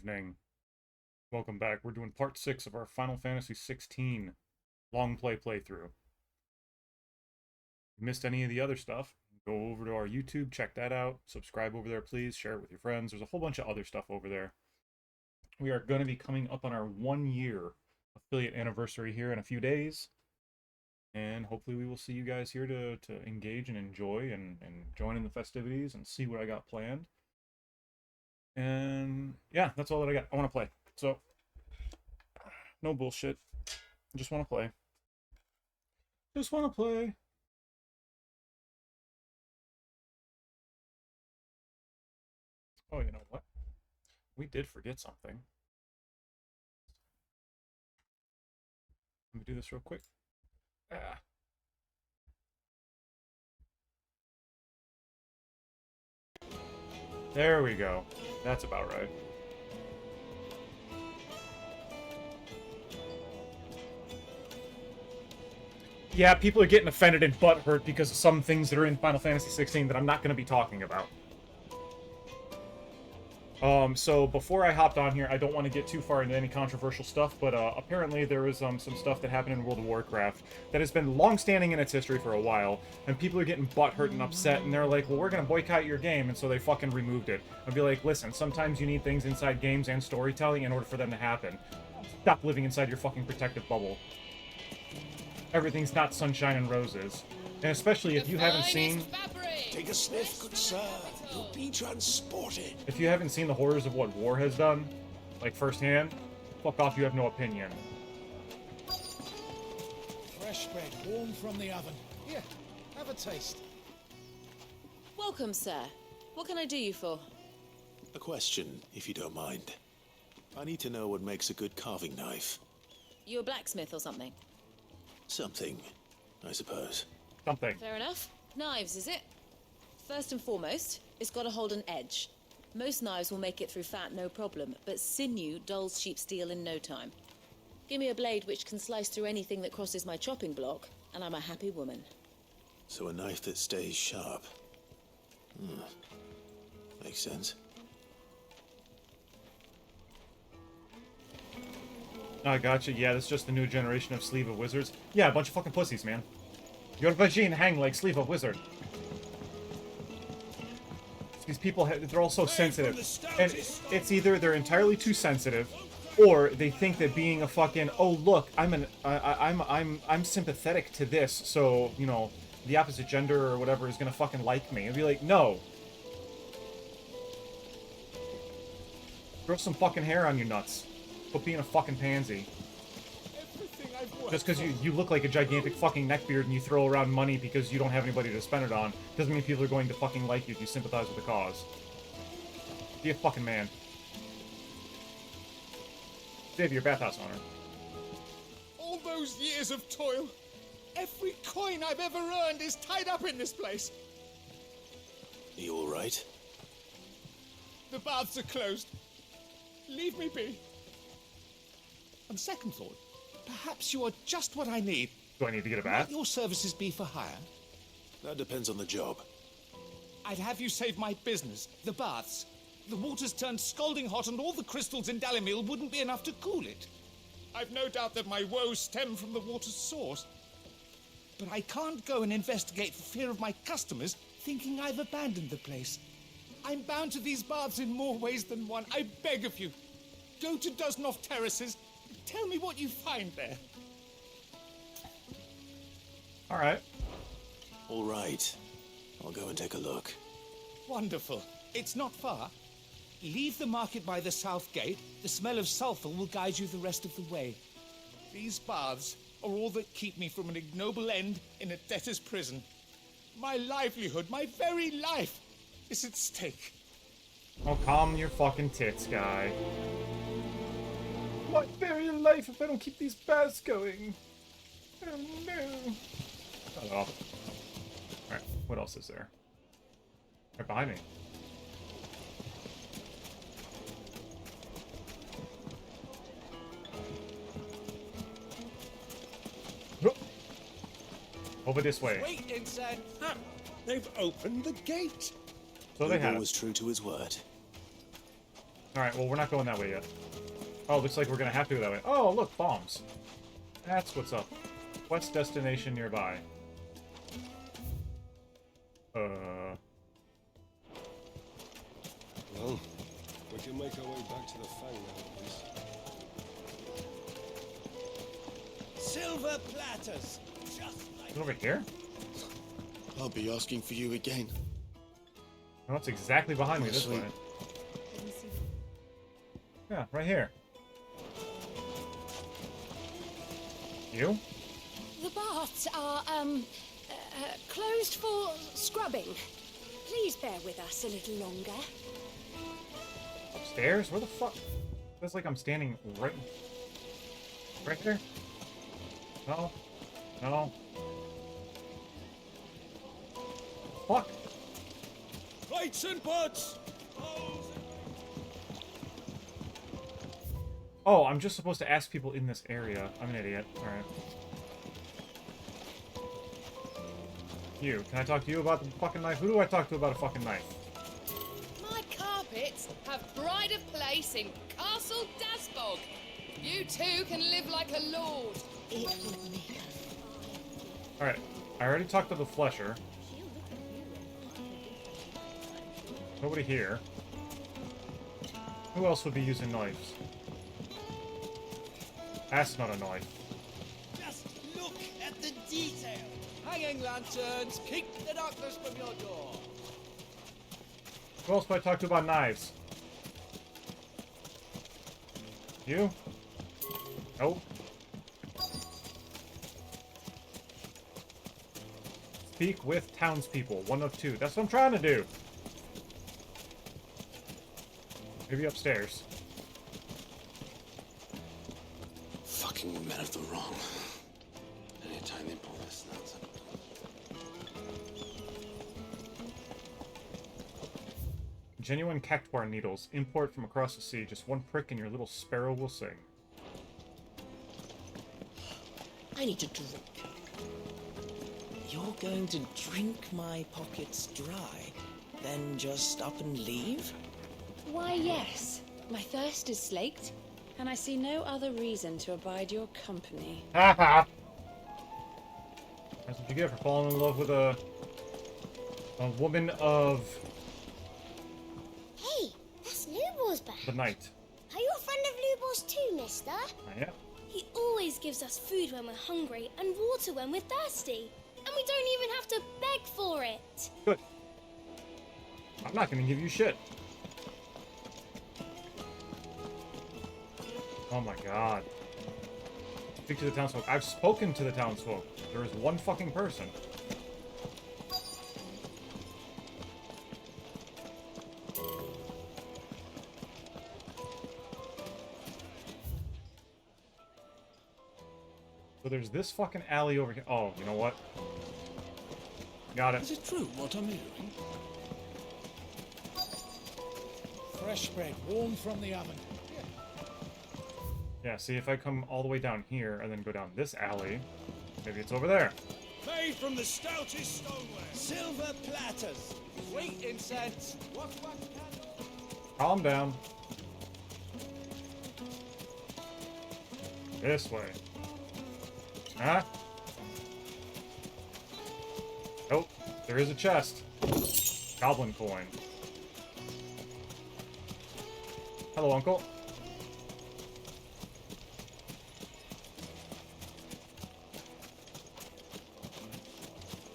evening. Welcome back. We're doing part 6 of our Final Fantasy XVI long play playthrough. If you missed any of the other stuff, go over to our YouTube, check that out. Subscribe over there, please. Share it with your friends. There's a whole bunch of other stuff over there. We are going to be coming up on our 1-year affiliate anniversary here in a few days. And hopefully we will see you guys here to engage and enjoy and join in the festivities and see what I got planned. And yeah, that's all that I got. I want to play. So, no bullshit. I just want to play. Just want to play. Oh, you know what? We did forget something. Let me do this real quick. Ah. There we go. That's about right. Yeah, people are getting offended and butthurt because of some things that are in Final Fantasy XVI that I'm not going to be talking about. So before I hopped on here, I don't want to get too far into any controversial stuff, but apparently there was some stuff that happened in World of Warcraft that has been long-standing in its history for a while, and people are getting butthurt and upset, and they're like, well, we're going to boycott your game, and so they fucking removed it. I'd be like, listen, sometimes you need things inside games and storytelling in order for them to happen. Stop living inside your fucking protective bubble. Everything's not sunshine and roses. And especially if you haven't seen... Take a sniff, good sir. You'll be transported. If you haven't seen the horrors of what war has done, like firsthand, fuck off, you have no opinion. Fresh bread, warm from the oven. Here, have a taste. Welcome, sir. What can I do you for? A question, if you don't mind. I need to know what makes a good carving knife. You a blacksmith or something? Something, I suppose. Something. Fair enough. Knives, is it? First and foremost, it's got to hold an edge. Most knives will make it through fat, no problem, but sinew dulls sheep steel in no time. Give me a blade which can slice through anything that crosses my chopping block, and I'm a happy woman. So a knife that stays sharp. Makes sense. I gotcha. Yeah, that's just the new generation of sleeve of wizards. Yeah, a bunch of fucking pussies, man. Your vagine hang like sleeve of wizard. These people, they're all so sensitive. And it's either they're entirely too sensitive, or they think that being a fucking, oh look, I'm sympathetic to this, so, you know, the opposite gender or whatever is gonna fucking like me. And be like, no. Grow some fucking hair on your nuts. Quit being a fucking pansy. Just because you look like a gigantic fucking neckbeard and you throw around money because you don't have anybody to spend it on, doesn't mean people are going to fucking like you if you sympathize with the cause. Be a fucking man. Save your bathhouse owner. All those years of toil, every coin I've ever earned is tied up in this place. Are you alright? The baths are closed. Leave me be. On second thought, perhaps you are just what I need. Do I need to get a Might bath? your services be for hire? That depends on the job. I'd have you save my business, the baths. The water's turned scalding hot and all the crystals in Dhalmekian wouldn't be enough to cool it. I've no doubt that my woes stem from the water's source. But I can't go and investigate for fear of my customers thinking I've abandoned the place. I'm bound to these baths in more ways than one. I beg of you. Go to Dusnoff Terraces. Tell me what you find there. Alright. Alright. I'll go and take a look. Wonderful. It's not far. Leave the market by the south gate. The smell of sulfur will guide you the rest of the way. These baths are all that keep me from an ignoble end in a debtor's prison. My livelihood, my very life, is at stake. Oh, calm your fucking tits, guy. My very life if I don't keep these baths going. Oh no. Shut up. Alright, what else is there? Right behind me. Over this way. Wait inside. They've opened the gate. So they Hugo have. was true to his word. Alright, well, we're not going that way yet. Oh, looks like we're gonna have to go that way. Oh, look, bombs. That's what's up. Quest destination nearby. Well, we can make our way back to the Fang now, at least. Silver platters! Just like Is it over here? I'll be asking for you again. No, it's exactly behind me this way. Yeah, right here. You? The baths are, closed for scrubbing. Please bear with us a little longer. Upstairs? Where the fuck? Feels like I'm standing right there. No. No. Fuck. plates and pots! Oh, I'm just supposed to ask people in this area. I'm an idiot. Alright. You. Can I talk to you about the fucking knife? Who do I talk to about a fucking knife? My carpets have pride of place in Castle Dasbog. You too can live like a lord. Alright. I already talked to the flesher. Nobody here. Who else would be using knives? That's not a knife. Just look at the detail! Hanging lanterns, keep the darkness from your door! Who else would I talk to about knives? You? Nope. Speak with townspeople. One of two. That's what I'm trying to do. Maybe upstairs. Fucking men of the wrong. Anytime they pull this nonsense. Genuine cactuar needles. Import from across the sea. Just one prick and your little sparrow will sing. I need to drink. You're going to drink my pockets dry, then just up and leave? Why, yes. My thirst is slaked, and I see no other reason to abide your company. Haha! That's what you get for falling in love with a woman of Hey, that's Lubor's back. the night. Are you a friend of Lubor's too, mister? Yeah. He always gives us food when we're hungry and water when we're thirsty. And we don't even have to beg for it. Good. I'm not gonna give you shit. Oh my god. Speak to the townsfolk. I've spoken to the townsfolk. There is one fucking person. So there's this fucking alley over here. Oh, you know what? Got it. Is it true what I'm hearing? Fresh bread, warm from the oven. Yeah, see, if I come all the way down here and then go down this alley, maybe it's over there. Made from the stoutest stoneware. Silver platters. Sweet incense. Wax candles. Calm down. This way. Huh? Oh, there is a chest. Goblin coin. Hello, Uncle.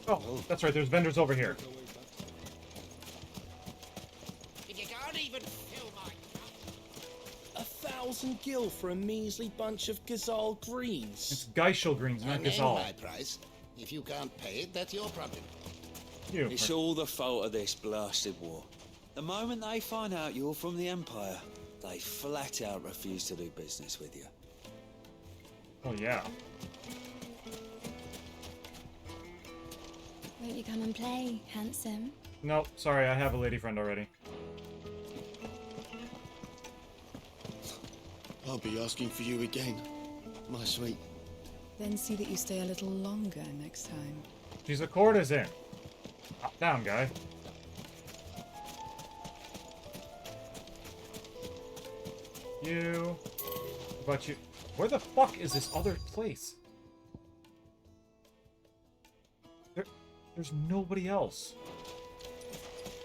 Oh, that's right, there's vendors over here. You can't even fill my cup. 1,000 gil for a measly bunch of Gazal greens. It's Geishel greens, not Gazal. my price. If you can't pay it, that's your problem. You. It's all the fault of this blasted war. The moment they find out you're from the Empire, they flat out refuse to do business with you. Oh, yeah. Won't you come and play, handsome? No, sorry, I have a lady friend already. I'll be asking for you again, my sweet. Then see that you stay a little longer next time. She's a courtesan. Hop down, guy. you. What about you? Where the fuck is this other place? There's nobody else.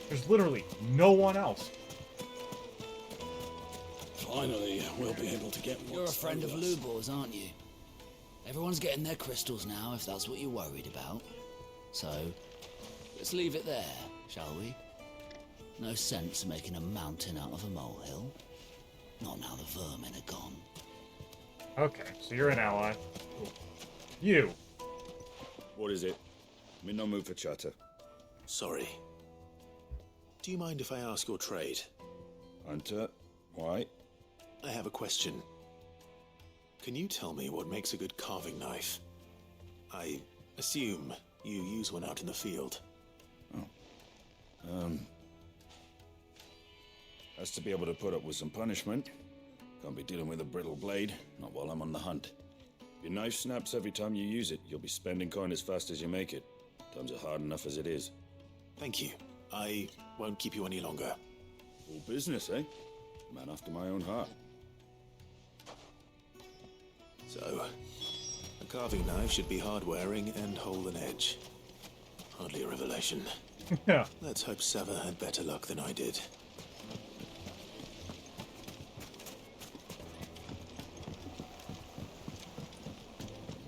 There's literally no one else. Finally, we'll be able to get what's You're a friend of owed us. Lubor's, aren't you? Everyone's getting their crystals now, if that's what you're worried about. So, let's leave it there, shall we? No sense making a mountain out of a molehill. Not now the vermin are gone. Okay, so you're an ally. You. What is it? I'm in no mood for chatter. Sorry. Do you mind if I ask your trade? Hunter, why? I have a question. Can you tell me what makes a good carving knife? I assume you use one out in the field. Has to be able to put up with some punishment. Can't be dealing with a brittle blade, not while I'm on the hunt. If your knife snaps every time you use it, you'll be spending coin as fast as you make it. Times are hard enough as it is. Thank you. I won't keep you any longer. All business, eh? Man after my own heart. So, a carving knife should be hard-wearing and hold an edge. Hardly a revelation. Yeah. Let's hope Sever had better luck than I did.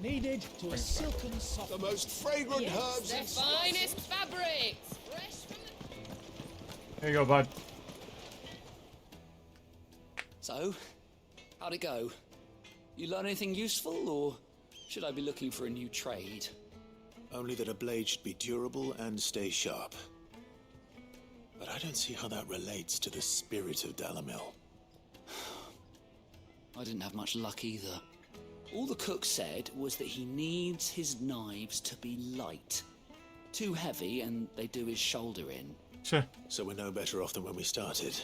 Needed to a silken soft. The most fragrant herbs The in finest fabrics! Fresh from the... There you go, bud. So, how'd it go? You learn anything useful, or should I be looking for a new trade? Only that a blade should be durable and stay sharp. But I don't see how that relates to the spirit of Dhalmekian. I didn't have much luck either. All the cook said was that he needs his knives to be light. Too heavy and they do his shoulder in. Sure. So we're no better off than when we started.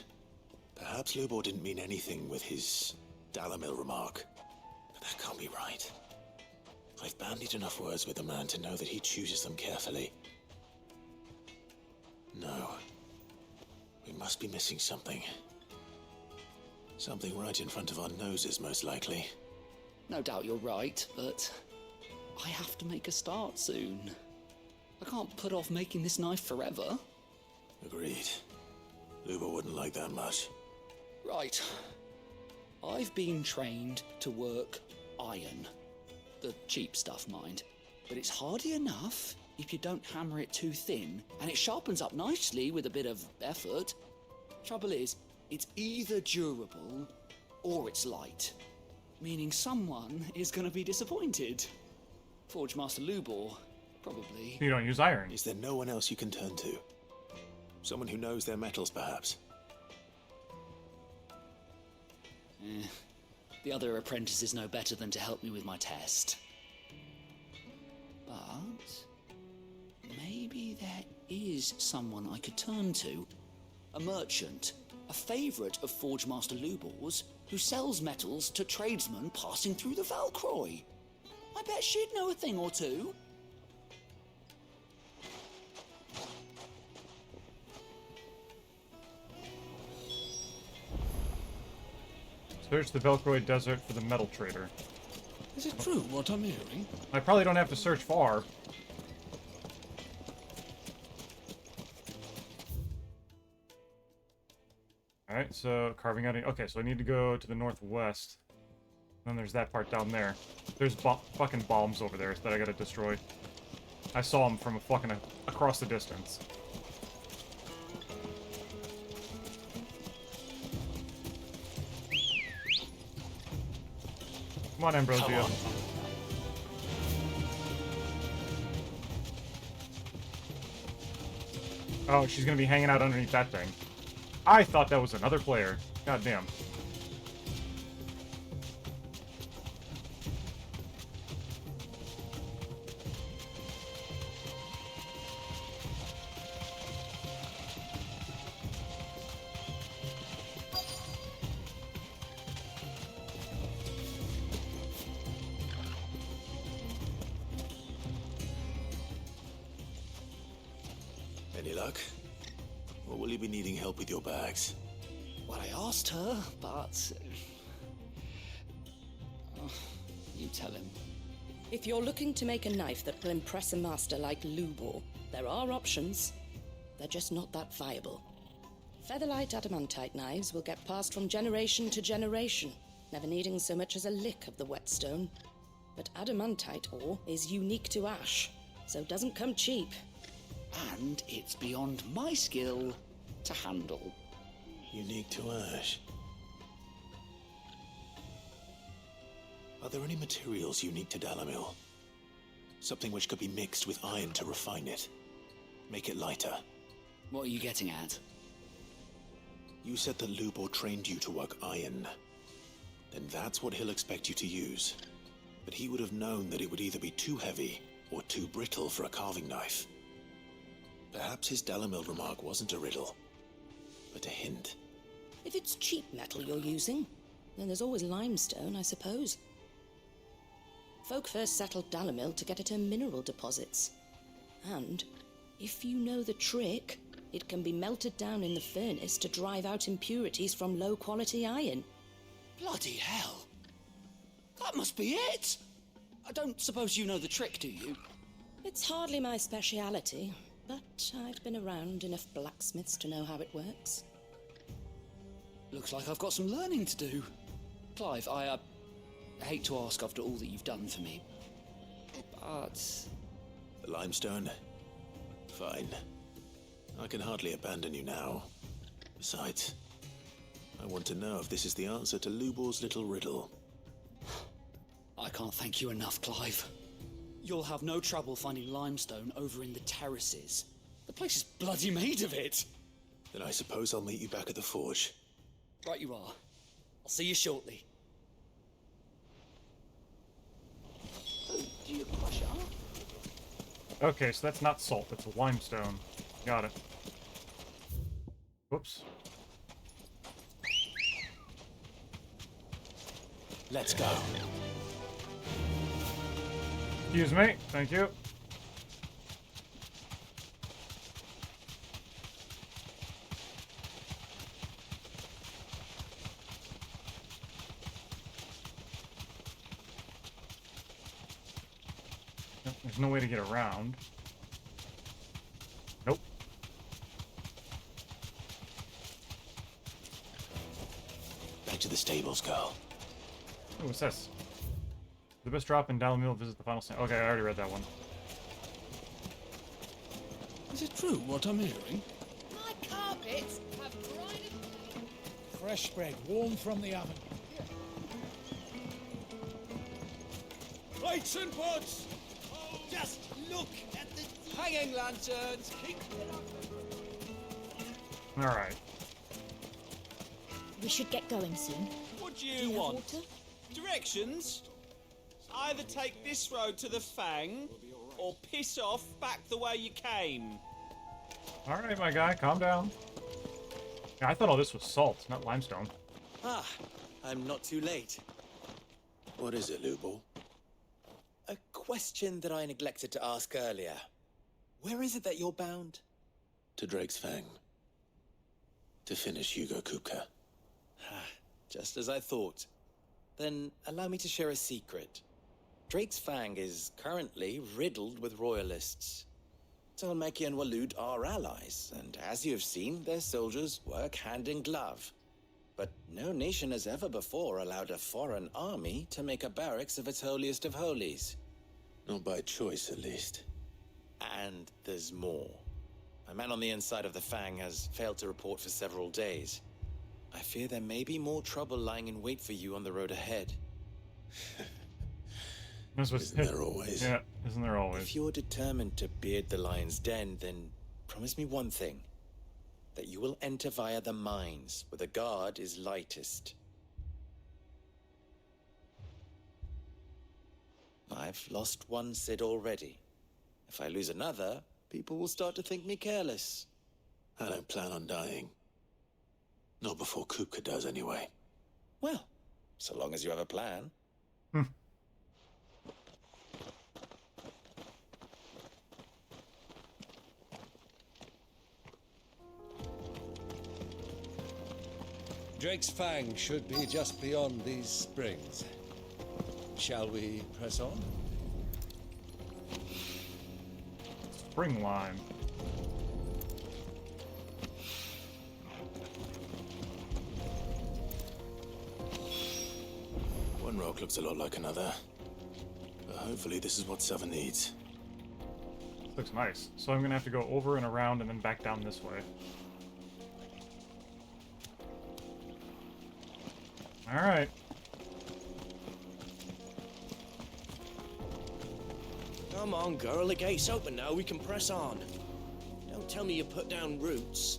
Perhaps Lubor didn't mean anything with his Dhalmekian remark. But that can't be right. I've bandied enough words with the man to know that he chooses them carefully. No. We must be missing something. Something right in front of our noses, most likely. No doubt you're right, but I have to make a start soon. I can't put off making this knife forever. Agreed. Lubor wouldn't like that much. Right. I've been trained to work iron. The cheap stuff, mind. But it's hardy enough if you don't hammer it too thin, and it sharpens up nicely with a bit of effort. Trouble is, it's either durable or it's light. Meaning someone is going to be disappointed. Forge Master Lubor, probably. You don't use iron. Is there no one else you can turn to? Someone who knows their metals, perhaps? The other apprentices know better than to help me with my test. But maybe there is someone I could turn to. A merchant, a favourite of Forge Master Lubor's, who sells metals to tradesmen passing through the Valcroy. I bet she'd know a thing or two. Search the Velcroid Desert for the metal trader. Is it true what I'm hearing? I probably don't have to search far. Alright, so carving out... Okay, so I need to go to the northwest. Then there's that part down there. There's fucking bombs over there that I gotta destroy. I saw them from across the distance. Come on, Ambrosia. Oh, she's gonna be hanging out underneath that thing. I thought that was another player. God damn. Any luck? Or will you be needing help with your bags? Well, I asked her, but don't tell him. If you're looking to make a knife that will impress a master like Lubor, there are options. They're just not that viable. Featherlight adamantite knives will get passed from generation to generation, never needing so much as a lick of the whetstone. But adamantite ore is unique to ash, so doesn't come cheap. And it's beyond my skill to handle. Unique to ash. Are there any materials unique to Dalamil? Something which could be mixed with iron to refine it. Make it lighter. What are you getting at? You said that Lubor trained you to work iron. Then that's what he'll expect you to use. But he would have known that it would either be too heavy or too brittle for a carving knife. Perhaps his Dalamil remark wasn't a riddle, but a hint. If it's cheap metal you're using, then there's always limestone, I suppose. Folk first settled Dalamil to get at her mineral deposits. And, if you know the trick, it can be melted down in the furnace to drive out impurities from low-quality iron. Bloody hell! That must be it! I don't suppose you know the trick, do you? It's hardly my speciality, but I've been around enough blacksmiths to know how it works. Looks like I've got some learning to do. Clive, I hate to ask after all that you've done for me, but... The limestone? Fine. I can hardly abandon you now. Besides, I want to know if this is the answer to Lubor's little riddle. I can't thank you enough, Clive. You'll have no trouble finding limestone over in the terraces. The place is bloody made of it. Then I suppose I'll meet you back at the forge. Right you are. I'll see you shortly. Do you crush it up? Okay, so that's not salt, that's limestone. Got it. Whoops. Let's go. Excuse me, thank you. There's no way to get around. Nope. Back to the stables, girl. Oh, what's this? The best drop in Dhalmekian, visit the final stand. Okay, I already read that one. Is it true what I'm hearing? My carpets have dried. Fresh bread, warm from the oven. Plates and pots! Just look at the hanging lanterns! Alright. We should get going soon. What do you want? Directions? Either take this road to the Fang, or piss off back the way you came. Alright, my guy, calm down. Yeah, I thought all this was salt, not limestone. Ah, I'm not too late. What is it, Lubor? A question that I neglected to ask earlier. Where is it that you're bound? To Drake's Fang. To finish Hugo Kupka. Just as I thought. Then allow me to share a secret. Drake's Fang is currently riddled with royalists. Dhalmekian and Walud are allies, and as you have seen, their soldiers work hand in glove. But no nation has ever before allowed a foreign army to make a barracks of its holiest of holies. Not by choice, at least. And there's more. A man on the inside of the Fang has failed to report for several days. I fear there may be more trouble lying in wait for you on the road ahead. Isn't there always? Yeah, isn't there always? If you're determined to beard the lion's den, then promise me one thing. That you will enter via the mines, where the guard is lightest. I've lost one Cid already. If I lose another, people will start to think me careless. I don't plan on dying. Not before Kupka does, anyway. Well, so long as you have a plan. Drake's Fang should be just beyond these springs. Shall we press on? Spring lime. One rock looks a lot like another. But hopefully this is what Seven needs. Looks nice. So I'm gonna have to go over and around and then back down this way. Alright. Come on, girl. The gate's open now. We can press on. Don't tell me you put down roots.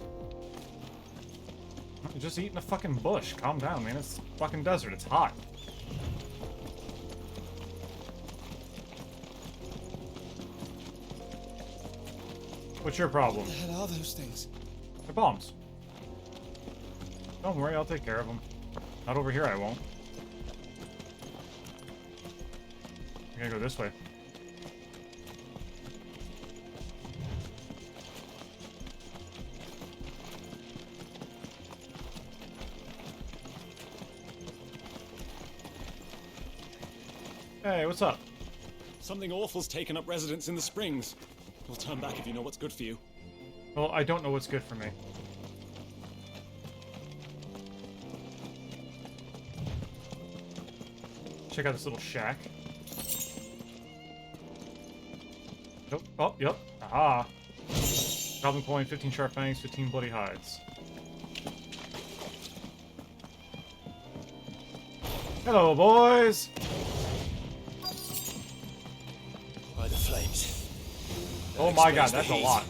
You're just eating a fucking bush. Calm down, man. It's fucking desert. It's hot. What's your problem? What the hell are those things? They're bombs. Don't worry, I'll take care of them. Not over here, I won't. I gotta go this way. Hey, what's up? Something awful's taken up residence in the springs. We'll turn back if you know what's good for you. Well, I don't know what's good for me. Check out this little shack. Nope. Oh, yep. Aha. Goblin coin, 15 sharp fangs, 15 bloody hides. Hello, boys! By the flames. Oh my god, that's a lot.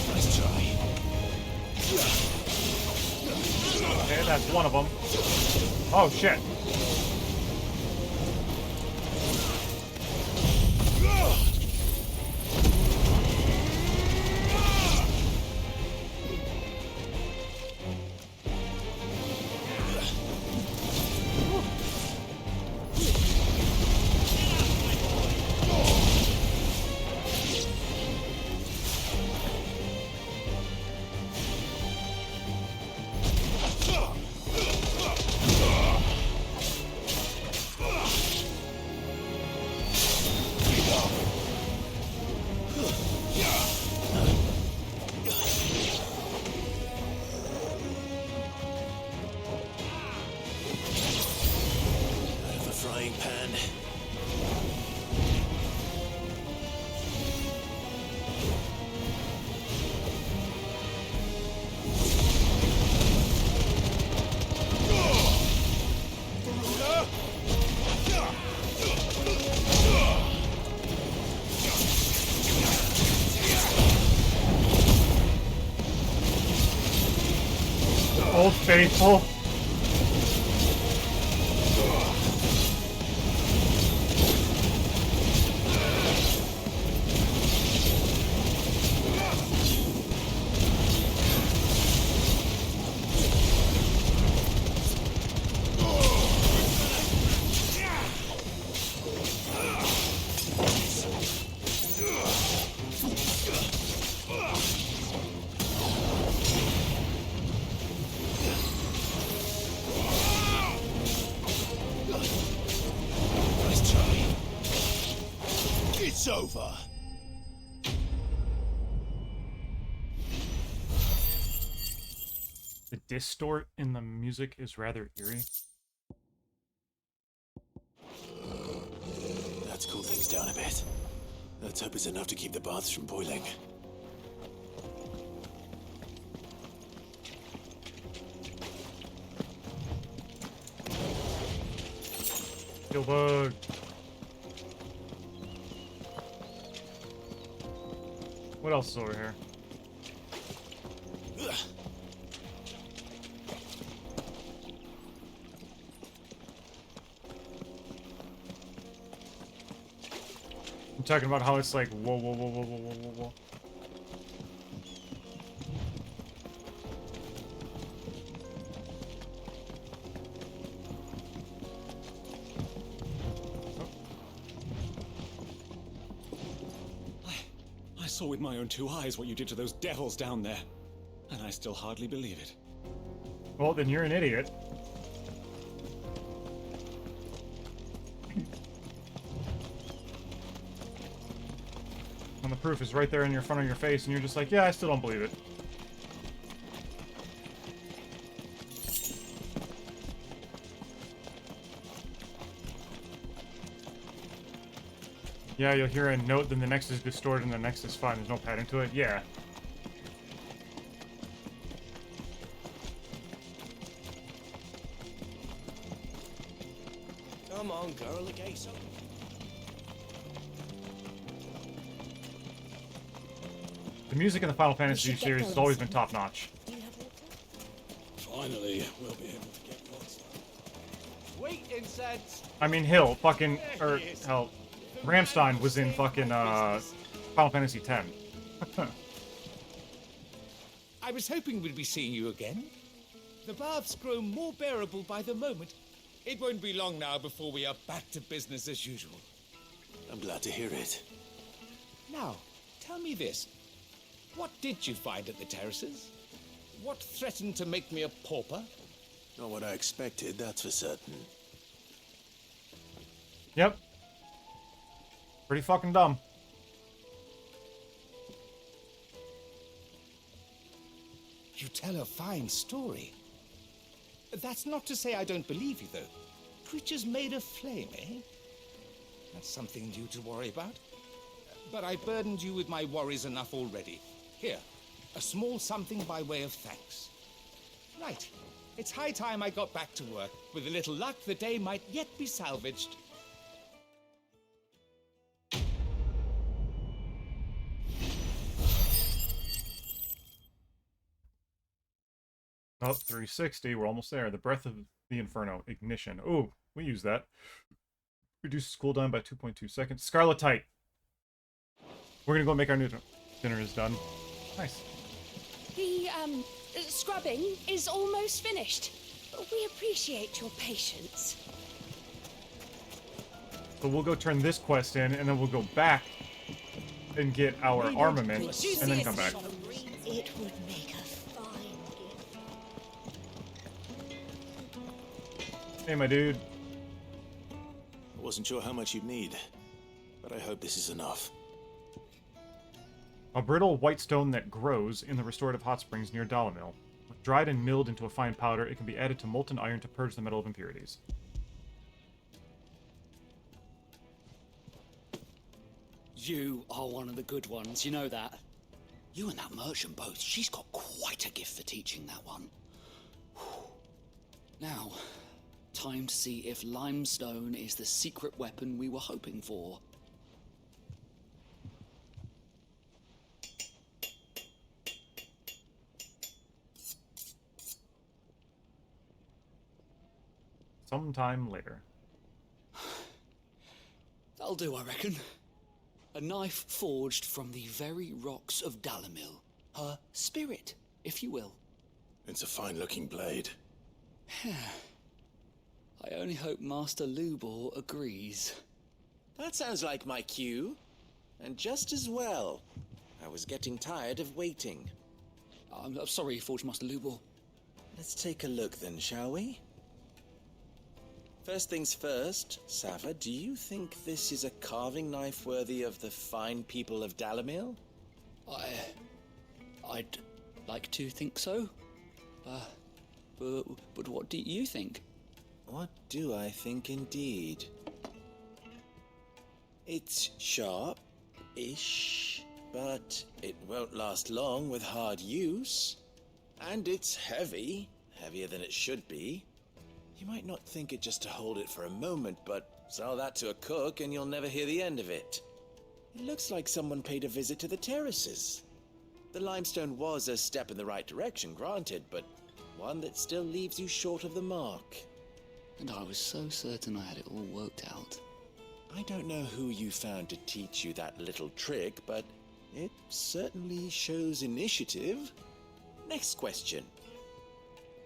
Nice try. Okay, that's one of them. Oh shit. Old Faithful. It's over. The distort in the music is rather eerie. Let's cool things down a bit. Let's hope it's enough to keep the baths from boiling. Steel bug. What else is over here? I'm talking about how it's like whoa, whoa, whoa, whoa, whoa, whoa, whoa, whoa. saw with my own 2 eyes what you did to those devils down there, and I still hardly believe it. Well, then you're an idiot. And the proof is right there in front of your face, and you're just like, yeah, I still don't believe it. Yeah, you'll hear a note, then the next is distorted, and the next is fine. There's no pattern to it. Yeah. Come on, girl, the gate's open. The music in the Final Fantasy series has always been top-notch. Finally, we'll be able to get lost. Sweet incense. I mean, hell, Ramstein was in fucking, Final Fantasy X. I was hoping we'd be seeing you again. The baths grow more bearable by the moment. It won't be long now before we are back to business as usual. I'm glad to hear it. Now, tell me this. What did you find at the terraces? What threatened to make me a pauper? Not what I expected, that's for certain. Yep. Pretty fucking dumb. You tell a fine story. That's not to say I don't believe you, though. Creatures made of flame, eh? That's something new to worry about. But I burdened you with my worries enough already. Here, a small something by way of thanks. Right. It's high time I got back to work. With a little luck, the day might yet be salvaged. Oh, 360. We're almost there. The Breath of the Inferno. Ignition. Ooh, we use that. Reduces cooldown by 2.2 seconds. Scarletite. We're gonna go make our new dinner is done. Nice. The, scrubbing is almost finished. We appreciate your patience. So we'll go turn this quest in, and then we'll go back and get our armament, and then come back. It would make a fine gift. Hey, my dude. I wasn't sure how much you'd need, but I hope this is enough. A brittle white stone that grows in the restorative hot springs near Dhalmekian. Dried and milled into a fine powder, it can be added to molten iron to purge the metal of impurities. You are one of the good ones, you know that. You and that merchant both, she's got quite a gift for teaching that one. Now, time to see if limestone is the secret weapon we were hoping for. Sometime later. That'll do, I reckon. A knife forged from the very rocks of Dhalmekian. Her spirit, if you will. It's a fine-looking blade. I only hope Master Lubor agrees. That sounds like my cue. And just as well. I was getting tired of waiting. I'm sorry, Forge Master Lubor. Let's take a look then, shall we? First things first, Sava, do you think this is a carving knife worthy of the fine people of Dhalmekian? I'd like to think so. But what do you think? What do I think indeed? It's sharp-ish, but it won't last long with hard use. And it's heavy, heavier than it should be. You might not think it just to hold it for a moment, but sell that to a cook and you'll never hear the end of it. It looks like someone paid a visit to the terraces. The limestone was a step in the right direction, granted, but one that still leaves you short of the mark. And I was so certain I had it all worked out. I don't know who you found to teach you that little trick, but it certainly shows initiative. Next question.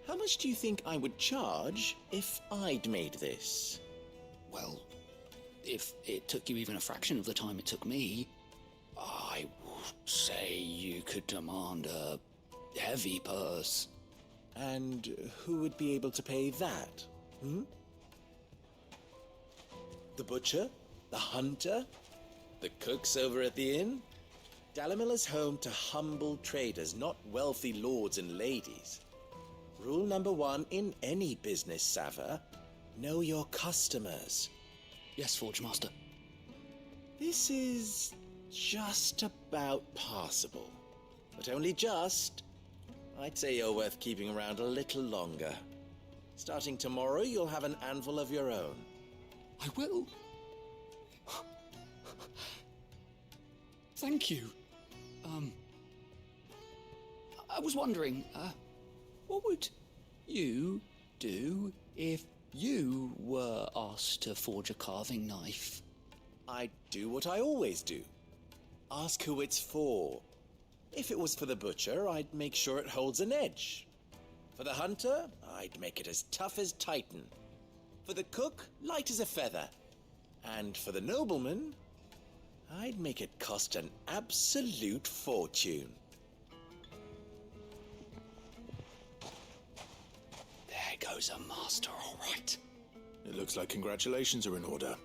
How much do you think I would charge if I'd made this? Well, if it took you even a fraction of the time it took me, say you could demand a heavy purse. And who would be able to pay that? Hmm? The butcher? The hunter? The cooks over at the inn? Dhalmekian is home to humble traders, not wealthy lords and ladies. Rule number 1 in any business, Sava: know your customers. Yes, Forge Master. This is just about passable. But only just. I'd say you're worth keeping around a little longer. Starting tomorrow, you'll have an anvil of your own. I will. Thank you. I was wondering, what would you do if you were asked to forge a carving knife? I'd do what I always do. Ask who it's for. If it was for the butcher, I'd make sure it holds an edge. For the hunter, I'd make it as tough as Titan. For the cook, light as a feather. And for the nobleman, I'd make it cost an absolute fortune. There goes a master, all right. It looks like congratulations are in order.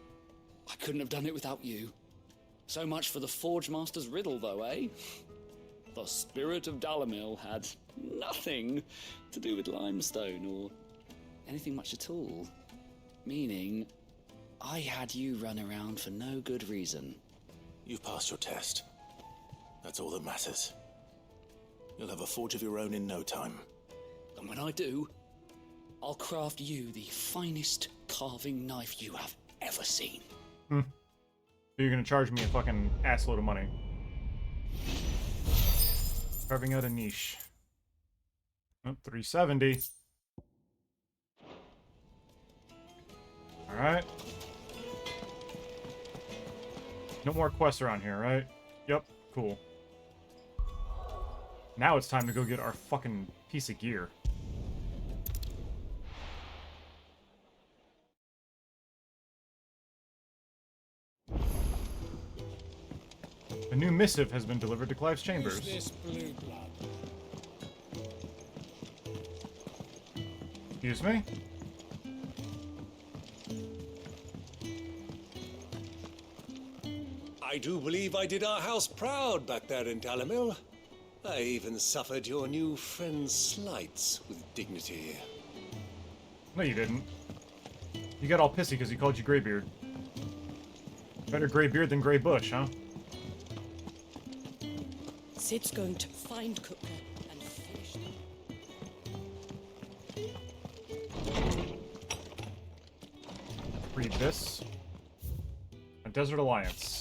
I couldn't have done it without you. So much for the Forge Master's riddle, though, eh? The spirit of Dhalmekian had nothing to do with limestone or anything much at all. Meaning, I had you run around for no good reason. You've passed your test. That's all that matters. You'll have a forge of your own in no time. And when I do, I'll craft you the finest carving knife you have ever seen. So you're gonna charge me a fucking assload of money. Carving out a niche. Oh, 370. Alright. No more quests around here, right? Yep, cool. Now it's time to go get our fucking piece of gear. A new missive has been delivered to Clive's chambers. Who's this blue blood? Excuse me? I do believe I did our house proud back there in Dhalmekian. I even suffered your new friend's slights with dignity. No, you didn't. You got all pissy because he called you Greybeard. Better Greybeard than Grey Bush, huh? Sid's going to find Kupka and finish them. Read this. A Desert Alliance.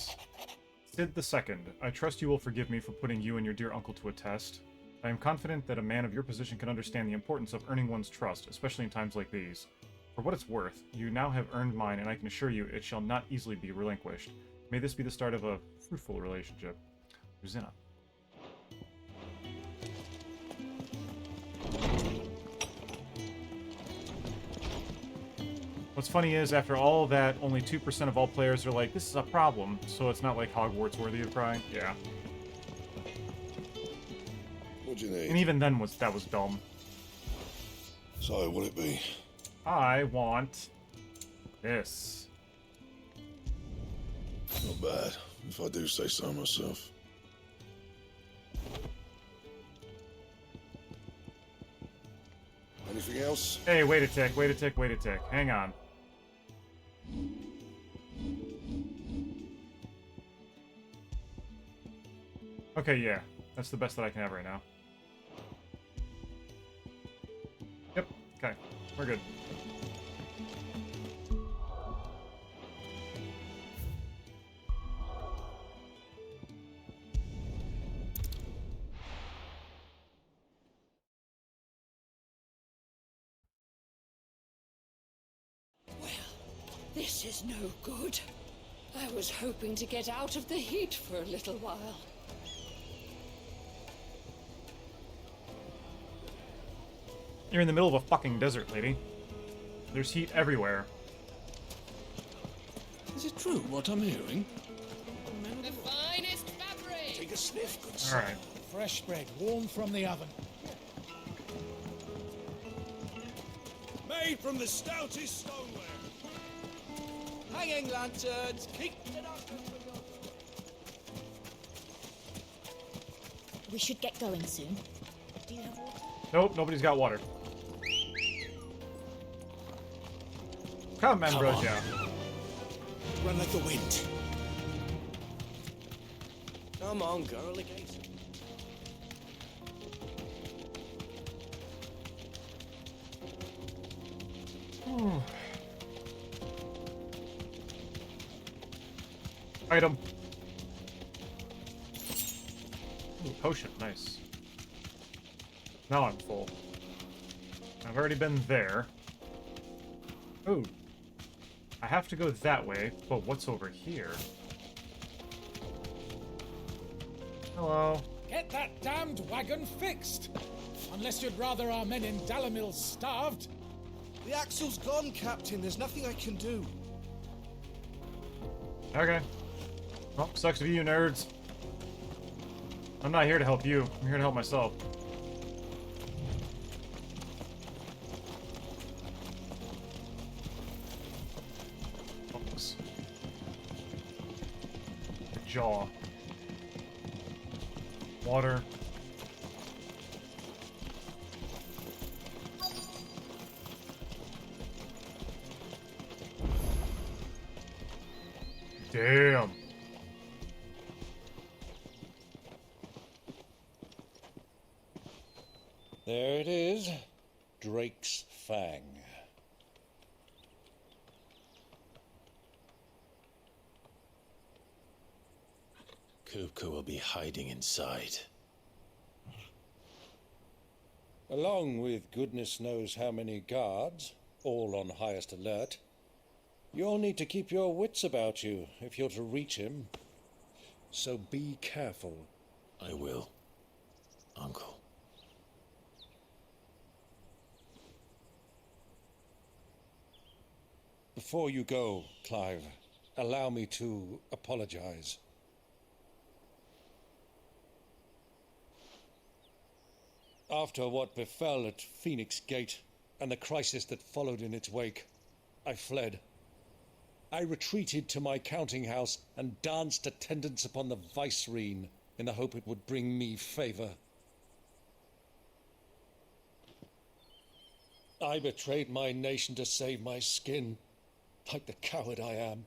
Sid II, I trust you will forgive me for putting you and your dear uncle to a test. I am confident that a man of your position can understand the importance of earning one's trust, especially in times like these. For what it's worth, you now have earned mine, and I can assure you it shall not easily be relinquished. May this be the start of a fruitful relationship. Rosina. What's funny is, after all that, only 2% of all players are like, this is a problem, so it's not like Hogwarts worthy of crying. Yeah. What do you need? And even then, that was dumb. So, what'll it be? I want this. Not bad, if I do say so myself. Anything else? Hey, wait a tick, wait a tick, wait a tick. Hang on. Okay, yeah. That's the best that I can have right now. Yep, okay. We're good. This is no good. I was hoping to get out of the heat for a little while. You're in the middle of a fucking desert, lady. There's heat everywhere. Is it true what I'm hearing? The finest fabric! take a sniff, good All sir. right. Fresh bread, warm from the oven. Made from the stoutest stoneware. Hanging lanterns, keep it up. We should get going soon. Do you have water? Nope, nobody's got water. Come, Ambrosia. Run like the wind. Come on, girl, again. Item. Ooh, potion, nice. Now I'm full. I've already been there. Ooh. I have to go that way, but what's over here? Hello. Get that damned wagon fixed! Unless you'd rather our men in Dhalmekian starved. The axle's gone, Captain. There's nothing I can do. Okay. Well, sucks to be you, nerds. I'm not here to help you. I'm here to help myself. Focus. The jaw. Water. Damn. There it is. Drake's Fang. Kupka will be hiding inside. Along with goodness knows how many guards, all on highest alert. You'll need to keep your wits about you if you're to reach him. So be careful. I will, Uncle. Before you go, Clive, allow me to apologize. After what befell at Phoenix Gate and the crisis that followed in its wake, I fled. I retreated to my counting house and danced attendance upon the vicereine in the hope it would bring me favor. I betrayed my nation to save my skin, like the coward I am.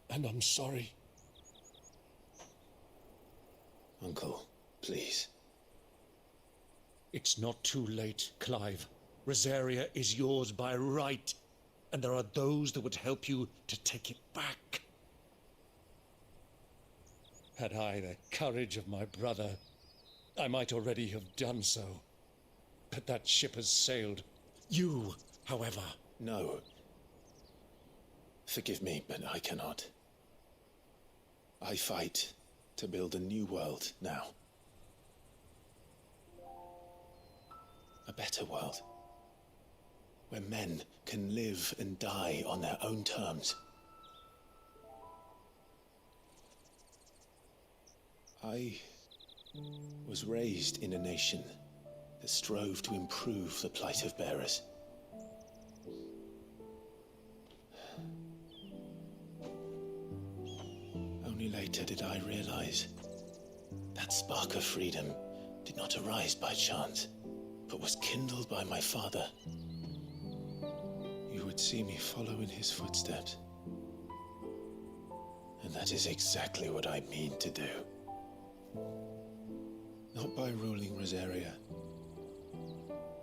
And I'm sorry. Uncle, please. It's not too late, Clive. Rosaria is yours by right, and there are those that would help you to take it back. Had I the courage of my brother, I might already have done so. But that ship has sailed. You, however... No. Forgive me, but I cannot. I fight to build a new world now. A better world. Where men can live and die on their own terms. I was raised in a nation that strove to improve the plight of bearers. Only later did I realize that spark of freedom did not arise by chance, but was kindled by my father. You would see me follow in his footsteps. And that is exactly what I mean to do. Not by ruling Rosaria,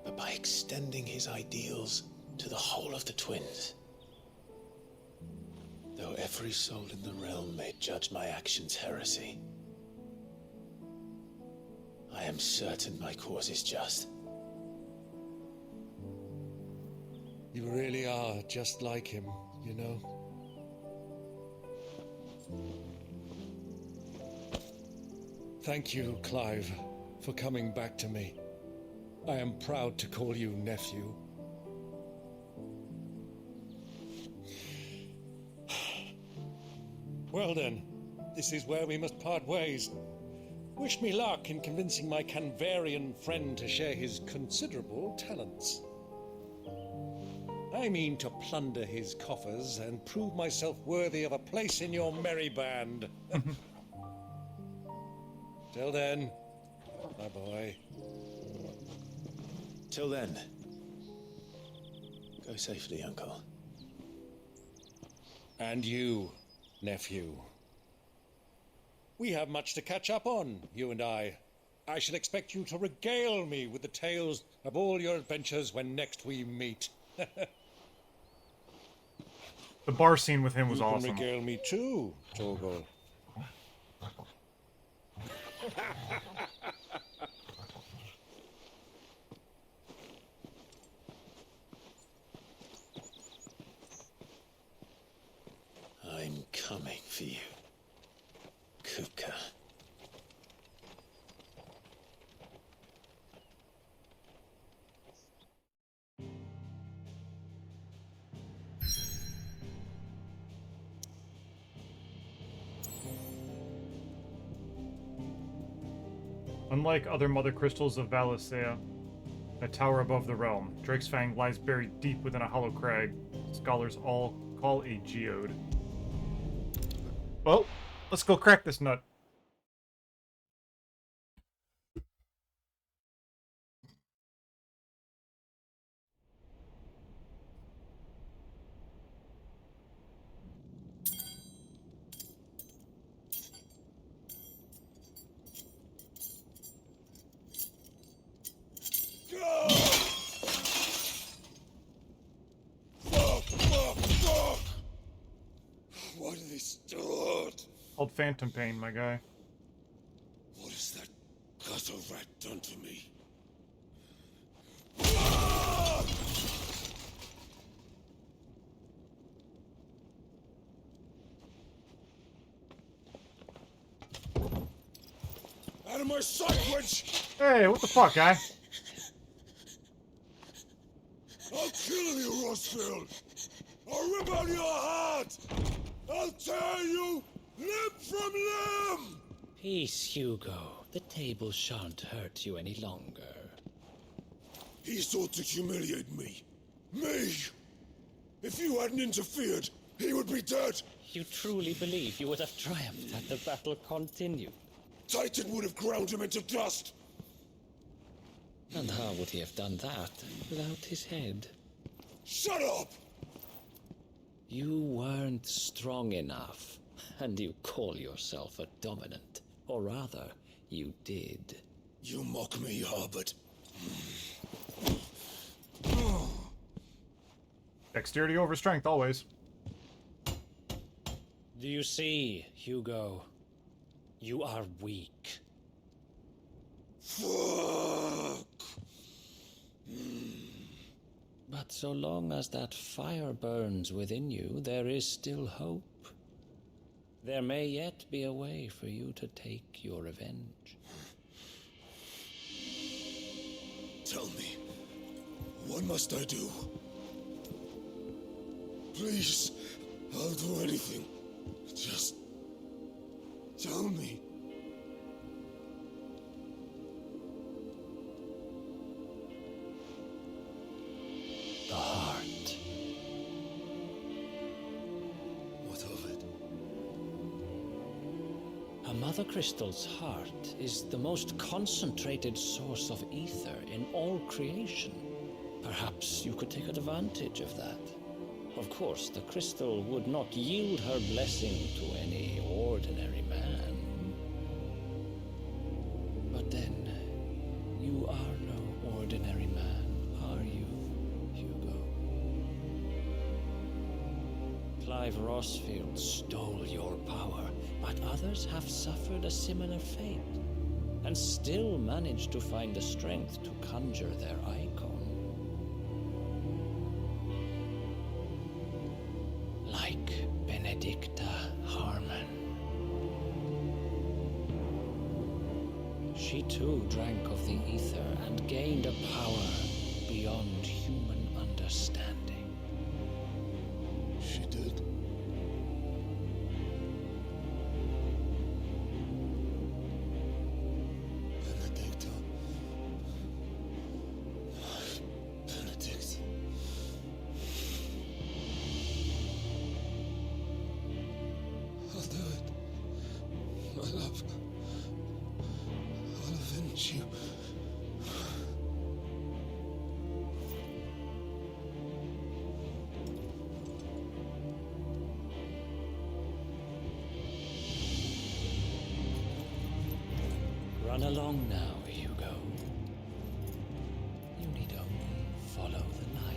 but by extending his ideals to the whole of the twins. Though every soul in the realm may judge my actions heresy, I am certain my cause is just. You really are just like him, you know? Thank you, Clive, for coming back to me. I am proud to call you nephew. Well then, this is where we must part ways. Wish me luck in convincing my Canvarian friend to share his considerable talents. I mean to plunder his coffers and prove myself worthy of a place in your merry band. Till then, my boy. Till then, go safely, Uncle. And you, nephew. We have much to catch up on, you and I. I shall expect you to regale me with the tales of all your adventures when next we meet. The bar scene with him was awesome. You can regale me too, Torgal. I'm coming for you, Kupka. Unlike other mother crystals of Valisea, that tower above the realm, Drake's Fang lies buried deep within a hollow crag scholars all call a geode. Well, let's go crack this nut. Why do they start? Called phantom pain, my guy. What has that gutter rat done to me? Out of my sight, wench! Hey, what the fuck, guy? I'll kill you, Rossfield! I'll rip out your heart! I'll tear you limb from limb! Peace, Hugo. The table shan't hurt you any longer. He sought to humiliate me. Me! If you hadn't interfered, he would be dead! You truly believe you would have triumphed had the battle continued? Titan would have ground him into dust! And how would he have done that without his head? Shut up! You weren't strong enough, and you call yourself a dominant. Or rather, you did. You mock me, Harbert. Dexterity over strength, always. Do you see, Hugo? You are weak. Fuck! But so long as that fire burns within you, there is still hope. There may yet be a way for you to take your revenge. Tell me, what must I do? Please, I'll do anything. Just tell me. The heart. What of it? A mother crystal's heart is the most concentrated source of ether in all creation. Perhaps you could take advantage of that. Of course, the crystal would not yield her blessing to any ordinary man. But then, you are no ordinary man, are you, Hugo? Clive Rossfield stole your power, but others have suffered a similar fate, and still managed to find the strength to conjure their icon. Like Benedicta Harmon. She too drank of the ether and gained a power beyond human understanding. She did. Run along now, Hugo. You need only follow the light.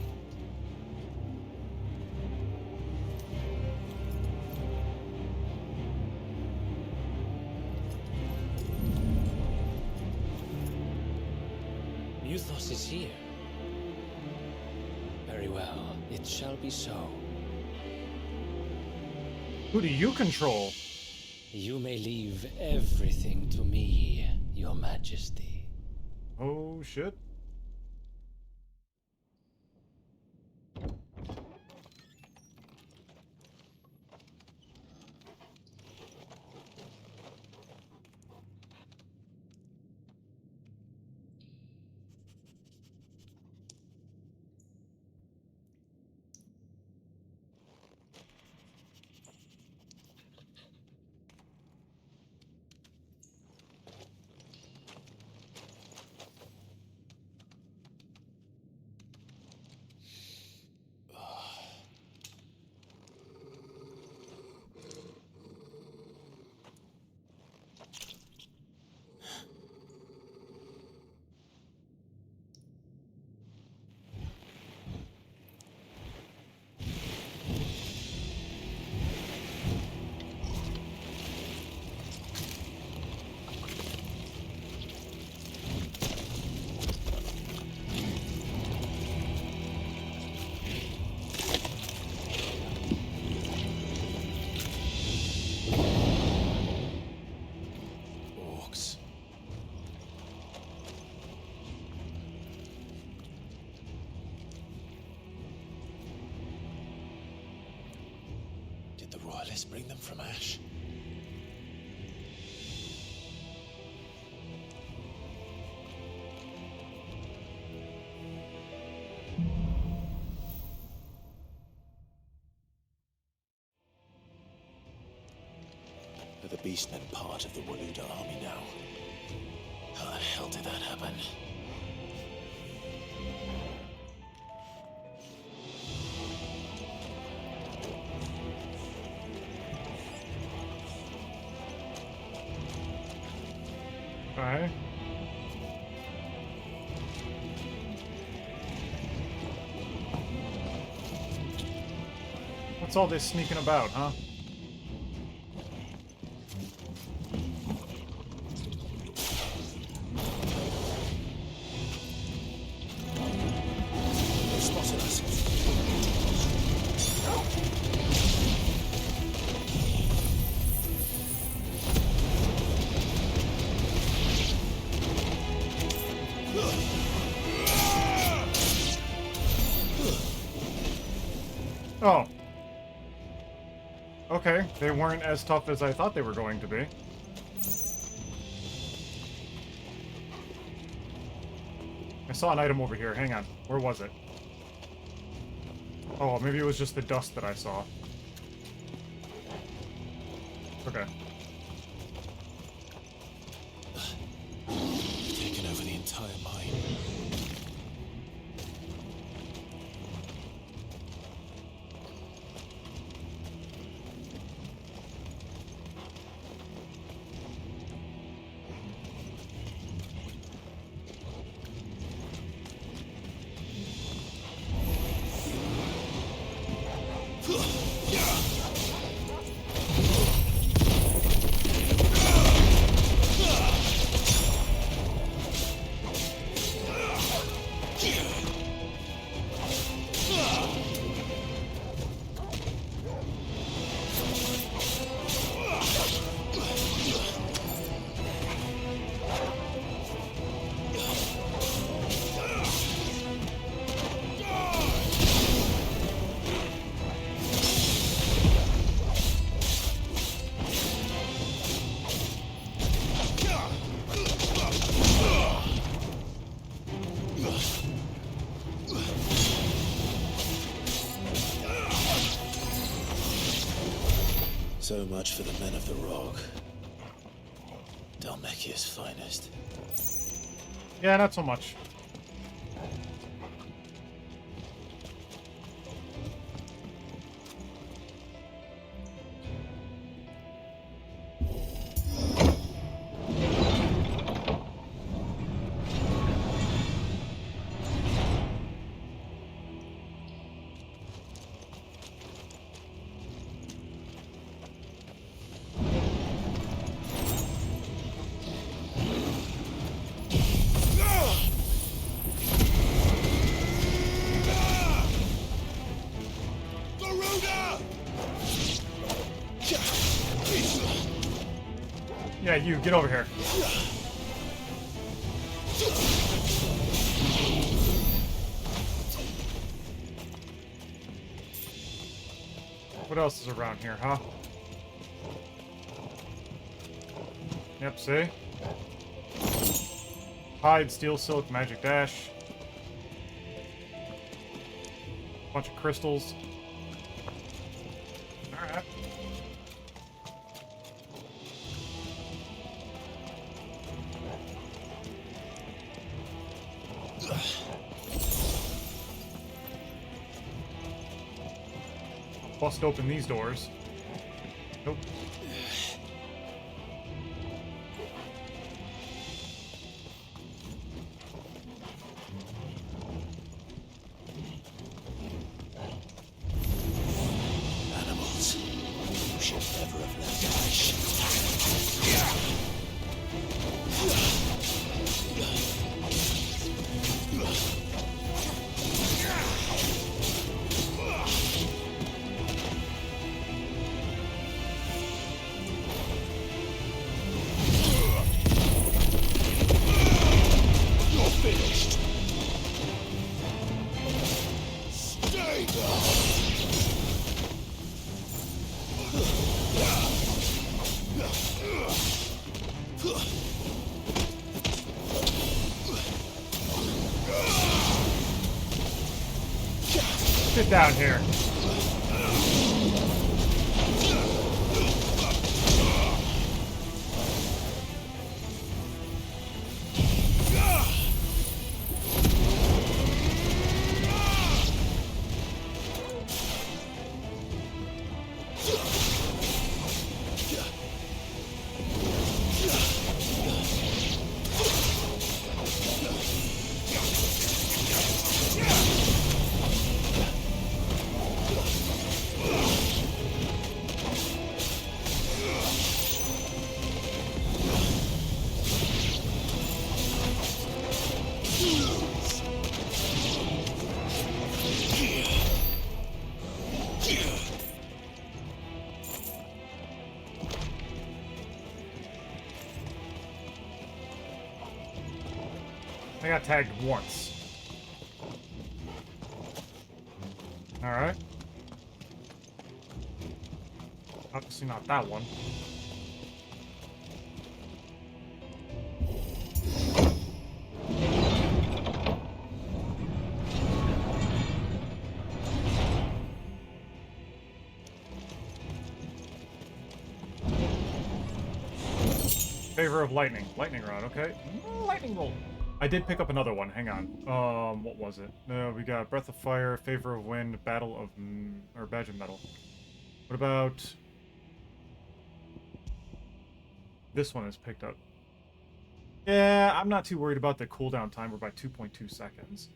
Muthos is here. Very well, it shall be so. Who do you control? You may leave everything to me, Your Majesty. Oh, shit. Royalists bring them from Ash? Are the Beastmen part of the Waluda army now? How the hell did that happen? Okay. What's all this sneaking about, huh? They've spotted us. Oh. Okay, they weren't as tough as I thought they were going to be. I saw an item over here. Hang on. Where was it? Oh, maybe it was just the dust that I saw. Okay. Taken over the entire mine. So much for the men of the Rock. Dhalmekian's finest. Yeah, not so much. Yeah, you, get over here. What else is around here, huh? Yep, see? Hide, steel, silk, magic dash. Bunch of crystals. Alright. Bust open these doors. Nope. Animals. You should never have let dash. Finished. Stay down. Sit down here. I got tagged once. Alright. Obviously not that one. Favor of lightning. Lightning rod, okay. Lightning bolt. I did pick up another one. Hang on. What was it? We got Breath of Fire, Favor of Wind, Battle of... or Badge of Metal. What about... this one is picked up. Yeah, I'm not too worried about the cooldown time. We're by 2.2 seconds.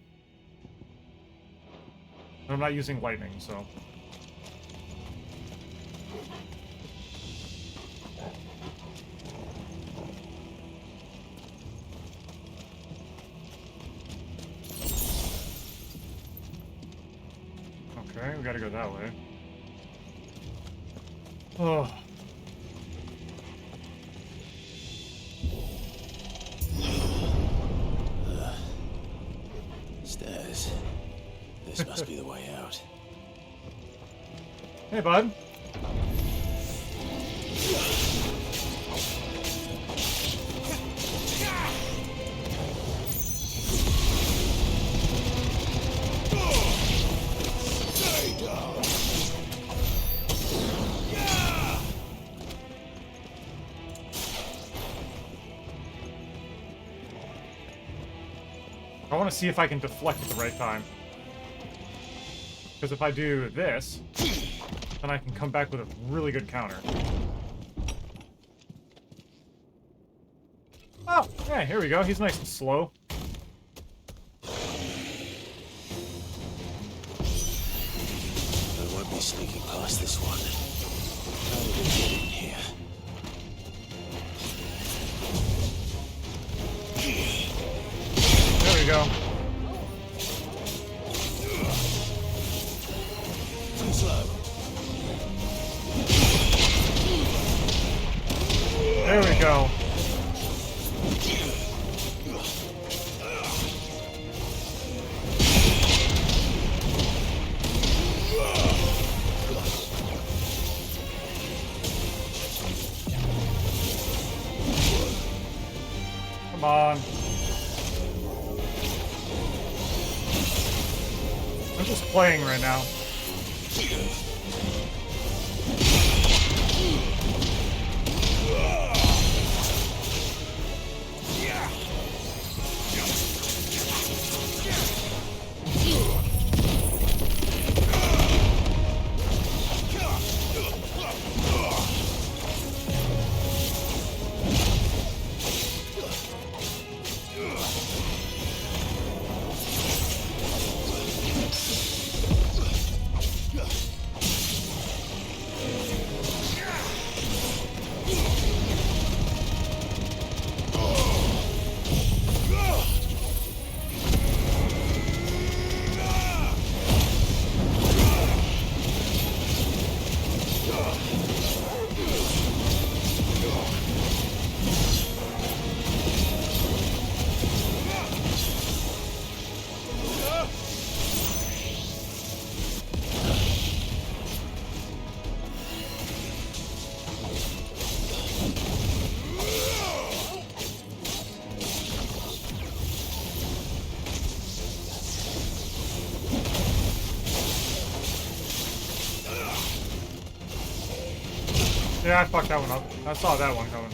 And I'm not using lightning, so... Okay, we gotta go that way. Oh. Stairs. This must be the way out. Hey, bud. I want to see if I can deflect at the right time. Because if I do this, then I can come back with a really good counter. Oh, hey, here we go. He's nice and slow. I won't be sneaking past this one. How did we get in here? There we go. Too slow. There we go. on. I'm just playing right now. Yeah, I fucked that one up. I saw that one coming.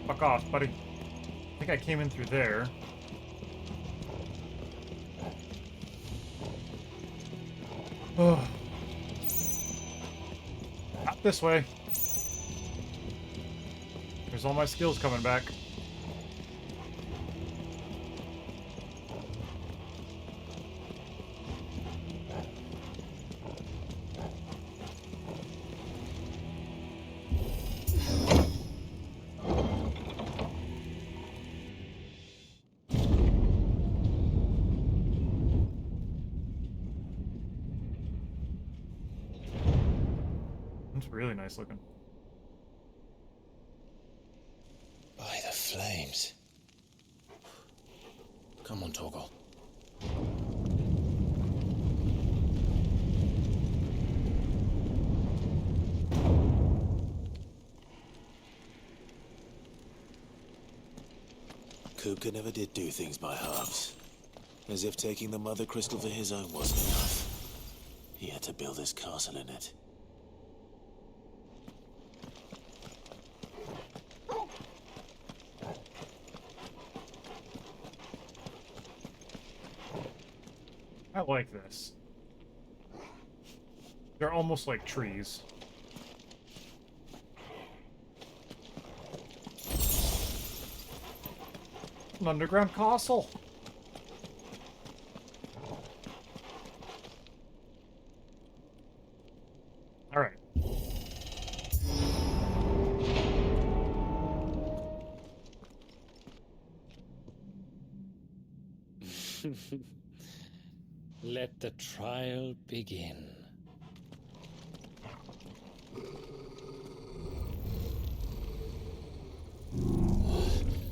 Fuck off, buddy. I think I came in through there. Oh. Not this way. There's all my skills coming back. It's really nice looking. By the flames. Come on, Torgal. Kupka never did do things by halves. As if taking the mother crystal for his own wasn't enough. He had to build his castle in it. I like this. They're almost like trees. An underground castle. All right. Let the trial begin.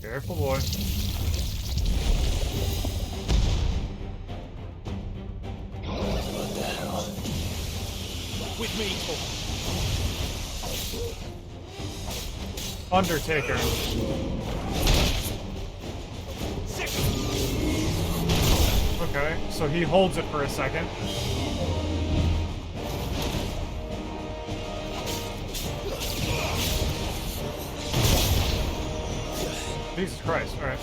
Careful, boy. What the hell? With me, Undertaker. Okay, so he holds it for a second. Jesus Christ, alright.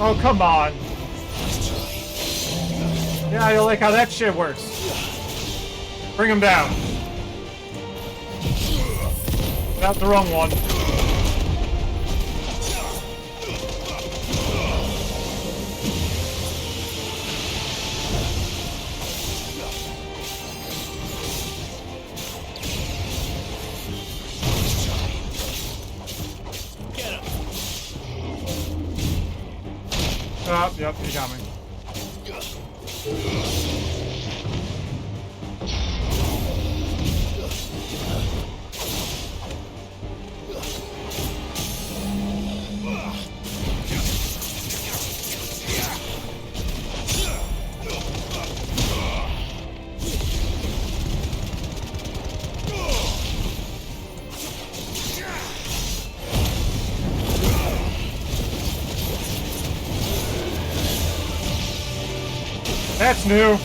Oh, come on. Yeah, I don't like how that shit works. Bring him down. Not the wrong one. Yep, you got me. That's new.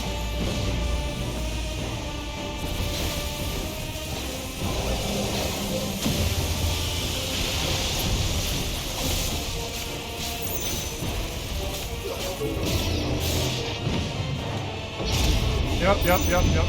Yep.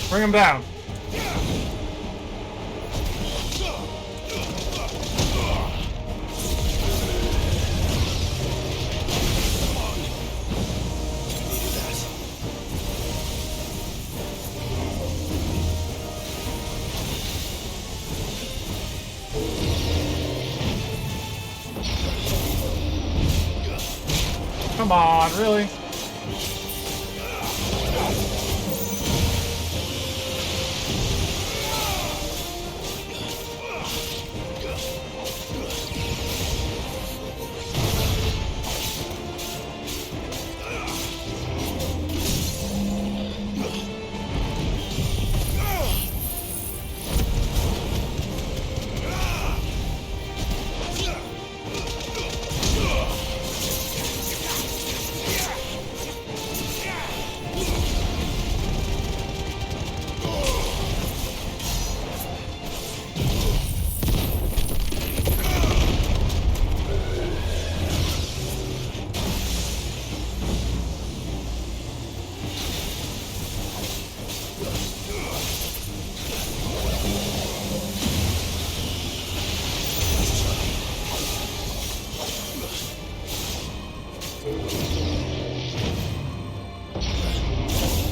Bring him down. Come on, really?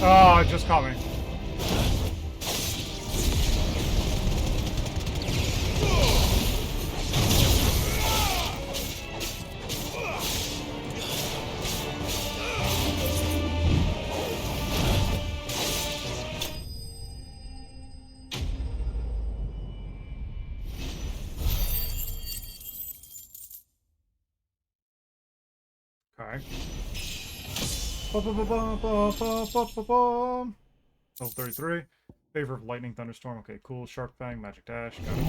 Oh, it just caught me. Okay. Level 33. Favor of lightning, thunderstorm. Okay, cool. Shark fang, magic dash. Got it.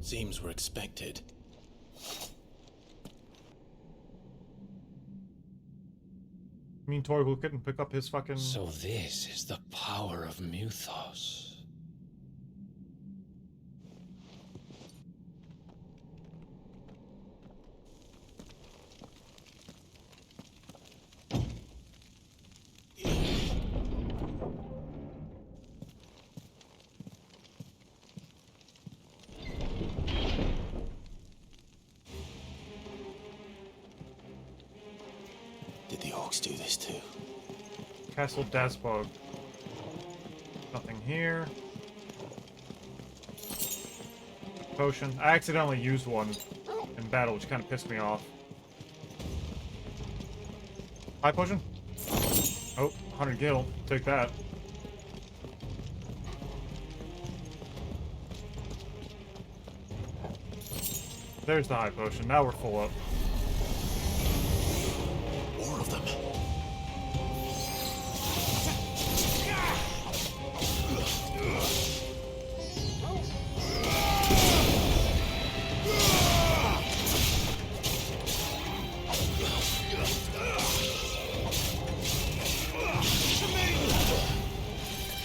Seems we're expected. You mean Torgal couldn't pick up his fucking... So this is the power of Mythos. Let's do this too. Castle Dasbog. Nothing here. Potion. I accidentally used one in battle, which kind of pissed me off. High potion? Oh, 100 gil. Take that. There's the high potion. Now we're full up. More of them.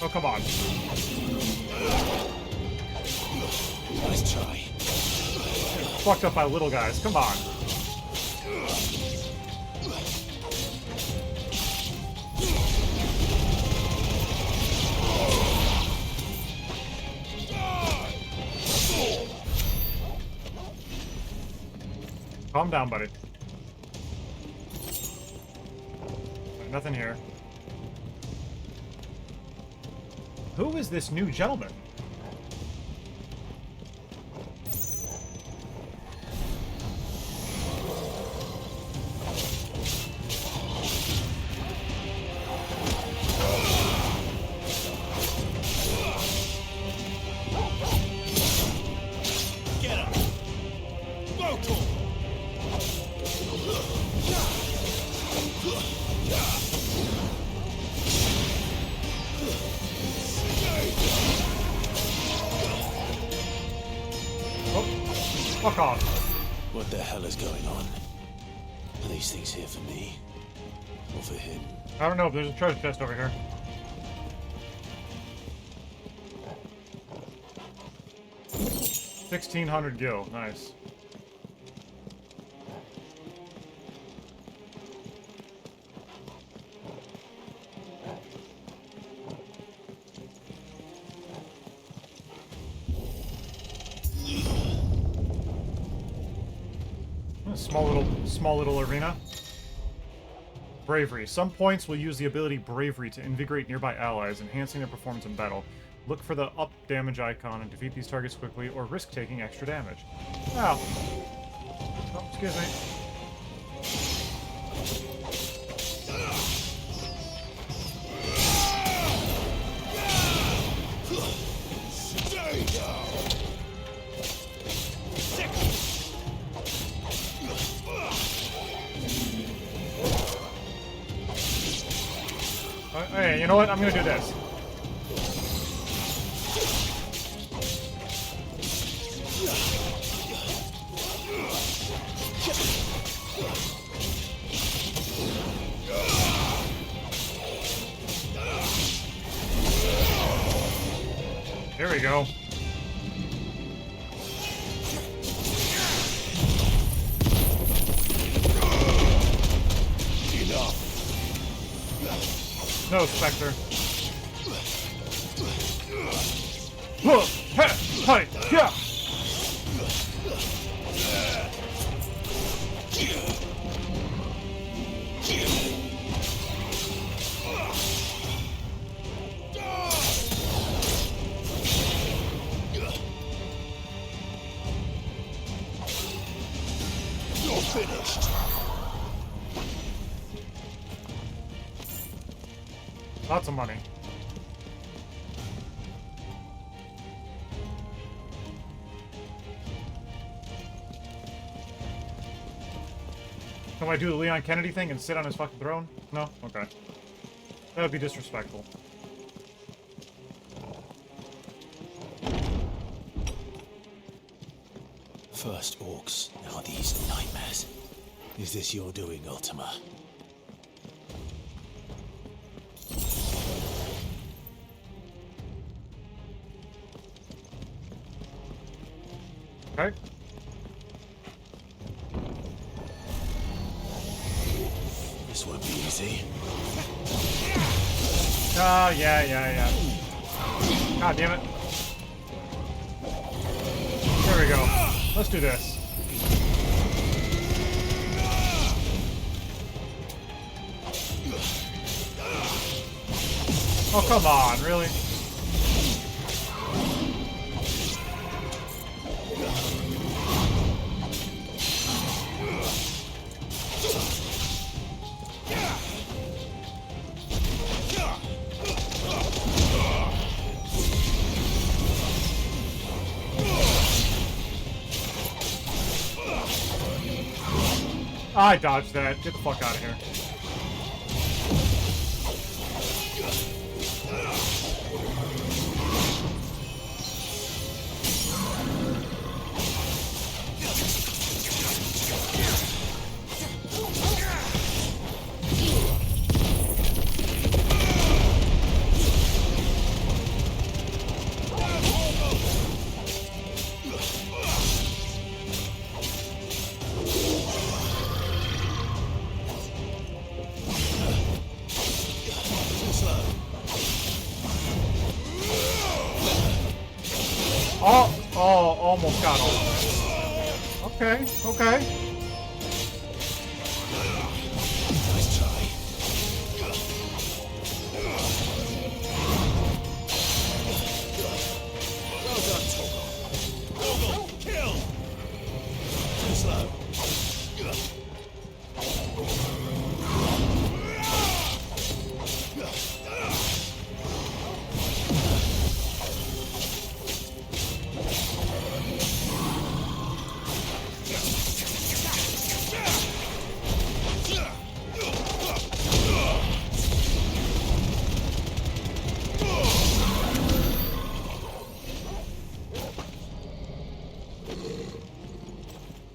Oh, come on. Nice try. Fucked up by little guys. Come on. Calm down, buddy. Nothing here. Who is this new gentleman? Fuck off. What the hell is going on? Are these things here for me? Or for him? I don't know, there's a treasure chest over here. $1,600 gil. Nice. Small little arena. Bravery. Some points will use the ability Bravery to invigorate nearby allies, enhancing their performance in battle. Look for the up damage icon and defeat these targets quickly, or risk taking extra damage. Wow. Oh, excuse me. Hey, you know what? I'm gonna do this. There we go. No, Spectre. Hey, yeah. You're finished. Lots of money. Can I do the Leon Kennedy thing and sit on his fucking throne? No? Okay. That would be disrespectful. First orcs, now these nightmares. Is this your doing, Ultima? Okay. This won't be easy. Oh, yeah. God damn it. There we go. Let's do this. Oh, come on, really? I dodged that. Get the fuck out of here. Oh, almost got all. Okay, okay. Nice try. Well done, Toggle. Toggle, kill! Too slow.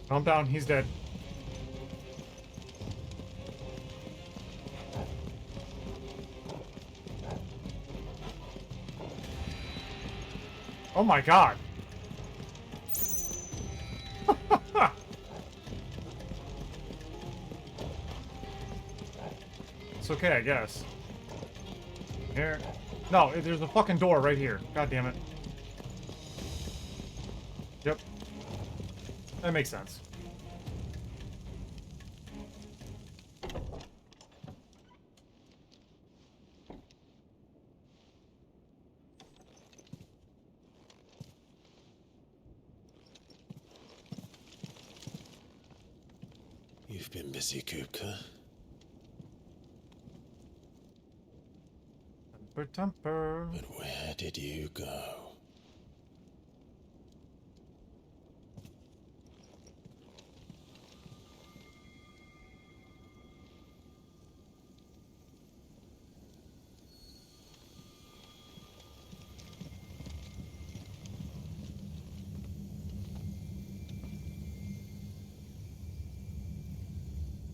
Calm down, he's dead. Oh my god. It's okay, I guess. Here. No, there's a fucking door right here. God damn it. Yep. That makes sense. You've been busy, Kupka. Temper. But where did you go?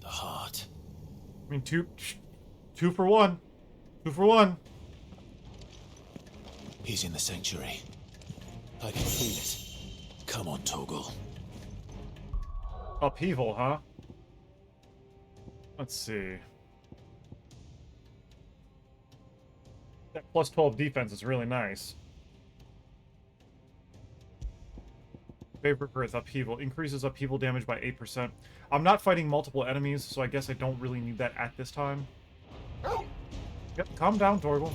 The heart. I mean, two for one. 2 for 1. He's in the sanctuary. I can feel it. Come on, Toggle. Upheaval, huh? Let's see. That plus 12 defense is really nice. Favorite Earth upheaval. Increases upheaval damage by 8%. I'm not fighting multiple enemies, so I guess I don't really need that at this time. Yep, calm down, Torgal.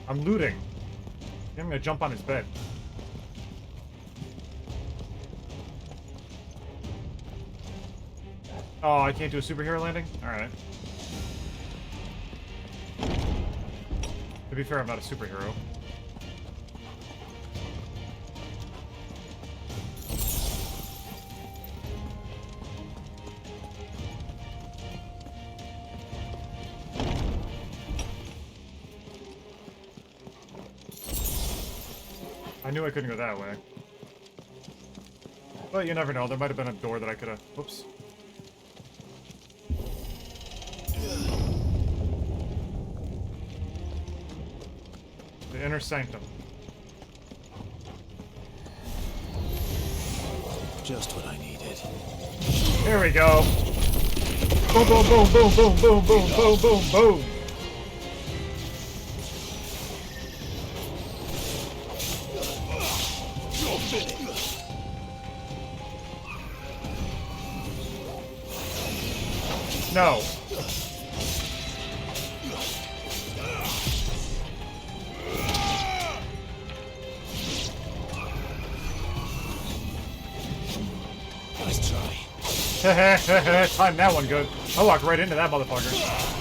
I'm looting. I'm gonna jump on his bed. Oh, I can't do a superhero landing? Alright. To be fair, I'm not a superhero. I knew I couldn't go that way. But you never know, there might have been a door that I could have... Whoops. The inner sanctum. Just what I needed. There we go. Boom, boom, boom, boom, boom, boom, boom, boom, boom, boom. No. Time that one good. I walked right into that motherfucker.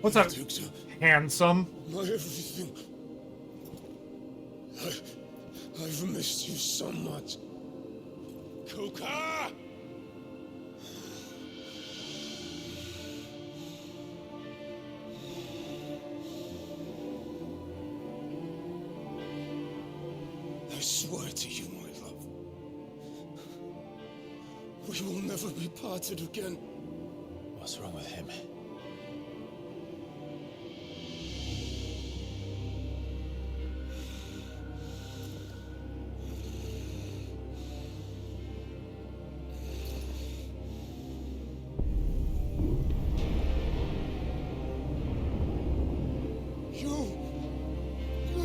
What's up, handsome? My everything. I've missed you so much. Kupka! I swear to you, my love, we will never be parted again. What's wrong with him?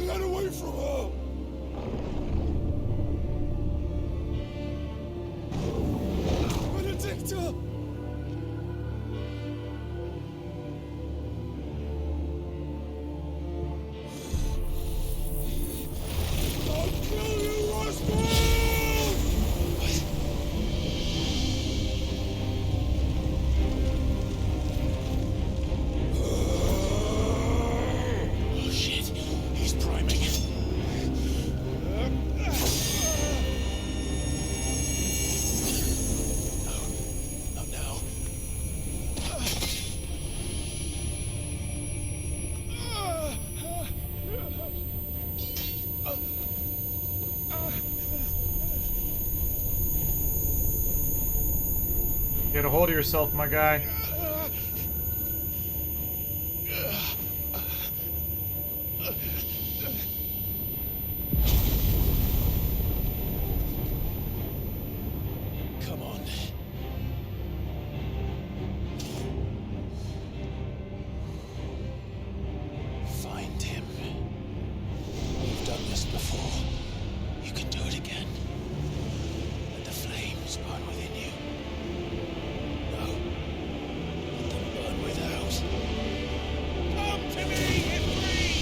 Get away from her! Benedicta! I'll kill you, Roscoe! Oh shit, he's priming. Not now. Get a hold of yourself, my guy. Come on. Find him. You've done this before. You can do it again. Let the flames burn within you. No. Let them burn without. Come to me, Ifrit!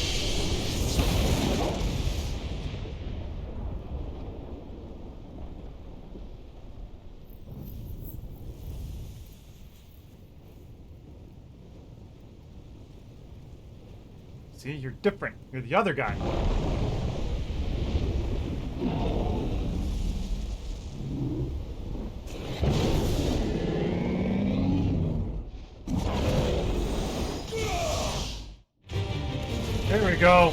See, you're different. You're the other guy. There we go.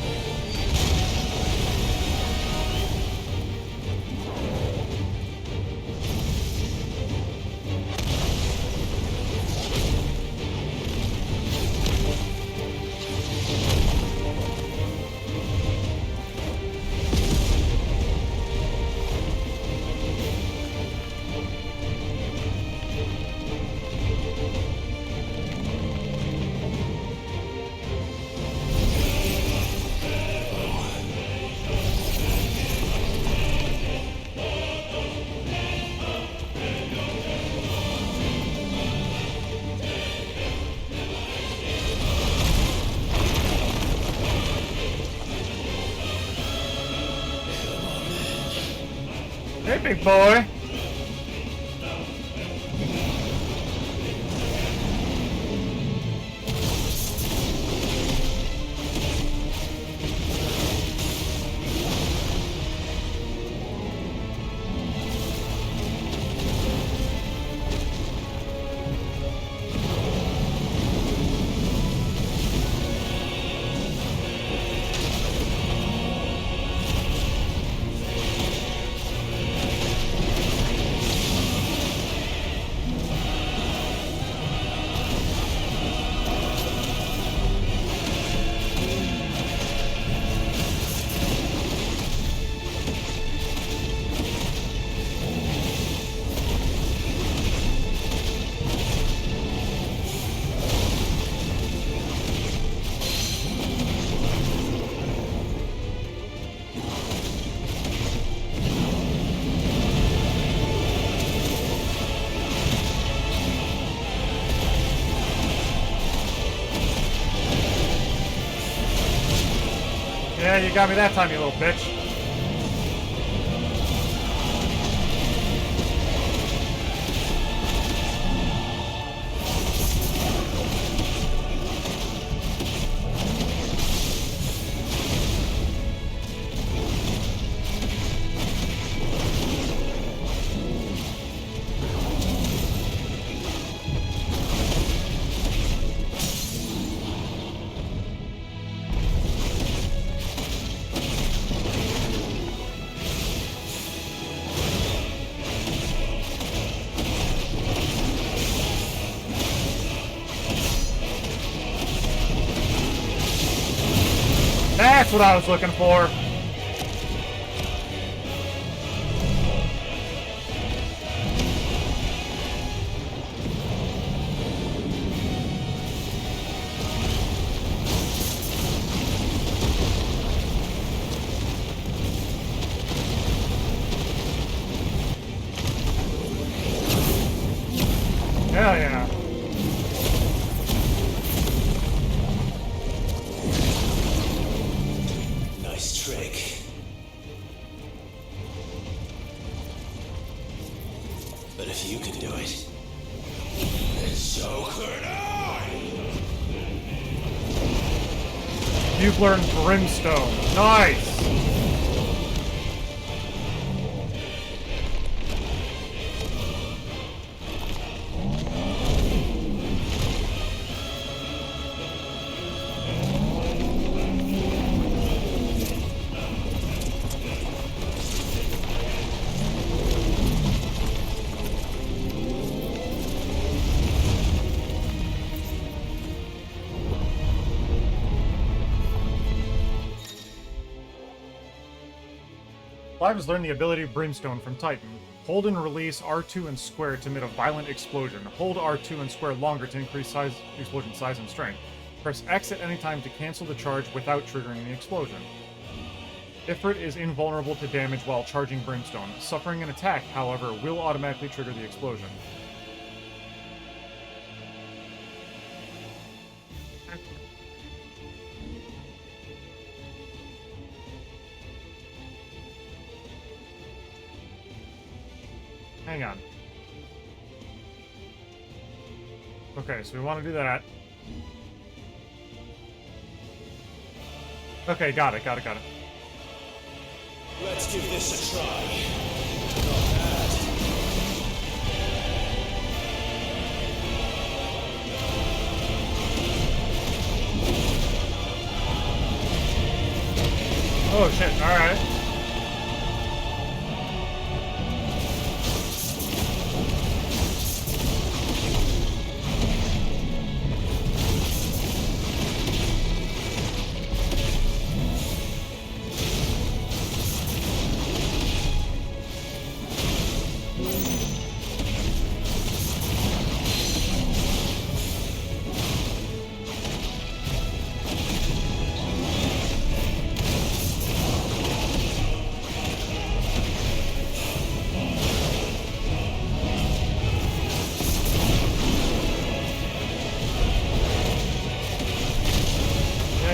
Hey, big boy. you got me that time, you little bitch. That's what I was looking for. Hell yeah. Nice trick. But if you can do it, then so could I! You've learned Brimstone. Nice! Clive has learned the ability of Brimstone from Titan. Hold and release R2 and square to emit a violent explosion. Hold R2 and square longer to increase explosion size and strength. Press X at any time to cancel the charge without triggering the explosion. Ifrit is invulnerable to damage while charging Brimstone. Suffering an attack, however, will automatically trigger the explosion. Hang on. Okay, so we want to do that. Okay, got it. Let's give this a try. Not bad. Oh shit, alright.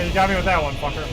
You got me with that one, fucker.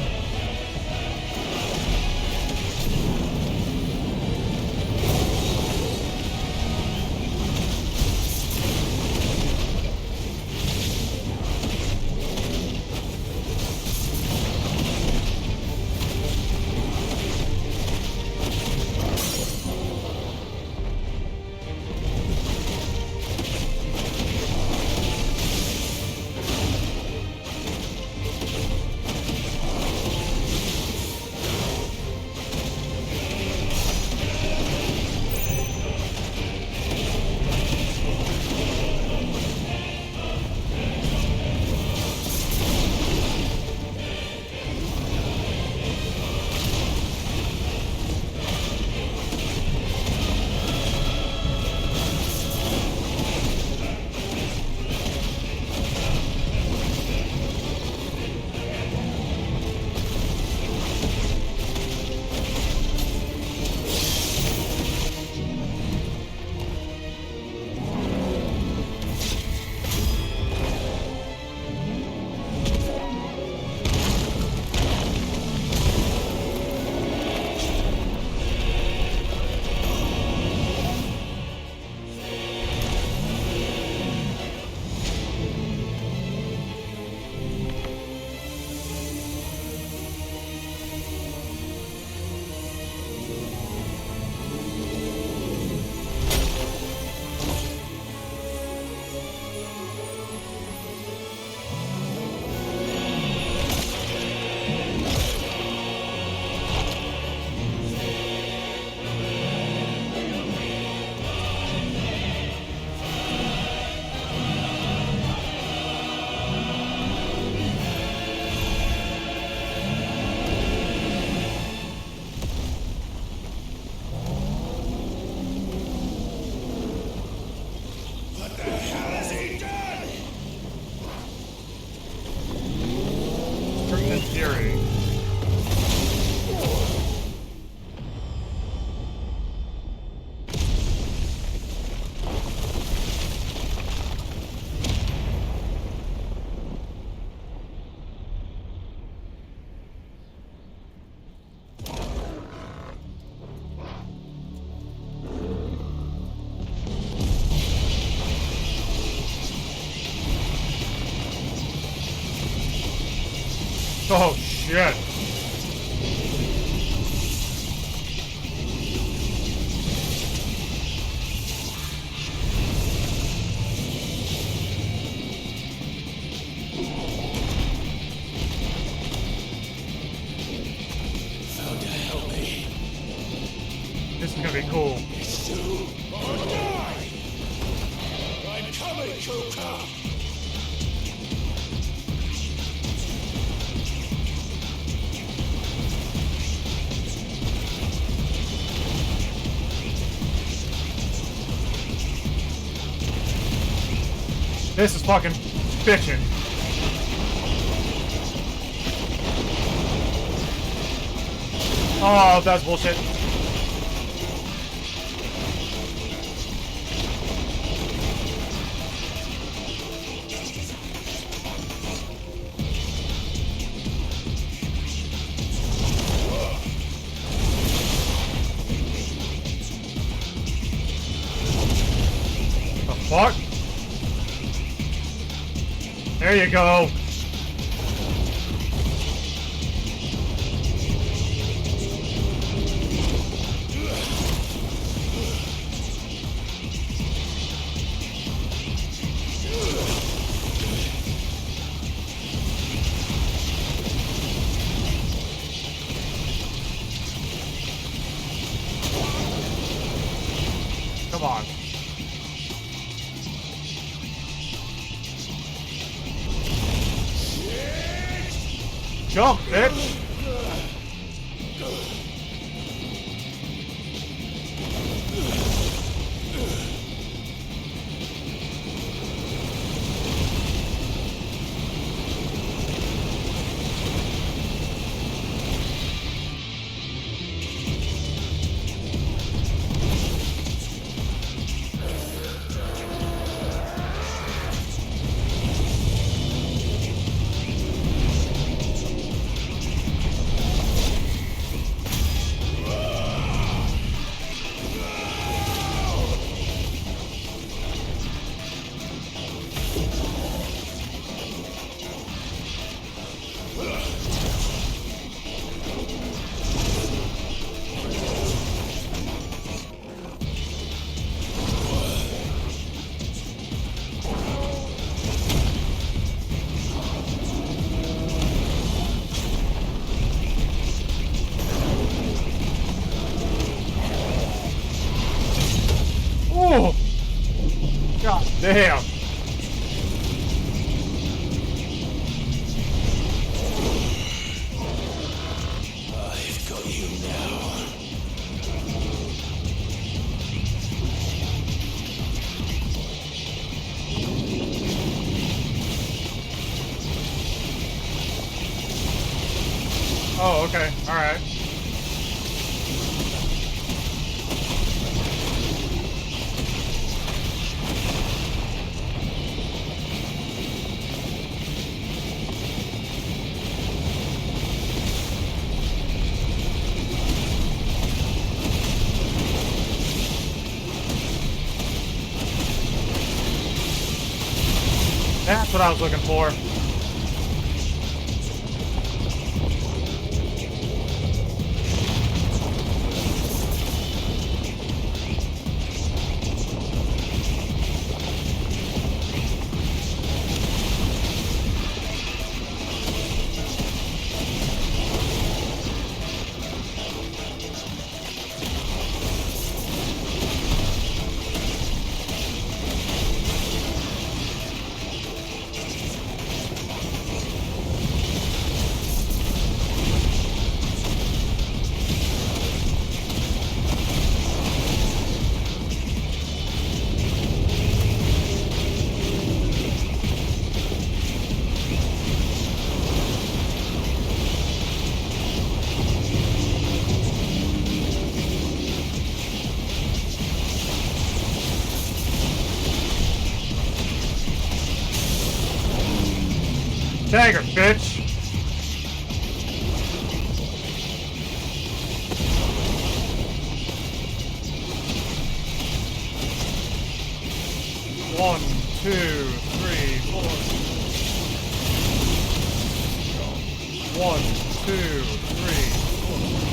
Oh, shit. Found to help me. This is gonna be cool. It's you or die! I'm coming, Kupka! This is fucking bitchin'. Oh, that's bullshit. The fuck? There you go. Come on. Jump, bitch! Oh! God damn! I've got you now. Oh, okay. Alright. That's what I was looking for. Tag her, bitch! One, two, three, four. 1, 2, 3, 1.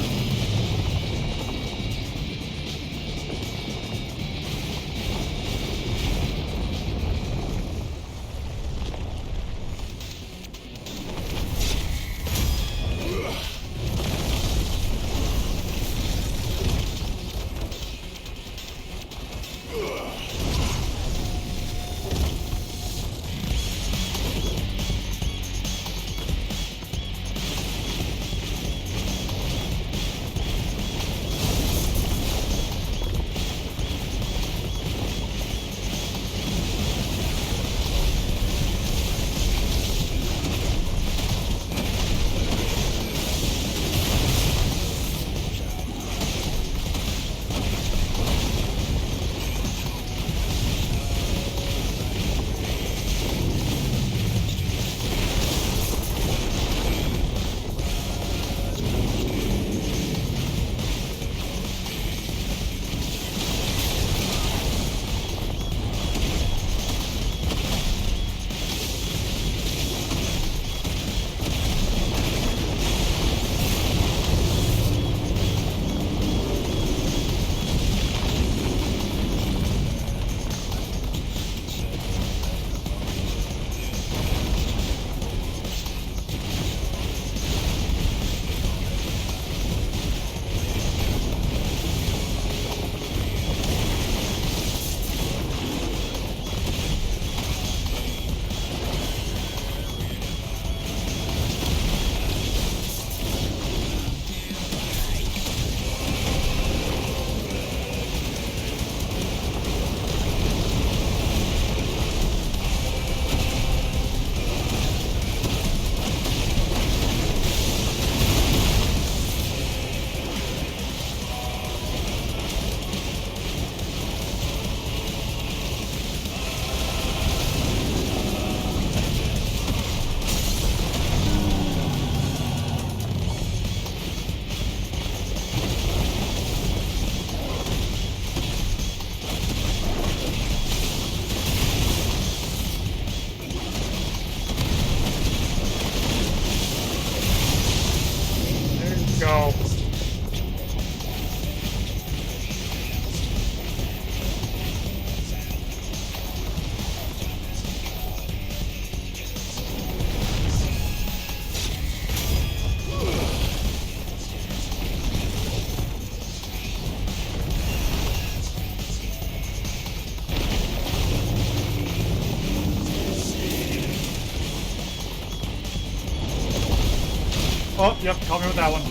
Oh, yep, caught me with that one.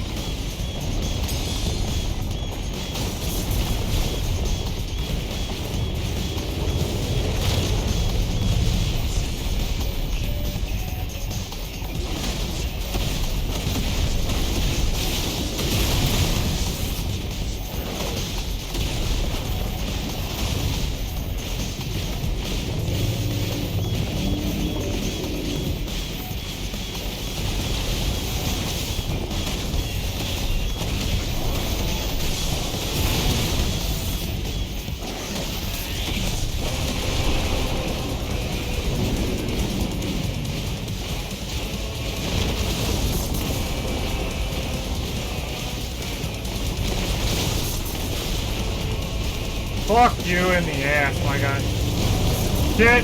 Fuck you in the ass, my guy. Get!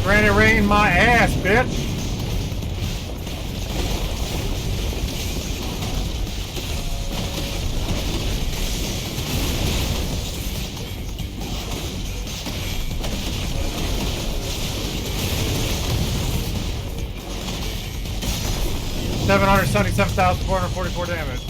Granny rain my ass, bitch! $777,444 damage.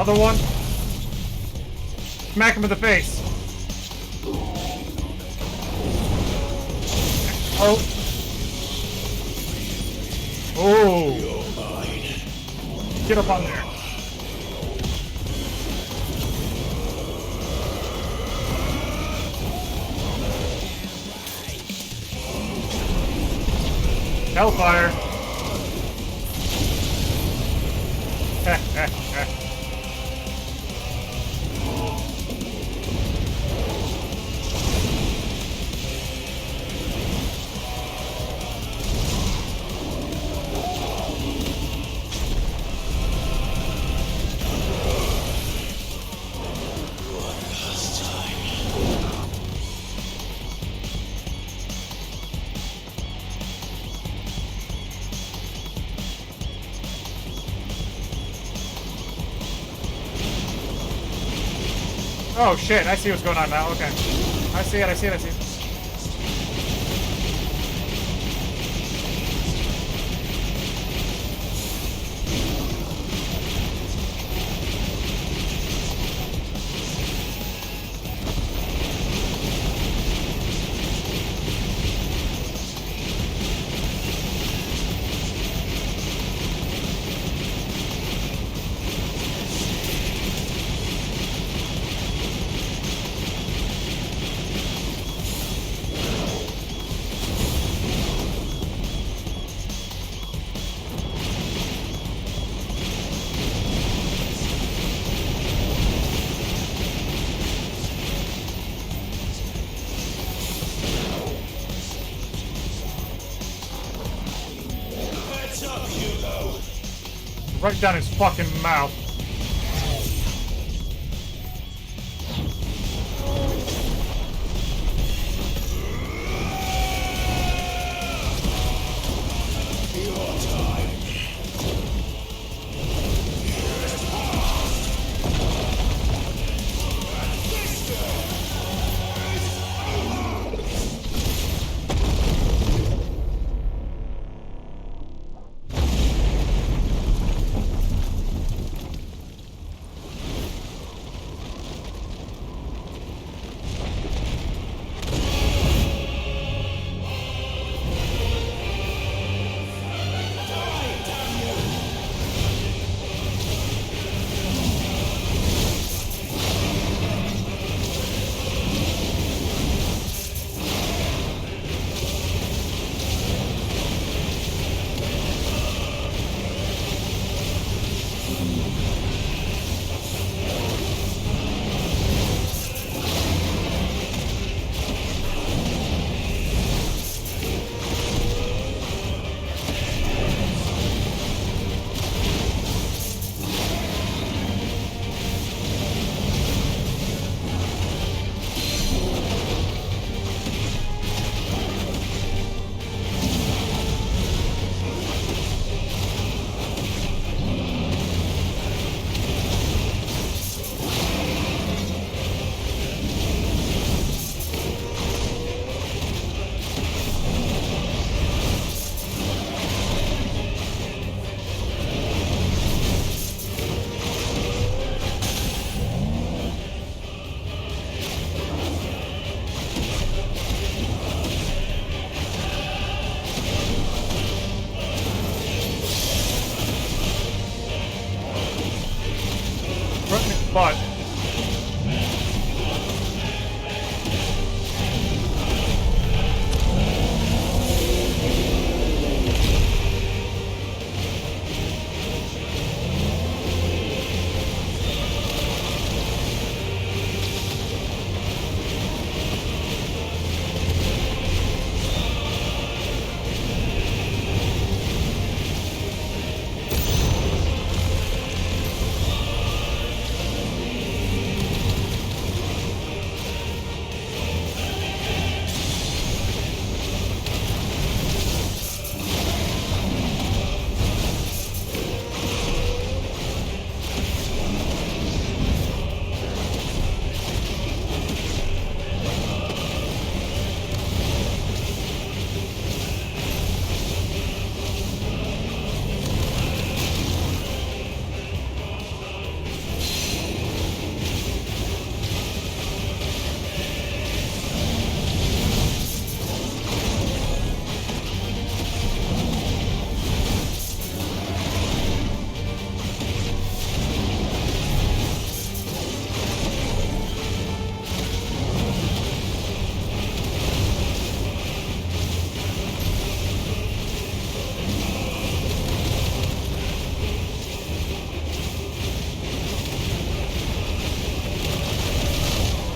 Another one. Smack him in the face. Oh. Oh. Get up on there. Hellfire. Oh shit, I see what's going on now, okay. I see it, I see it, I see it. Right down his fucking mouth.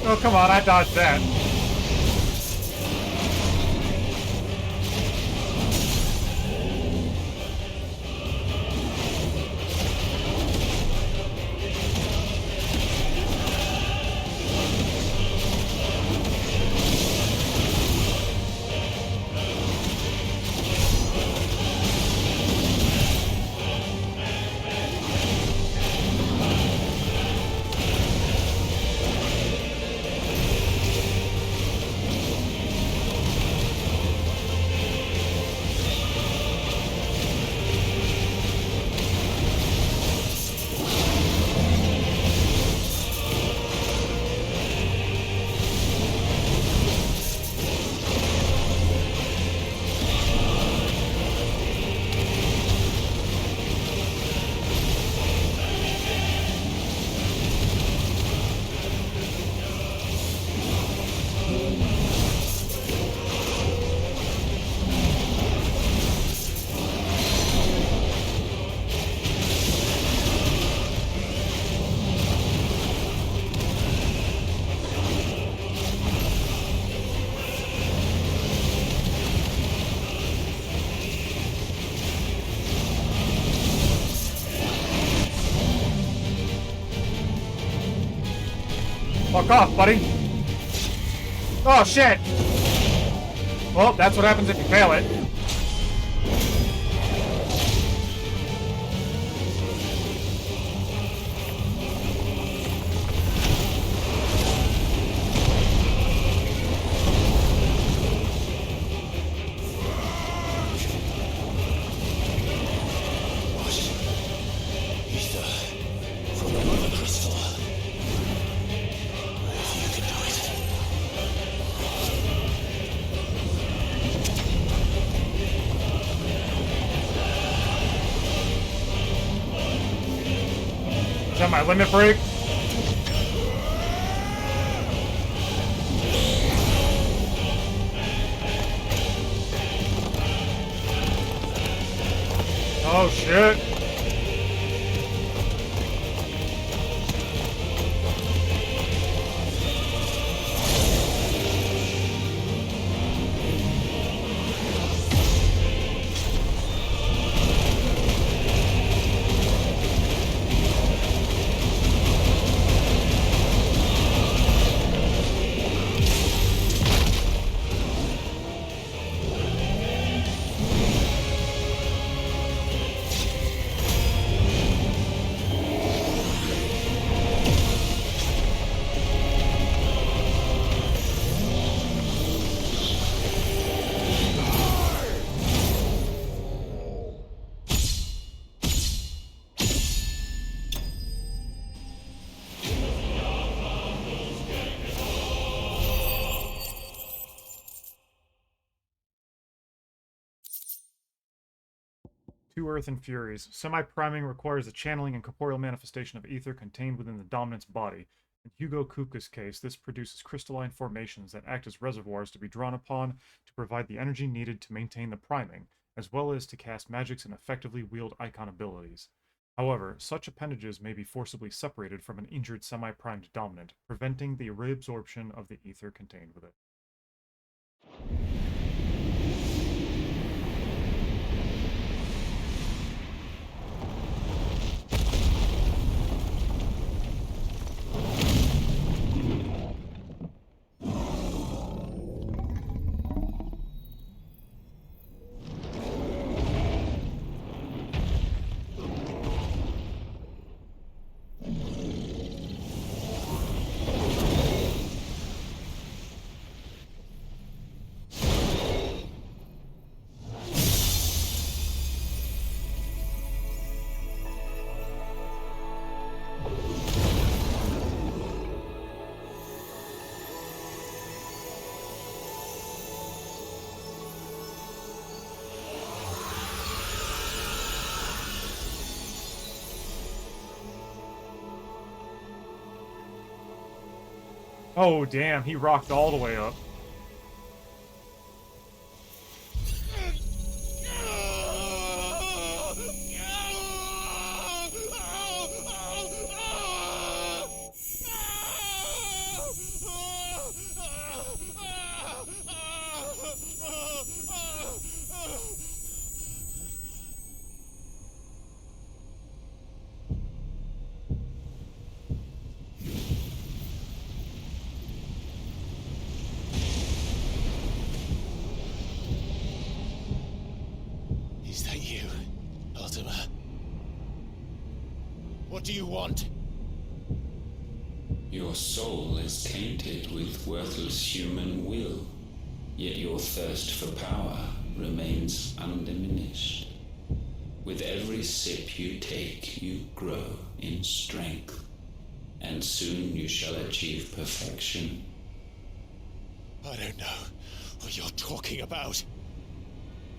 Oh, come on, I dodged that. Fuck off, buddy. Oh, shit. Well, that's what happens if you fail it. Is that my limit break? Oh shit. Two Earth and Furies. Semi-priming requires the channeling and corporeal manifestation of ether contained within the dominant's body. In Hugo Kupka's case, this produces crystalline formations that act as reservoirs to be drawn upon to provide the energy needed to maintain the priming, as well as to cast magics and effectively wield icon abilities. However, such appendages may be forcibly separated from an injured semi-primed dominant, preventing the reabsorption of the ether contained with it. Oh, damn, he rocked all the way up. do you want? Your soul is tainted with worthless human will, yet your thirst for power remains undiminished. With every sip you take, you grow in strength, and soon you shall achieve perfection. I don't know what you're talking about.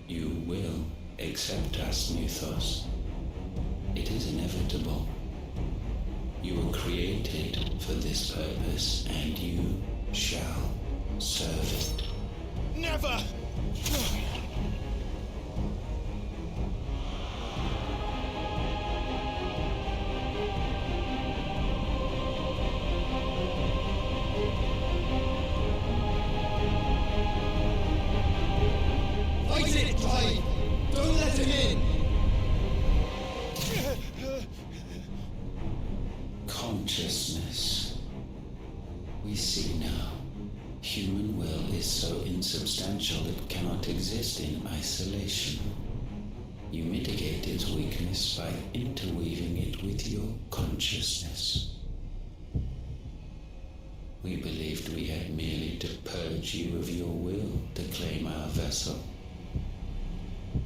You will accept us, Mythos. It is inevitable. You were created for this purpose, and you shall serve it. Never! Fight it, Clive! Don't let him in! Consciousness. We see now. Human will is so insubstantial it cannot exist in isolation. You mitigate its weakness by interweaving it with your consciousness. We believed we had merely to purge you of your will to claim our vessel.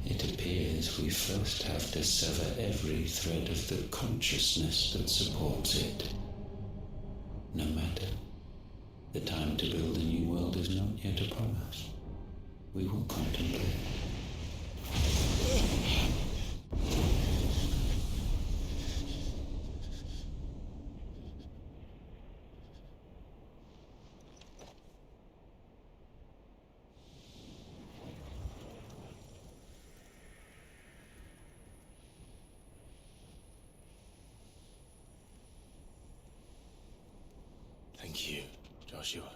It appears we first have to sever every thread of the consciousness that supports it. No matter. The time to build a new world is not yet upon us. We will contemplate. Thank you, Joshua.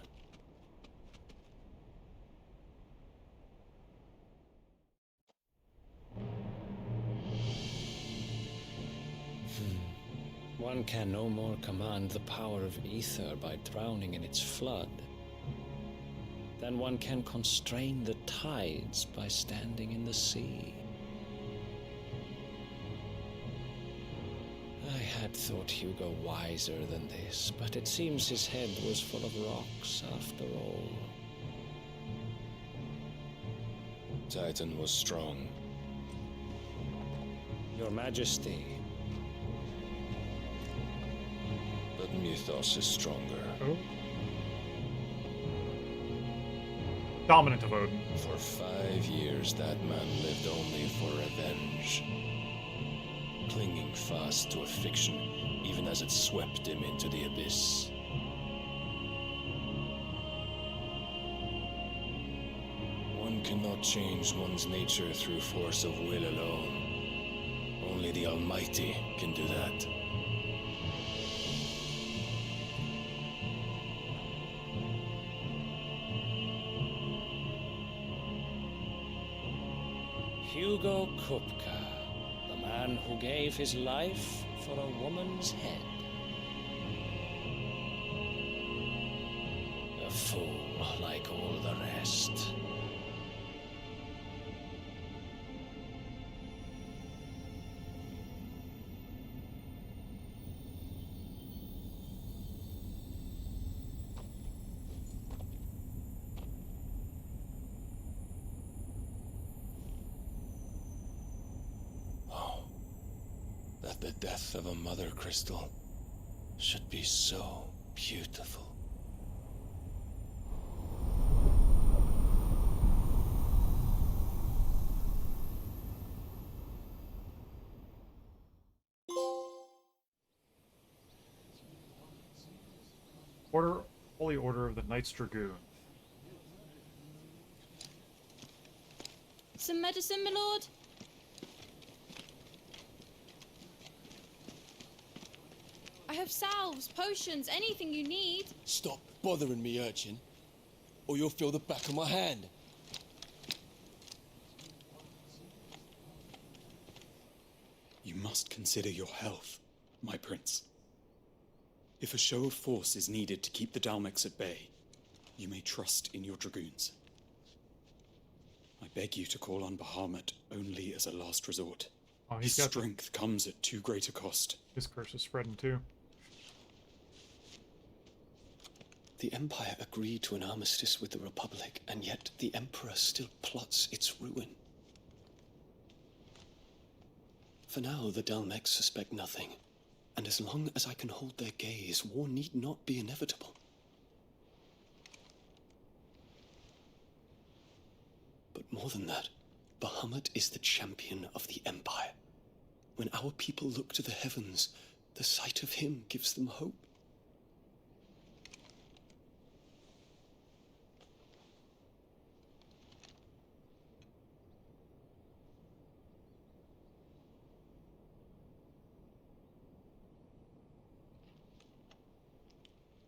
One can no more command the power of ether by drowning in its flood than one can constrain the tides by standing in the sea. I had thought Hugo wiser than this, but it seems his head was full of rocks after all. Titan was strong. Your Majesty. But Mythos is stronger. Oh. Dominant of Odin. For 5 years, that man lived only for revenge. Clinging fast to a fiction, even as it swept him into the abyss. One cannot change one's nature through force of will alone. Only the Almighty can do that. Hugo Kupka, the man who gave his life for a woman's head. A fool like all the rest. That the death of a mother crystal should be so beautiful. Holy Order of the Knights Dragoon. Some medicine, my lord? I have salves, potions, anything you need. Stop bothering me, urchin, or you'll feel the back of my hand. You must consider your health, my prince. If a show of force is needed to keep the Dhalmekians at bay, you may trust in your dragoons. I beg you to call on Bahamut only as a last resort. Oh, His strength comes at too great a cost. His curse is spreading too. The Empire agreed to an armistice with the Republic, and yet the Emperor still plots its ruin. For now, the Dhalmekians suspect nothing, and as long as I can hold their gaze, war need not be inevitable. But more than that, Bahamut is the champion of the Empire. When our people look to the heavens, the sight of him gives them hope.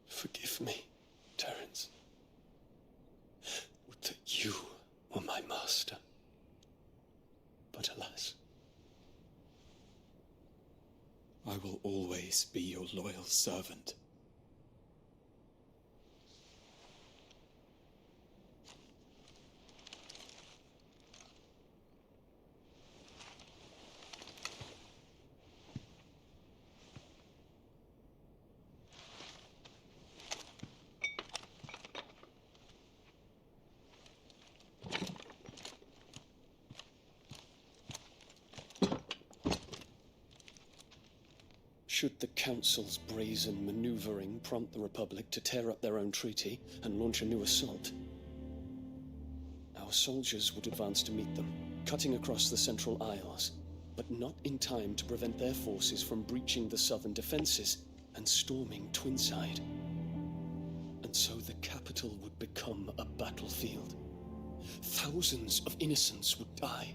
Forgive me, Terence. Would that you were my master. But alas. I will always be your loyal servant. Should the Council's brazen maneuvering prompt the Republic to tear up their own treaty and launch a new assault, our soldiers would advance to meet them, cutting across the Central Isles, but not in time to prevent their forces from breaching the southern defenses and storming Twinside. And so the capital would become a battlefield. Thousands of innocents would die.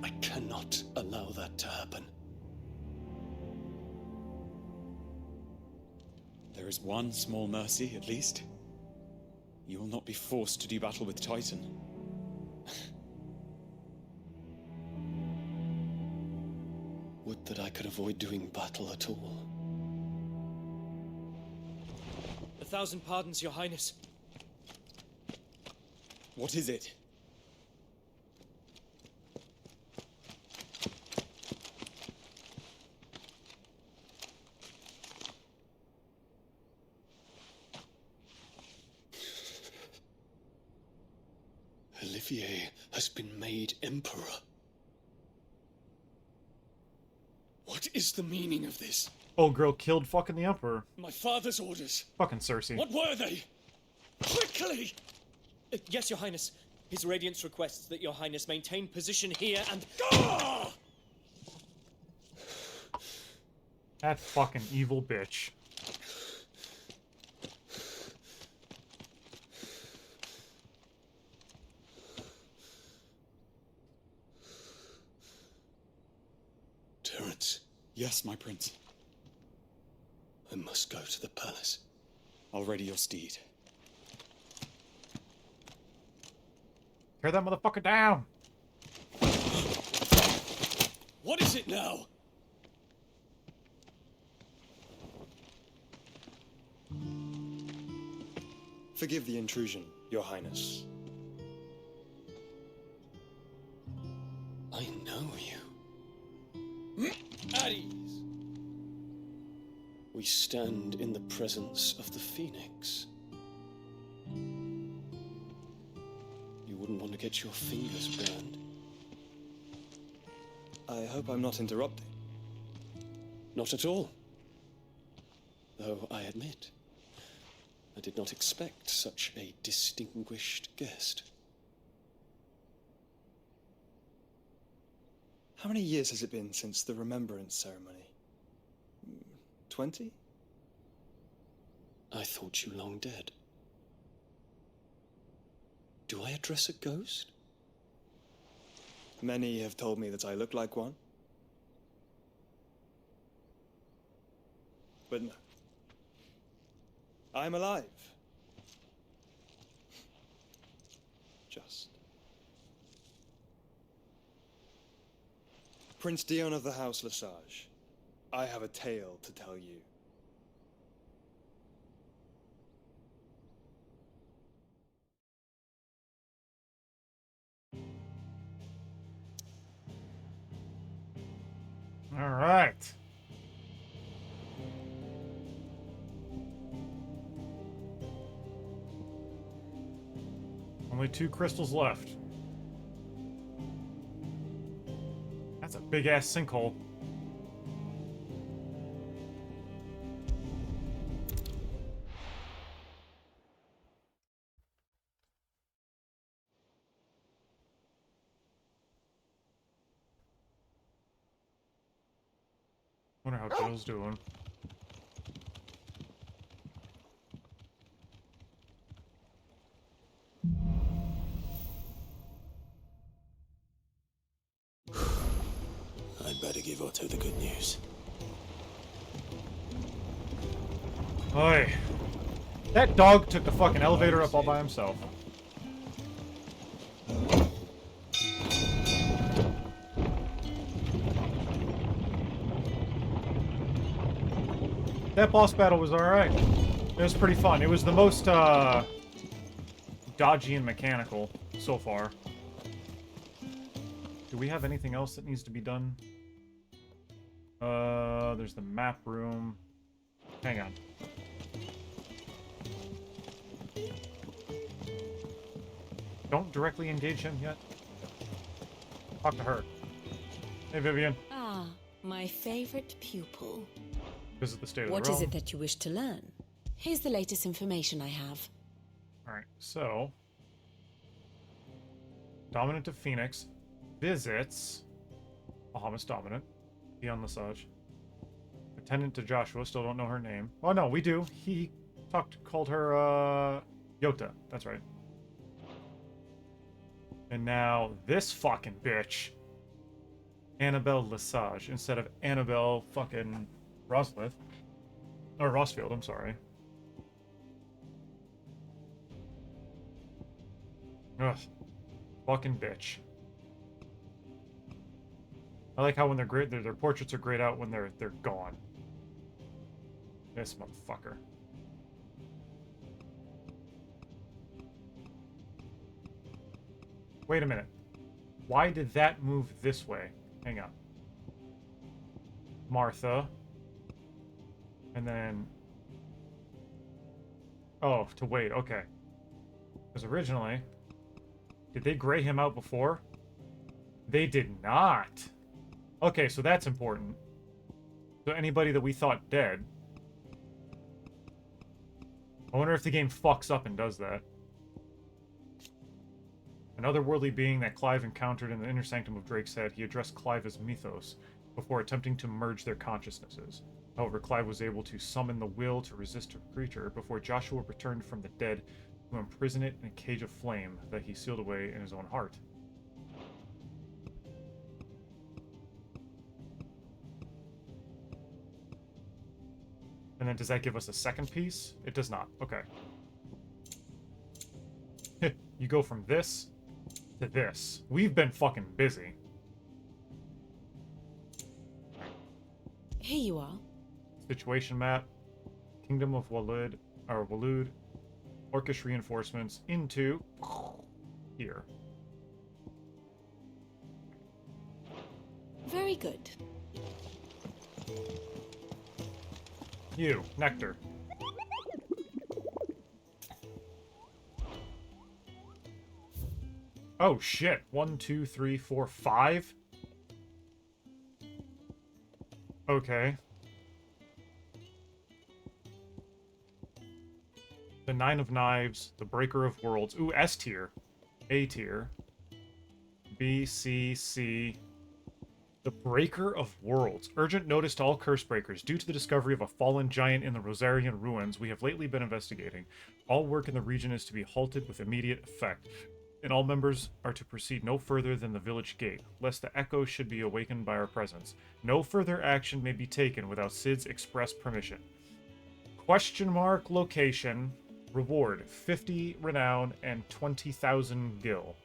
I cannot allow that to happen. There is one small mercy, at least. You will not be forced to do battle with Titan. Would that I could avoid doing battle at all. 1,000 pardons, Your Highness. What is it? Olivier has been made Emperor. What is the meaning of this? Old girl killed fucking the Emperor. My father's orders. Fucking Cersei. What were they? Quickly! Yes, Your Highness. His Radiance requests that Your Highness maintain position here and... That fucking evil bitch. Terence. Yes, my prince. I must go to the palace. I'll ready your steed. Tear that motherfucker down! What is it now? Forgive the intrusion, Your Highness. I know you. At ease. We stand in the presence of the Phoenix. You wouldn't want to get your fingers burned. I hope I'm not interrupting. Not at all. Though I admit, I did not expect such a distinguished guest. How many years has it been since the Remembrance Ceremony? 20? I thought you long dead. Do I address a ghost? Many have told me that I look like one. But no. I'm alive. Just. Prince Dion of the House Lesage, I have a tale to tell you. Alright. Only 2 crystals left. That's a big-ass sinkhole. Wonder how Joe's doing. I'd better give Otto the good news. Oi. That dog took the fucking elevator up all by himself. That boss battle was alright. It was pretty fun. It was the most, dodgy and mechanical so far. Do we have anything else that needs to be done? There's the map room. Hang on. Don't directly engage him yet. Talk to her. Hey, Vivian. Ah, my favorite pupil. Visit the state of What the is realm. it that you wish to learn? Here's the latest information I have. Alright, so... Dominant of Phoenix visits Bahamut's Dominant, Beyond Lesage. Attendant to Joshua, still don't know her name. Oh no, we do. He called her, Yota. That's right. And now this fucking bitch, Annabelle Lesage, instead of Annabelle fucking Roslith. Or Rossfield, I'm sorry. Ugh. Fucking bitch. I like how when they're great, their portraits are grayed out when they're gone. This motherfucker. Wait a minute. Why did that move this way? Hang on. Martha. And then... Oh, to wait, okay. Because originally... Did they gray him out before? They did not. Okay, so that's important. So anybody that we thought dead... I wonder if the game fucks up and does that. An otherworldly being that Clive encountered in the inner sanctum of Drake's head, he addressed Clive as Mythos, before attempting to merge their consciousnesses. However, Clive was able to summon the will to resist a creature before Joshua returned from the dead to imprison it in a cage of flame that he sealed away in his own heart. And then does that give us a second piece? It does not. Okay. You go from this to this. We've been fucking busy. Here you are. Situation map. Kingdom of Walud, Orcish reinforcements into here. Very good. You, Nectar. Oh shit. 1, 2, 3, 4, 5? Okay. The Nine of Knives, the Breaker of Worlds. Ooh, S tier. A tier. B, C, C. The Breaker of Worlds. Urgent notice to all curse breakers. Due to the discovery of a fallen giant in the Rosarian ruins we have lately been investigating, all work in the region is to be halted with immediate effect, and all members are to proceed no further than the village gate, lest the echoes should be awakened by our presence. No further action may be taken without Sid's express permission. Question mark location. Reward 50 renown and 20,000 gil.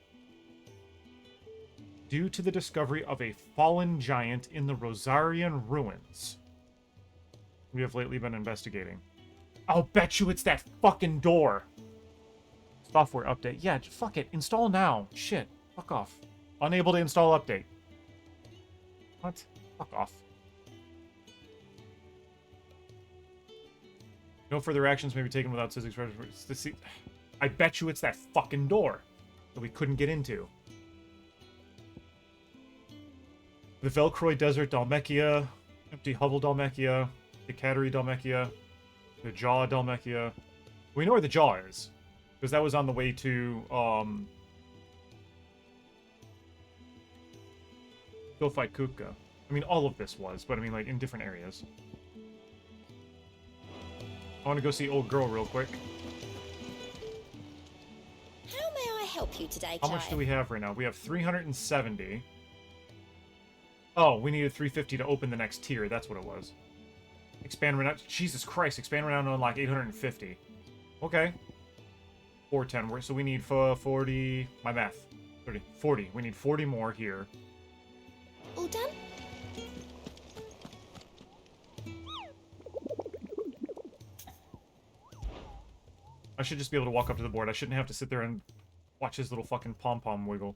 Due to the discovery of a fallen giant in the Rosarian ruins we have lately been investigating. I'll bet you it's that fucking door. Software update. Yeah, fuck it. Install now. Shit. Fuck off. Unable to install update. What? Fuck off. No further actions may be taken without Sizzix expression. I bet you it's that fucking door that we couldn't get into. The Velcroy Desert Dhalmekia, Empty Hovel Dhalmekia, the Cattery Dhalmekia, the Jaw Dhalmekia. We know where the Jaw is, because that was on the way to, go fight Kupka. I mean, all of this was, but I mean, like, in different areas. I want to go see old girl real quick. How may I help you today, How much do we have right now? We have 370. Oh, we needed 350 to open the next tier. That's what it was. Expand renown. Jesus Christ, expand renown to unlock 850. Okay. 410. So we need 40. My math. 30. 40. We need 40 more here. All done? I should just be able to walk up to the board. I shouldn't have to sit there and watch his little fucking pom-pom wiggle.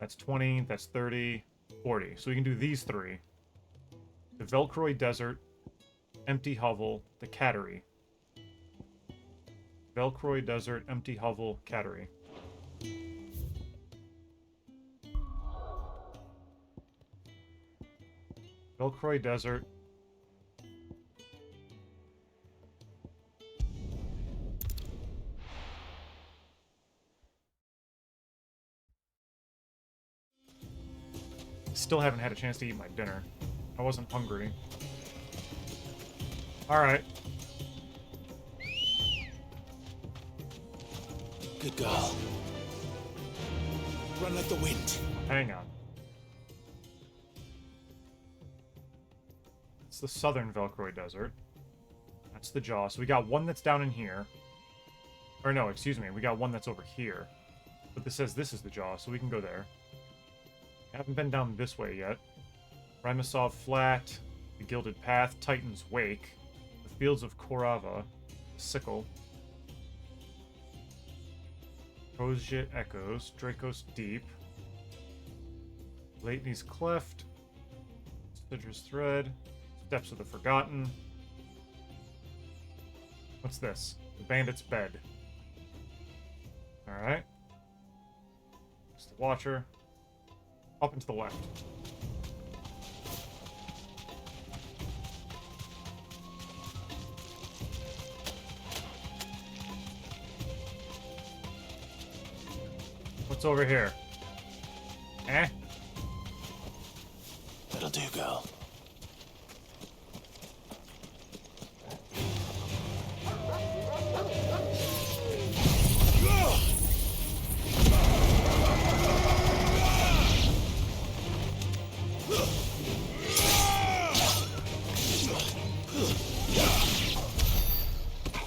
That's 20. That's 30. 40. So we can do these three. The Velcroy Desert, Empty Hovel, the Cattery. Velcroy Desert, Empty Hovel, Cattery. Velcroy Desert. Still haven't had a chance to eat my dinner. I wasn't hungry. Alright. Good girl. Run like the wind. Hang on. It's the southern Velcroy Desert. That's the Jaw. So we got one that's down in here. Or no, excuse me. We got one that's over here. But this says this is the Jaw, so we can go there. Haven't been down this way yet. Rimasov Flat, the Gilded Path, Titan's Wake, the Fields of Korava, Sickle, Kozjit Echoes, Draco's Deep, Leitney's Cleft, Citrus Thread, Steps of the Forgotten. What's this? The Bandit's Bed. Alright. It's the Watcher. Up and to the left. What's over here? Eh? That'll do, girl.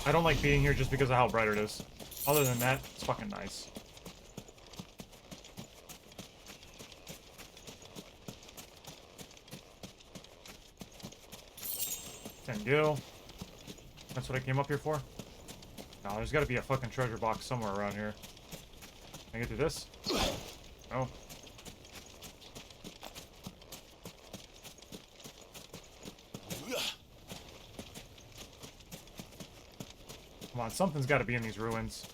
I don't like being here just because of how bright it is. Other than that, it's fucking nice. Thank you. That's what I came up here for? No, there's gotta be a fucking treasure box somewhere around here. Can I get to this? No. Come on, something's gotta be in these ruins.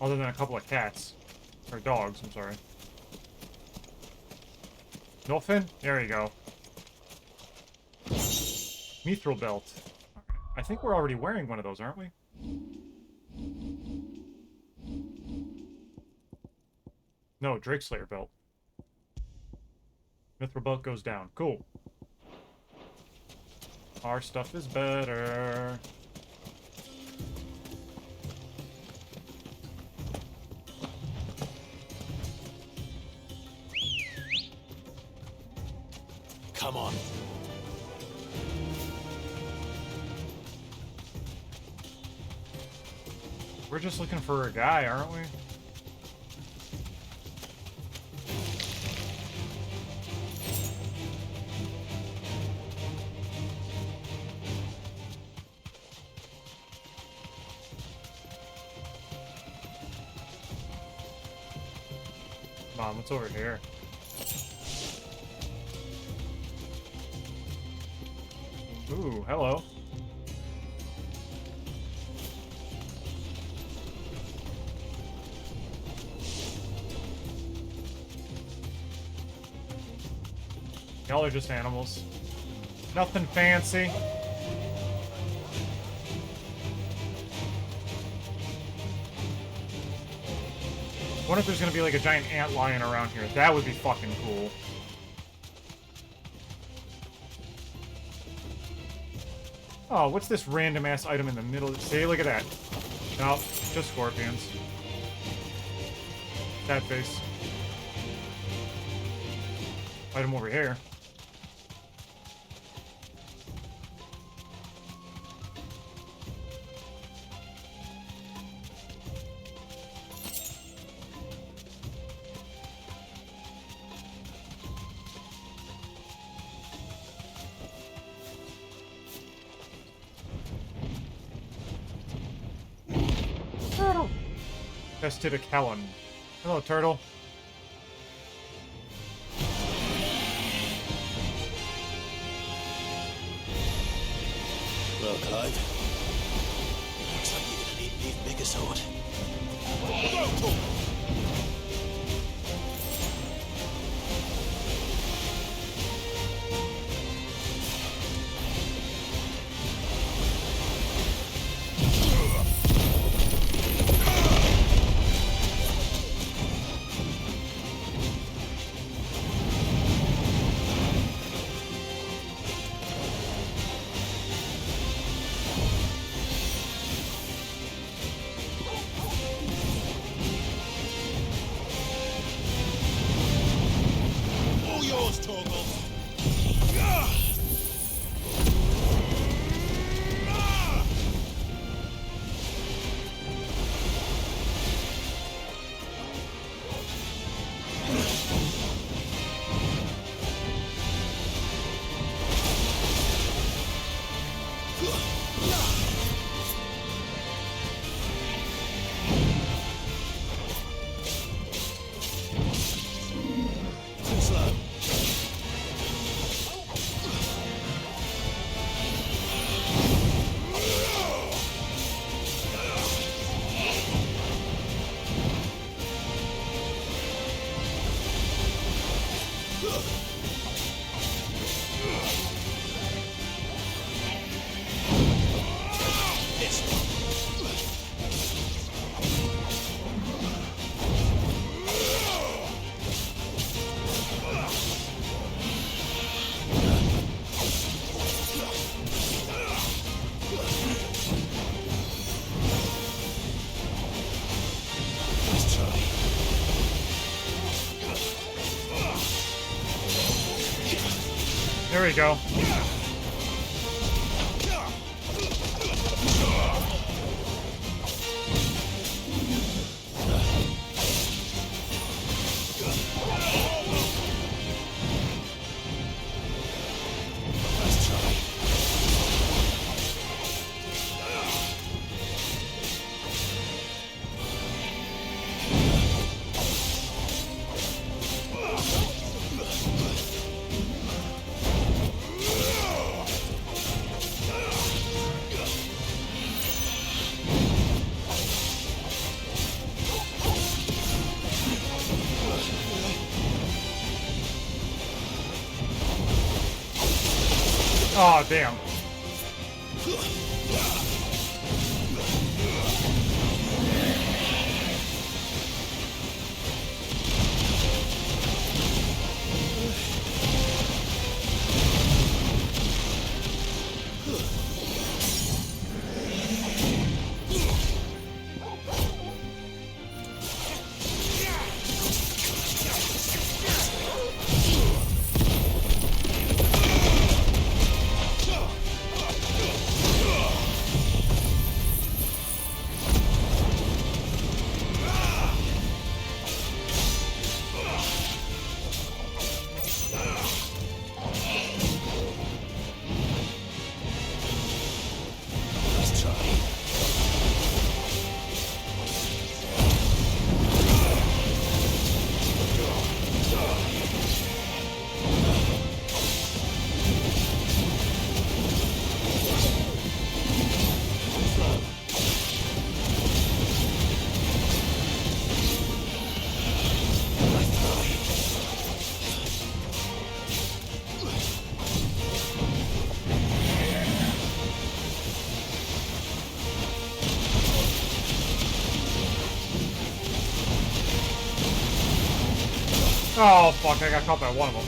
Other than a couple of cats. Or dogs, I'm sorry. Nilfin? There you go. Mithril belt. Okay. I think we're already wearing one of those, aren't we? No, Drakeslayer belt. Mithril belt goes down. Cool. Our stuff is better. Come on. We're just looking for a guy, aren't we? Come on, what's over here? Ooh, hello. Y'all are just animals. Nothing fancy. I wonder if there's gonna be like a giant ant lion around here. That would be fucking cool. Oh, what's this random ass item in the middle? See, look at that. No, just scorpions. Sad face. Item over here. Turtle! Festidicellum. Hello, turtle. Well, Clive, looks like you're gonna need an even bigger sword. All yours, Torgal. Too slow. This one. Let's try. There we go. Let's try. Oh, damn. Oh, fuck, I got caught by one of them.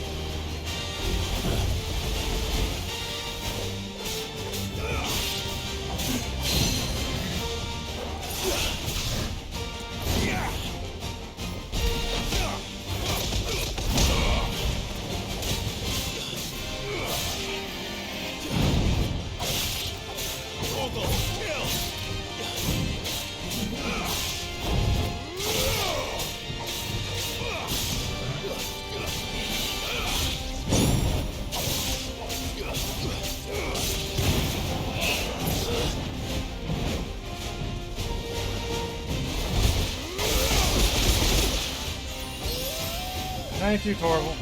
Thank you, Torval.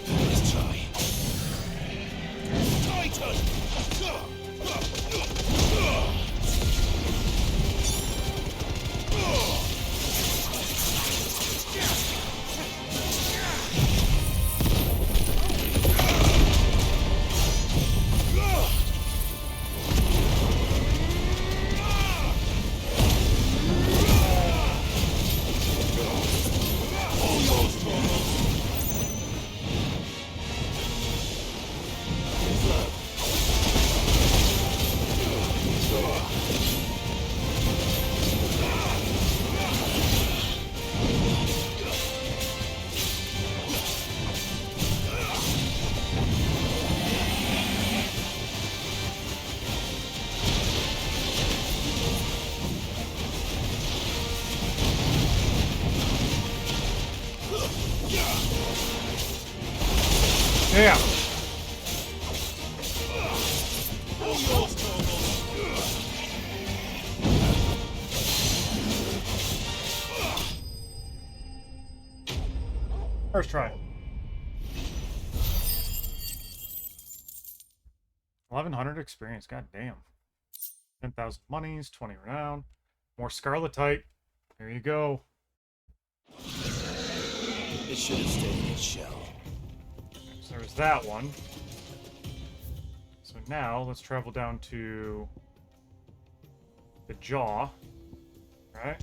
Let's try. Titan! Yeah. First try. 1100 experience, god damn. 10,000 monies, 20 renown. More scarletite. There you go. It should have stayed in its shell. So there was that one. So now let's travel down to the jaw. Right?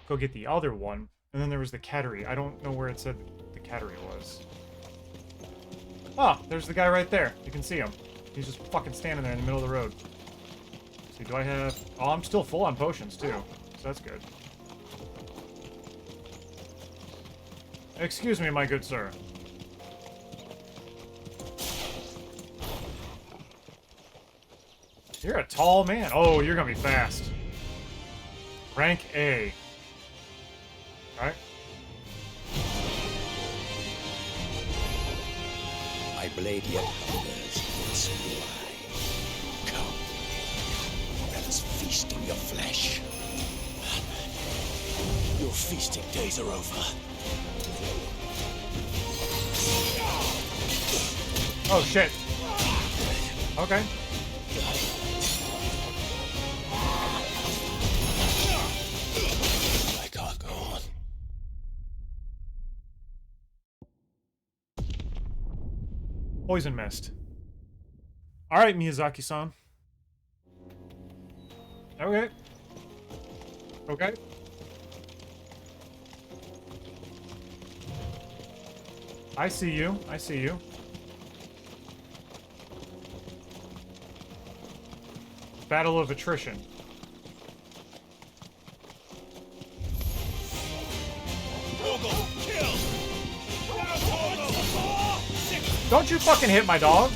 Go get the other one. And then there was the cattery. I don't know where it said the cattery was. Ah, there's the guy right there. You can see him. He's just fucking standing there in the middle of the road. Let's see, do I have... Oh, I'm still full on potions, too. So that's good. Excuse me, my good sir. You're a tall man. Oh, you're gonna be fast. Rank A. Alright. My blade yet hungers for supply. Come, let us feast on your flesh. Your feasting days are over. Oh, shit. Okay. I can't go on. Poison mist. Alright, Miyazaki-san. Okay. Okay. I see you. I see you. Battle of attrition. Don't you fucking hit my dog!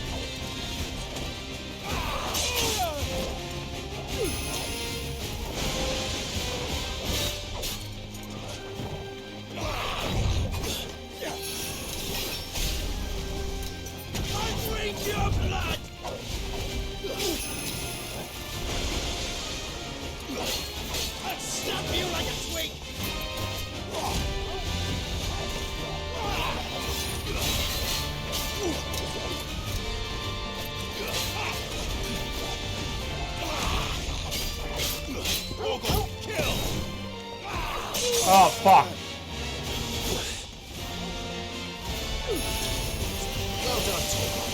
Fuck. Well done, Tom.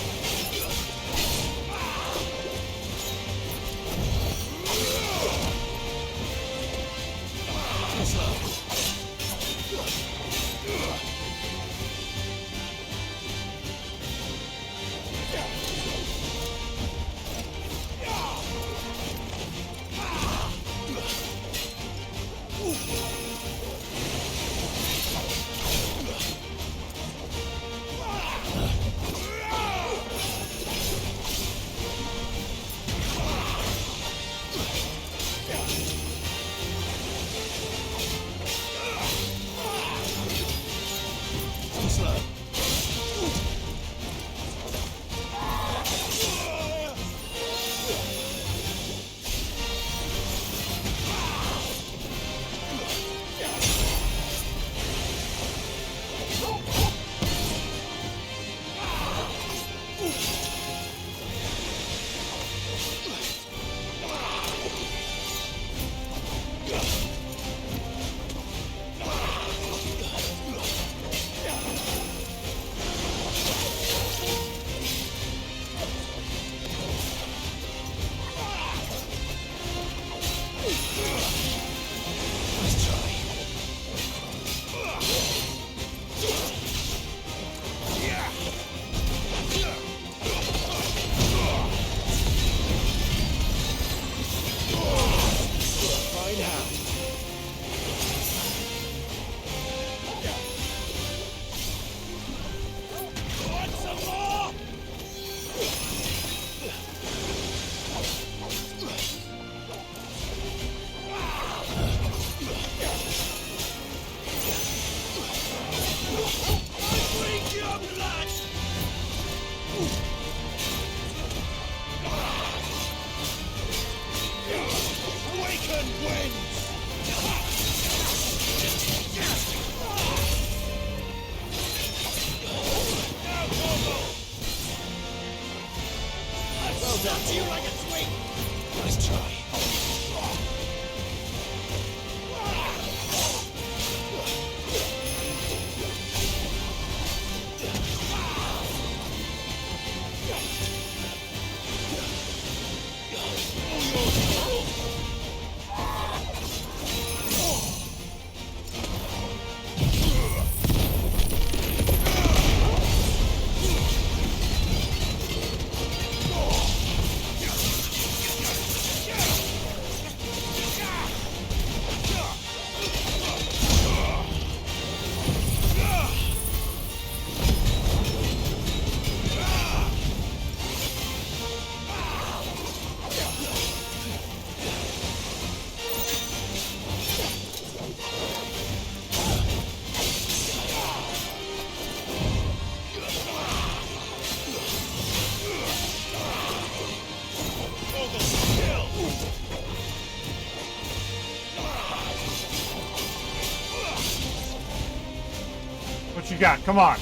What you got? Come on.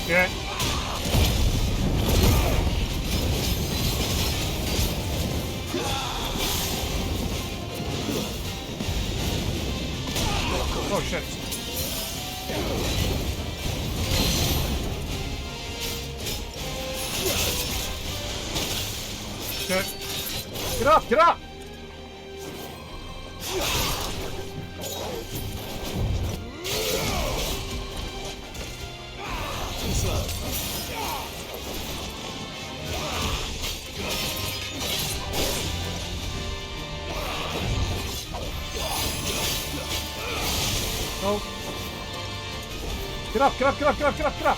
Good. Oh shit. Good. Get up, get up! No. Get up, get up, get up, get up, get up, get up!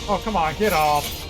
Oh, come on, get off.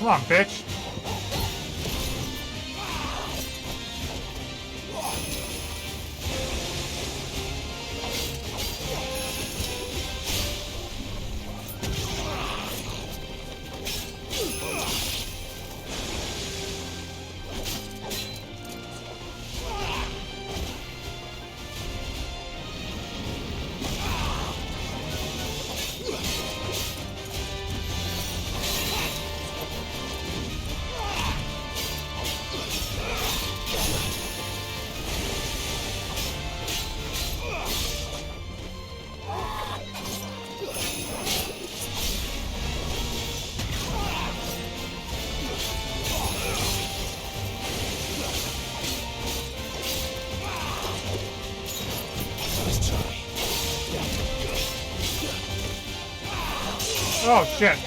Come on, bitch. Oh, shit.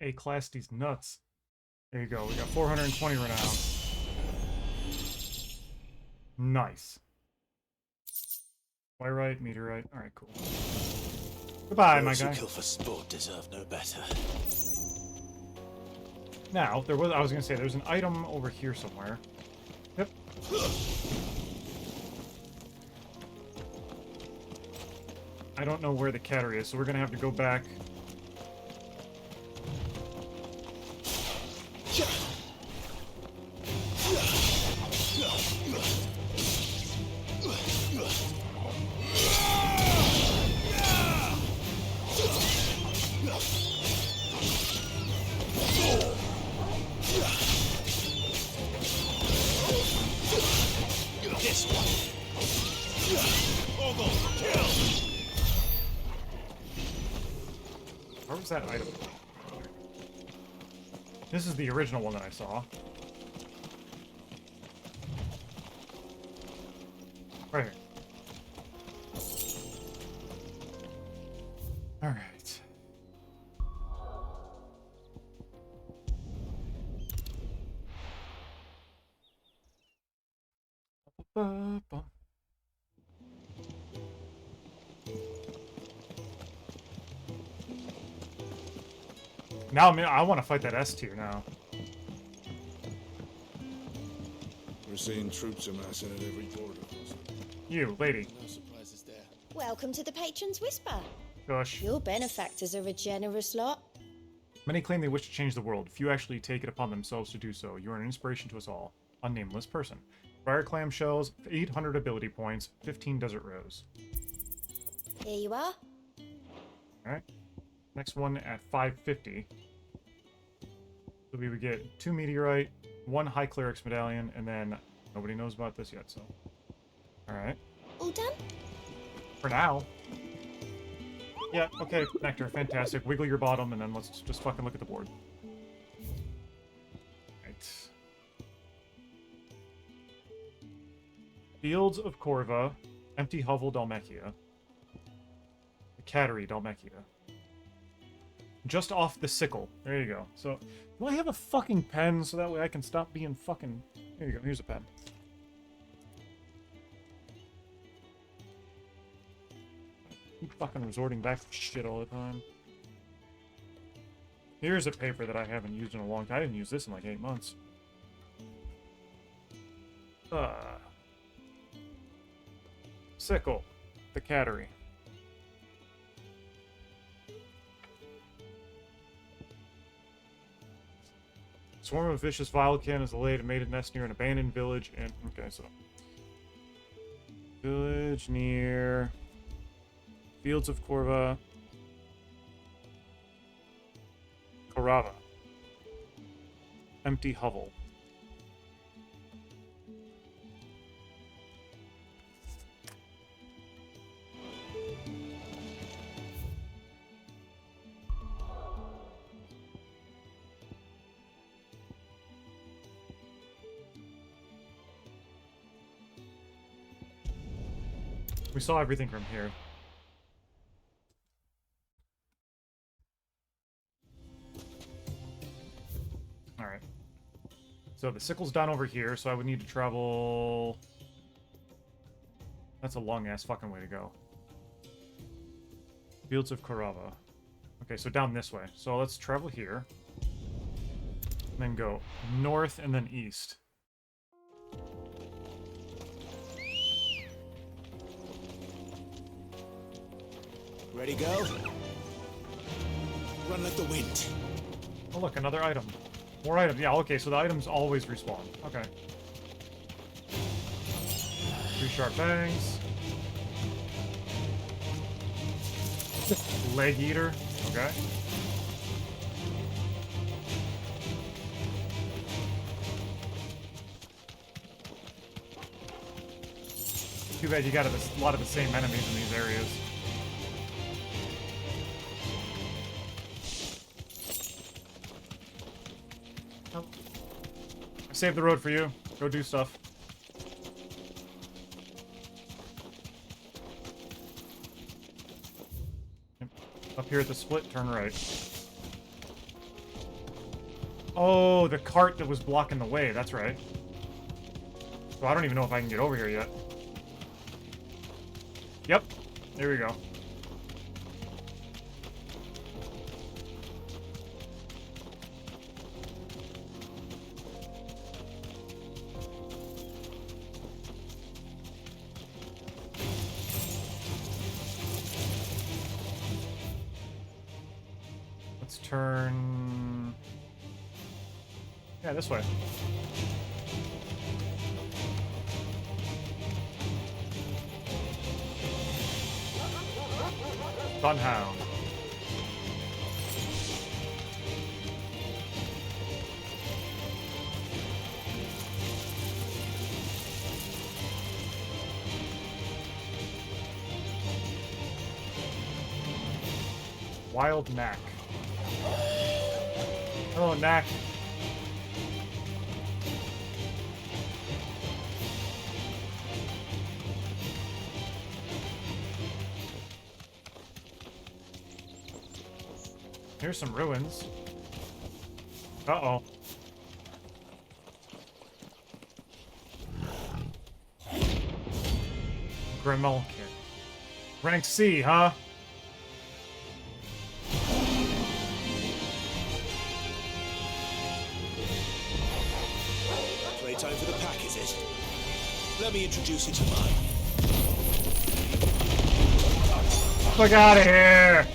A-class these nuts. There you go. We got 420 renown. Nice. Pyrite, meteorite. Alright, cool. Goodbye, my Those guy. who kill for sport deserve no better. Now, I was gonna say, there's an item over here somewhere. Yep. I don't know where the cattery is, so we're gonna have to go back. This one. Almost kill. Where was that item? This is the original one that I saw. Right here. All right. Now I want to fight that S tier now. We're seeing troops amassing at every border. You, lady. No surprises there. Welcome to the Patron's Whisper. Gosh. Your benefactors are a generous lot. Many claim they wish to change the world. Few actually take it upon themselves to do so. You are an inspiration to us all. Unnameless person. Fire clam shells, 800 ability points, 15 desert rose. Here you are. Alright. Next one at 550. So we would get 2 meteorite, 1 high cleric's medallion, and then nobody knows about this yet, so. Alright. All done? For now. Yeah, okay, Nectar, fantastic. Wiggle your bottom, and then let's just fucking look at the board. Right. Fields of Corva, empty hovel Dhalmekia. The Cattery, Dhalmekia. Just off the sickle. There you go. So, do I have a fucking pen so that way I can stop being fucking... There you go. Here's a pen. Keep fucking resorting back to shit all the time. Here's a paper that I haven't used in a long time. I didn't use this in like 8 months. Sickle. The Cattery. Swarm of vicious Vilecan has laid a mated nest near an abandoned village and... Okay, so... Village near... Fields of Korva. Korava. Empty hovel. We saw everything from here. Alright. So the sickle's down over here, so I would need to travel... That's a long-ass fucking way to go. Fields of Korava. Okay, so down this way. So let's travel here. And then go north and then east. Ready, go? Run like the wind. Oh, look, another item. More items. Yeah, okay, so the items always respawn. Okay. 3 sharp bangs. Leg eater. Okay. Too bad you got a lot of the same enemies in these areas. Save the road for you. Go do stuff. Up here at the split, turn right. Oh, the cart that was blocking the way. That's right. So I don't even know if I can get over here yet. Yep. There we go. Turn... Yeah, this way. Funhound. Wild Knack. Oh, Knack. Here's some ruins. Uh-oh. Dhalmekian. Rank C, huh? Time for the pack, is it? Let me introduce you to mine. Fuck out of here!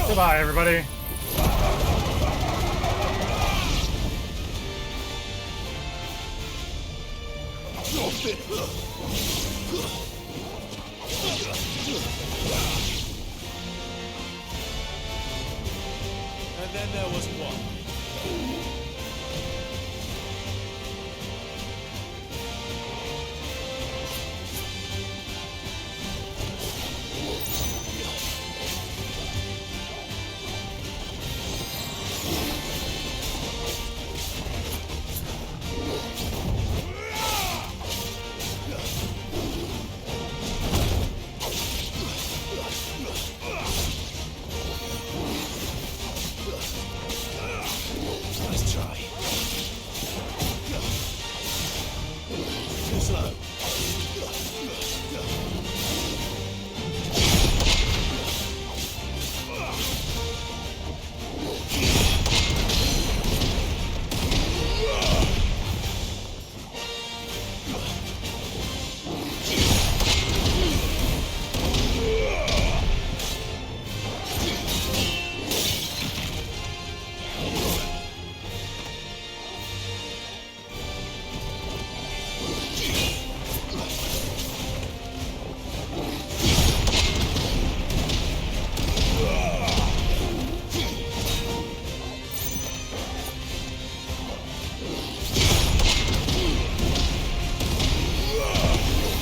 Goodbye, everybody. And then there was one. Nice try. Too slow.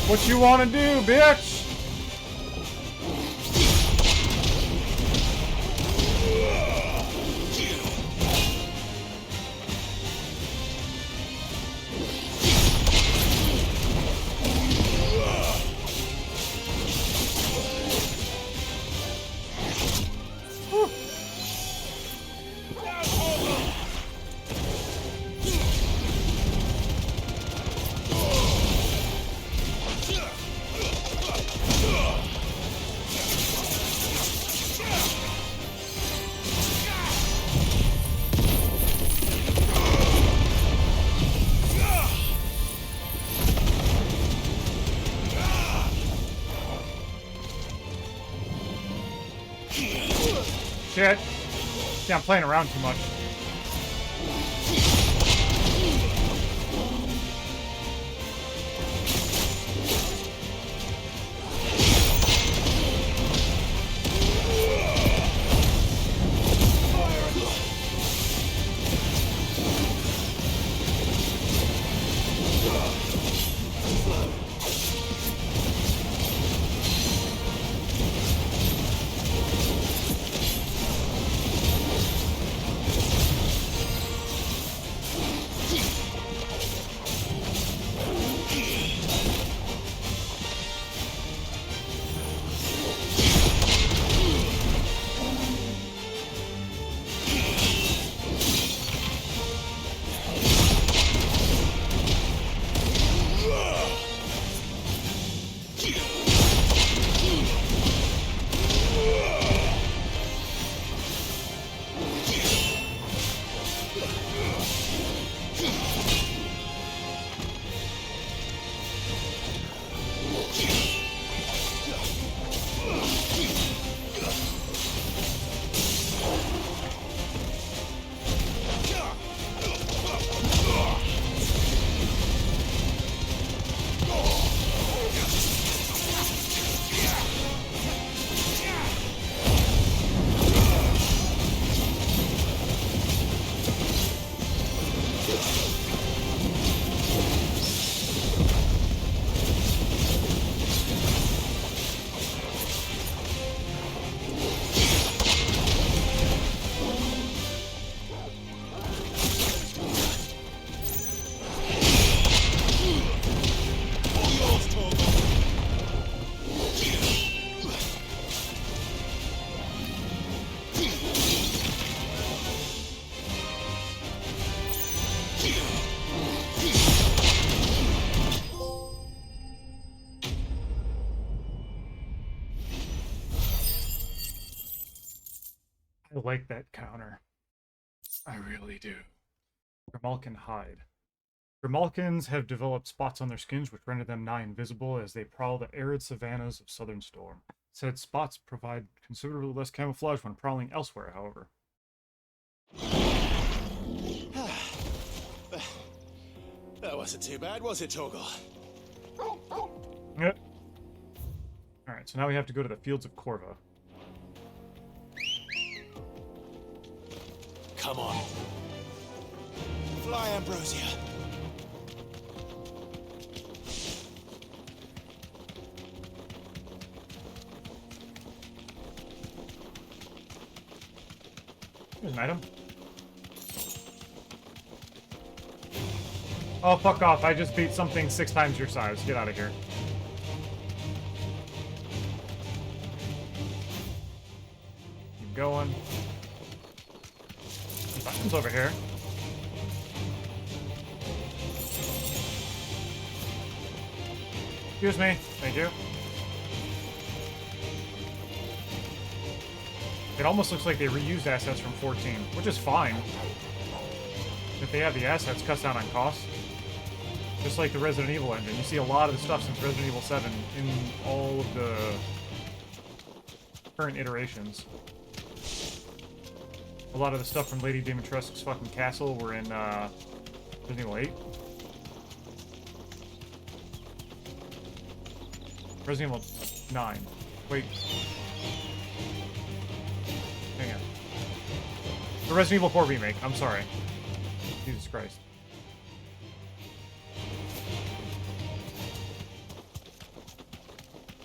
What you wanna do, bitch? Shit. Yeah, I'm playing around too much. I like that counter. I really do. Dhalmekian hide. Grimalkins have developed spots on their skins which render them nigh invisible as they prowl the arid savannas of southern storm. Said spots provide considerably less camouflage when prowling elsewhere, however. That wasn't too bad, was it, Torgal? Yep. Alright, so now we have to go to the fields of Corva. Come on. Fly, Ambrosia. Here's an item. Oh, fuck off. I just beat something 6 times your size. Get out of here. Keep going. There's items over here. Excuse me. Thank you. It almost looks like they reused assets from 14, which is fine. If they have the assets, cuts down on costs. Just like the Resident Evil engine. You see a lot of the stuff since Resident Evil 7 in all of the current iterations. A lot of the stuff from Lady Dimitrescu's fucking castle were in Resident Evil 8. Resident Evil 9. Wait. Hang on. The Resident Evil 4 remake. I'm sorry. Jesus Christ.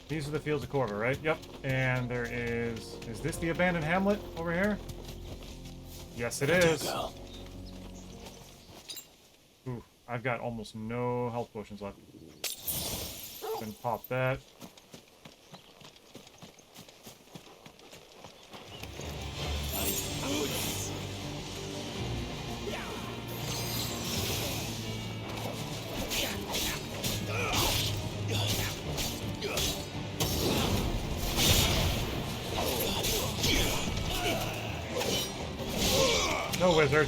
These are the fields of Corva, right? Yep. And there is... Is this the abandoned hamlet over here? Yes, it is. Ooh, I've got almost no health potions left. Then pop that. No, wizard.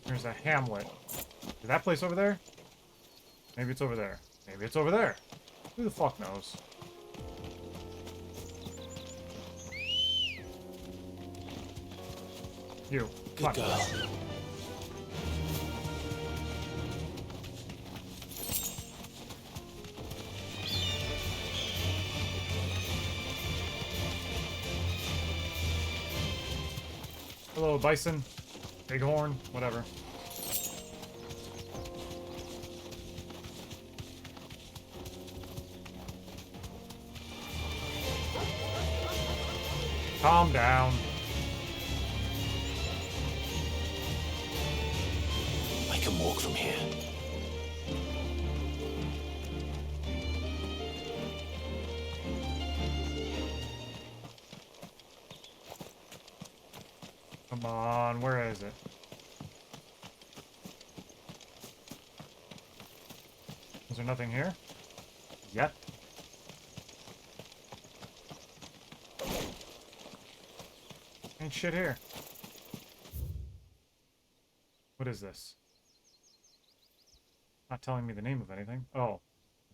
There's a hamlet. Is that place over there? Maybe it's over there. Maybe it's over there. Who the fuck knows? You. Good girl. Hello, bison. Bighorn. Whatever. Calm down. I can walk from here. Come on, where is it? Is there nothing here? Yet? Ain't shit here. What is this? Not telling me the name of anything. Oh.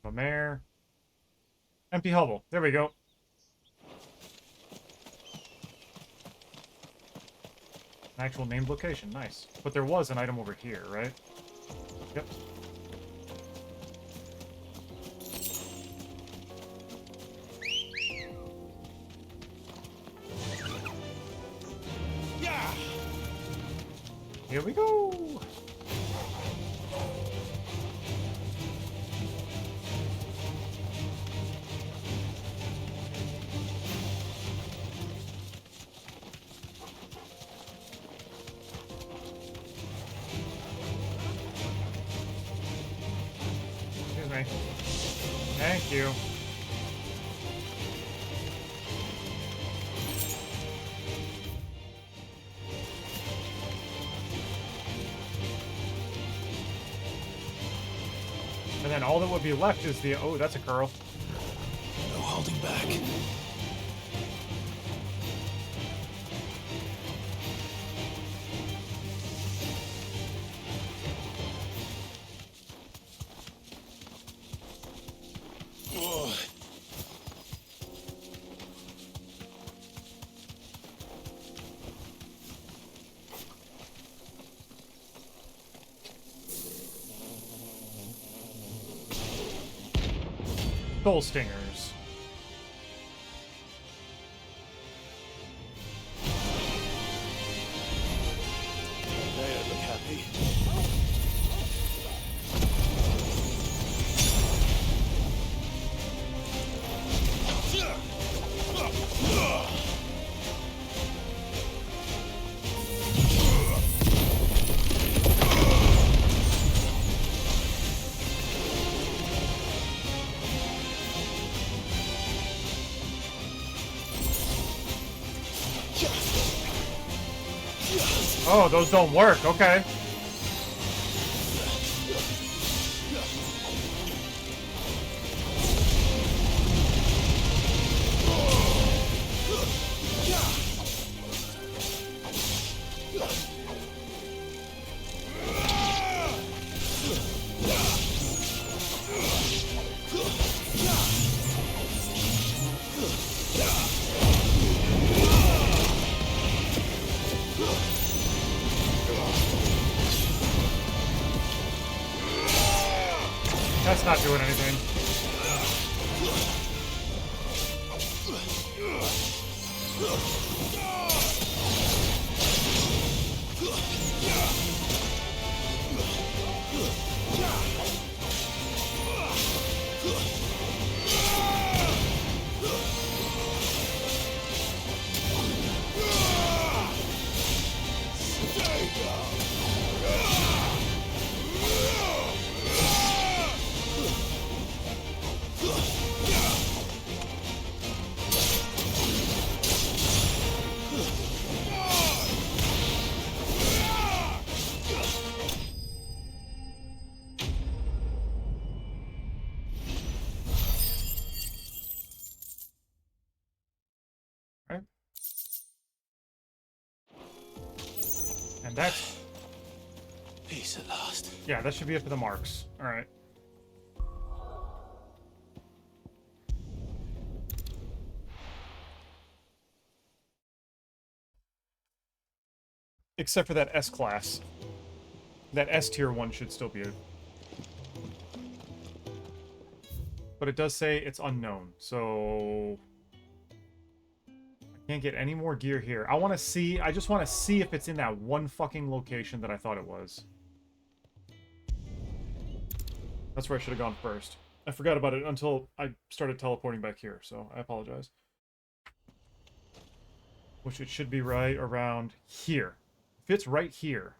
A mare. Empty hovel. There we go. An actual named location. Nice. But there was an item over here, right? Yep. Yeah. Here we go. Excuse me. Thank you. And then all that would be left is the... Oh, that's a curl. No holding back. Soul Stingers. They don't look happy. Oh, those don't work. Okay. That's not doing anything. And that's... Peace at last. Yeah, that should be it for the marks. Alright. Except for that S-class. That S-tier one should still be it. But it does say it's unknown, so... I can't get any more gear here. I want to see... I just want to see if it's in that one fucking location that I thought it was. That's where I should have gone first. I forgot about it until I started teleporting back here, so I apologize. Which it should be right around here. If it's right here...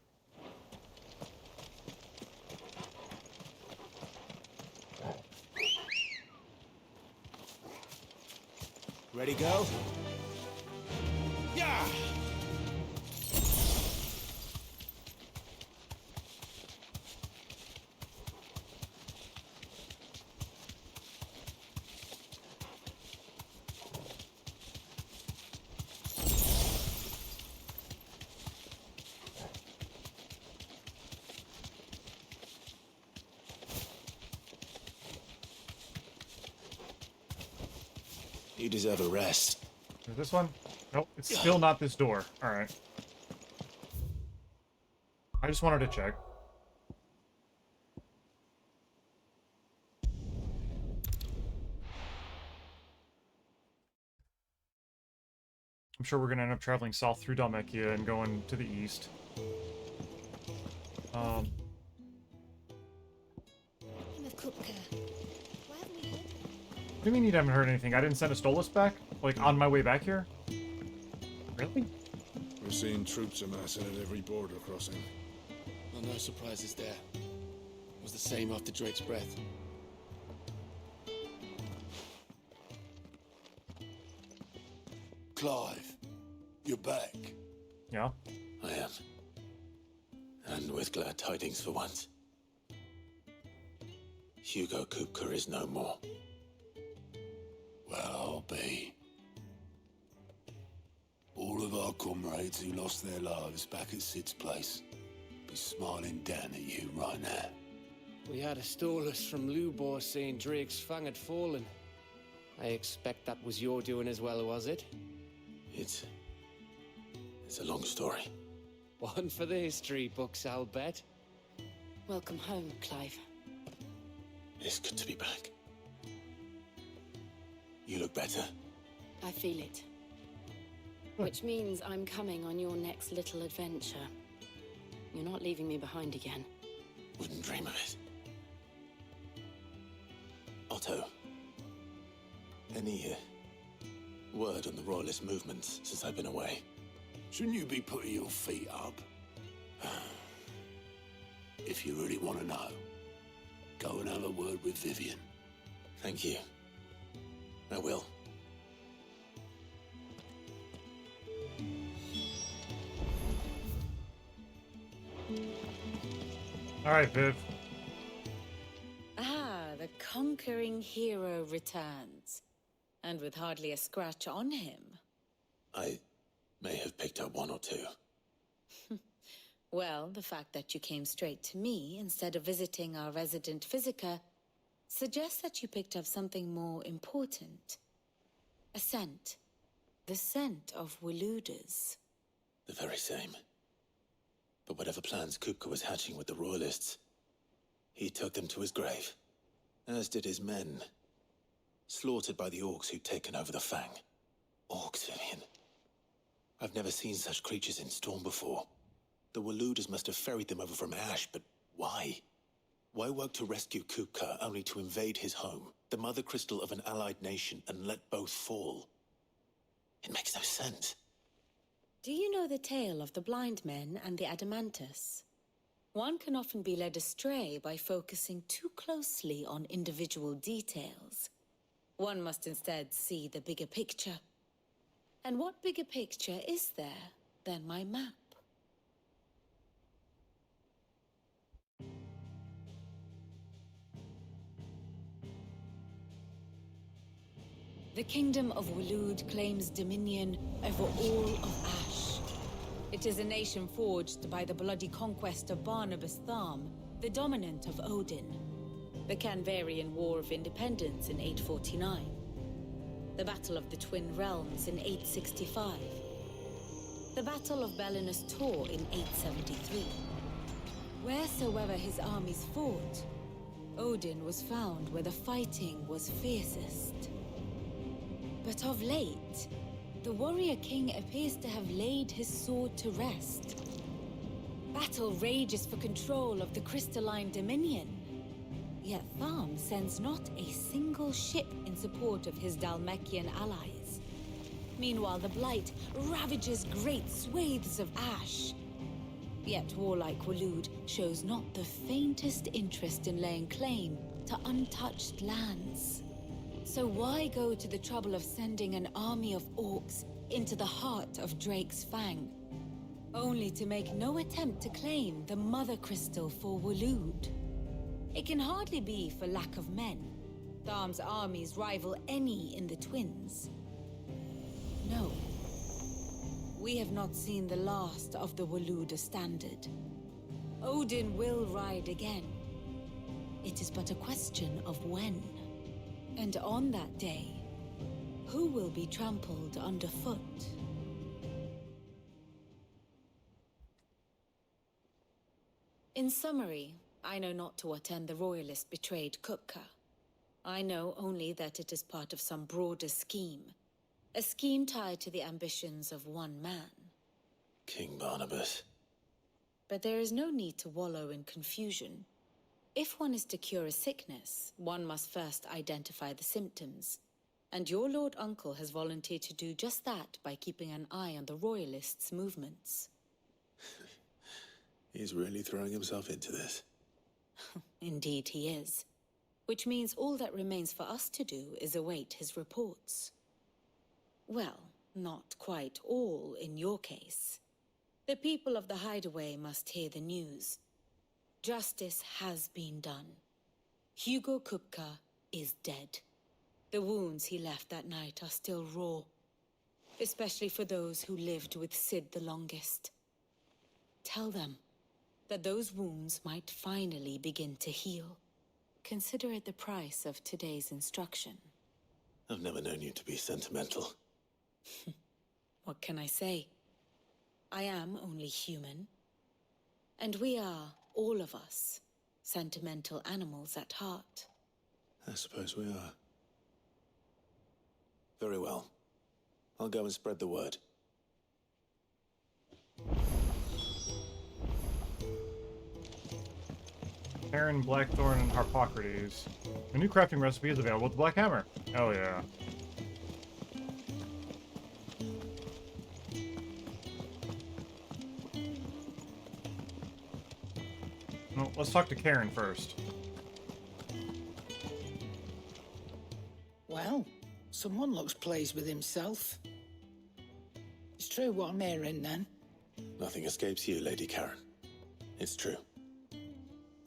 Ready, go? Yeah! You deserve a rest. Is this one? Nope, it's still not this door. Alright. I just wanted to check. I'm sure we're going to end up traveling south through Dhalmekia and going to the east. Of Kupka. Why haven't we heard? What do you mean you haven't heard anything? I didn't send a Stolas back? Like, on my way back here? Really? We're seeing troops amassing at every border crossing. Well, no surprises there. It was the same after Drake's breath. Clive, you're back. Yeah? I am. And with glad tidings for once. Hugo Kupka is no more. Well, I'll be. All of our comrades who lost their lives back at Sid's place be smiling down at you right now. We had a stolus from Lubor saying Drake's fang had fallen. I expect that was your doing as well, was it? It's a long story. One for the history books, I'll bet. Welcome home, Clive. It's good to be back. You look better. I feel it. Which means I'm coming on your next little adventure. You're not leaving me behind again. Wouldn't dream of it. Otto, any word on the Royalist movements since I've been away? Shouldn't you be putting your feet up? If you really want to know, go and have a word with Vivian. Thank you. I will. All right, Viv. The conquering hero returns. And with hardly a scratch on him. I may have picked up one or two. Well, the fact that you came straight to me instead of visiting our resident physiker suggests that you picked up something more important. A scent. The scent of Waludas. The very same. But whatever plans Kupka was hatching with the Royalists, he took them to his grave. As did his men. Slaughtered by the orcs who'd taken over the Fang. Orcs, Vivian. I've never seen such creatures in Storm before. The Waludas must have ferried them over from Ash, but why? Why work to rescue Kupka only to invade his home, the mother crystal of an allied nation, and let both fall? It makes no sense. Do you know the tale of the blind men and the Adamantus? One can often be led astray by focusing too closely on individual details. One must instead see the bigger picture. And what bigger picture is there than my map? The Kingdom of Waloed claims dominion over all of Ash. It is a nation forged by the bloody conquest of Barnabas Tharm, the dominant of Odin. The Canvarian War of Independence in 849. The Battle of the Twin Realms in 865. The Battle of Belinus Tor in 873. Wheresoever his armies fought, Odin was found where the fighting was fiercest. But of late, the warrior king appears to have laid his sword to rest. Battle rages for control of the crystalline dominion. Yet Tharm sends not a single ship in support of his Dhalmekian allies. Meanwhile, the Blight ravages great swathes of Ash. Yet warlike Waloed shows not the faintest interest in laying claim to untouched lands. So why go to the trouble of sending an army of orcs into the heart of Drake's Fang, only to make no attempt to claim the Mother Crystal for Waloed? It can hardly be for lack of men. Tharm's armies rival any in the Twins. No. We have not seen the last of the Waluda standard. Odin will ride again. It is but a question of when. And on that day, who will be trampled underfoot? In summary, I know not to what end the Royalist betrayed Kupka. I know only that it is part of some broader scheme. A scheme tied to the ambitions of one man. King Barnabas. But there is no need to wallow in confusion. If one is to cure a sickness, one must first identify the symptoms. And your Lord Uncle has volunteered to do just that by keeping an eye on the Royalists' movements. He's really throwing himself into this. Indeed he is. Which means all that remains for us to do is await his reports. Well, not quite all in your case. The people of the Hideaway must hear the news. Justice has been done. Hugo Kupka is dead. The wounds he left that night are still raw, especially for those who lived with Sid the longest. Tell them that those wounds might finally begin to heal. Consider it the price of today's instruction. I've never known you to be sentimental. What can I say? I am only human. And we are, all of us, sentimental animals at heart. I suppose we are. Very well. I'll go and spread the word. Aaron, Blackthorn, and Harpocrates. A new crafting recipe is available with the Black Hammer. Oh yeah. Well, let's talk to Karen first. Well, someone looks pleased with himself. It's true what I'm hearing, then. Nothing escapes you, Lady Karen. It's true.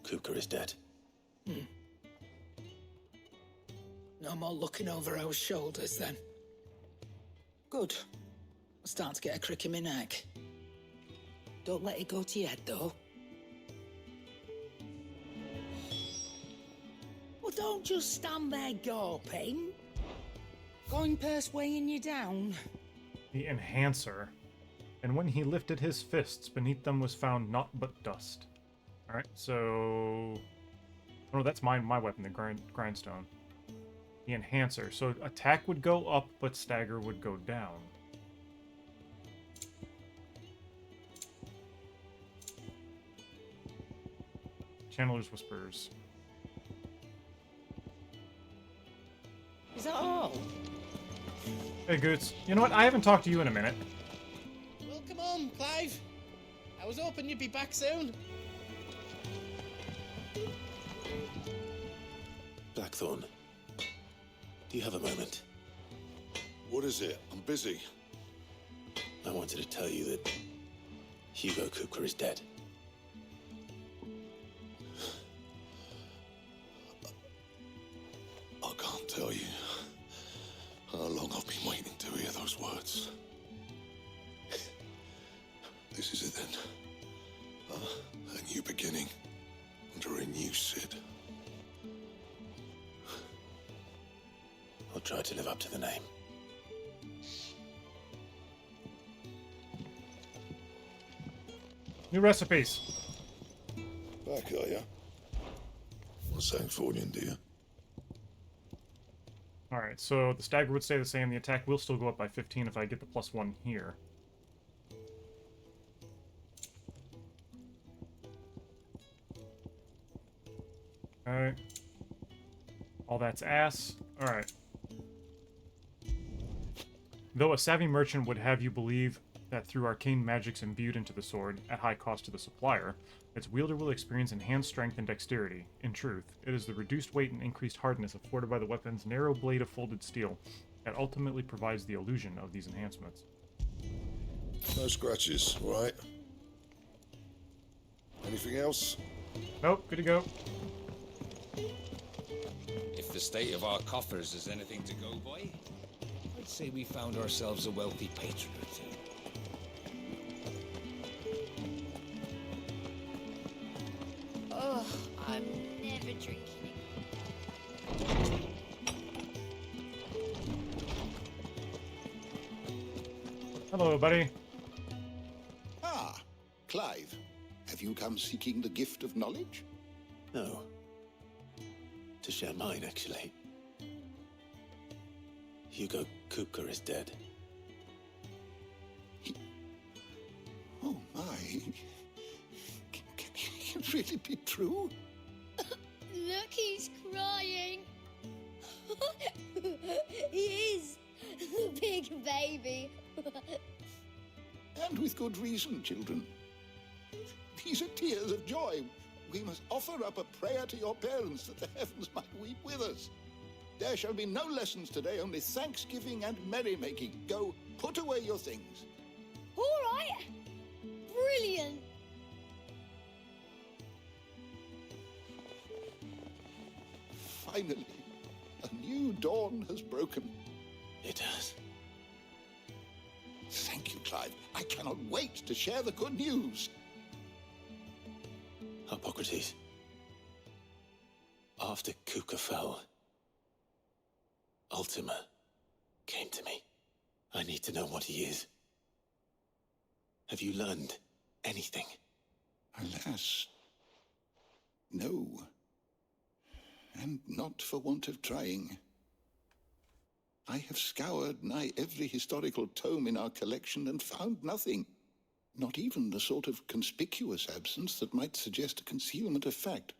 Kupka is dead. No more looking over our shoulders, then. Good. I'm starting to get a crick in my neck. Don't let it go to your head, though. Well, don't just stand there gawping. Going purse weighing you down. The Enhancer. And when he lifted his fists, beneath them was found naught but dust. Alright, so... Oh, that's my weapon, the grindstone. The Enhancer. So attack would go up, but stagger would go down. Channeler's Whispers. Is that all? Hey, Goots. You know what? I haven't talked to you in a minute. Well, come on, Clive. I was hoping you'd be back soon. Blackthorn, do you have a moment? What is it? I'm busy. I wanted to tell you that Hugo Kupka is dead. I can't tell you how long I've been waiting to hear those words. This is it then. A new beginning under a new Sid. I'll try to live up to the name. New recipes. Back, are ya? What's that for you, dear? Alright, so the stagger would stay the same. The attack will still go up by 15 if I get the +1 here. Alright. All that's ass. Alright. Though a savvy merchant would have you believe that through arcane magics imbued into the sword, at high cost to the supplier, its wielder will experience enhanced strength and dexterity. In truth, it is the reduced weight and increased hardness afforded by the weapon's narrow blade of folded steel that ultimately provides the illusion of these enhancements. No scratches, right? Anything else? Nope, good to go. If the state of our coffers is anything to go by, I'd say we found ourselves a wealthy patron or two. Oh, I'm never drinking. Hello, buddy. Ah, Clive. Have you come seeking the gift of knowledge? No. To share mine, actually. Hugo Kupka is dead. Oh, my. Can it really be true? Look, he's crying. He is. Big baby. And with good reason, children. These are tears of joy. We must offer up a prayer to your parents that the heavens might weep with us. There shall be no lessons today, only thanksgiving and merrymaking. Go, put away your things. All right. Brilliant. Finally, a new dawn has broken. It has. Thank you, Clive. I cannot wait to share the good news. Hippocrates. After Kupka fell, Ultima came to me. I need to know what he is. Have you learned anything? Alas, no. And not for want of trying. I have scoured nigh every historical tome in our collection and found nothing. Not even the sort of conspicuous absence that might suggest a concealment of fact.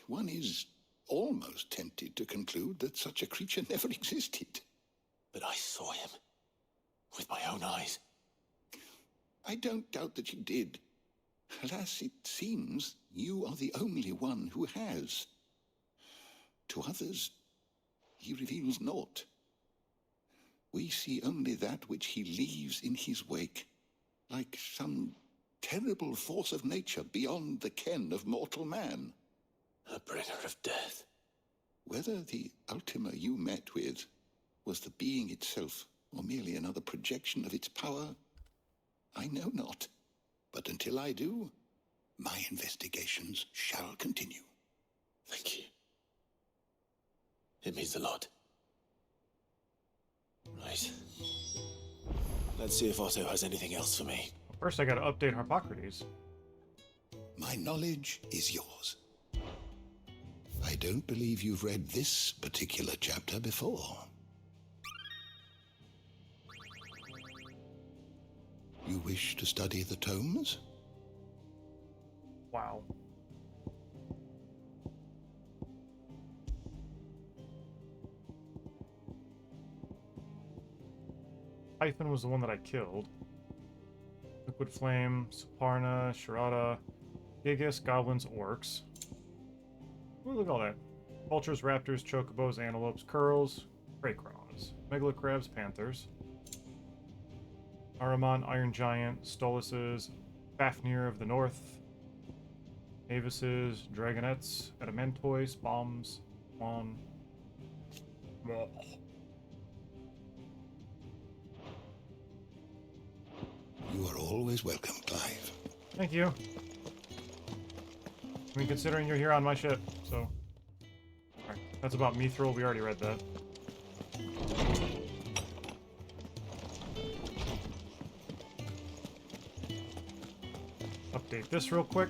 One is almost tempted to conclude that such a creature never existed. But I saw him with my own eyes. I don't doubt that you did. Alas, it seems you are the only one who has. To others, he reveals naught. We see only that which he leaves in his wake, like some terrible force of nature beyond the ken of mortal man. A bringer of death. Whether the Ultima you met with was the being itself, or merely another projection of its power, I know not. But until I do, my investigations shall continue. Thank you. It means a lot. Right. Let's see if Otto has anything else for me. First, I gotta update Hippocrates. My knowledge is yours. I don't believe you've read this particular chapter before. You wish to study the tomes? Wow. Python was the one that I killed. Liquid Flame, Suparna, Sharada, Gigas, Goblins, Orcs. Ooh, look at all that. Vultures, Raptors, Chocobos, Antelopes, Curls, Craycrows, Megalocrabs, Panthers. Ahriman, Iron Giant, Stoluses, Fafnir of the North, Avises, Dragonettes, Adamantois, Bombs, Mon. You are always welcome, Clive. Thank you. I mean, considering you're here on my ship, so... Alright, that's about Mithril, we already read that. Update this real quick.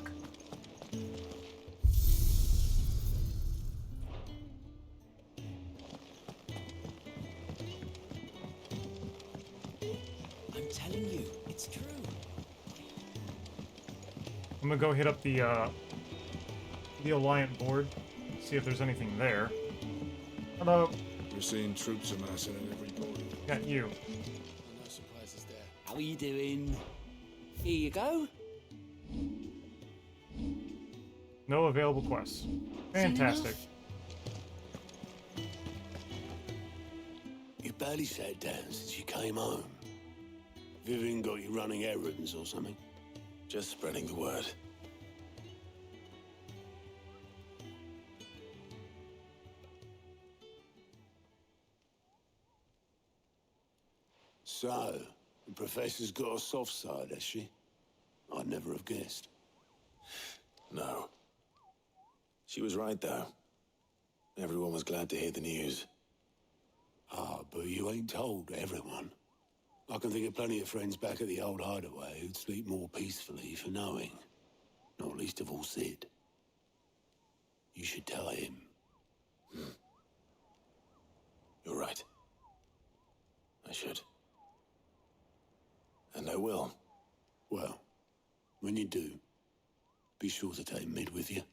I'm telling you, it's true. I'm gonna go hit up the Alliant board, see if there's anything there. Hello. We're seeing troops amassing at every port. Got you. No surprises there. How are you doing? Here you go. No available quests. Fantastic. You barely sat down since you came home. Vivian got you running errands or something? Just spreading the word. So, the Professor's got a soft side, has she? I'd never have guessed. No. She was right, though. Everyone was glad to hear the news. Ah, but you ain't told everyone. I can think of plenty of friends back at the old hideaway who'd sleep more peacefully for knowing. Not least of all Sid. You should tell him. You're right. I should. And I will. Well, when you do, be sure to take Mid with you.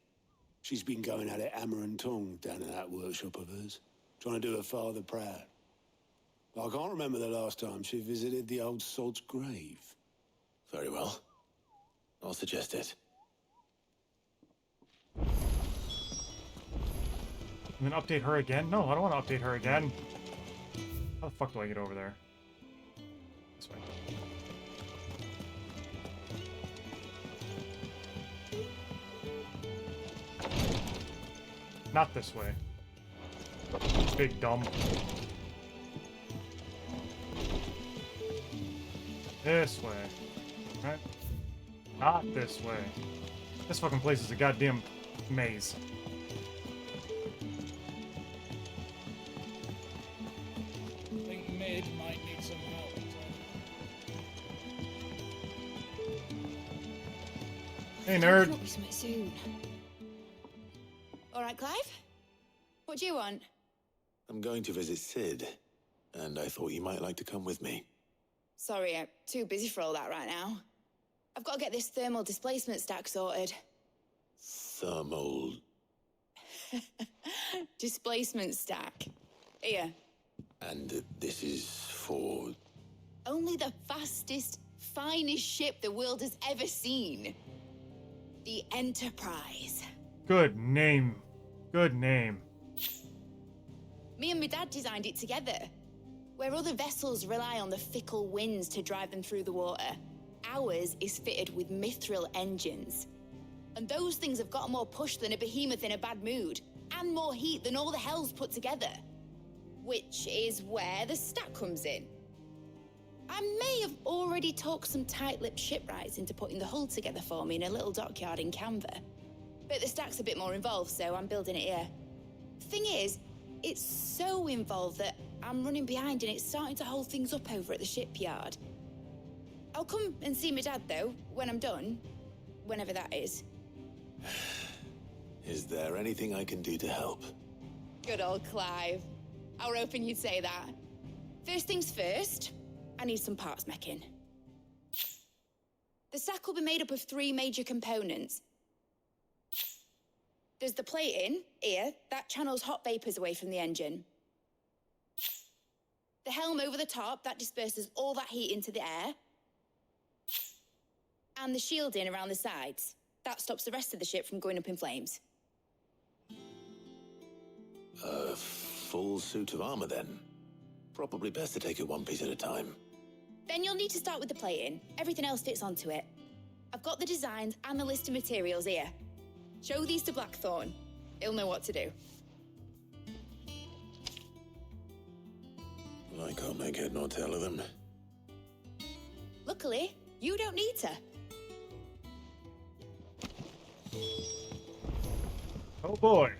She's been going at it hammer and tong down in that workshop of hers, trying to do her father proud. I can't remember the last time she visited the old sod's grave. Very well. I'll suggest it. And then update her again? No, I don't want to update her again. How the fuck do I get over there? This way. Not this way. Big dumb. This way. Right? Not this way. This fucking place is a goddamn maze. I think Mid might need some help. Hey, nerd. Come up with something soon. All right, Clive? What do you want? I'm going to visit Sid, and I thought you might like to come with me. Sorry, I'm too busy for all that right now. I've got to get this thermal displacement stack sorted. Thermal... Displacement stack. Here. And this is for... Only the fastest, finest ship the world has ever seen. The Enterprise. Good name. Good name. Me and my dad designed it together. Where other vessels rely on the fickle winds to drive them through the water, ours is fitted with mithril engines. And those things have got more push than a behemoth in a bad mood, and more heat than all the hells put together. Which is where the stack comes in. I may have already talked some tight-lipped shipwrights into putting the hull together for me in a little dockyard in Canva. But the stack's a bit more involved, so I'm building it here. Thing is, it's so involved that I'm running behind and it's starting to hold things up over at the shipyard. I'll come and see my dad, though, when I'm done. Whenever that is. Is there anything I can do to help? Good old Clive. I were hoping you'd say that. First things first, I need some parts making. The stack will be made up of 3 major components. There's the plating, here, that channels hot vapors away from the engine. The helm over the top, that disperses all that heat into the air. And the shielding around the sides. That stops the rest of the ship from going up in flames. A full suit of armor, then? Probably best to take it one piece at a time. Then you'll need to start with the plating. Everything else fits onto it. I've got the designs and the list of materials here. Show these to Blackthorn. He'll know what to do. I can't make head nor tail of them. Luckily, you don't need to. Oh boy.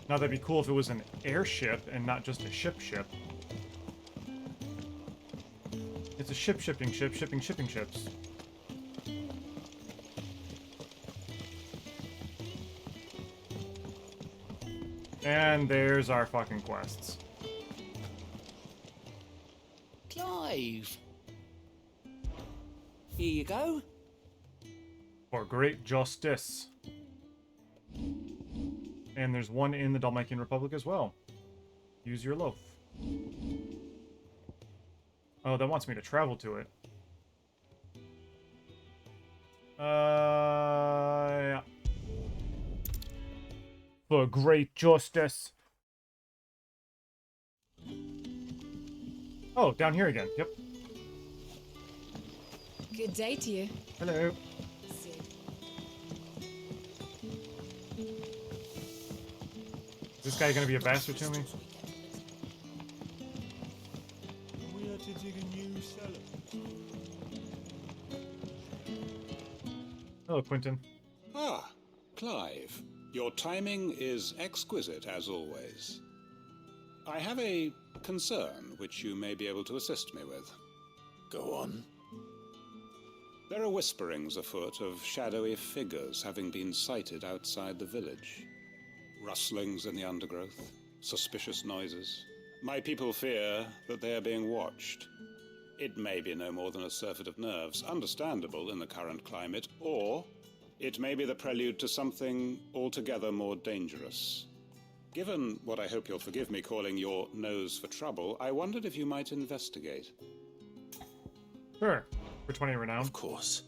Now that'd be cool if it was an airship and not just a ship. It's a shipping ships. And there's our fucking quests. Clive. Here you go. For great justice. And there's one in the Dhalmekian Republic as well. Use your loaf. Oh, that wants me to travel to it. Yeah. For great justice. Oh, down here again. Yep. Good day to you. Hello. Is this guy gonna be a bastard to me? We had to dig a new cellar. Hello, Quentin. Ah, Clive. Your timing is exquisite, as always. I have a concern which you may be able to assist me with. Go on. There are whisperings afoot of shadowy figures having been sighted outside the village. Rustlings in the undergrowth, suspicious noises. My people fear that they are being watched. It may be no more than a surfeit of nerves, understandable in the current climate, or it may be the prelude to something altogether more dangerous. Given what I hope you'll forgive me calling your nose for trouble, I wondered if you might investigate. Sure. For 20 renown. Of course.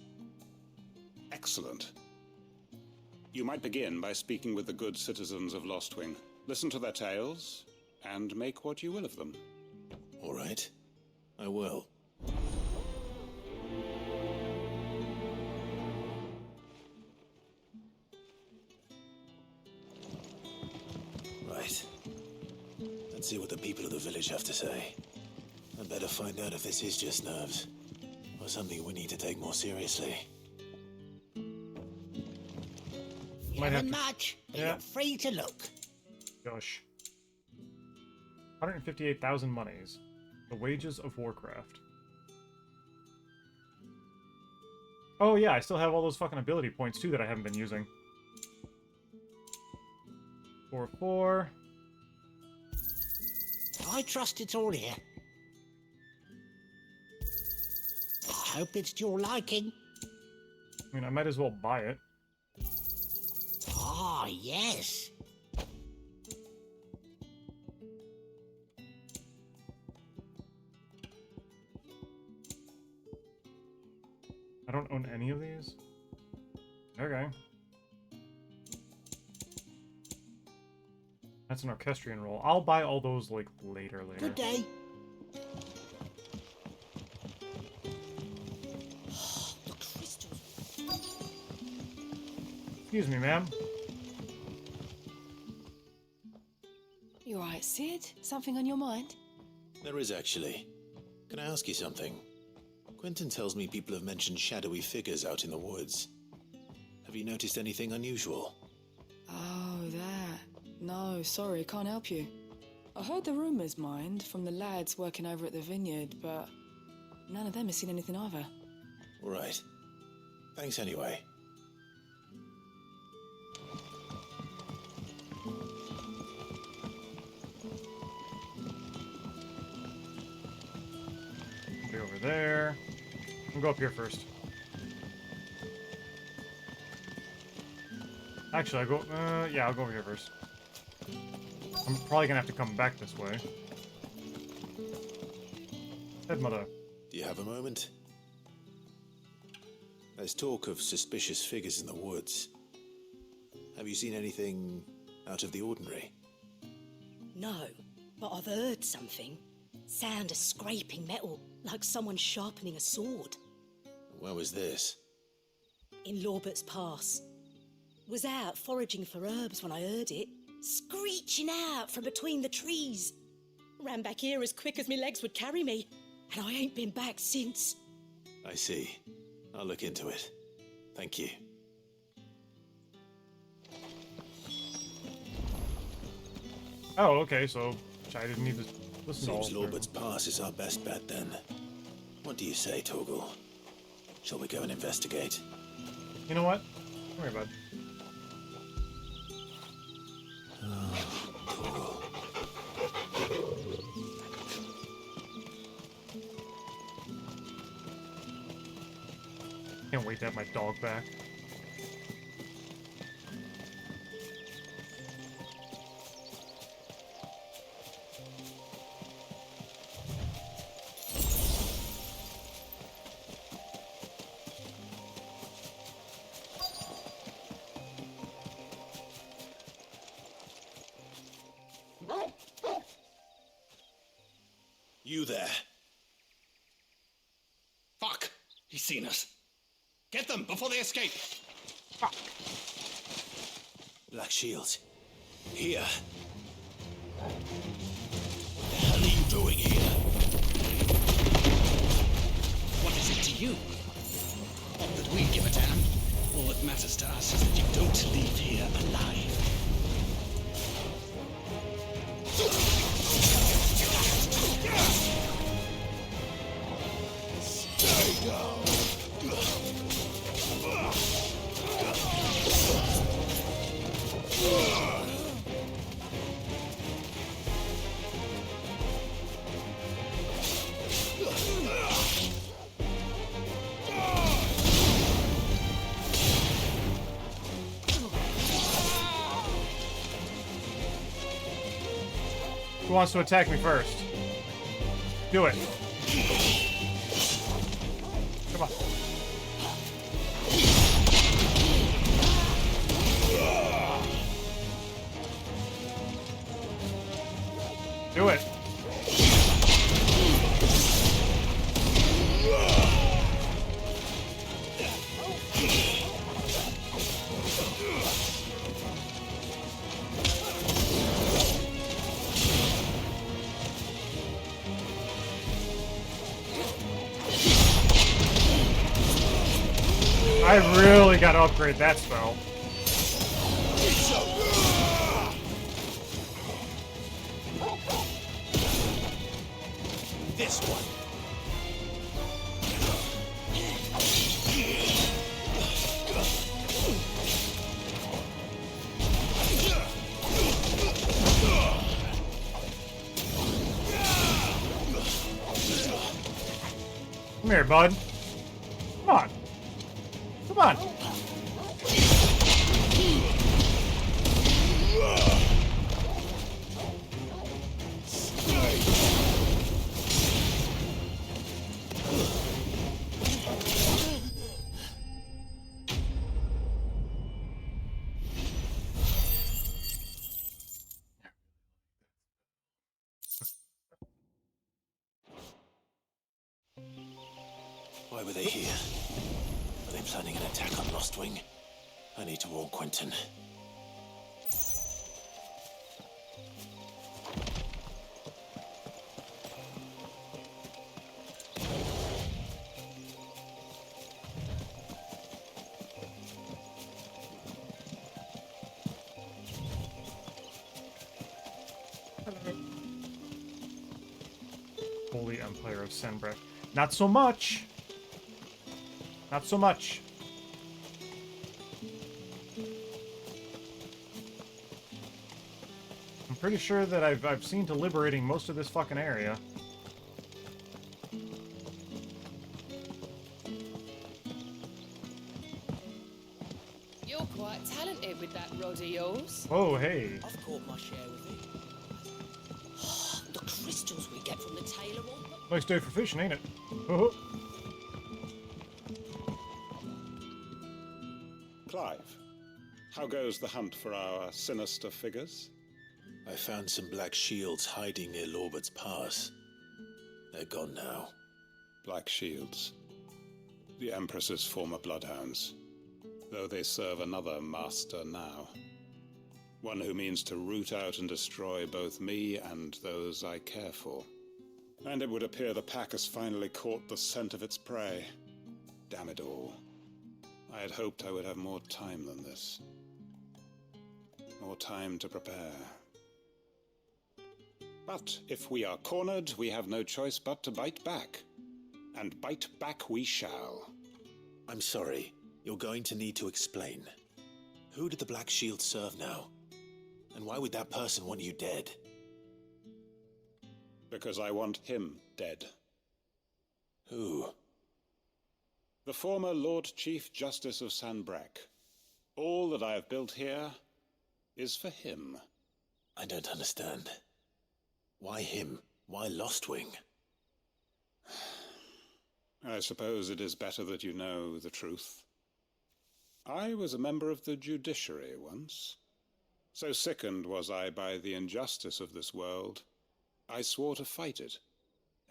Excellent. You might begin by speaking with the good citizens of Lostwing. Listen to their tales, and make what you will of them. All right. I will. Right. right. Let's see what the people of the village have to say. I better find out if this is just nerves, or something we need to take more seriously. You Might have haven't to- much, but Yeah. you're free to look. Gosh. 158,000 monies. The wages of Warcraft. Oh yeah, I still have all those fucking ability points too that I haven't been using. 4-4. I trust it's all here. I hope it's to your liking. I mean, I might as well buy it. Ah, yes. I don't own any of these? Okay. That's an orchestrion roll. I'll buy all those, like, later. Good day. Excuse me, ma'am. You alright, Sid? Something on your mind? There is actually. Can I ask you something? Quentin tells me people have mentioned shadowy figures out in the woods. Have you noticed anything unusual? Oh, that. No, sorry, can't help you. I heard the rumours, mind, from the lads working over at the vineyard, but none of them has seen anything either. All right. Thanks anyway. I'll be over there. I'll go up here first. Actually, I'll go over here first. I'm probably gonna have to come back this way. Head mother. Do you have a moment? There's talk of suspicious figures in the woods. Have you seen anything out of the ordinary? No, but I've heard something. Sound of scraping metal, like someone sharpening a sword. Where was this? In Lorbert's Pass. Was out foraging for herbs when I heard it, screeching out from between the trees. Ran back here as quick as my legs would carry me, and I ain't been back since. I see. I'll look into it. Thank you. Oh, okay, so I didn't need to listen to all Seems of them. Lorbert's Pass is our best bet then. What do you say, Torgal? Shall we go and investigate? You know what? Come here, bud. Can't wait to have my dog back. You there. Fuck! He's seen us. Get them before they escape. Black Shields. Here. What the hell are you doing here? What is it to you? Not that we give a damn. All that matters to us is that you don't leave here alive. Stay down. Who wants to attack me first? Do it. Come on. Do it. I really gotta upgrade that spell. This one. Come here, bud. Come on. Come on. Why were they here? Were they planning an attack on Lostwing? I need to warn Quentin. Holy Empire of Sanbreque. Not so much. Not so much. I'm pretty sure that I've seen to liberating most of this fucking area. You're quite talented with that rod of yours. Oh, hey. I've caught my share with it. The crystals we get from the tailor one. Nice day for fishing, ain't it? Oh. Clive, how goes the hunt for our sinister figures? I found some black shields hiding near Lorbert's Pass. They're gone now. Black shields. The Empress's former bloodhounds. Though they serve another master now. One who means to root out and destroy both me and those I care for. And it would appear the pack has finally caught the scent of its prey. Damn it all. I had hoped I would have more time than this. More time to prepare. But if we are cornered, we have no choice but to bite back. And bite back we shall. I'm sorry. You're going to need to explain. Who did the Black Shield serve now? And why would that person want you dead? Because I want him dead. Who? The former Lord Chief Justice of Sanbreque. All that I have built here is for him. I don't understand. Why him? Why Lostwing? I suppose it is better that you know the truth. I was a member of the judiciary once. So sickened was I by the injustice of this world, I swore to fight it.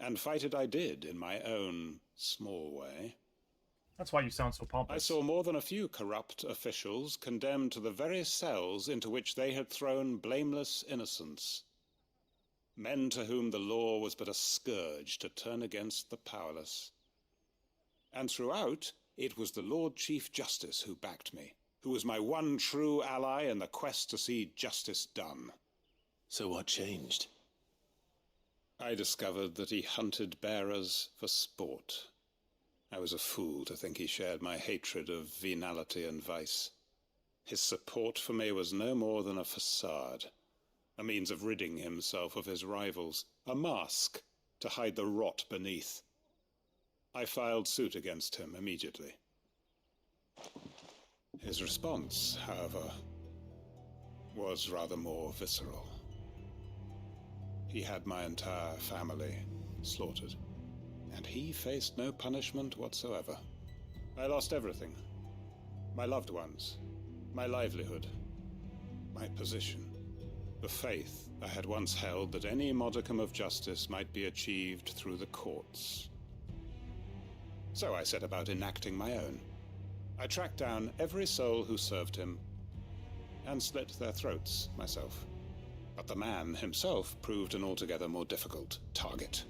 And fight it I did, in my own small way. That's why you sound so pompous. I saw more than a few corrupt officials condemned to the very cells into which they had thrown blameless innocents. Men to whom the law was but a scourge to turn against the powerless. And throughout, it was the Lord Chief Justice who backed me, who was my one true ally in the quest to see justice done. So what changed? I discovered that he hunted bearers for sport. I was a fool to think he shared my hatred of venality and vice. His support for me was no more than a facade, a means of ridding himself of his rivals, a mask to hide the rot beneath. I filed suit against him immediately. His response, however, was rather more visceral. He had my entire family slaughtered, and he faced no punishment whatsoever. I lost everything. My loved ones, my livelihood, my position, the faith I had once held that any modicum of justice might be achieved through the courts. So I set about enacting my own. I tracked down every soul who served him, and slit their throats myself. But the man himself proved an altogether more difficult target.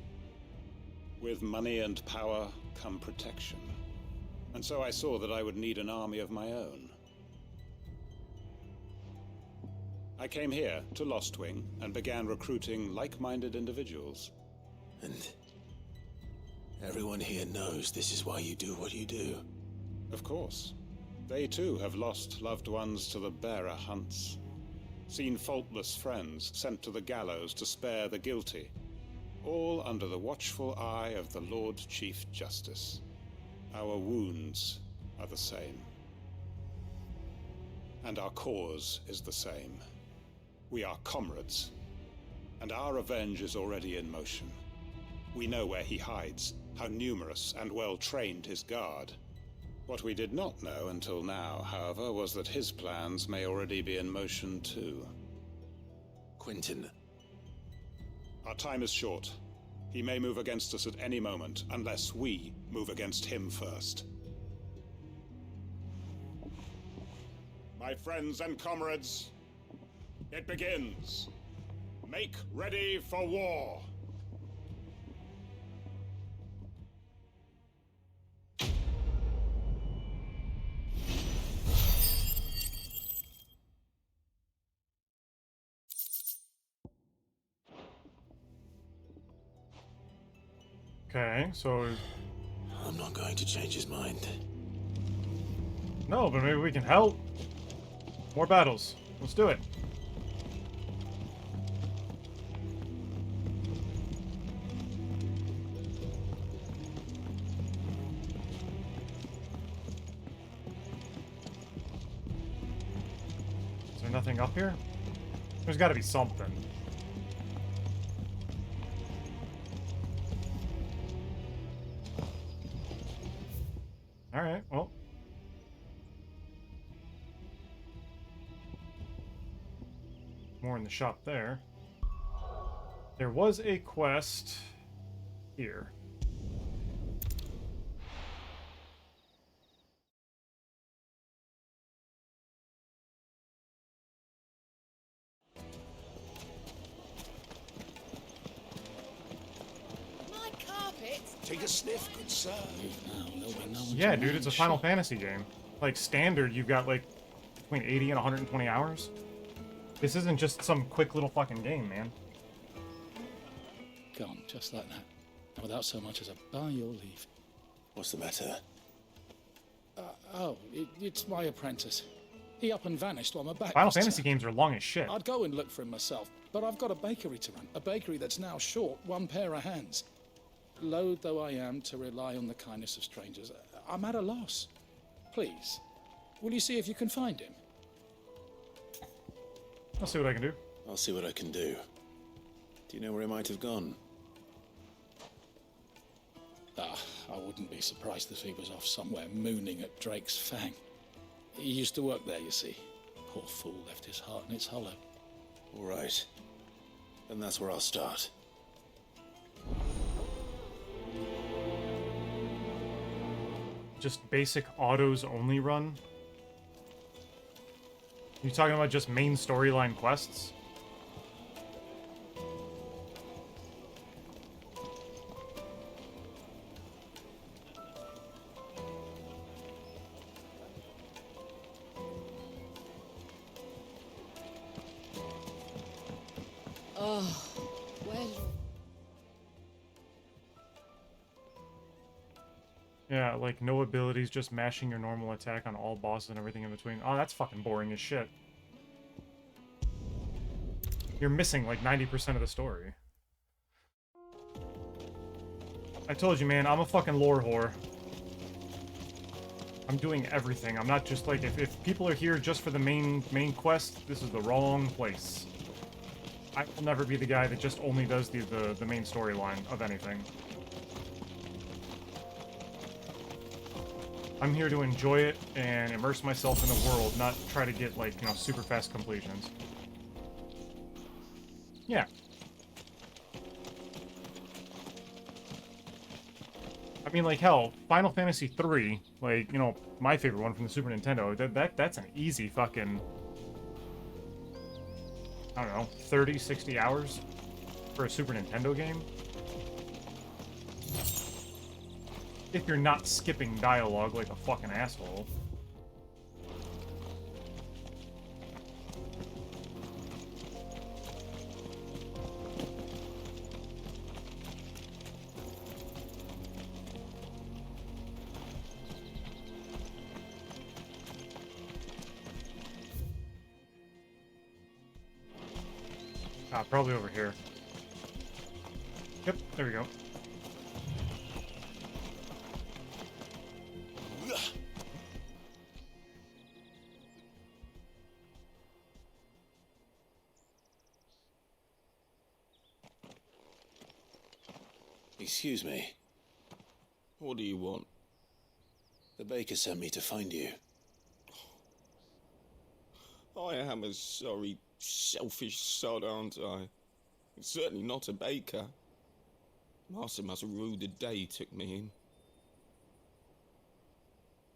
With money and power come protection. and so I saw that I would need an army of my own. I came here to Lostwing and began recruiting like-minded individuals. And everyone here knows this is why you do what you do. Of course. They too have lost loved ones to the bearer hunts. Seen faultless friends sent to the gallows to spare the guilty. All under the watchful eye of the Lord Chief Justice. Our wounds are the same. And our cause is the same. We are comrades, and our revenge is already in motion. We know where he hides, how numerous and well-trained his guard. What we did not know until now, however, was that his plans may already be in motion too. Quentin. Our time is short. He may move against us at any moment, unless we move against him first. My friends and comrades, it begins. Make ready for war. Okay, so... I'm not going to change his mind. No, but maybe we can help. More battles. Let's do it. Is there nothing up here? There's got to be something. Alright, well. More in the shop there. There was a quest here. My carpet. Take a sniff, good sir. Yeah, dude, it's a Final Fantasy game. Like, standard, you've got, like, between 80 and 120 hours. This isn't just some quick little fucking game, man. Gone, just like that. And without so much as a by your leave. What's the matter? It's my apprentice. He up and vanished while my back Final was Fantasy turned. games are long as shit. I'd go and look for him myself, but I've got a bakery to run. A bakery that's now short one pair of hands. Loath though I am to rely on the kindness of strangers, I'm at a loss. Please, will you see if you can find him? I'll see what I can do. I'll see what I can do. Do you know where he might have gone? I wouldn't be surprised if he was off somewhere mooning at Drake's Fang. He used to work there, you see. Poor fool left his heart in its hollow. All right. Then that's where I'll start. Just basic autos only run? You talking about just main storyline quests? Oh, well. Yeah, like no abilities, just mashing your normal attack on all bosses and everything in between. Oh, that's fucking boring as shit. You're missing like 90% of the story. I told you, man, I'm a fucking lore whore. I'm doing everything. I'm not just like, if people are here just for the main quest, this is the wrong place. I will never be the guy that just only does the main storyline of anything. I'm here to enjoy it and immerse myself in the world, not try to get, like, you know, super fast completions. Yeah. I mean, like, hell, Final Fantasy III, like, you know, my favorite one from the Super Nintendo, that's an easy fucking, I don't know, 30, 60 hours for a Super Nintendo game. If you're not skipping dialogue like a fucking asshole. Ah, probably over here. Yep, there we go. Excuse me. What do you want? The baker sent me to find you. I am a sorry, selfish sod, aren't I? Certainly not a baker. Master must rue the day he took me in.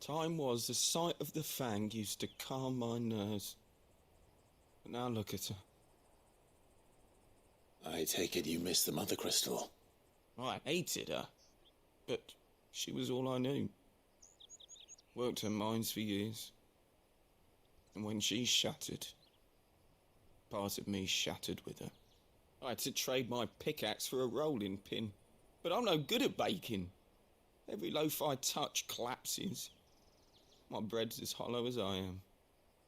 Time was the sight of the fang used to calm my nerves. But now look at her. I take it you missed the mother crystal. I hated her, but she was all I knew. Worked her mines for years. And when she shattered, part of me shattered with her. I had to trade my pickaxe for a rolling pin, but I'm no good at baking. Every loaf I touch collapses. My bread's as hollow as I am.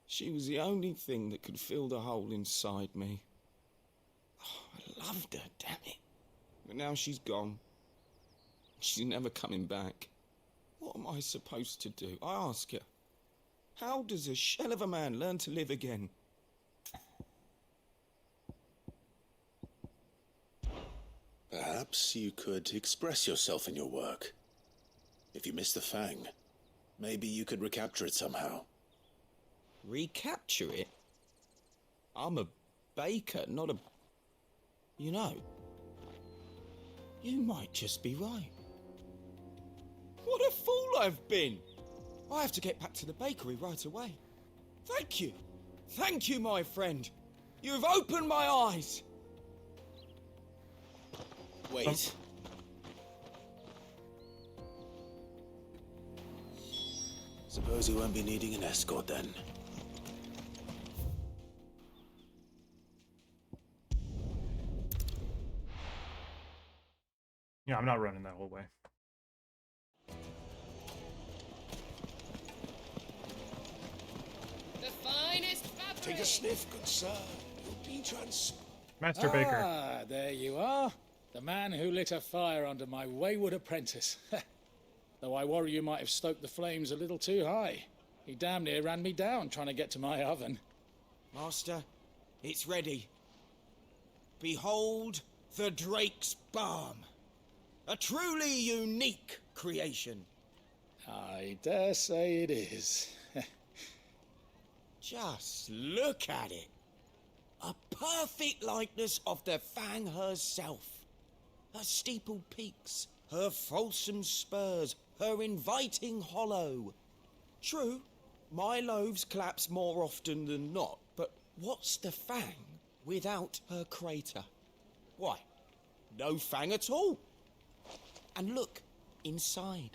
She was the only thing that could fill the hole inside me. Oh, I loved her, damn it. But now she's gone. She's never coming back. What am I supposed to do? I ask her. How does a shell of a man learn to live again? Perhaps you could express yourself in your work. If you miss the fang, maybe you could recapture it somehow. Recapture it? I'm a baker, not a... You know, you might just be right. What a fool I've been! I have to get back to the bakery right away. Thank you. Thank you, my friend. You've opened my eyes. Wait. Suppose you won't be needing an escort then. Yeah, I'm not running that whole way. The finest fabric. Take a sniff, good sir. You'll be Master Baker. Ah, there you are. The man who lit a fire under my wayward apprentice. Though I worry you might have stoked the flames a little too high. He damn near ran me down trying to get to my oven. Master, it's ready. Behold the Drake's Balm. A truly unique creation. I dare say it is. Just look at it. A perfect likeness of the Fang herself. Her steepled peaks, her fulsome spurs, her inviting hollow. True, my loaves collapse more often than not, but what's the Fang without her crater? Why, no Fang at all. And look, inside.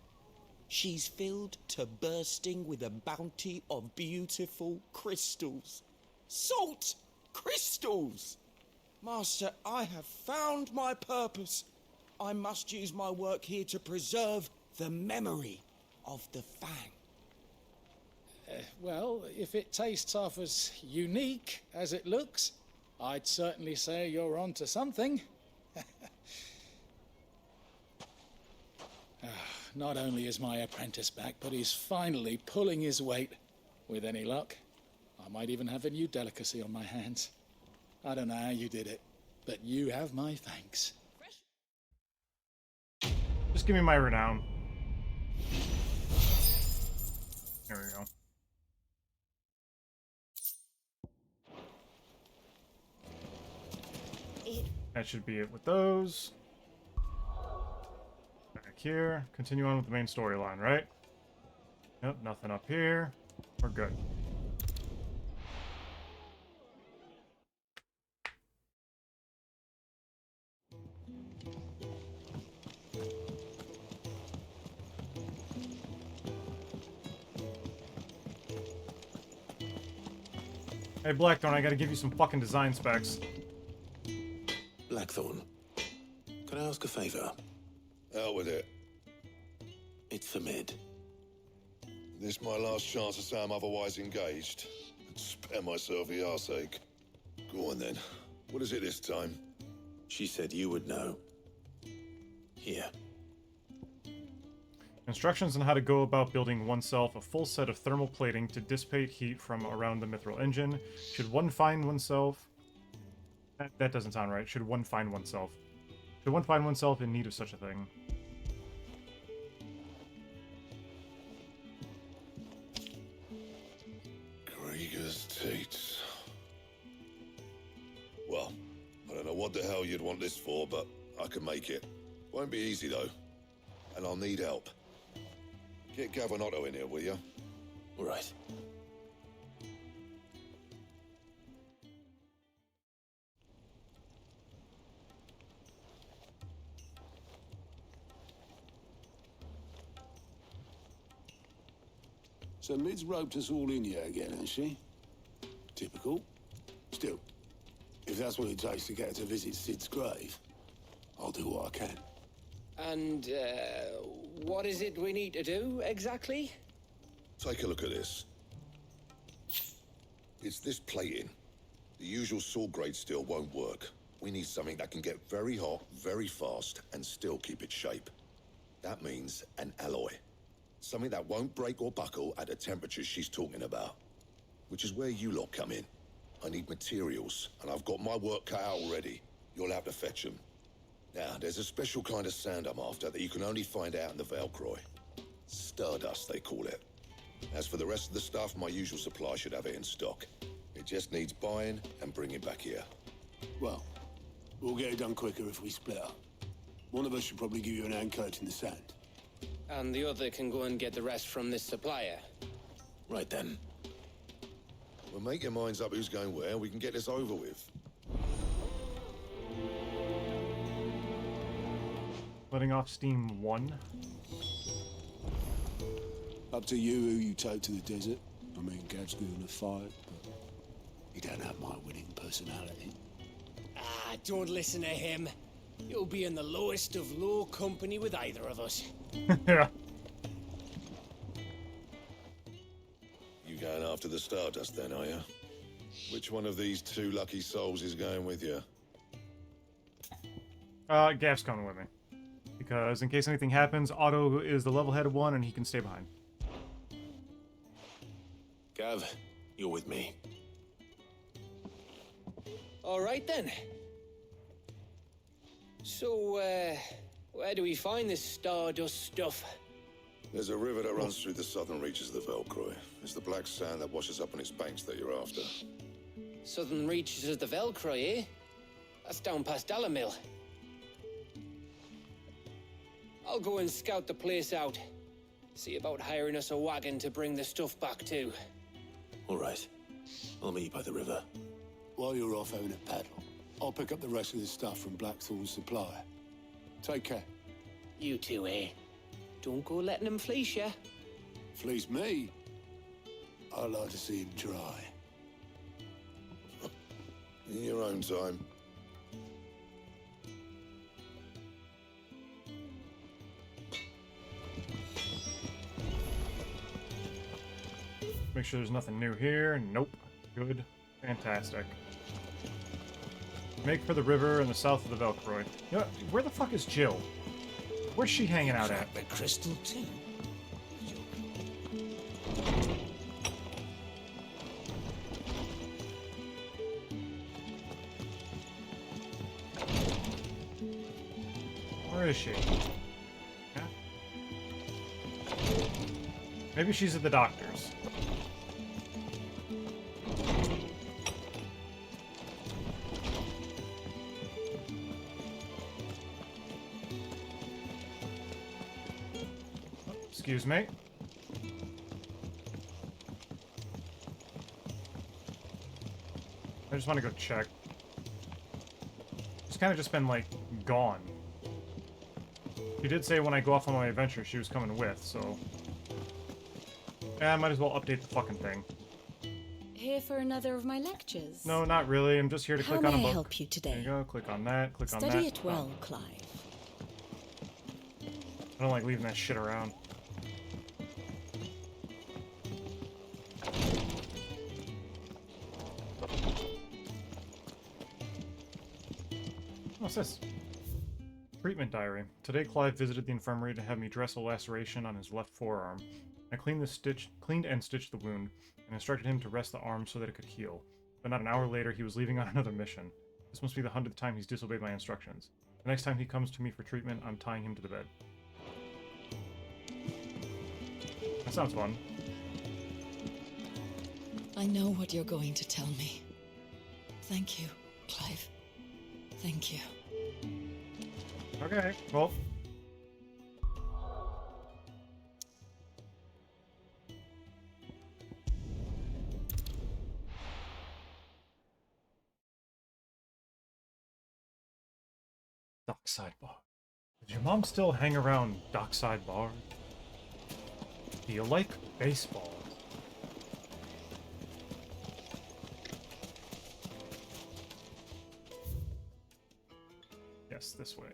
She's filled to bursting with a bounty of beautiful crystals. Salt crystals! Master, I have found my purpose. I must use my work here to preserve the memory of the Fang. Well, if it tastes half as unique as it looks, I'd certainly say you're onto something. Not only is my apprentice back, but he's finally pulling his weight. With any luck, I might even have a new delicacy on my hands. I don't know how you did it, but you have my thanks. Just give me my renown. There we go. That should be it with those. Back here. Continue on with the main storyline, right? Yep, nothing up here. We're good. Hey, Blackthorn, I gotta give you some fucking design specs. Blackthorn, can I ask a favor? Out with it. It's for Mid. This my last chance to say I'm otherwise engaged. Spare myself the arseache. Go on then. What is it this time? She said you would know. Here. Instructions on how to go about building oneself a full set of thermal plating to dissipate heat from around the mithril engine. Should one find oneself... That doesn't sound right. Should one find oneself. Should one find oneself in need of such a thing. Krieger's Teats. Well, I don't know what the hell you'd want this for, but I can make it. Won't be easy, though. And I'll need help. Get Gavin Otto in here, will you? All right. So Mid's roped us all in here again, hasn't she? Typical. Still, if that's what it takes to get her to visit Sid's grave, I'll do what I can. And, what is it we need to do, exactly? Take a look at this. It's this plating. The usual sword grade steel won't work. We need something that can get very hot, very fast, and still keep its shape. That means an alloy. Something that won't break or buckle at the temperatures she's talking about. Which is where you lot come in. I need materials, and I've got my work cut out already. You'll have to fetch them. Now, there's a special kind of sand I'm after that you can only find out in the Velcroy. Stardust, they call it. As for the rest of the stuff, my usual supply should have it in stock. It just needs buying and bringing back here. Well, we'll get it done quicker if we split up. One of us should probably give you an hand coat in the sand. And the other can go and get the rest from this supplier. Right then. Well, make your minds up who's going where, and we can get this over with. Letting off steam 1. Up to you who you take to the desert. I mean, Gav's good in a fight, but he don't have my winning personality. Ah, don't listen to him. You'll be in the lowest of low company with either of us. Yeah. You going after the Stardust then, are you? Which one of these two lucky souls is going with you? Gav's coming with me. Because in case anything happens, Otto is the level-headed one and he can stay behind. Gav, you're with me. All right then. So, where do we find this Stardust stuff? There's a river that runs through the southern reaches of the Velcroy. It's the black sand that washes up on its banks that you're after. Southern reaches of the Velcroy, eh? That's down past Dhalmekian. I'll go and scout the place out. See about hiring us a wagon to bring the stuff back to. All right. I'll meet you by the river. While you're off having a paddle, I'll pick up the rest of the stuff from Blackthorn's supplier. Take care. You two, eh? Don't go letting him fleece ya. Fleece me? I'd like to see him try. In your own time. Make sure there's nothing new here. Nope. Good. Fantastic. Make for the river in the south of the Velcroy. You know, where the fuck is Jill? Where's she hanging out at? The crystal too. Where is she? Yeah. Maybe she's at the doctor's. Excuse me. I just want to go check. She's kind of just been, like, gone. She did say when I go off on my adventure she was coming with, so... Yeah, I might as well update the fucking thing. Here for another of my lectures? No, not really. I'm just here to How click on a may I book. help you today? There you go. Click on that. Click on that. Study it well, Clive. I don't like leaving that shit around. What's this? Treatment diary. Today Clive visited the infirmary to have me dress a laceration on his left forearm. I cleaned and stitched the wound, and instructed him to rest the arm so that it could heal. But not an hour later, he was leaving on another mission. This must be the 100th time he's disobeyed my instructions. The next time he comes to me for treatment, I'm tying him to the bed. That sounds fun. I know what you're going to tell me. Thank you, Clive. Thank you. Okay, well. Dockside Bar. Does your mom still hang around Dockside Bar? Do you like baseball? Yes, this way.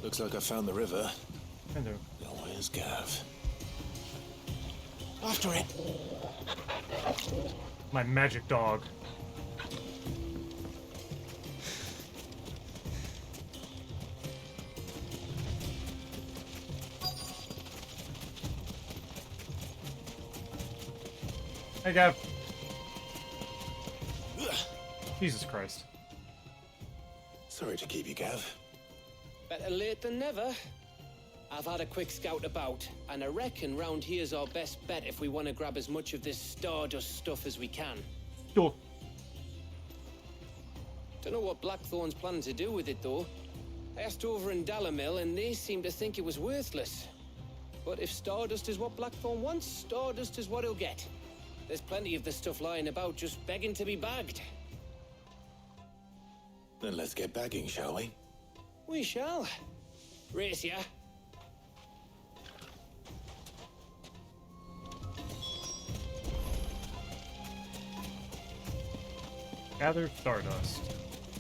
Looks like I found the river. Hello. Now where's Gav? After it! My magic dog. Hey, Gav. Jesus Christ. Sorry to keep you, Gav. Better late than never. I've had a quick scout about, and I reckon round here's our best bet if we want to grab as much of this Stardust stuff as we can. Sure. Don't know what Blackthorn's planning to do with it, though. I asked over in Dhalmekian, and they seem to think it was worthless. But if Stardust is what Blackthorn wants, Stardust is what he'll get. There's plenty of the stuff lying about, just begging to be bagged. Then let's get bagging, shall we? We shall. Race ya. Gather Stardust.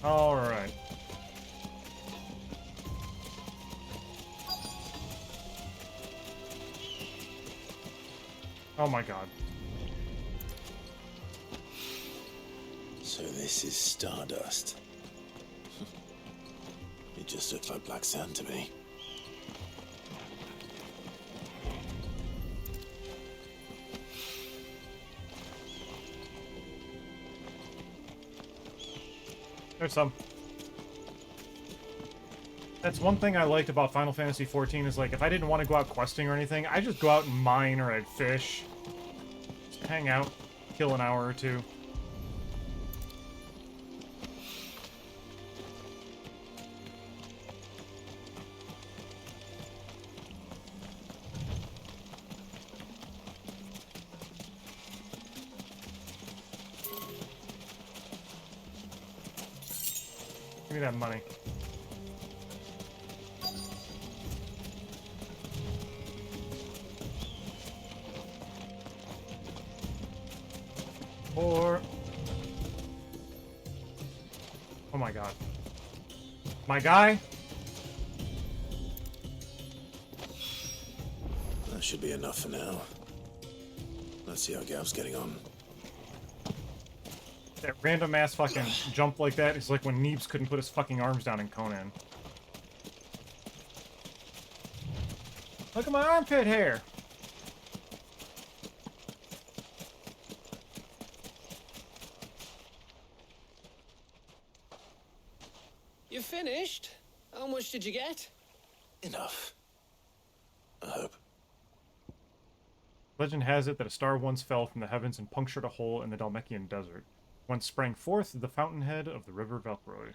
Alright. Oh my god. So this is Stardust. It just looks like black sand to me. There's some. That's one thing I liked about Final Fantasy XIV is, like, if I didn't want to go out questing or anything, I just go out and mine or I'd fish. Just hang out, kill an hour or two. Give me that money. Or... oh my god. My guy? That should be enough for now. Let's see how Gav's getting on. That random ass fucking jump like that is like when Neebs couldn't put his fucking arms down in Conan. Look at my armpit hair! You finished? How much did you get? Enough. I hope. Legend has it that a star once fell from the heavens and punctured a hole in the Dhalmekian desert. Whence sprang forth the fountainhead of the river Velcroy.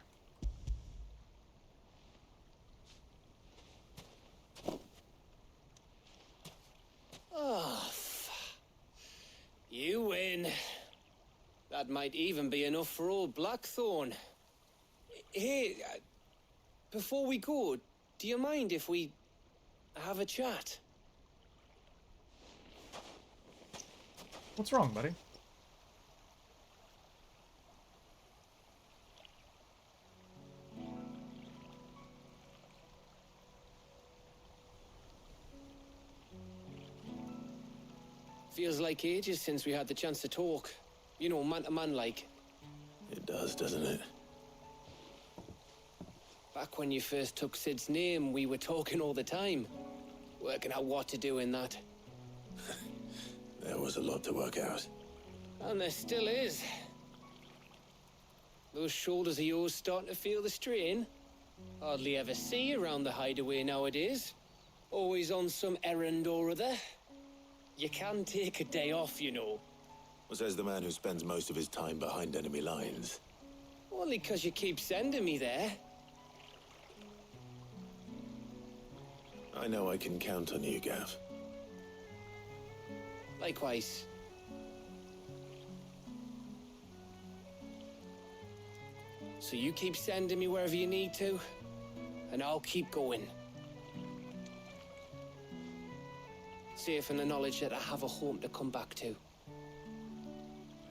Oh, you win. That might even be enough for old Blackthorn. Hey, before we go, do you mind if we have a chat. What's wrong, buddy? Feels like ages since we had the chance to talk. You know, man to man like. It does, doesn't it? Back when you first took Sid's name, we were talking all the time. Working out what to do in that. There was a lot to work out. And there still is. Those shoulders of yours starting to feel the strain? Hardly ever see you around the hideaway nowadays. Always on some errand or other. You can take a day off, you know. Well, says the man who spends most of his time behind enemy lines. Only 'cause you keep sending me there. I know I can count on you, Gav. Likewise. So you keep sending me wherever you need to, and I'll keep going. Safe in the knowledge that I have a home to come back to.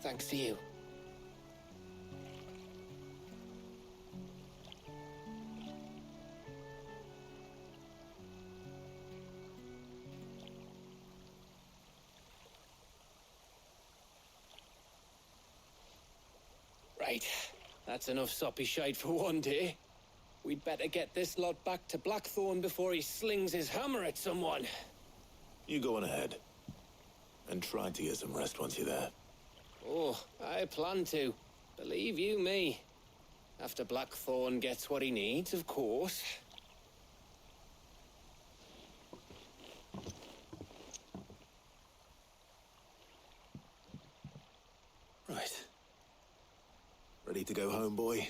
Thanks to you. Right. That's enough soppy shite for one day. We'd better get this lot back to Blackthorn before he slings his hammer at someone. You go on ahead. And try to get some rest once you're there. Oh, I plan to. Believe you me. After Blackthorn gets what he needs, of course. Right. Ready to go home, boy?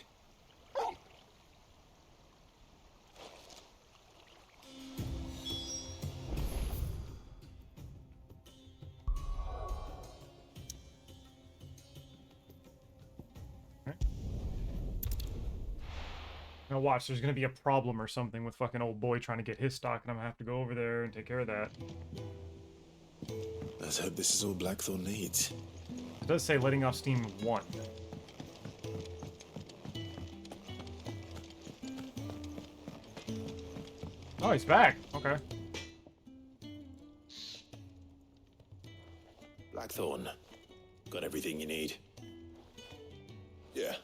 Now watch, there's gonna be a problem or something with fucking old boy trying to get his stock, and I'm gonna have to go over there and take care of that. Let's hope this is all Blackthorn needs. It does say letting off steam 1. Oh, he's back. Okay. Blackthorn, got everything you need? Yeah.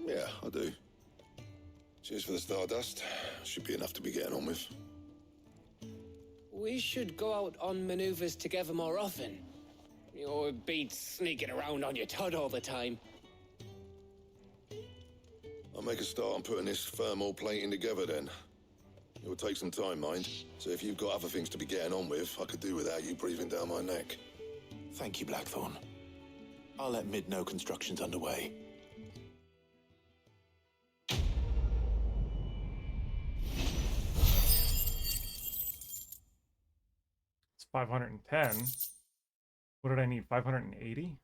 Yeah, I do. Cheers for the Stardust. Should be enough to be getting on with. We should go out on maneuvers together more often. You know, it beats sneaking around on your Todd all the time. I'll make a start on putting this thermal plating together then. It will take some time, mind. So if you've got other things to be getting on with, I could do without you breathing down my neck. Thank you, Blackthorn. I'll let Mid know construction's underway. It's 510. What did I need? 580?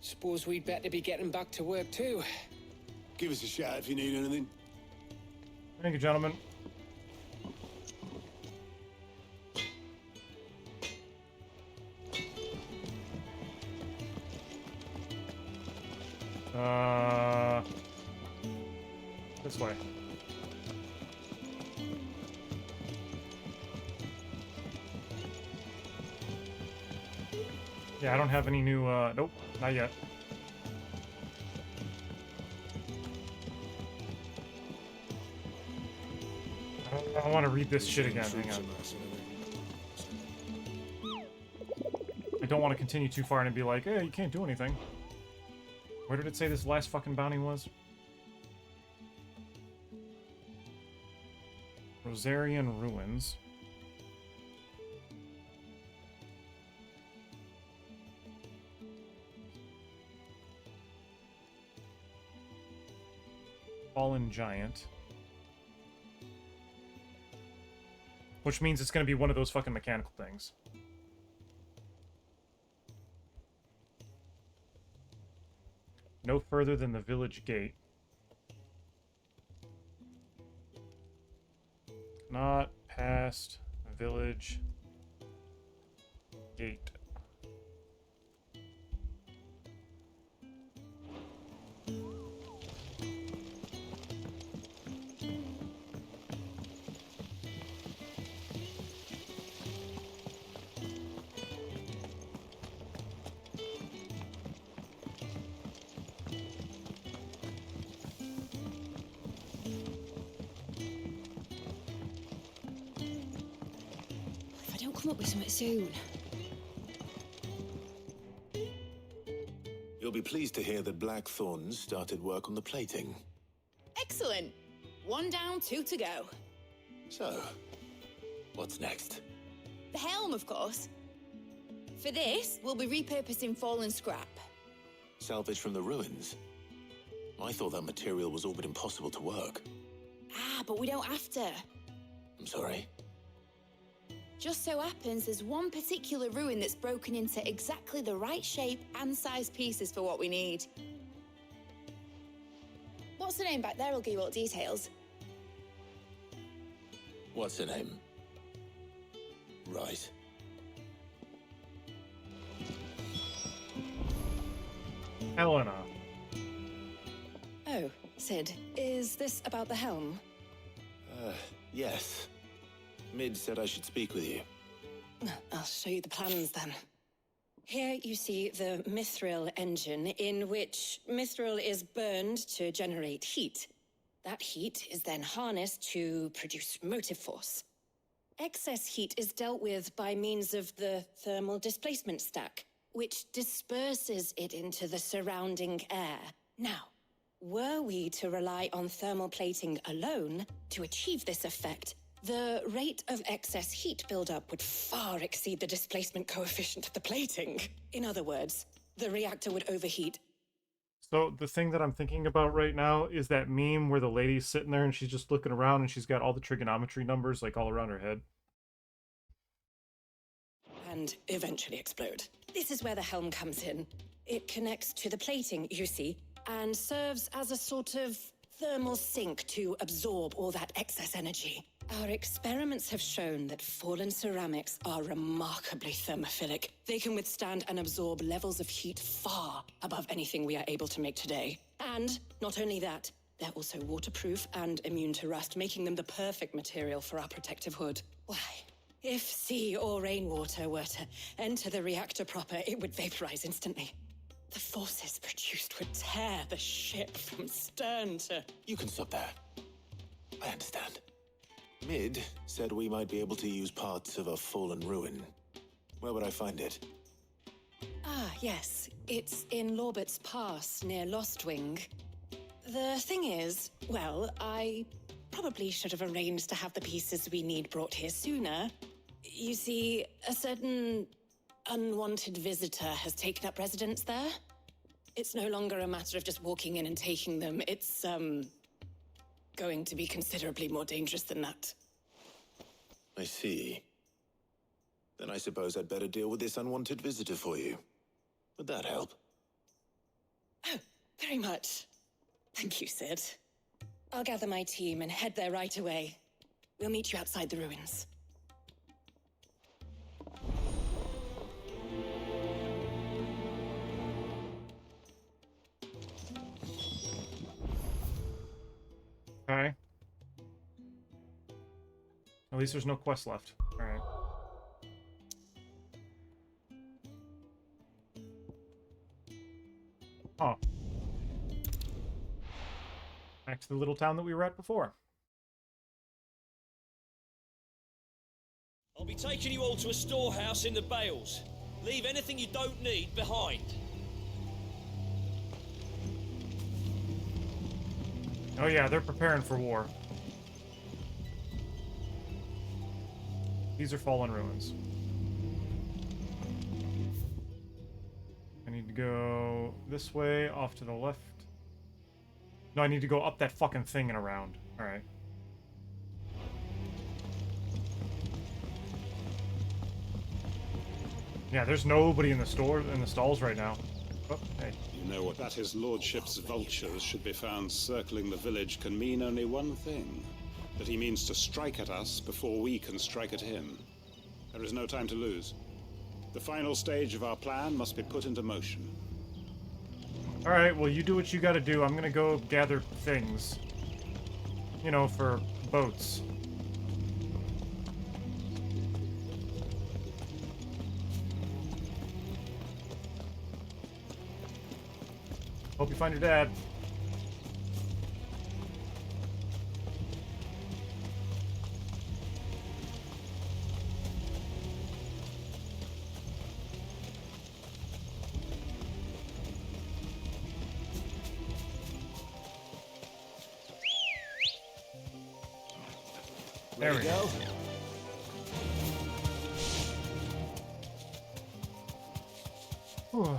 Suppose we'd better be getting back to work too. Give us a shout if you need anything. Thank you, gentlemen. This way. Yeah, I don't have any new, nope, not yet. I want to read this shit again, hang on. I don't want to continue too far and be like, hey, you can't do anything. Where did it say this last fucking bounty was? Rosarian Ruins. Fallen Giant. Which means it's going to be one of those fucking mechanical things. No further than the village gate. Not past village gate. If I don't come up with something soon. You'll be pleased to hear that Blackthorn started work on the plating. Excellent. 1 down, 2 to go. So, what's next? The helm, of course. For this, we'll be repurposing fallen scrap. Salvage from the ruins? I thought that material was all but impossible to work. Ah, but we don't have to. I'm sorry. Just so happens there's one particular ruin that's broken into exactly the right shape and size pieces for what we need. What's the name back there? I'll give you all the details. What's her name? Right. Helena. Oh, Sid, is this about the helm? Yes. Mid said I should speak with you. I'll show you the plans then. Here you see the mithril engine, in which mithril is burned to generate heat. That heat is then harnessed to produce motive force. Excess heat is dealt with by means of the thermal displacement stack, which disperses it into the surrounding air. Now, were we to rely on thermal plating alone to achieve this effect, the rate of excess heat buildup would far exceed the displacement coefficient of the plating. In other words, the reactor would overheat. So the thing that I'm thinking about right now is that meme where the lady's sitting there and she's just looking around and she's got all the trigonometry numbers like all around her head. And eventually explode. This is where the helm comes in. It connects to the plating, you see, and serves as a sort of thermal sink to absorb all that excess energy. Our experiments have shown that fallen ceramics are remarkably thermophilic. They can withstand and absorb levels of heat far above anything we are able to make today. And not only that, they're also waterproof and immune to rust, making them the perfect material for our protective hood. Why? If sea or rainwater were to enter the reactor proper, it would vaporize instantly. The forces produced would tear the ship from stern to... You can stop there. I understand. Mid said we might be able to use parts of a fallen ruin. Where would I find it? Ah, yes. It's in Lorbert's Pass, near Lostwing. The thing is, well, I probably should have arranged to have the pieces we need brought here sooner. You see, a certain unwanted visitor has taken up residence there. It's no longer a matter of just walking in and taking them. It's, going to be considerably more dangerous than that. I see. Then I suppose I'd better deal with this unwanted visitor for you. Would that help? Oh, very much. Thank you, Sid. I'll gather my team and head there right away. We'll meet you outside the ruins. Okay. At least there's no quest left. Alright. Oh. Back to the little town that we were at before. I'll be taking you all to a storehouse in the Bales. Leave anything you don't need behind. Oh yeah, they're preparing for war. These are fallen ruins. I need to go this way, off to the left. No, I need to go up that fucking thing and around. Alright. Yeah, there's nobody in the stalls right now. Oh, hey. You know what that His Lordship's vultures should be found circling the village can mean only one thing. that he means to strike at us before we can strike at him. There is no time to lose. The final stage of our plan must be put into motion. Alright, well, you do what you gotta do. I'm gonna go gather things. You know, for boats. Hope you find your dad. There we go. Whew.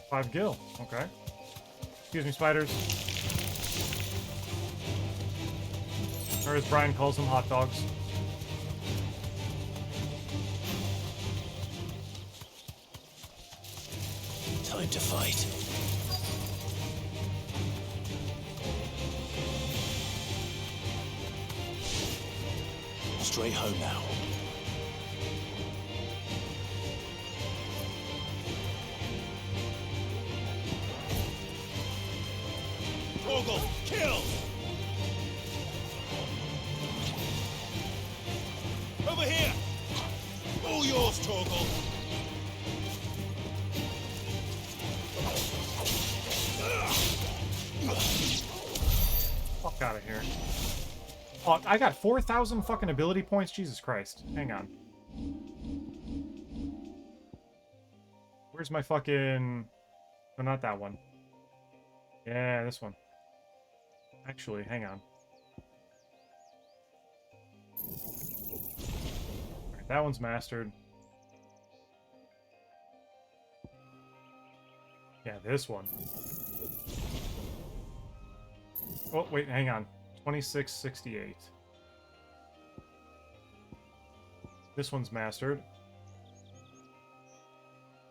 Five gil. Okay. Excuse me, spiders. Or as Brian calls them, hot dogs. Time to fight. Straight home now. Torgal, kill! Over here! All yours, Torgal! Fuck out of here. Oh, I got 4,000 fucking ability points? Jesus Christ. Hang on. Where's my fucking... Oh, not that one. Yeah, this one. Actually, hang on. Alright, that one's mastered. Yeah, this one. Oh, wait, hang on. 2668. This one's mastered.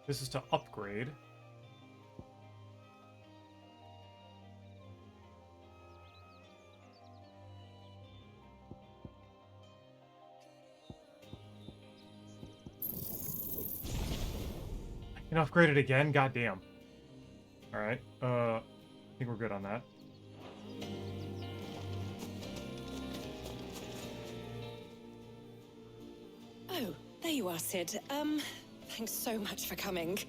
This is to upgrade. I can upgrade it again? Goddamn. Alright, I think we're good on that. Oh, there you are, Sid. Thanks so much for coming.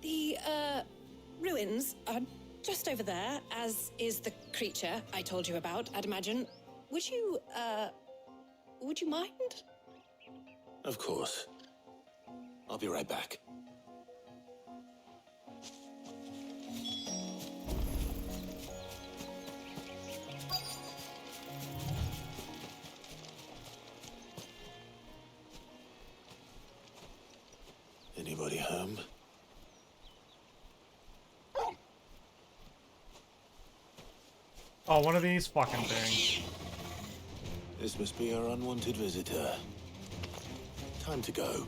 The, ruins are just over there, as is the creature I told you about, I'd imagine. Would you mind? Of course. I'll be right back. Anybody home? Oh, one of these fucking things. This must be our unwanted visitor. Time to go.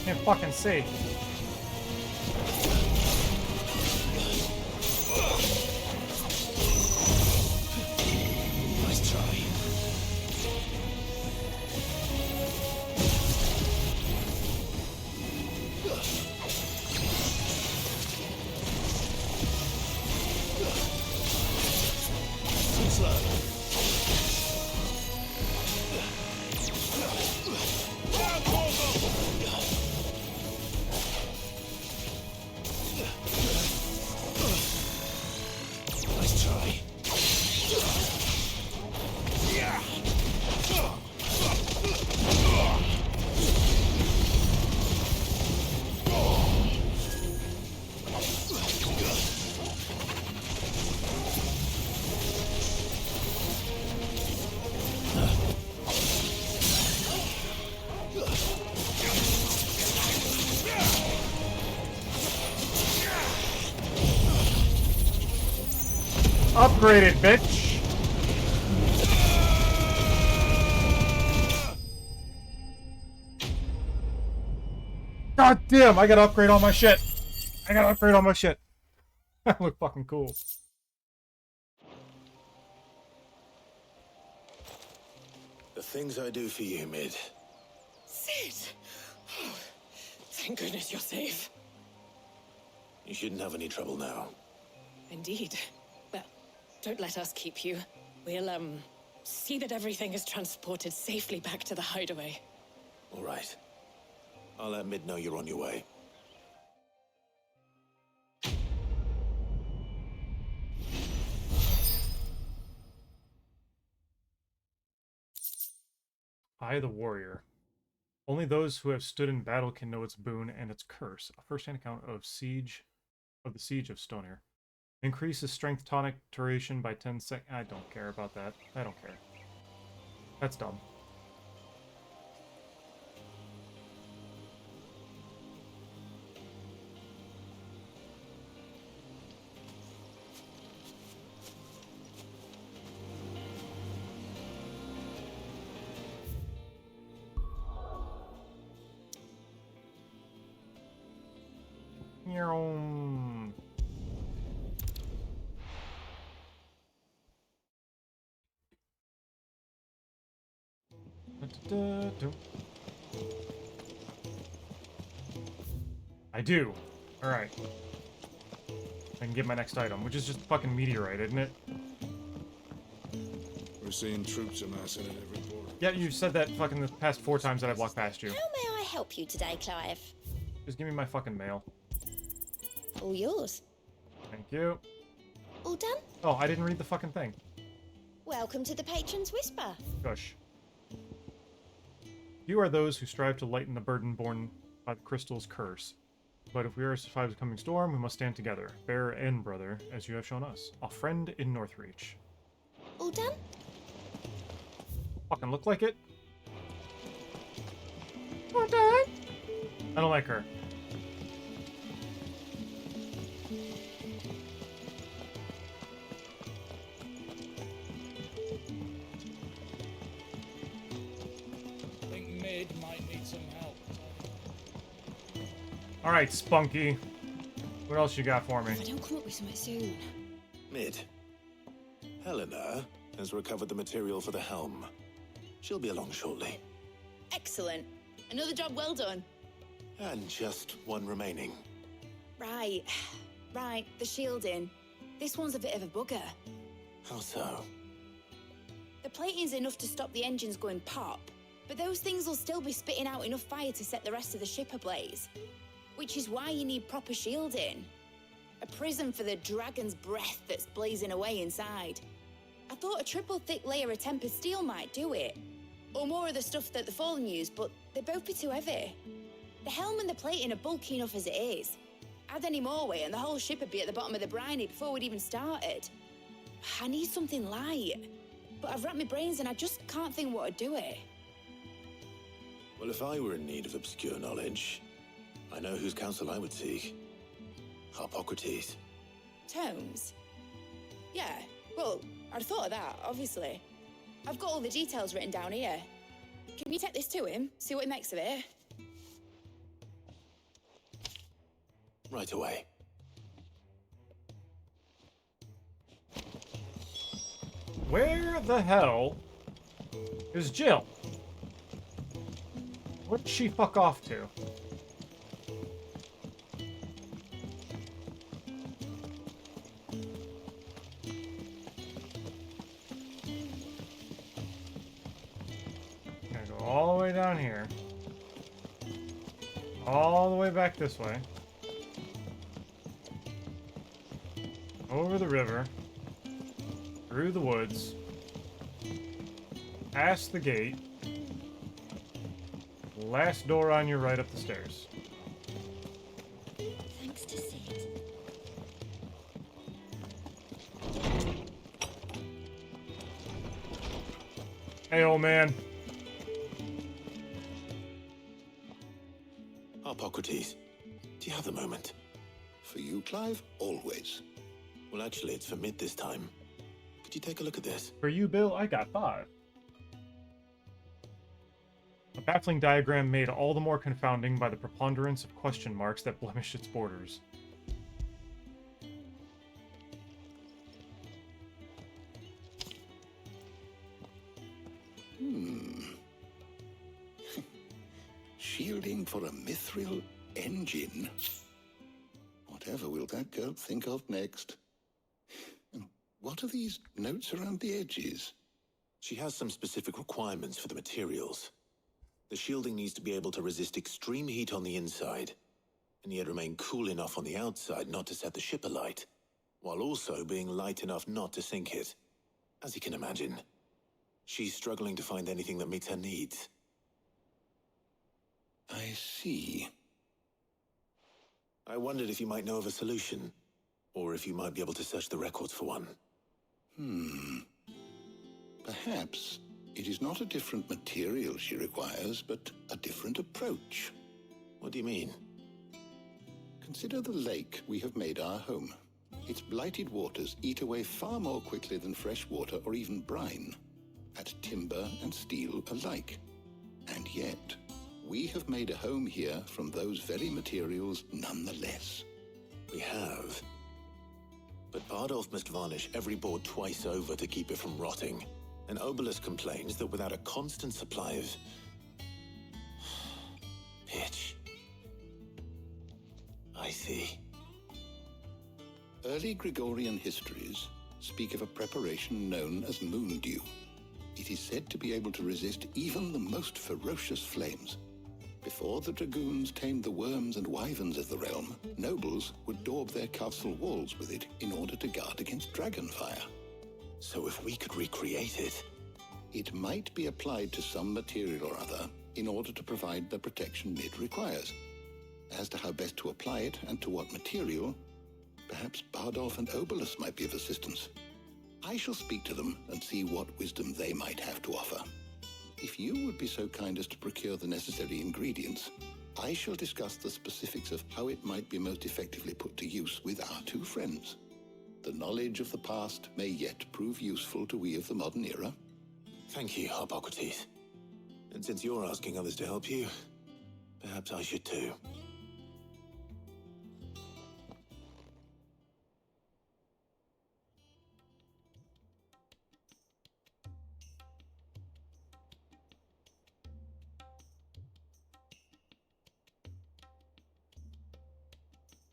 Can't fucking see. Nice Too slow. Nice try. Upgraded, bitch! God damn, I gotta upgrade all my shit! I gotta upgrade all my shit! I look fucking cool. The things I do for you, Mid. Sid! Oh, thank goodness you're safe. You shouldn't have any trouble now. Indeed. Well, don't let us keep you. We'll, see that everything is transported safely back to the hideaway. All right. I'll let Mid know you're on your way. I, the warrior. Only those who have stood in battle can know its boon and its curse. A first-hand account of the siege of Stonehair. Increases strength tonic duration by 10 sec. I don't care about that. I don't care. That's dumb. I do. Alright. I can get my next item, which is just a fucking meteorite, isn't it? We're seeing troops amassing at every port. Yeah, you've said that fucking the past 4 times that I've walked past you. How may I help you today, Clive? Just give me my fucking mail. All yours. Thank you. All done? Oh, I didn't read the fucking thing. Welcome to the Patron's Whisper. Gush. You are those who strive to lighten the burden borne by the crystal's curse. But if we are to survive the coming storm, we must stand together, bearer and brother, as you have shown us. A friend in Northreach. All done? Fucking look like it. All done? I don't like her. I think Mid might need some help. Alright, Spunky. What else you got for me? If I don't come up with something soon. Mid. Helena has recovered the material for the helm. She'll be along shortly. Excellent. Another job well done. And just one remaining. Right. Right, the shielding. This one's a bit of a bugger. How so? The plating's enough to stop the engines going pop, but those things will still be spitting out enough fire to set the rest of the ship ablaze. Which is why you need proper shielding. A prison for the dragon's breath that's blazing away inside. I thought a triple thick layer of tempered steel might do it. Or more of the stuff that the Fallen use, but they'd both be too heavy. The helm and the plating are bulky enough as it is. Add any more weight and the whole ship would be at the bottom of the briny before we'd even started. I need something light. But I've racked my brains and I just can't think what would do it. Well, if I were in need of obscure knowledge, I know whose counsel I would seek. Harpocrates. Tomes? Yeah, well, I'd thought of that, obviously. I've got all the details written down here. Can you take this to him, see what he makes of it? Right away. Where the hell is Jill? Where'd she fuck off to? way down here. All the way back this way. Over the river. Through the woods. Past the gate. Last door on your right up the stairs. Thanks to Sid. Hey, old man. Hippocrates, do you have the moment? For you, Clive, always. Well, actually, it's for mid this time. Could you take a look at this? For you, Bill, I got 5. A baffling diagram made all the more confounding by the preponderance of question marks that blemish its borders. Shielding for a mithril engine. Whatever will that girl think of next? And what are these notes around the edges? She has some specific requirements for the materials. The shielding needs to be able to resist extreme heat on the inside, and yet remain cool enough on the outside not to set the ship alight, while also being light enough not to sink it. As you can imagine, she's struggling to find anything that meets her needs. I see. I wondered if you might know of a solution, or if you might be able to search the records for one. Perhaps it is not a different material she requires, but a different approach. What do you mean? Consider the lake we have made our home. Its blighted waters eat away far more quickly than fresh water or even brine, at timber and steel alike. And yet, we have made a home here from those very materials nonetheless. We have. But Bardolph must varnish every board twice over to keep it from rotting. And Obelisk complains that without a constant supply of pitch. I see. Early Gregorian histories speak of a preparation known as moon dew. It is said to be able to resist even the most ferocious flames. Before the dragoons tamed the worms and wyverns of the realm, nobles would daub their castle walls with it in order to guard against dragonfire. So if we could recreate it... It might be applied to some material or other in order to provide the protection Mid requires. As to how best to apply it and to what material, perhaps Bardolph and Obelisk might be of assistance. I shall speak to them and see what wisdom they might have to offer. If you would be so kind as to procure the necessary ingredients, I shall discuss the specifics of how it might be most effectively put to use with our two friends. The knowledge of the past may yet prove useful to we of the modern era. Thank you, Hippocrates. And since you're asking others to help you, perhaps I should too.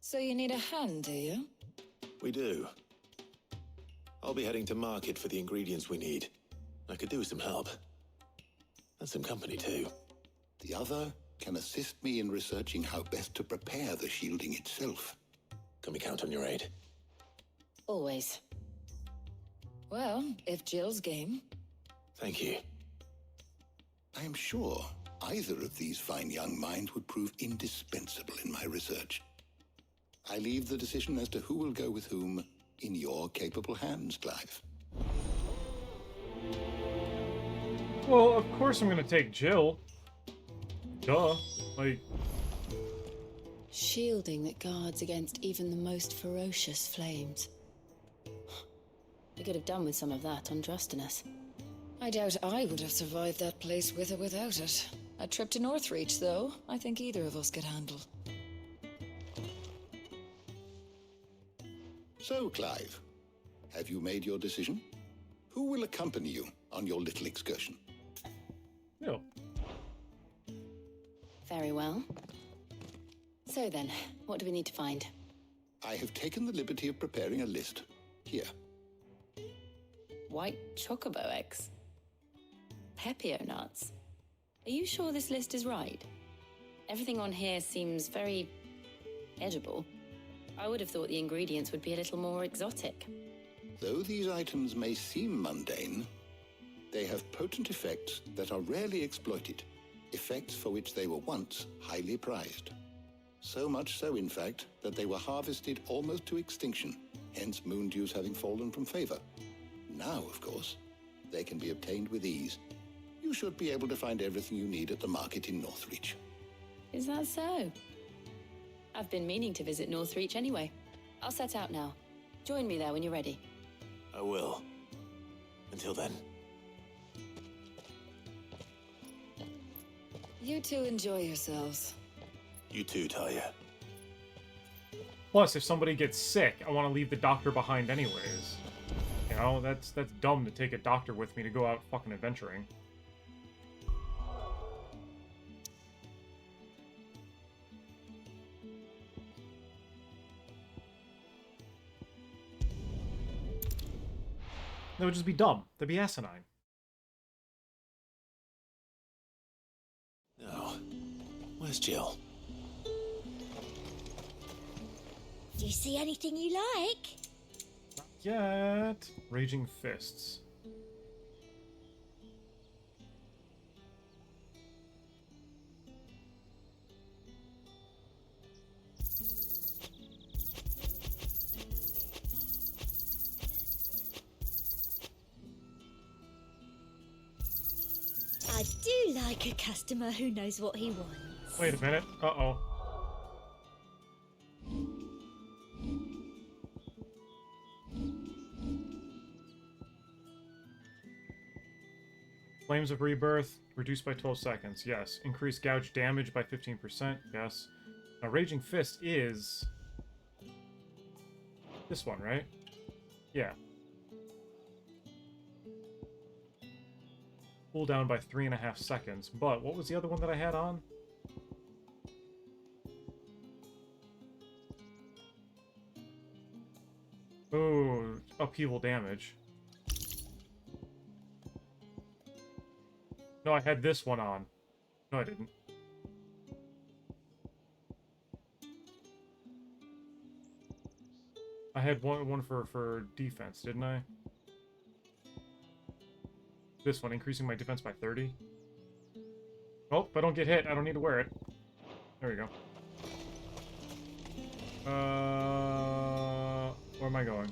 So you need a hand, do you? We do. I'll be heading to market for the ingredients we need. I could do with some help. And some company, too. The other can assist me in researching how best to prepare the shielding itself. Can we count on your aid? Always. Well, if Jill's game. Thank you. I am sure either of these fine young minds would prove indispensable in my research. I leave the decision as to who will go with whom in your capable hands, Clive. Well, of course I'm gonna take Jill. Duh. Like... Shielding that guards against even the most ferocious flames. We could have done with some of that on Drustinus. I doubt I would have survived that place with or without it. A trip to Northreach, though, I think either of us could handle. So, Clive, have you made your decision? Who will accompany you on your little excursion? No. Very well. So then, what do we need to find? I have taken the liberty of preparing a list. Here. White chocobo eggs. Pepio nuts. Are you sure this list is right? Everything on here seems very edible. I would have thought the ingredients would be a little more exotic. Though these items may seem mundane, they have potent effects that are rarely exploited, effects for which they were once highly prized. So much so, in fact, that they were harvested almost to extinction, hence moon dews having fallen from favor. Now, of course, they can be obtained with ease. You should be able to find everything you need at the market in Northreach. Is that so? I've been meaning to visit Northreach anyway. I'll set out now. Join me there when you're ready. I will. Until then. You two enjoy yourselves. You too, Talia. Plus, if somebody gets sick, I want to leave the doctor behind anyways. You know, that's dumb to take a doctor with me to go out fucking adventuring. That would just be dumb. That'd be asinine. No. Where's Jill? Do you see anything you like? Not yet. Raging Fists. I do like a customer who knows what he wants. Wait a minute. Uh-oh. Flames of Rebirth, reduced by 12 seconds. Yes. Increased gouge damage by 15%. Yes. Now, Raging Fist is... this one, right? Yeah. Cooldown by 3.5 seconds. But what was the other one that I had on? Oh, upheaval damage. No, I had this one on. No, I didn't. I had one for defense, didn't I? This one, increasing my defense by 30. Oh, if I don't get hit, I don't need to wear it. There we go. Where am I going?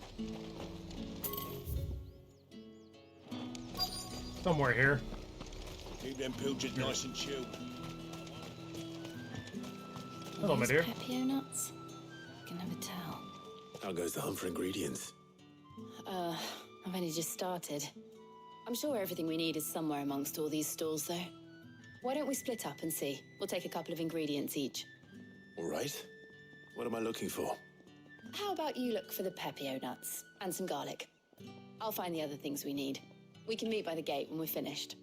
Somewhere here. Keep them pilchards nice and chilled. Hello, my dear. Pepio nuts? I can never tell. How goes the hunt for ingredients? I've only just started. I'm sure everything we need is somewhere amongst all these stalls, though. Why don't we split up and see? We'll take a couple of ingredients each. All right. What am I looking for? How about you look for the Pepio nuts and some garlic? I'll find the other things we need. We can meet by the gate when we're finished.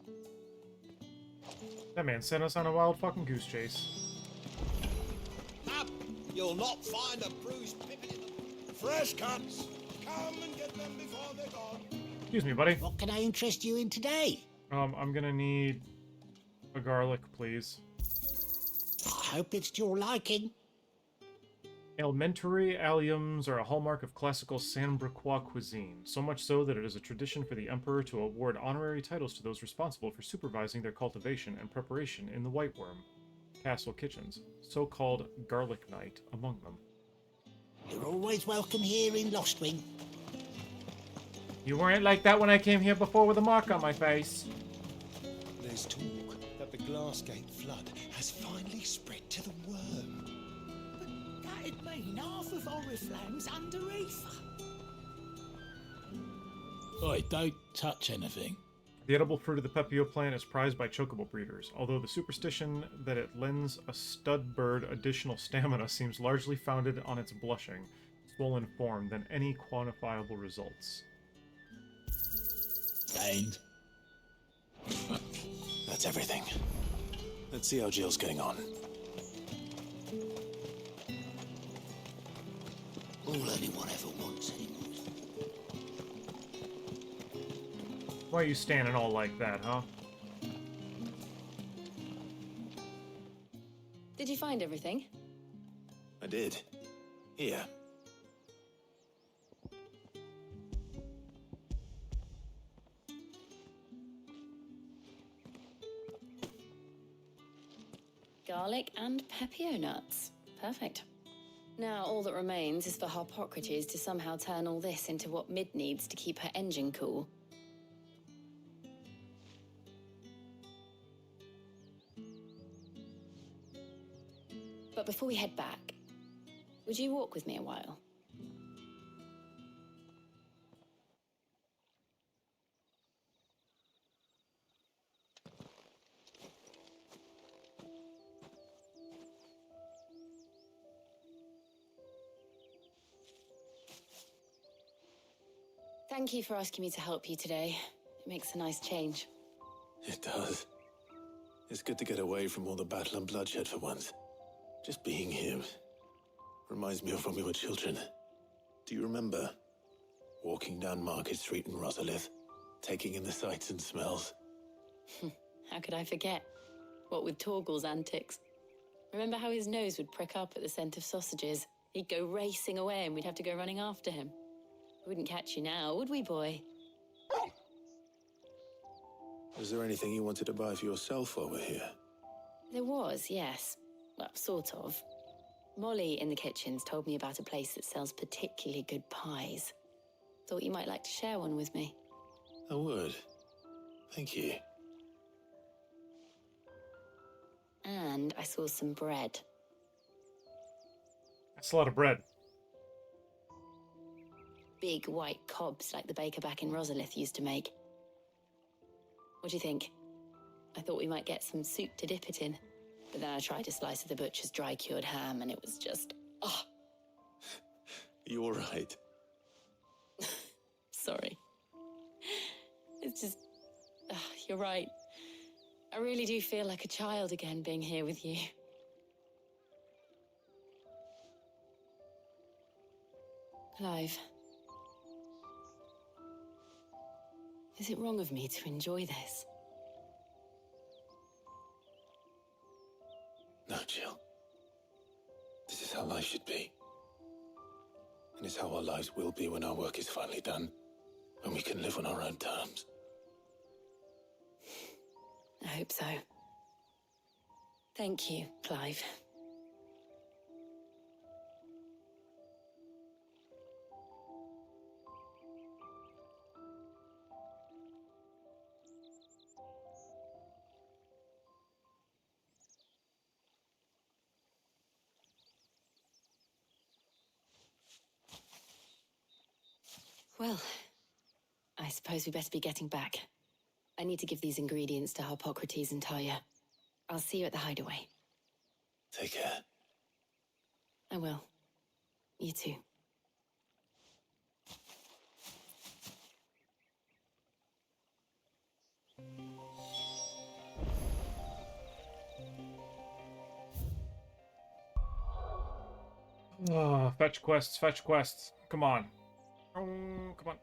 That man sent us on a wild fucking goose chase. Up! You'll not find a bruised pippin in the... Fresh cuts! Come and get them before they're gone. Excuse me, buddy. What can I interest you in today? I'm gonna need a garlic, please. I hope it's to your liking. Elementary alliums are a hallmark of classical Sambriquois cuisine, so much so that it is a tradition for the Emperor to award honorary titles to those responsible for supervising their cultivation and preparation in the White Worm Castle kitchens, so-called Garlic Night among them. You're always welcome here in Lostwing. You weren't like that when I came here before with a mark on my face. There's talk that the Glassgate flood has finally spread to the worm. That'd mean half of Oriflamme's under ether. Oi, don't touch anything. The edible fruit of the Pepio plant is prized by chocobo breeders, although the superstition that it lends a stud bird additional stamina seems largely founded on its blushing, swollen form than any quantifiable results. Gained. That's everything. Let's see how Jill's getting on. All anyone ever wants anymore. Why are you standing all like that, huh? find everything? I did. Here. Garlic and pepio nuts. Perfect. Now all that remains is for Harpocrates to somehow turn all this into what Mid needs to keep her engine cool. But before we head back, would you walk with me a while? Thank you for asking me to help you today. It makes a nice change. It does. It's good to get away from all the battle and bloodshed for once. Just being here reminds me of when we were children. Do you remember? Walking down Market Street in Rosalith, taking in the sights and smells. How could I forget? What with Torgal's antics. Remember how his nose would prick up at the scent of sausages? He'd go racing away and we'd have to go running after him. We wouldn't catch you now, would we, boy? Was there anything you wanted to buy for yourself while we're here? There was, yes. Well, sort of. Molly in the kitchens told me about a place that sells particularly good pies. Thought you might like to share one with me. I would. Thank you. And I saw some bread. That's a lot of bread. Big white cobs like the baker back in Rosalith used to make. What do you think? I thought we might get some soup to dip it in. But then I tried a slice of the butcher's dry-cured ham and it was just... oh! You're right. Sorry. It's just... you're right. I really do feel like a child again being here with you. Clive. Is it wrong of me to enjoy this? No, Jill. This is how life should be. And it's how our lives will be when our work is finally done. When we can live on our own terms. I hope so. Thank you, Clive. Well, I suppose we better be getting back. I need to give these ingredients to Harpocrates and Talia. I'll see you at the hideaway. Take care. I will. You too. Oh, fetch quests, fetch quests. Come on. Oh, come on.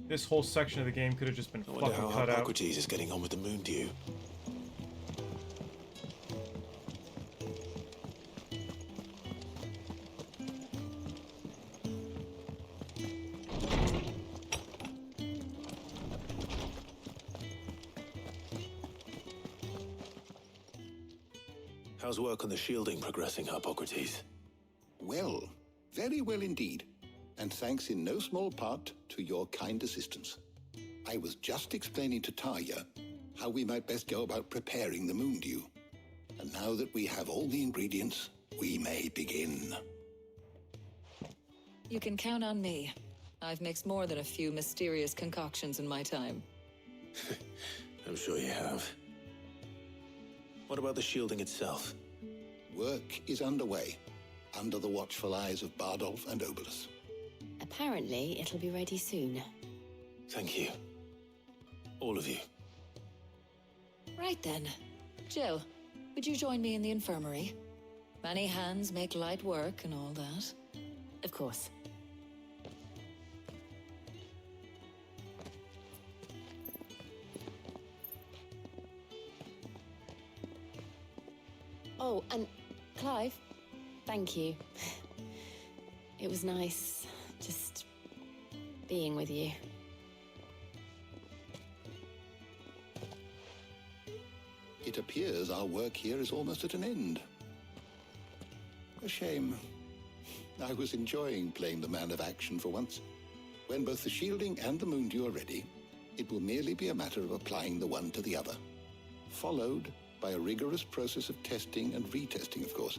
This whole section of the game could have just been I fucking wonder how cut out. Harpocrates is getting on with the moon dew. How's work on the shielding progressing, Harpocrates? Well, very well indeed. And thanks in no small part to your kind assistance. I was just explaining to Talia how we might best go about preparing the moon dew. And now that we have all the ingredients, we may begin. You can count on me. I've mixed more than a few mysterious concoctions in my time. I'm sure you have. What about the shielding itself? Work is underway, under the watchful eyes of Bardolph and Obolus. Apparently, it'll be ready soon. Thank you. All of you. Right then. Jill, would you join me in the infirmary? Many hands make light work and all that. Of course. Oh, and Clive, thank you. It was nice just being with you. It appears our work here is almost at an end. A shame. I was enjoying playing the man of action for once. When both the shielding and the moondew are ready, it will merely be a matter of applying the one to the other, followed by a rigorous process of testing and retesting, of course.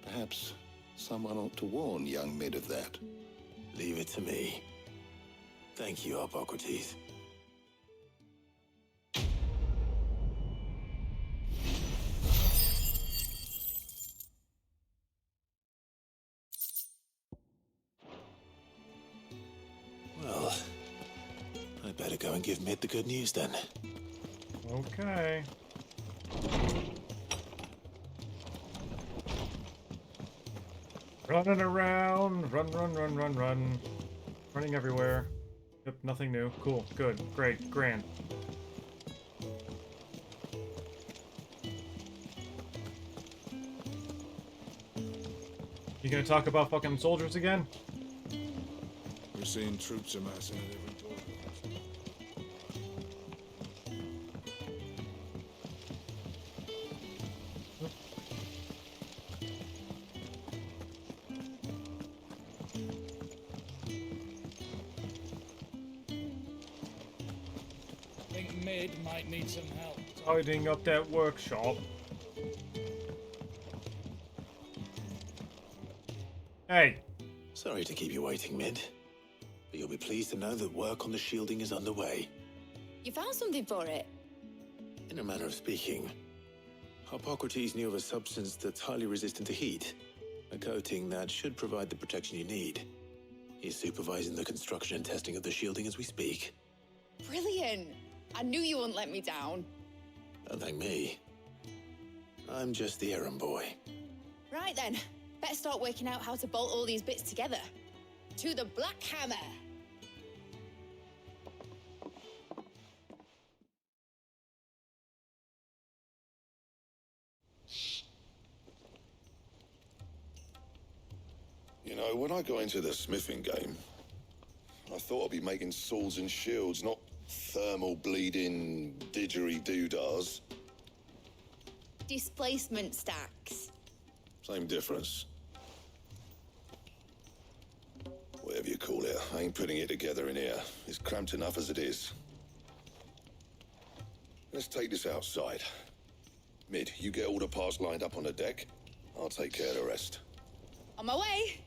Perhaps someone ought to warn young Mid of that. Leave it to me. Thank you, Hippocrates. Well, I'd better go and give Mid the good news then. Okay. Running around, run. Running everywhere. Yep, nothing new. Cool, good, great, grand. You gonna talk about fucking soldiers again? We're seeing troops amassing at every door. I think Mid might need some help. Tidying up that workshop. Hey! Sorry to keep you waiting, Mid. But you'll be pleased to know that work on the shielding is underway. You found something for it? In a manner of speaking, Hippocrates knew of a substance that's highly resistant to heat. A coating that should provide the protection you need. He's supervising the construction and testing of the shielding as we speak. Brilliant! I knew you wouldn't let me down. Don't thank me. I'm just the errand boy. Right then, better start working out how to bolt all these bits together. To the Black Hammer! You know, when I got into the smithing game, I thought I'd be making swords and shields, not thermal bleeding didgeridoo-dahs. Displacement stacks. Same difference. Whatever you call it, I ain't putting it together in here. It's cramped enough as it is. Let's take this outside. Mid, you get all the parts lined up on the deck. I'll take care of the rest. On my way!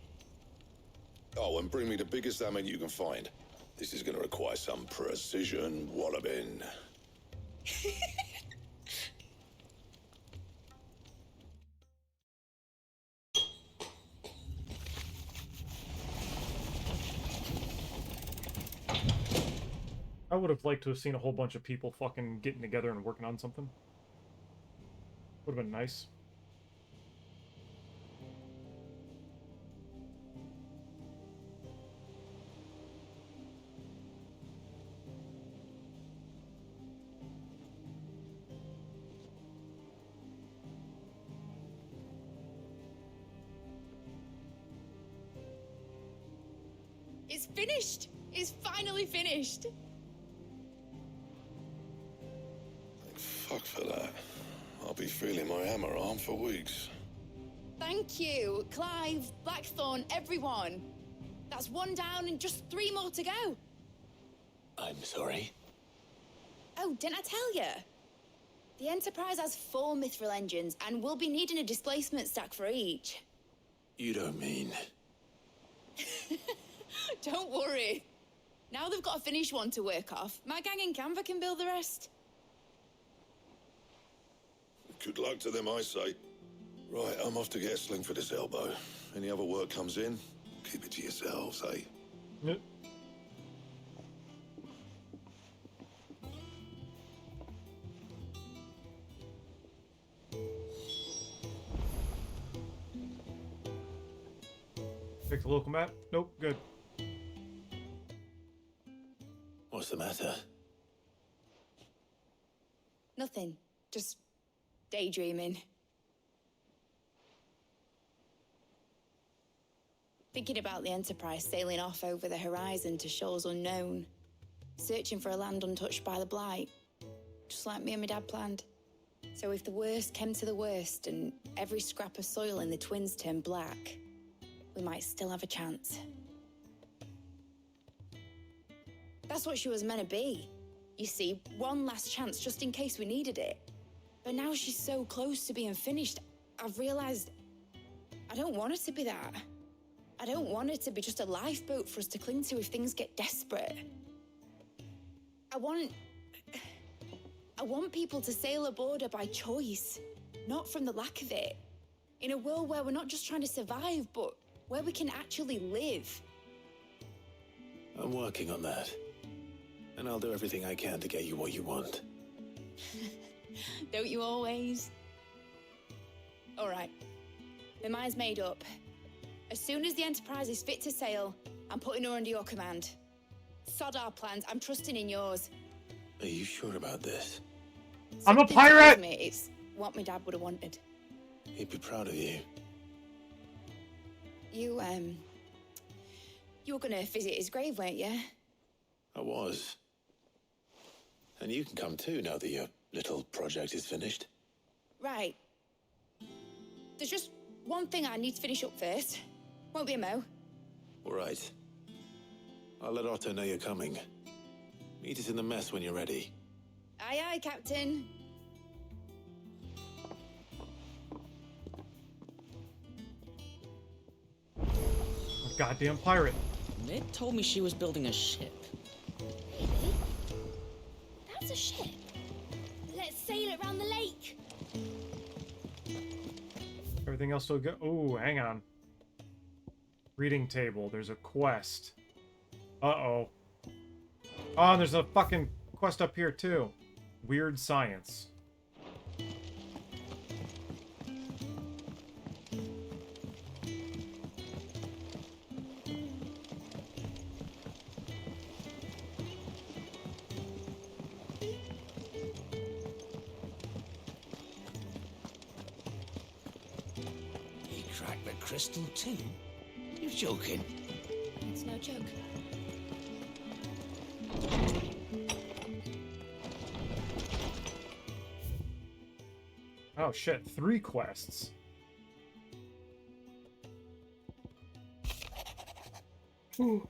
Oh, and bring me the biggest hammer you can find. This is gonna require some precision walloping. I would have liked to have seen a whole bunch of people fucking getting together and working on something. Would have been nice. It's finished! It's finally finished! Fuck for that. I'll be feeling my hammer arm for weeks. Thank you, Clive, Blackthorn, everyone. That's one down and just 3 more to go. I'm sorry. Oh, didn't I tell you? The Enterprise has 4 mithril engines, and we'll be needing a displacement stack for each. You don't mean... Don't worry. Now they've got a finished one to work off. My gang in Canva can build the rest. Good luck to them, I say. Right, I'm off to get a sling for this elbow. Any other work comes in, keep it to yourselves, eh? Yep. Pick the local map? Nope, good. What's the matter? Nothing. Just daydreaming. Thinking about the Enterprise sailing off over the horizon to shores unknown, searching for a land untouched by the Blight, just like me and my dad planned. So if the worst came to the worst and every scrap of soil in the Twins turned black, we might still have a chance. That's what she was meant to be. You see, one last chance just in case we needed it. But now she's so close to being finished, I've realized I don't want her to be that. I don't want her to be just a lifeboat for us to cling to if things get desperate. I want people to sail aboard her by choice, not from the lack of it. In a world where we're not just trying to survive, but where we can actually live. I'm working on that. And I'll do everything I can to get you what you want. Don't you always? All right. My mind's made up. As soon as the Enterprise is fit to sail, I'm putting her under your command. Sod our plans. I'm trusting in yours. Are you sure about this? I'm a Something tells pirate! me it's what my dad would have wanted. He'd be proud of you. You were gonna visit his grave, weren't you? I was. And you can come too now that your little project is finished. Right. There's just one thing I need to finish up first. Won't be a mo. All right. I'll let Otto know you're coming. Meet us in the mess when you're ready. Aye, aye, Captain. A goddamn pirate. Ned told me she was building a ship. Really? That's a ship. Let's sail it round the lake. Everything else will go. Oh, hang on. Reading table. There's a quest. Uh-oh. Oh, and there's a fucking quest up here, too. Weird science. He cracked the crystal too? You're joking. It's no joke. Oh shit, 3 quests. Ooh.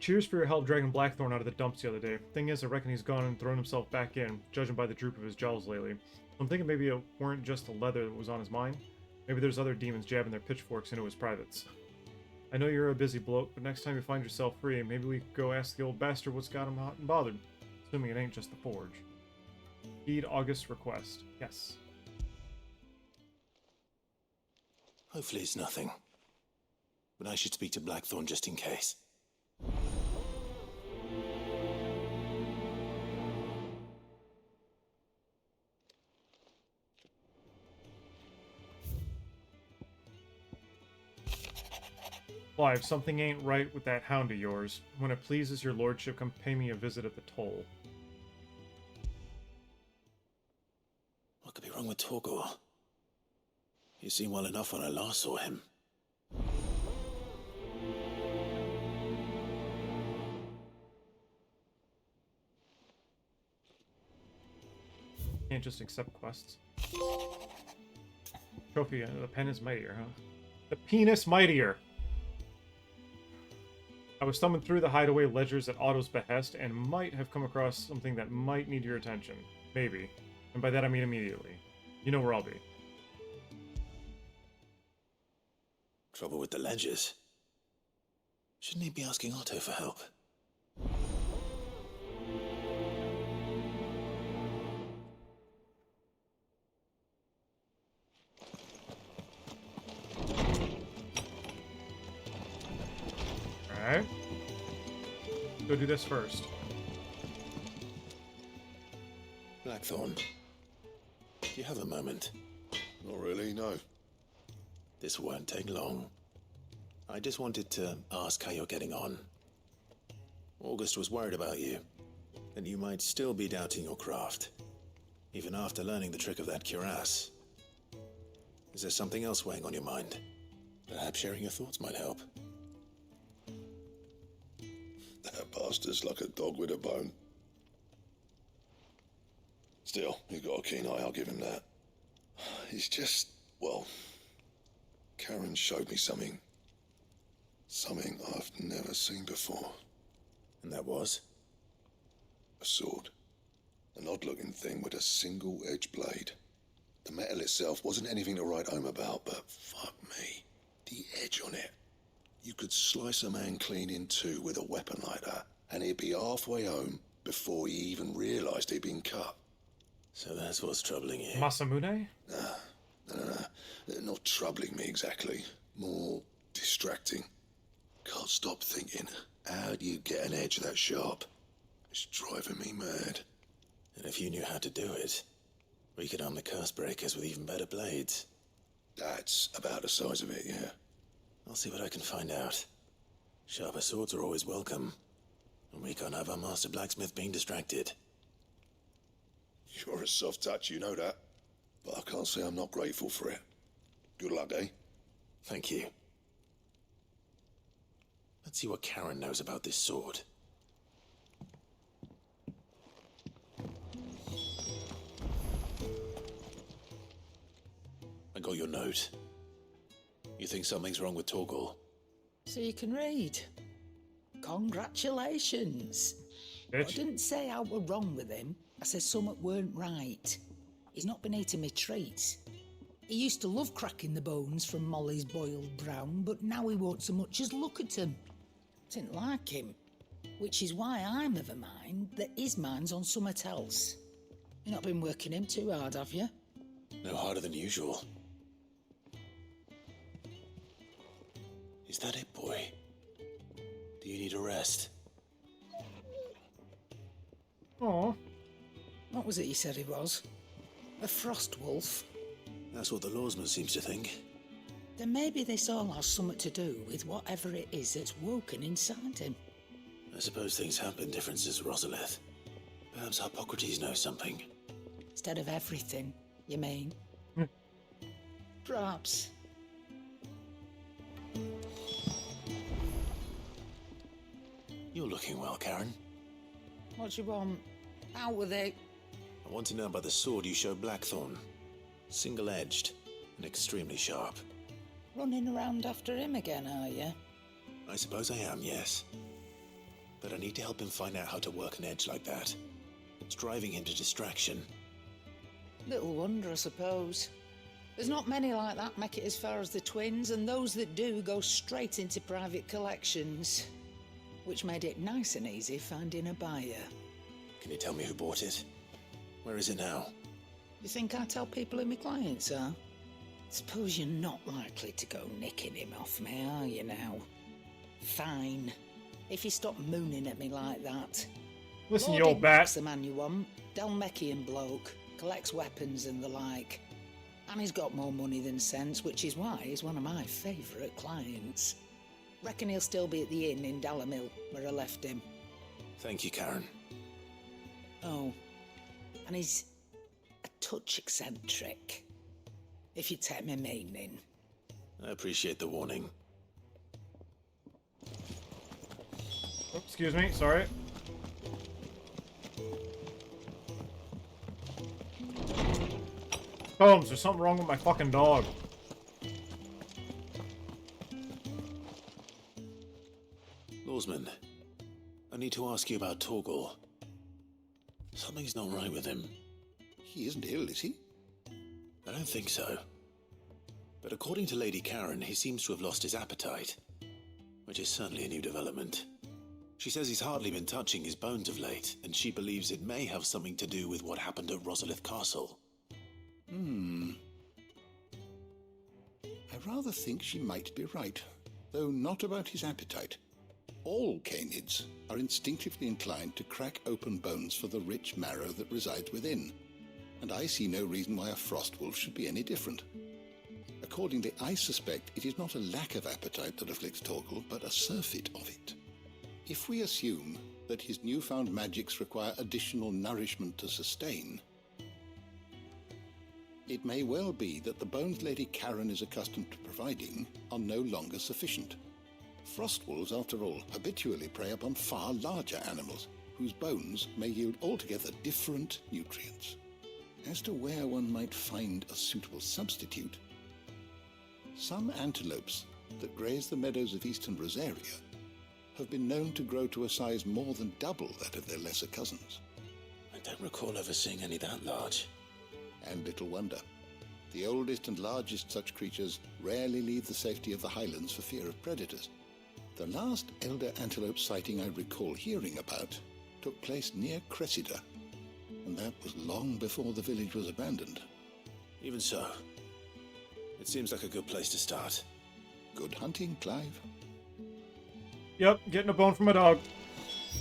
Cheers for your help dragging Blackthorn out of the dumps the other day. Thing is, I reckon he's gone and thrown himself back in, judging by the droop of his jowls lately. I'm thinking maybe it weren't just the leather that was on his mind. Maybe there's other demons jabbing their pitchforks into his privates. I know you're a busy bloke, but next time you find yourself free, maybe we could go ask the old bastard what's got him hot and bothered. Assuming it ain't just the forge. Heed August's request. Yes. Hopefully it's nothing. But I should speak to Blackthorn just in case. Clive, something ain't right with that hound of yours. When it pleases your lordship, come pay me a visit at the toll. What could be wrong with Torgor? He seemed well enough when I last saw him. Can't just accept quests. Trophy, the pen is mightier, huh? The penis mightier! I was thumbing through the hideaway ledgers at Otto's behest and might have come across something that might need your attention. Maybe. And by that I mean immediately. You know where I'll be. Trouble with the ledgers. Shouldn't he be asking Otto for help? Alright. Go do this first. Blackthorn, do you have a moment? Not really, no. This won't take long. I just wanted to ask how you're getting on. August was worried about you, and you might still be doubting your craft, even after learning the trick of that cuirass. Is there something else weighing on your mind? Perhaps sharing your thoughts might help. That bastard's like a dog with a bone. Still, he's got a keen eye, I'll give him that. It's just, well, Karen showed me something. Something I've never seen before. And that was? A sword. An odd-looking thing with a single-edged blade. The metal itself wasn't anything to write home about, but fuck me, the edge on it. You could slice a man clean in two with a weapon like that, and he'd be halfway home before he even realised he'd been cut. So that's what's troubling you. Masamune? No. Not troubling me exactly. More distracting. Can't stop thinking, how do you get an edge that sharp? It's driving me mad. And if you knew how to do it, we could arm the curse breakers with even better blades. That's about the size of it, yeah. I'll see what I can find out. Sharper swords are always welcome. And we can't have our master blacksmith being distracted. You're a soft touch, you know that. But I can't say I'm not grateful for it. Good luck, eh? Thank you. Let's see what Karen knows about this sword. I got your note. You think something's wrong with Torgal? So you can read. Congratulations. I didn't say I were wrong with him. I said something weren't right. He's not been eating me treats. He used to love cracking the bones from Molly's boiled brown, but now he won't so much as look at them. Didn't like him. Which is why I'm of a mind that his mind's on something else. You've not been working him too hard, have you? No harder than usual. Is that it, boy? Do you need a rest? Aww. What was it you said he was? A frost wolf? That's what the lawsman seems to think. Then maybe this all has something to do with whatever it is that's woken inside him. I suppose things have been different since Rosalith. Perhaps Hippocrates knows something. Instead of everything, you mean? Perhaps. You're looking well, Karen. What do you want? Out with it. I want to know about the sword you showed Blackthorn. Single-edged and extremely sharp. Running around after him again, are you? I suppose I am, yes. But I need to help him find out how to work an edge like that. It's driving him to distraction. Little wonder, I suppose. There's not many like that make it as far as the twins, and those that do go straight into private collections. Which made it nice and easy finding a buyer. Can you tell me who bought it? Where is it now? You think I tell people who my clients are? Suppose you're not likely to go nicking him off me, are you now? Fine. If you stop mooning at me like that. Listen, Lord you old bat. Ignack's the man you want. Dhalmekian bloke. Collects weapons and the like. And he's got more money than sense, which is why he's one of my favourite clients. Reckon he'll still be at the inn in Dhalmekian, where I left him. Thank you, Karen. Oh, and he's a touch eccentric, if you take my meaning. I appreciate the warning. Oh, excuse me, sorry. Holmes, there's something wrong with my fucking dog. Lawsman, I need to ask you about Torgal. Something's not right with him. He isn't ill, is he? I don't think so. But according to Lady Karen, he seems to have lost his appetite, which is certainly a new development. She says he's hardly been touching his bones of late, and she believes it may have something to do with what happened at Rosalith Castle. I rather think she might be right, though not about his appetite. All canids are instinctively inclined to crack open bones for the rich marrow that resides within, and I see no reason why a frost wolf should be any different. Accordingly, I suspect it is not a lack of appetite that afflicts Torgal, but a surfeit of it. If we assume that his newfound magics require additional nourishment to sustain, It may well be that the bones Lady Karen is accustomed to providing are no longer sufficient. Frost wolves, after all, habitually prey upon far larger animals, whose bones may yield altogether different nutrients. As to where one might find a suitable substitute, some antelopes that graze the meadows of eastern Rosaria have been known to grow to a size more than double that of their lesser cousins. I don't recall ever seeing any that large. And little wonder. The oldest and largest such creatures rarely leave the safety of the highlands for fear of predators. The last elder antelope sighting I recall hearing about took place near Cressida, and that was long before the village was abandoned. Even so, it seems like a good place to start. Good hunting, Clive. Yep, getting a bone from a dog.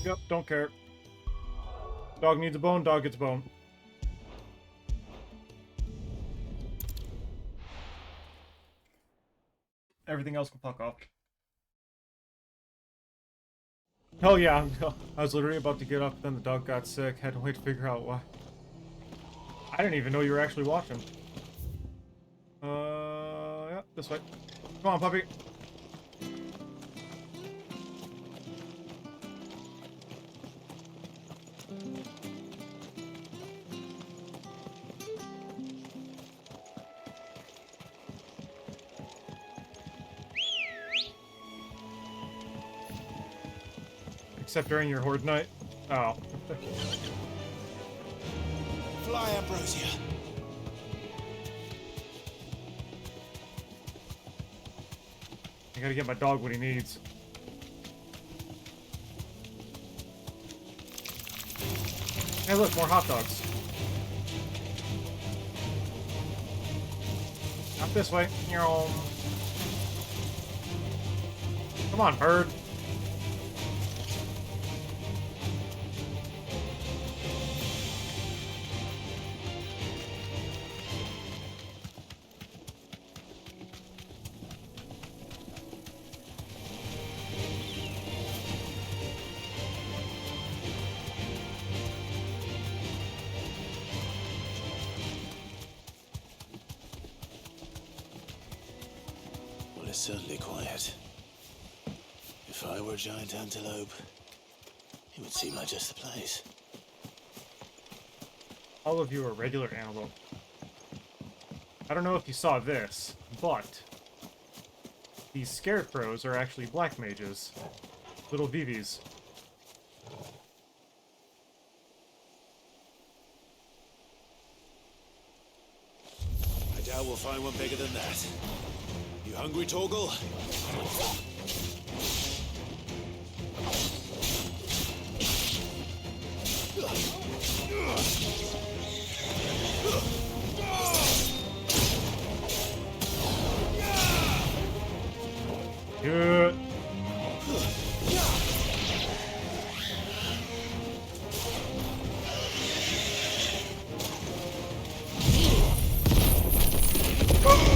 Yep, don't care. Dog needs a bone, dog gets a bone. Everything else can fuck off. Hell yeah, I was literally about to get up, then the dog got sick. Had to wait to figure out why. I didn't even know you were actually watching. Yeah, this way. Come on, puppy. Except during your horde night? Oh. Fly, Ambrosia. I gotta get my dog what he needs. Hey look, more hot dogs. Not this way. Come on, bird. It's certainly quiet. If I were a giant antelope, it would seem like just the place. All of you are regular antelope. I don't know if you saw this, but these scarecrows are actually black mages. Little Vivis. I doubt we'll find one bigger than that. You hungry, Torgal? Good.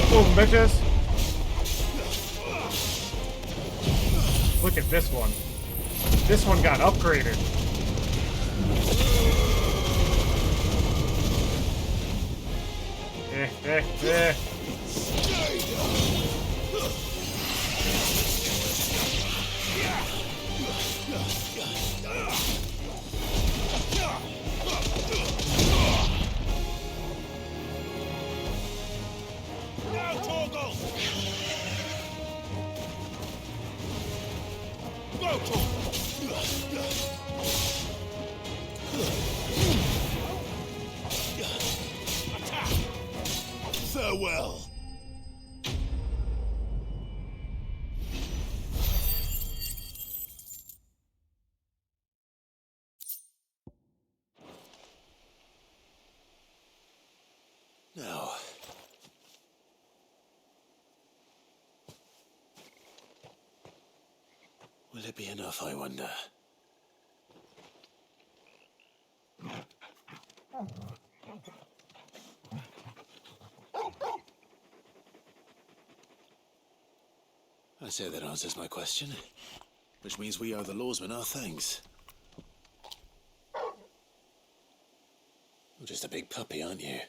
Boom, bitches. Look at this one. This one got upgraded. Eh. Now, Torgal! Go, Farewell. Now, will it be enough, I wonder? I say that answers my question, which means we owe the lawsmen our thanks. You're just a big puppy, aren't you?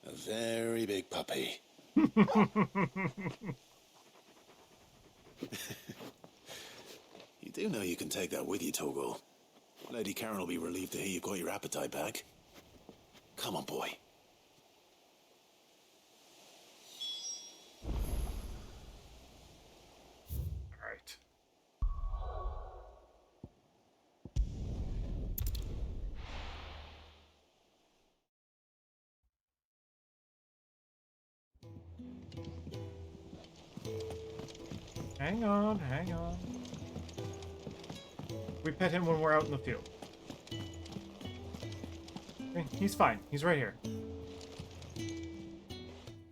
A very big puppy. You do know you can take that with you, Torgal. Lady Karen will be relieved to hear you got your appetite back. Come on, boy. Alright. Hang on, hang on. We pet him when we're out in the field. Okay, he's fine. He's right here.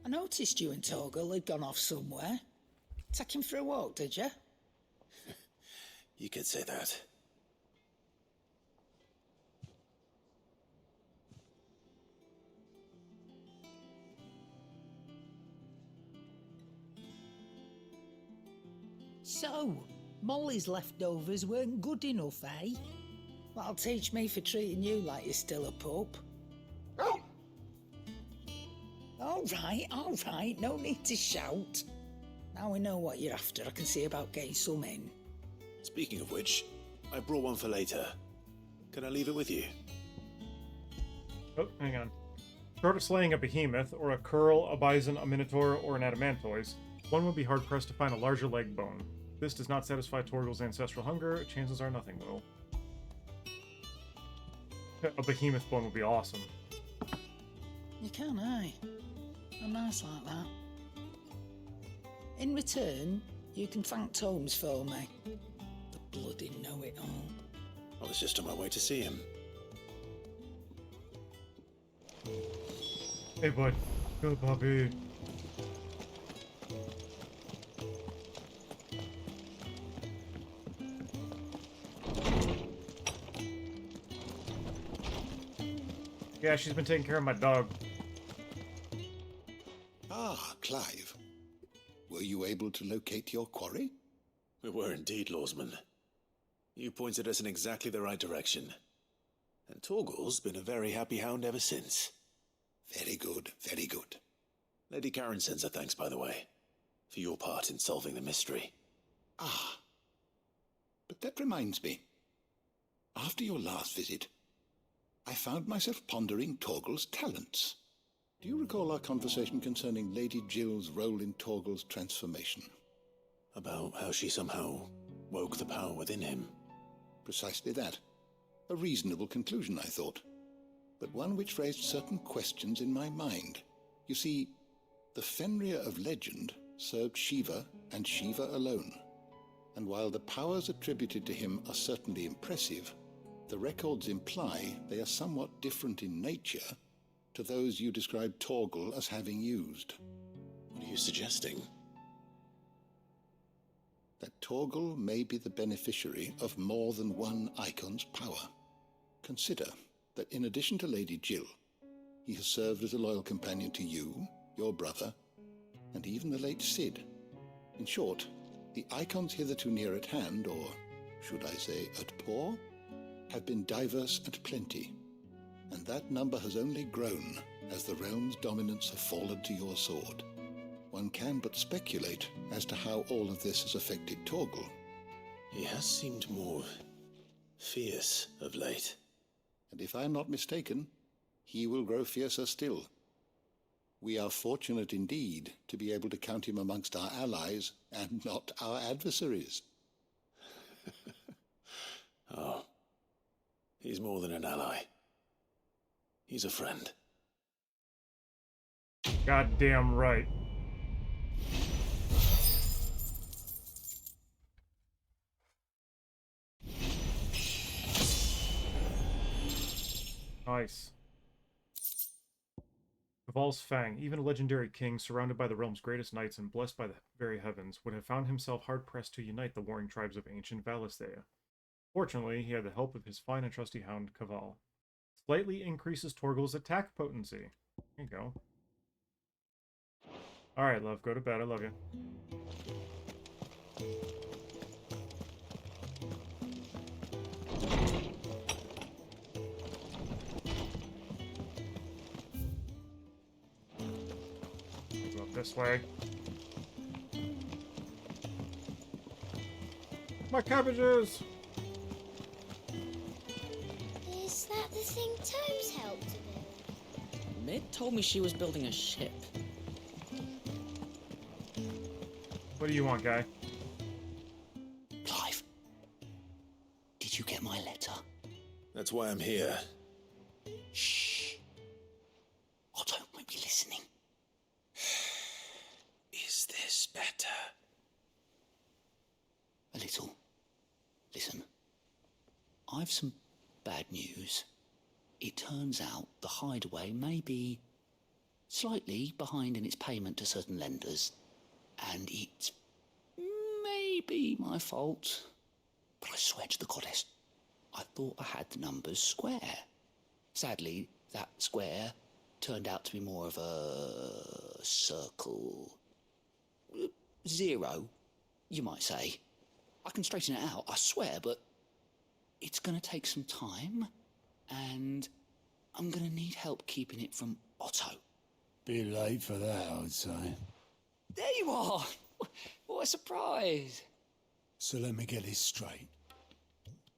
I noticed you and Torgal had gone off somewhere. Take him for a walk, did you? You could say that. So, Molly's leftovers weren't good enough, eh? That'll teach me for treating you like you're still a pup. All right, no need to shout. Now we know what you're after, I can see about getting some in. Speaking of which, I brought one for later. Can I leave it with you? Oh, hang on. Short of slaying a behemoth, or a curl, a bison, a minotaur, or an adamantoise, one would be hard-pressed to find a larger leg bone. If this does not satisfy Torgal's ancestral hunger, chances are nothing will. A behemoth bone would be awesome. You can, eh? I'm nice like that. In return, you can thank Tomes for me. The bloody know-it-all. I was just on my way to see him. Hey, bud. Good puppy. Yeah, she's been taking care of my dog. Ah, Clive. Were you able to locate your quarry? We were indeed, Lawsman. You pointed us in exactly the right direction. And Torgal's been a very happy hound ever since. Very good, very good. Lady Karen sends her thanks, by the way, for your part in solving the mystery. Ah. But that reminds me. After your last visit, I found myself pondering Torgal's talents. Do you recall our conversation concerning Lady Jill's role in Torgal's transformation? About how she somehow woke the power within him. Precisely that. A reasonable conclusion, I thought. But one which raised certain questions in my mind. You see, the Fenrir of legend served Shiva and Shiva alone. And while the powers attributed to him are certainly impressive, the records imply they are somewhat different in nature to those you described Torgal as having used. What are you suggesting? That Torgal may be the beneficiary of more than one icon's power. Consider that in addition to Lady Jill, he has served as a loyal companion to you, your brother, and even the late Cid. In short, the icons hitherto near at hand, or should I say at paw, have been diverse and plenty, and that number has only grown as the realm's dominance have fallen to your sword. One can but speculate as to how all of this has affected Torgal. He has seemed more fierce of late. And if I'm not mistaken, he will grow fiercer still. We are fortunate indeed to be able to count him amongst our allies and not our adversaries. Oh, he's more than an ally. He's a friend. Goddamn right. Nice. Caval's Fang, even a legendary king surrounded by the realm's greatest knights and blessed by the very heavens, would have found himself hard-pressed to unite the warring tribes of ancient Valisthea. Fortunately, he had the help of his fine and trusty hound, Caval. Slightly increases Torgal's attack potency. There you go. Alright, love, go to bed. I love you. This way. My cabbages! Is that the thing Tomes helped to build? Mid told me she was building a ship. What do you want, guy? Clive, did you get my letter? That's why I'm here. Shh. Otto might be listening. Is this better? A little. Listen, I've some bad news. It turns out the Hideaway may be slightly behind in its payment to certain lenders, and it may be my fault. But I swear to the goddess, I thought I had the numbers square. Sadly, that square turned out to be more of a circle. 0, you might say. I can straighten it out, I swear, but it's going to take some time, and I'm going to need help keeping it from Otto. Bit late for that, I'd say. There you are! What a surprise! So let me get this straight.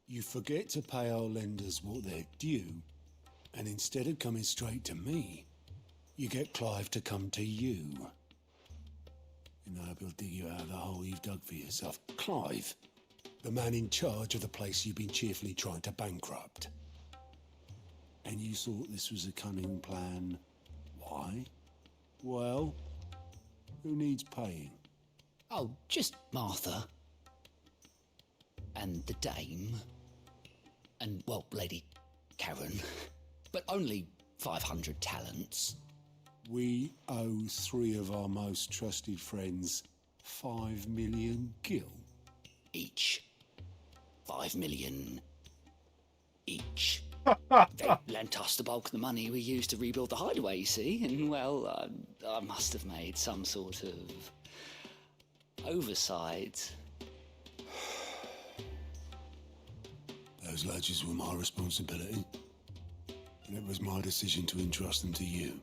You forget to pay our lenders what they're due, and instead of coming straight to me, you get Clive to come to you. In the hope he'll dig you out of the hole you've dug for yourself. Clive, the man in charge of the place you've been cheerfully trying to bankrupt. And you thought this was a cunning plan. Why? Well, who needs paying? Oh, just Martha. And the dame. And, well, Lady Karen. But only 500 talents. We owe 3 of our most trusted friends 5 million gil. Each. 5 million each. They lent us the bulk of the money we used to rebuild the hideaway, you see, and, well, I must have made some sort of oversight. Those ledgers were my responsibility, and it was my decision to entrust them to you.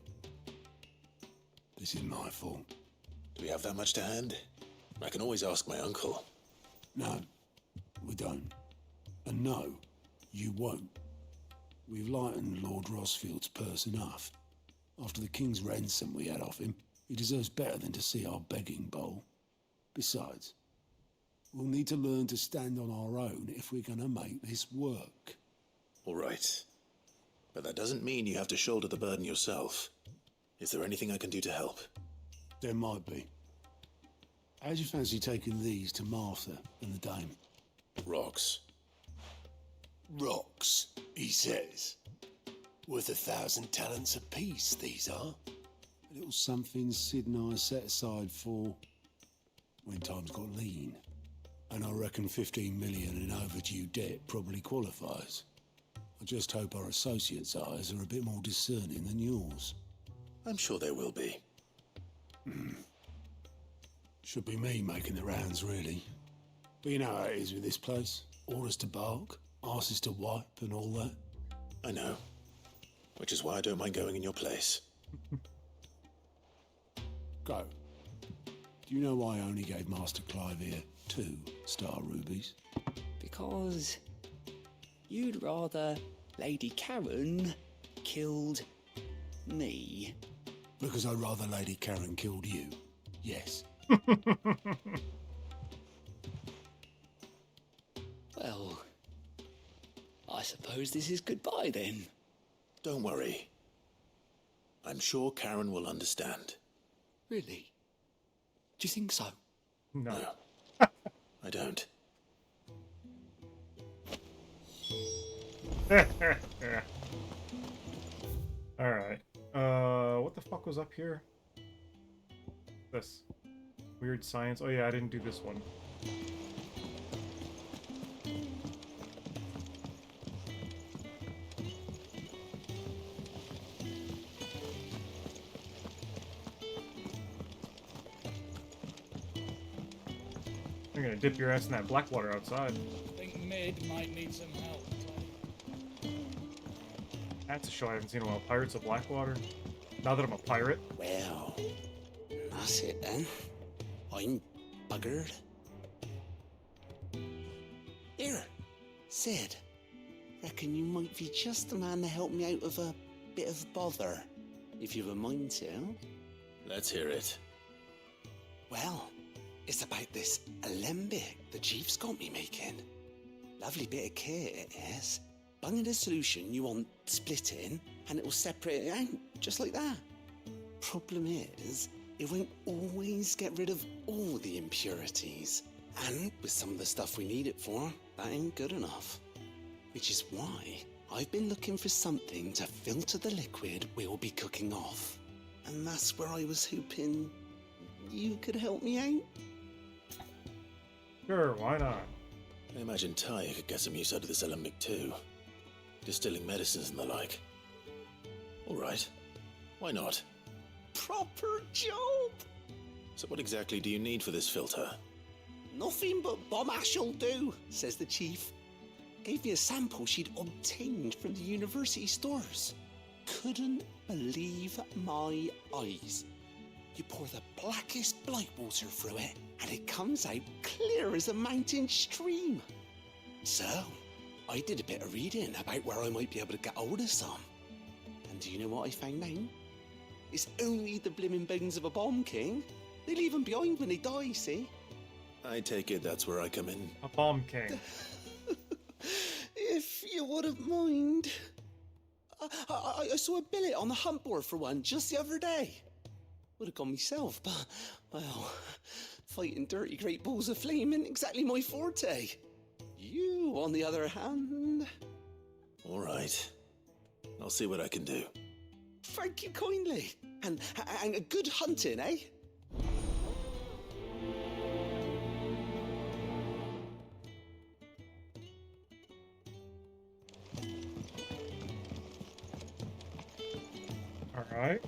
This is my fault. Do we have that much to hand? I can always ask my uncle. No, we don't. And no, you won't. We've lightened Lord Rosfield's purse enough. After the king's ransom we had off him, he deserves better than to see our begging bowl. Besides, we'll need to learn to stand on our own if we're going to make this work. All right. But that doesn't mean you have to shoulder the burden yourself. Is there anything I can do to help? There might be. How'd you fancy taking these to Martha and the dame? Rocks. Rocks, he says. Worth 1,000 talents apiece, these are. A little something Sid and I set aside for when times got lean. And I reckon 15 million in overdue debt probably qualifies. I just hope our associates' eyes are a bit more discerning than yours. I'm sure there will be. Should be me making the rounds, really. But you know how it is with this place. Orders to bark, arses to wipe, and all that. I know. Which is why I don't mind going in your place. Go. Do you know why I only gave Master Clive here 2 star rubies? Because you'd rather Lady Karen killed me. Because I'd rather Lady Karen killed you. Yes. Well, I suppose this is goodbye then. Don't worry. I'm sure Karen will understand. Really? Do you think so? No. I don't. Alright. What the fuck was up here? This. Weird science. Oh yeah, I didn't do this one. You're gonna dip your ass in that black water outside. I think Mid might need some help. That's a show I haven't seen in a while. Pirates of Blackwater. Now that I'm a pirate. Well, That's it then. I'm buggered. Here, Sid. Reckon you might be just the man to help me out of a bit of bother, if you've a mind to. Let's hear it. Well, it's about this alembic the chief's got me making. Lovely bit of kit it is. Bung in a solution you want splitting, and it'll separate it out, just like that. Problem is, it won't always get rid of all the impurities. And with some of the stuff we need it for, that ain't good enough. Which is why I've been looking for something to filter the liquid we'll be cooking off. And that's where I was hoping you could help me out. Sure, why not? I imagine Ty could get some use out of this alembic too. Distilling medicines and the like. Alright. Why not? Proper job! So what exactly do you need for this filter? Nothing but bomb ash'll do, says the chief. Gave me a sample she'd obtained from the university stores. Couldn't believe my eyes. You pour the blackest blight water through it, and it comes out clear as a mountain stream. So, I did a bit of reading about where I might be able to get hold of some. And do you know what I found out? It's only the blimmin' bones of a bomb king. They leave them behind when they die, see? I take it that's where I come in. A bomb king. If you wouldn't mind. I saw a billet on the hunt board for one just the other day. Would have gone myself, but, well, fighting dirty great balls of flame isn't exactly my forte. You, on the other hand... Alright. I'll see what I can do. Thank you kindly. And a good hunting, eh? Alright.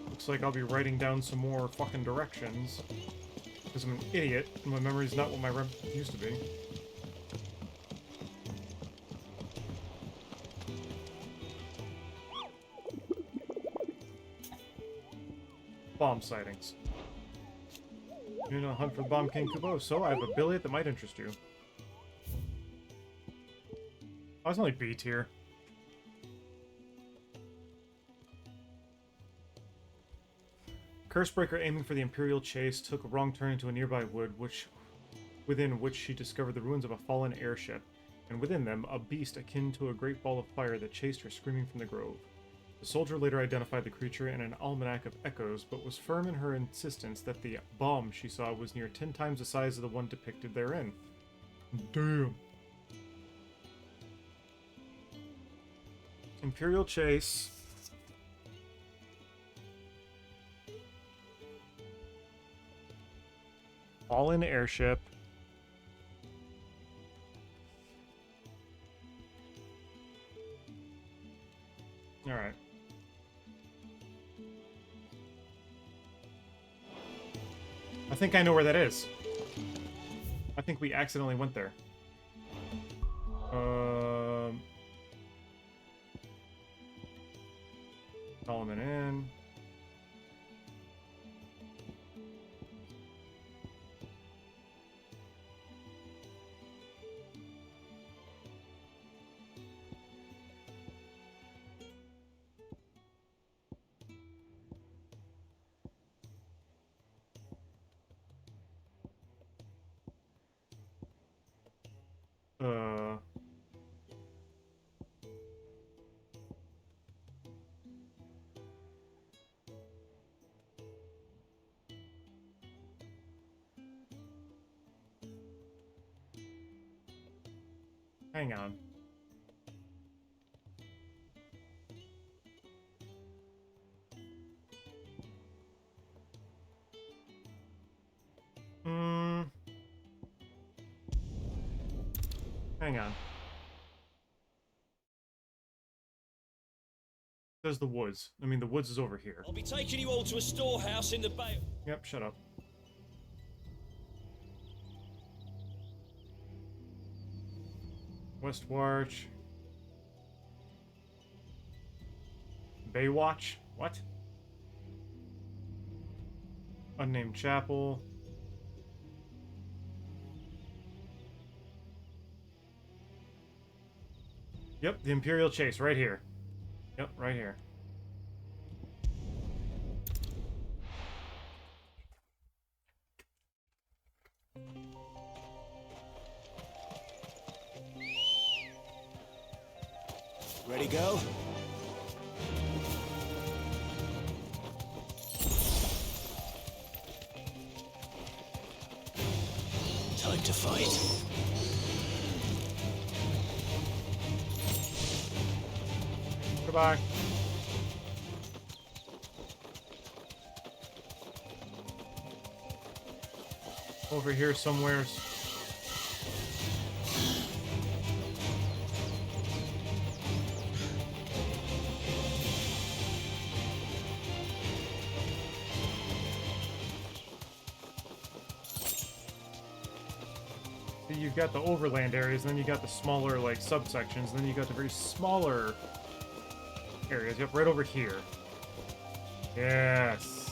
Looks like I'll be writing down some more fucking directions. Because I'm an idiot, and my memory's not what my rep used to be. Bomb sightings. You're gonna hunt for the Bomb King Kubo, so I have a billet that might interest you. I was only B tier. Cursebreaker, aiming for the Imperial chase, took a wrong turn into a nearby wood, within which she discovered the ruins of a fallen airship, and within them, a beast akin to a great ball of fire that chased her screaming from the grove. The soldier later identified the creature in an almanac of echoes, but was firm in her insistence that the bomb she saw was near 10 times the size of the one depicted therein. Damn. Imperial chase. Fallen airship. Alright. I think I know where that is. I think we accidentally went there. Solomon Inn. Hang on. Hang on. There's the woods. I mean, the woods is over here. I'll be taking you all to a storehouse in the bay. Yep, shut up. Westwarch. Baywatch? What? Unnamed Chapel. Yep, the Imperial Chase, right here. Yep, right here. Ready, go? Time to fight. Goodbye. Over here somewheres. You've got the overland areas, and then you got the smaller, like, subsections, and then you got the very smaller areas. Yep, right over here. Yes.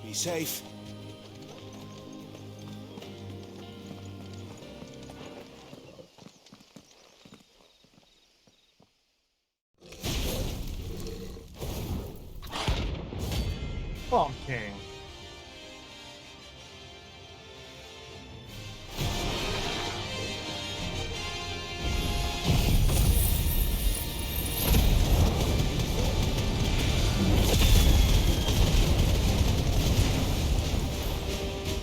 Be safe. Bomb King.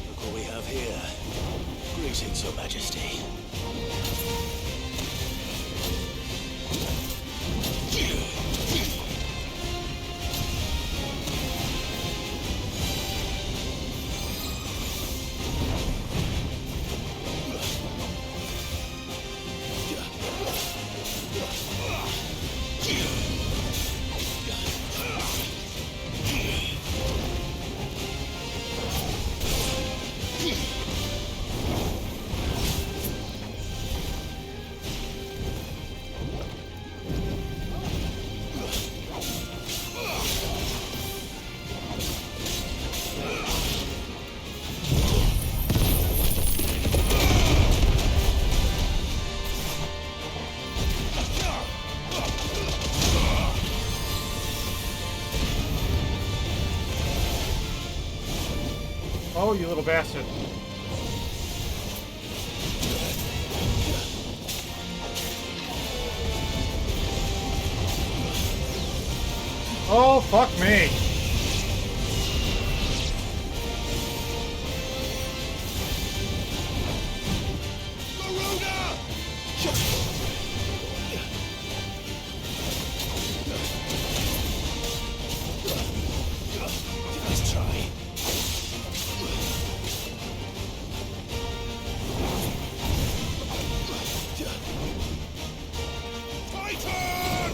Look what we have here. Greetings, Your Majesty. Oh, you little bastard. Oh, fuck me. Let's try. Titan!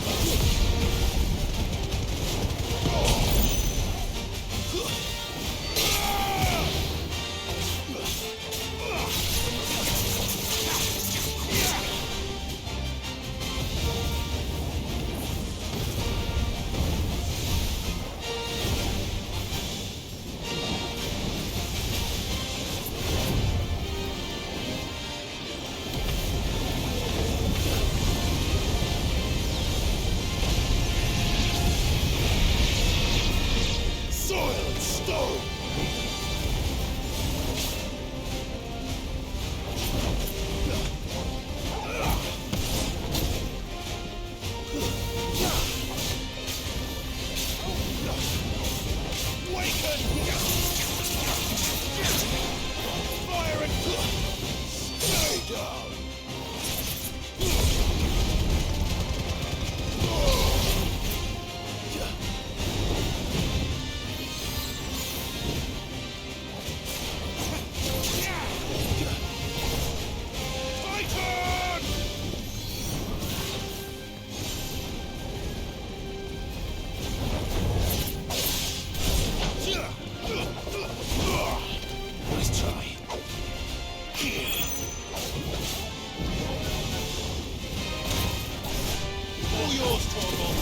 yours, Torgal.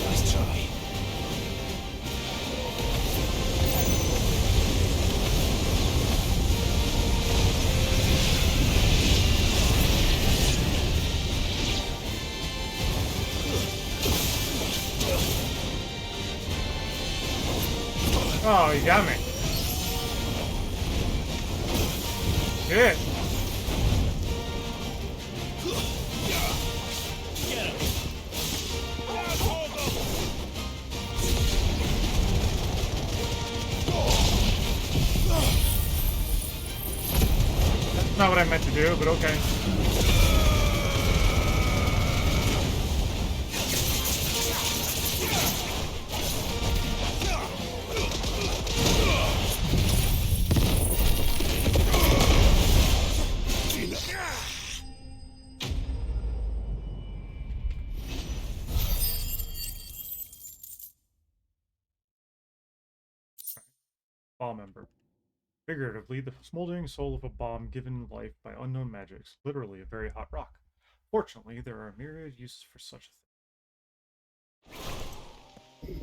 Nice try. Oh, you got me. Shit. Get him. That's not what I meant to do, but okay. Bomb member. Figuratively, the smoldering soul of a bomb given life by unknown magics, literally a very hot rock. Fortunately, there are myriad uses for such a thing.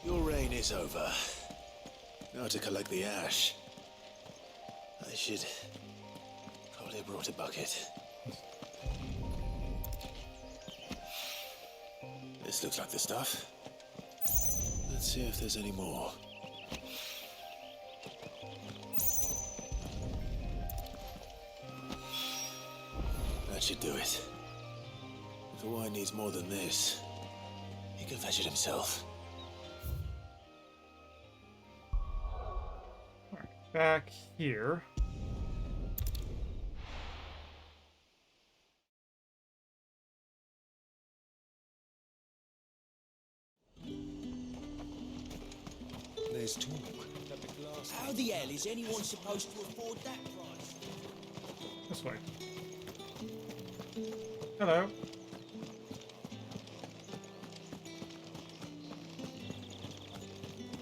Your reign is over. Now to collect the ash. I should probably have brought a bucket. This looks like the stuff. Let's see if there's any more. That should do it. If the wine needs more than this, he can fetch it himself. Alright, back here. There's talk. How the hell is anyone supposed to afford that price? This way. Hello.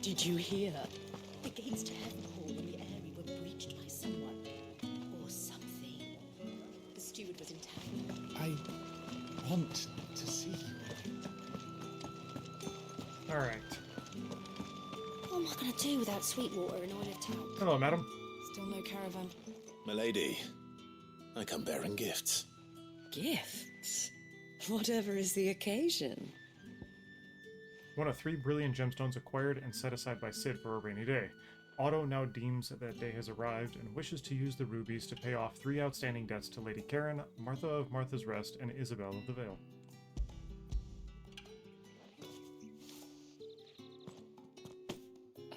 Did you hear? The gates to Heavenhall and the Airy were breached by someone. Or something. The steward was in town. I want to see you. Alright. What am I gonna do without Sweetwater in Olive Town? Hello, madam. Still no caravan. Milady, I come bearing gifts. Gifts? Whatever is the occasion? One of 3 brilliant gemstones acquired and set aside by Cid for a rainy day. Otto now deems that day has arrived and wishes to use the rubies to pay off 3 outstanding debts to Lady Karen, Martha of Martha's Rest, and Isabel of the Vale.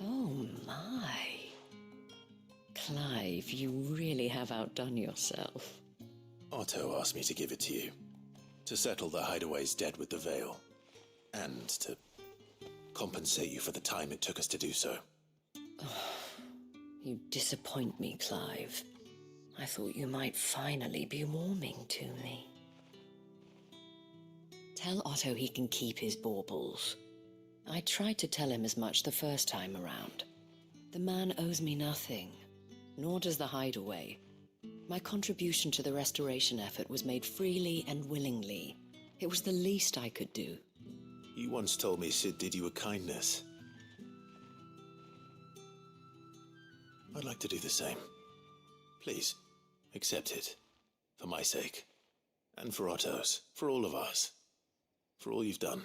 Oh my. Clive, you really have outdone yourself. Otto asked me to give it to you. To settle the Hideaway's debt with the Vale. And to compensate you for the time it took us to do so. You disappoint me, Clive. I thought you might finally be warming to me. Tell Otto he can keep his baubles. I tried to tell him as much the first time around. The man owes me nothing, nor does the Hideaway. My contribution to the restoration effort was made freely and willingly. It was the least I could do. You once told me Cid did you a kindness. I'd like to do the same. Please, accept it. For my sake. And for Otto's. For all of us. For all you've done.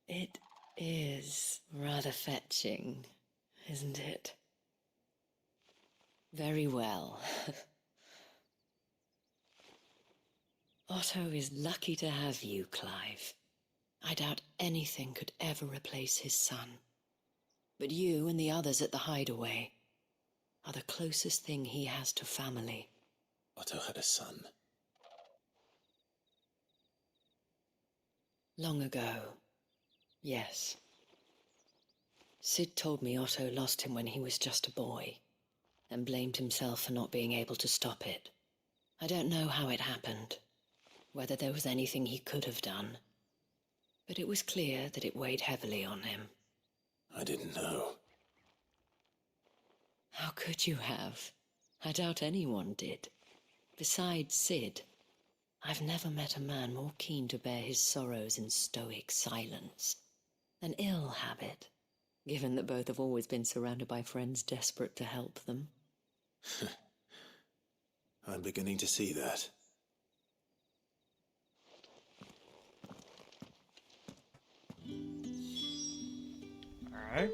It is rather fetching, isn't it? Very well. Otto is lucky to have you, Clive. I doubt anything could ever replace his son. But you and the others at the Hideaway are the closest thing he has to family. Otto had a son. Long ago, yes. Cid told me Otto lost him when he was just a boy. and blamed himself for not being able to stop it. I don't know how it happened, whether there was anything he could have done, but it was clear that it weighed heavily on him. I didn't know. How could you have? I doubt anyone did. Besides Sid, I've never met a man more keen to bear his sorrows in stoic silence. An ill habit, given that both have always been surrounded by friends desperate to help them. I'm beginning to see that. Alright.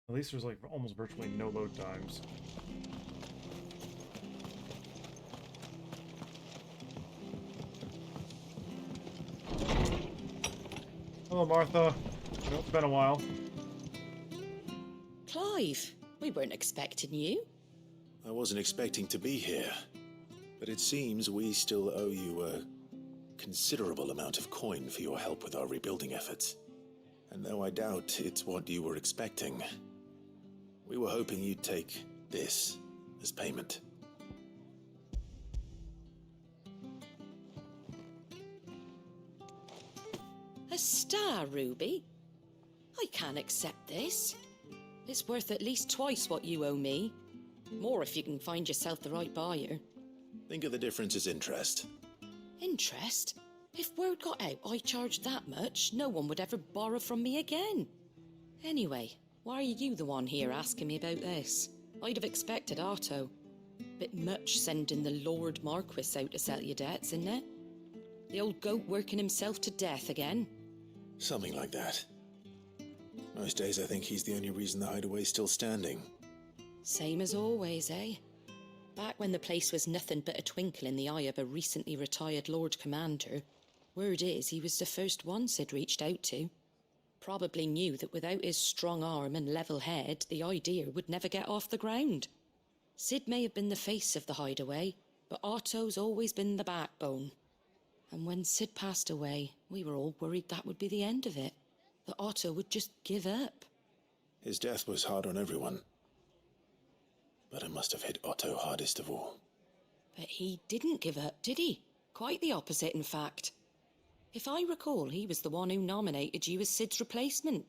At least there's like almost virtually no load times. Hello, Martha. It's been a while. Clive, we weren't expecting you. I wasn't expecting to be here, but it seems we still owe you a considerable amount of coin for your help with our rebuilding efforts. And though I doubt it's what you were expecting, we were hoping you'd take this as payment. A star ruby? I can't accept this. It's worth at least twice what you owe me. More if you can find yourself the right buyer. Think of the difference as interest. Interest? If word got out I charged that much, no one would ever borrow from me again. Anyway, why are you the one here asking me about this? I'd have expected Otto. Bit much sending the Lord Marquis out to settle your debts, isn't it? The old goat working himself to death again? Something like that. Most days I think he's the only reason the hideaway's still standing. Same as always, eh? Back when the place was nothing but a twinkle in the eye of a recently retired Lord Commander, word is he was the first one Sid reached out to. Probably knew that without his strong arm and level head, the idea would never get off the ground. Sid may have been the face of the hideaway, but Otto's always been the backbone. And when Sid passed away, we were all worried that would be the end of it. That Otto would just give up. His death was hard on everyone. But it must have hit Otto hardest of all. But he didn't give up, did he? Quite the opposite, in fact. If I recall, he was the one who nominated you as Sid's replacement,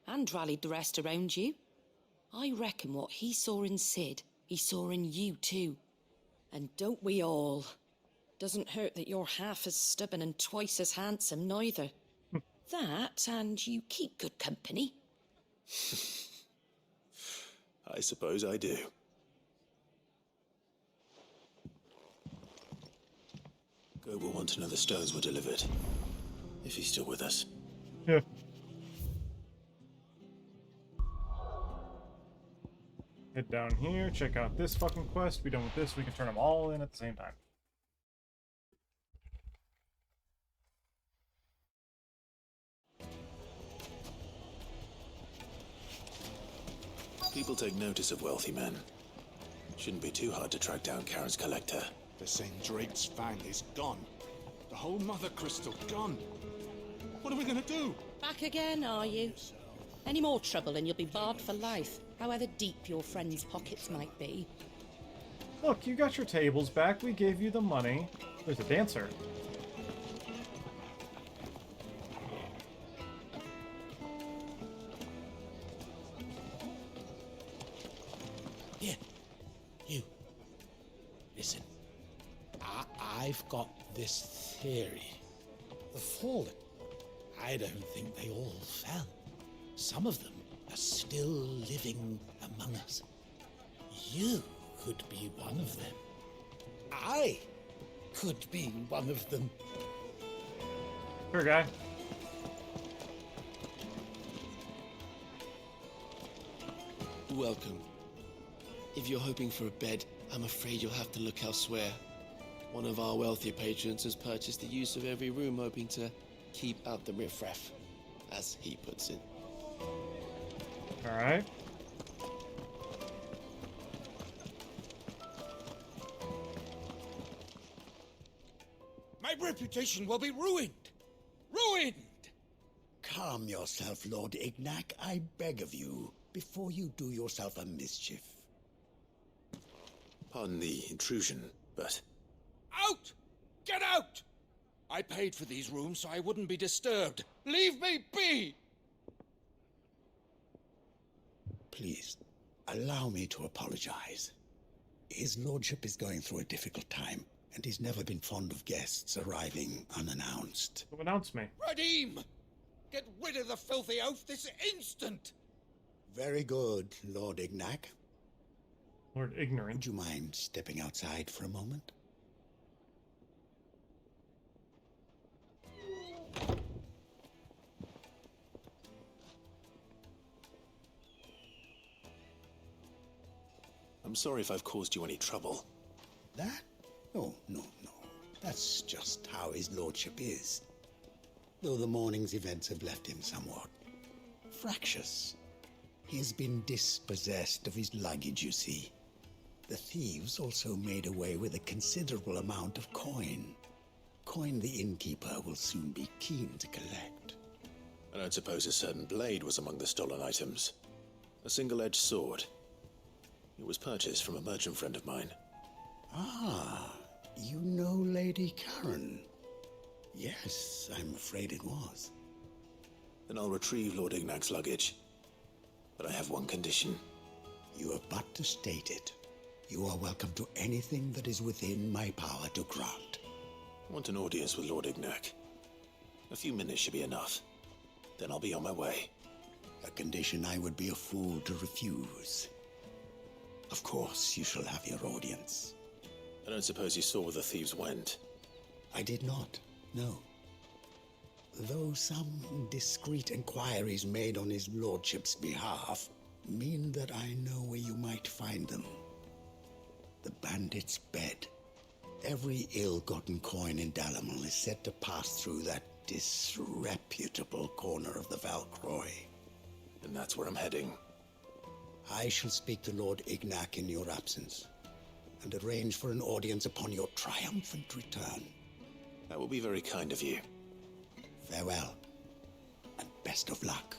and rallied the rest around you. I reckon what he saw in Sid, he saw in you too. And don't we all? Doesn't hurt that you're half as stubborn and twice as handsome, neither. That, and you keep good company. I suppose I do. Go will want to know the stones were delivered. If he's still with us. Yeah. Head down here, check out this fucking quest. Be done with this, we can turn them all in at the same time. People take notice of wealthy men. Shouldn't be too hard to track down Karen's collector. The St. Drake's fang is gone. The whole mother crystal gone. What are we gonna do? Back again, are you? Any more trouble and you'll be barred for life, however deep your friends' pockets might be. Look, you got your tables back. We gave you the money. There's a dancer. Here, you. Listen. I've got this theory. The fallen. I don't think they all fell. Some of them are still living among us. You could be one of them. I could be one of them. Sure, guy. Welcome. If you're hoping for a bed, I'm afraid you'll have to look elsewhere. One of our wealthier patrons has purchased the use of every room, hoping to keep out the riffraff, as he puts it. Alright. My reputation will be ruined! Ruined! Calm yourself, Lord Ignac, I beg of you, before you do yourself a mischief. Pardon the intrusion, but... Out! Get out! I paid for these rooms so I wouldn't be disturbed. Leave me be! Please, allow me to apologize. His lordship is going through a difficult time, and he's never been fond of guests arriving unannounced. Who announced me? Radim! Get rid of the filthy oaf this instant! Very good, Lord Ignac. Lord Ignorant. Would you mind stepping outside for a moment? I'm sorry if I've caused you any trouble. That? Oh, no. That's just how his lordship is. Though the morning's events have left him somewhat fractious. He has been dispossessed of his luggage, you see. The thieves also made away with a considerable amount of coin. Coin the innkeeper will soon be keen to collect. I don't suppose a certain blade was among the stolen items. A single-edged sword. It was purchased from a merchant friend of mine. Ah, you know Lady Karen. Yes, I'm afraid it was. Then I'll retrieve Lord Ignac's luggage. But I have one condition. You have but to state it. You are welcome to anything that is within my power to grant. I want an audience with Lord Ignac. A few minutes should be enough. Then I'll be on my way. A condition I would be a fool to refuse. Of course, you shall have your audience. I don't suppose you saw where the thieves went? I did not, no. Though some discreet inquiries made on his lordship's behalf mean that I know where you might find them. The bandit's bed. Every ill-gotten coin in Dhalmekian is said to pass through that disreputable corner of the Valcroy. And that's where I'm heading. I shall speak to Lord Ignac in your absence, and arrange for an audience upon your triumphant return. That will be very kind of you. Farewell, and best of luck.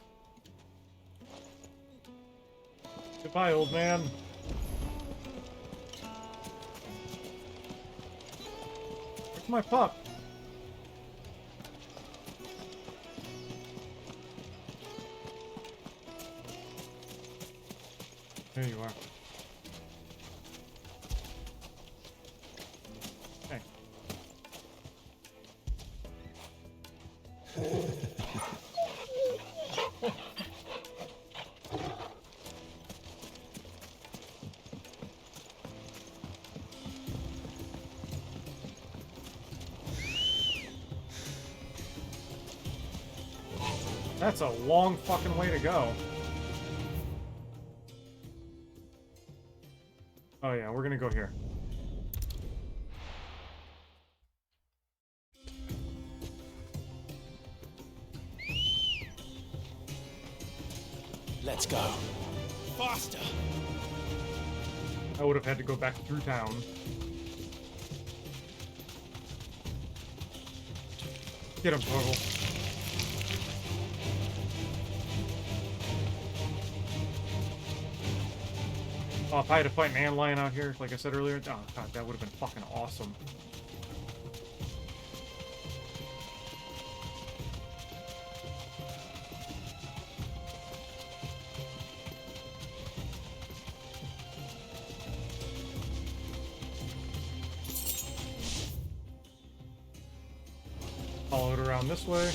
Goodbye, old man. Where's my pup? There you are. Hey. That's a long fucking way to go. Oh yeah, we're gonna go here. Let's go. Faster! I would have had to go back through town. Get him, Torval. Oh, if I had to fight an antlion out here, like I said earlier, oh god, that would have been fucking awesome. Follow it around this way.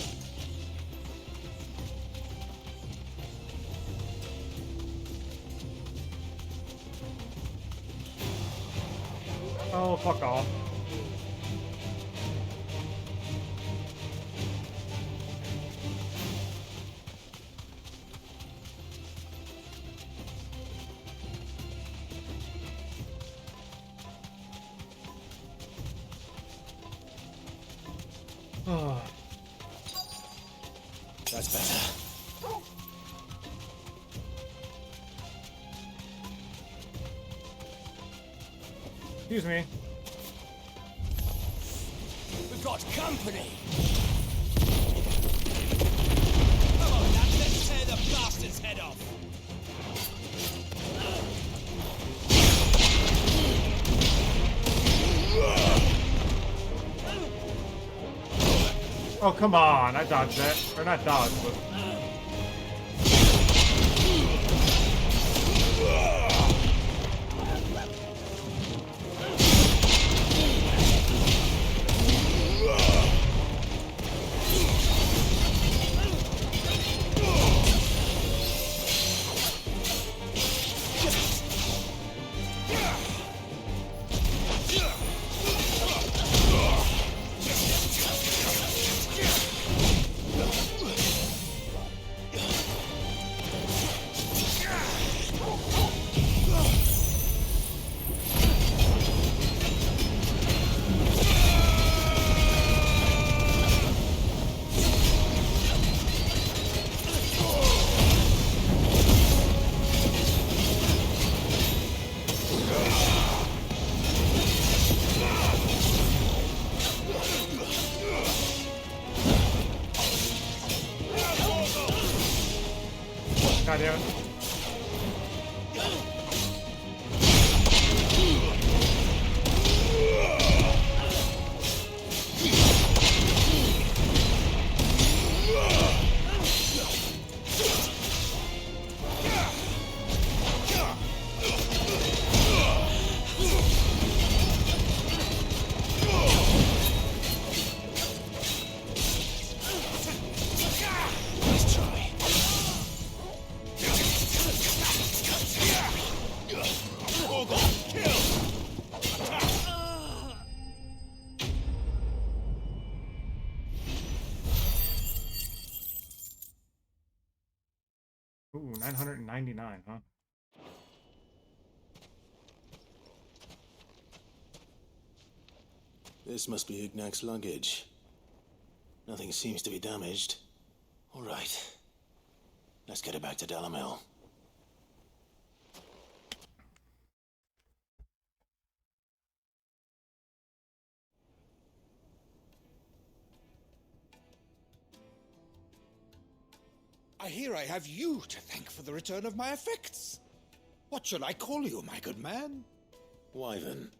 Oh, fuck off. Oh. That's better. Excuse me. We've got company! Come on, lads, let's tear the bastard's head off! Oh, come on. I dodged that. Or not dodged, but... God damn it. Ooh, 999, huh? This must be Ignac's luggage. Nothing seems to be damaged. All right. Let's get it back to Dhalmekian. I hear I have you to thank for the return of my effects. What shall I call you, my good man? Wyvern.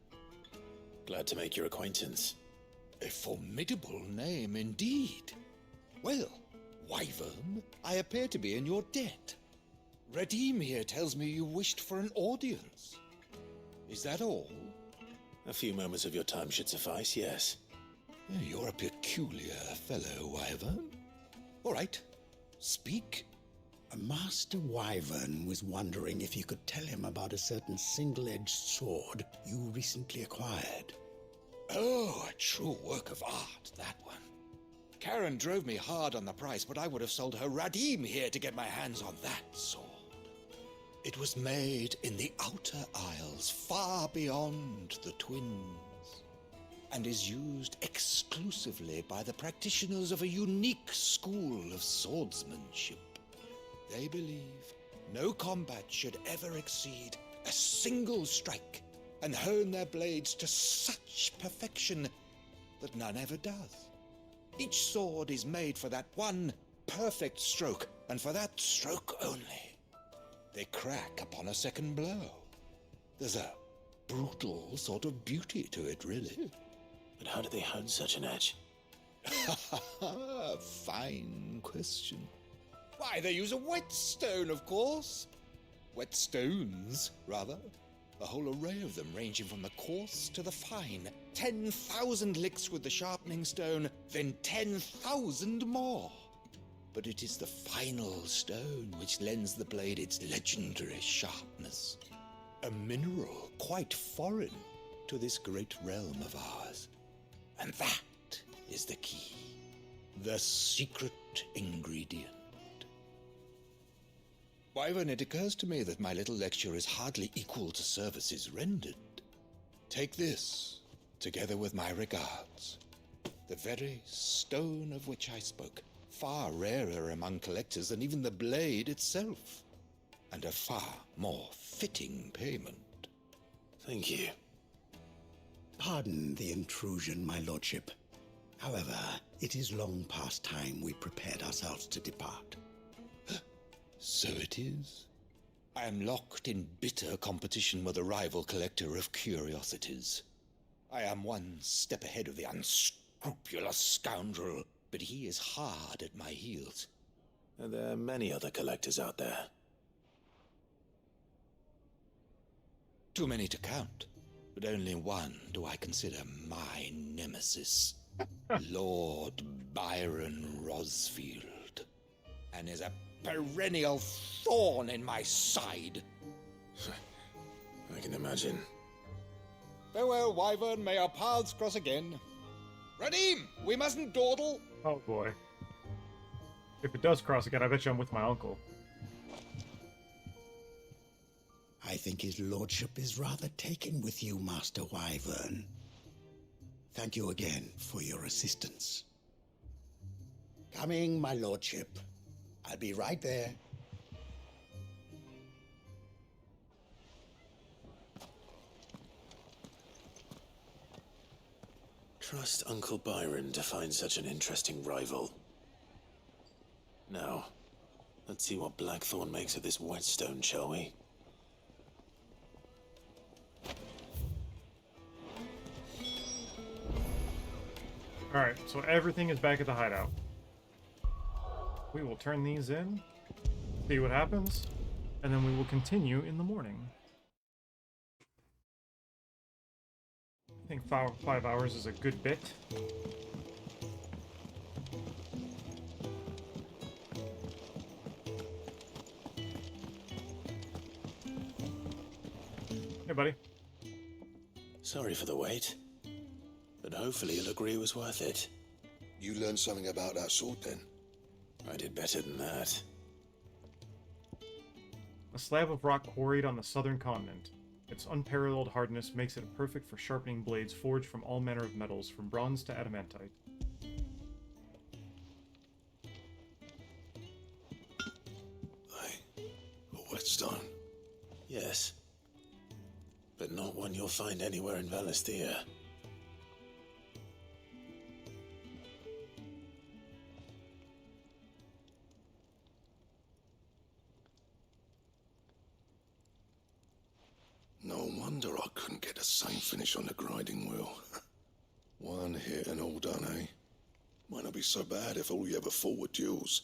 Glad to make your acquaintance. A formidable name indeed. Well, Wyvern, I appear to be in your debt. Redeem here tells me you wished for an audience. Is that all? A few moments of your time should suffice, yes. You're a peculiar fellow, Wyvern. All right. Speak. Master Wyvern was wondering if you could tell him about a certain single-edged sword you recently acquired. Oh, a true work of art, that one. Karen drove me hard on the price, but I would have sold her Radim here to get my hands on that sword. It was made in the Outer Isles, far beyond the Twins, and is used exclusively by the practitioners of a unique school of swordsmanship. They believe no combat should ever exceed a single strike, and hone their blades to such perfection that none ever does. Each sword is made for that one perfect stroke, and for that stroke only. They crack upon a second blow. There's a brutal sort of beauty to it, really. But how do they hone such an edge? Fine question. Why, they use a whetstone, of course. Whetstones, rather. A whole array of them, ranging from the coarse to the fine. 10,000 licks with the sharpening stone, then 10,000 more. But it is the final stone which lends the blade its legendary sharpness. A mineral quite foreign to this great realm of ours. And that is the key. The secret ingredient. Wyvern, it occurs to me that my little lecture is hardly equal to services rendered. Take this, together with my regards. The very stone of which I spoke, far rarer among collectors than even the blade itself, and a far more fitting payment. Thank you. Pardon the intrusion, my lordship. However, it is long past time we prepared ourselves to depart. So it is. I am locked in bitter competition with a rival collector of curiosities. I am one step ahead of the unscrupulous scoundrel, but he is hard at my heels. And there are many other collectors out there. Too many to count, but only one do I consider my nemesis. Lord Byron Rosfield. And is a perennial thorn in my side. I can imagine. Farewell, Wyvern. May our paths cross again. Radim, we mustn't dawdle. Oh boy. If it does cross again, I bet you I'm with my uncle. I think his lordship is rather taken with you, Master Wyvern. Thank you again for your assistance. Coming, my lordship. I'll be right there. Trust Uncle Byron to find such an interesting rival. Now, let's see what Blackthorn makes of this whetstone, shall we? Alright, so everything is back at the hideout. We will turn these in, see what happens, and then we will continue in the morning. I think 5 hours is a good bit. Hey, buddy. Sorry for the wait, but hopefully you'll agree it was worth it. You learned something about that sword, then? I did better than that. A slab of rock quarried on the southern continent. Its unparalleled hardness makes it perfect for sharpening blades forged from all manner of metals, from bronze to adamantite. A whetstone? Yes. But not one you'll find anywhere in Valisthea. No wonder I couldn't get the same finish on the grinding wheel. One hit and all done, eh? Might not be so bad if all you ever fought were duels.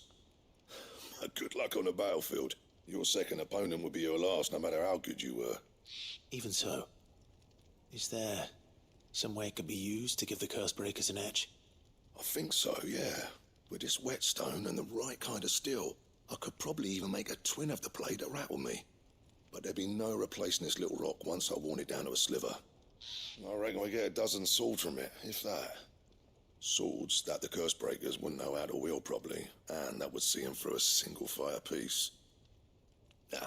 Good luck on the battlefield. Your second opponent would be your last, no matter how good you were. Even so, is there some way it could be used to give the Cursebreakers an edge? I think so, yeah. With this whetstone and the right kind of steel, I could probably even make a twin of the blade that rattled me. But there'd be no replacing this little rock once I worn it down to a sliver. I reckon we get a dozen swords from it, if that. Swords that the Cursebreakers wouldn't know how to wield properly, and that would see them through a single fire piece. Nah,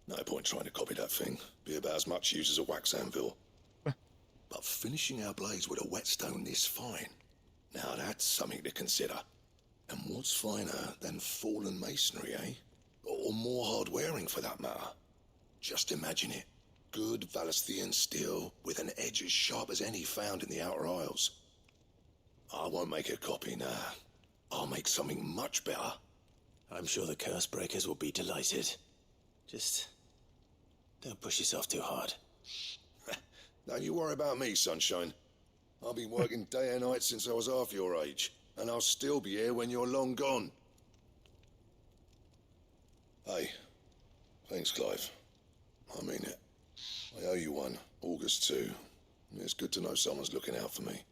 no point trying to copy that thing. Be about as much use as a wax anvil. But finishing our blades with a whetstone this fine, now that's something to consider. And what's finer than fallen masonry, eh? Or more hard-wearing, for that matter. Just imagine it. Good Valisthean steel with an edge as sharp as any found in the Outer Isles. I won't make a copy, nah. I'll make something much better. I'm sure the Cursebreakers will be delighted. Just don't push yourself too hard. Don't you worry about me, sunshine. I've been working day and night since I was half your age, and I'll still be here when you're long gone. Hey, thanks, Clive. I mean it. I owe you one, August too. It's good to know someone's looking out for me.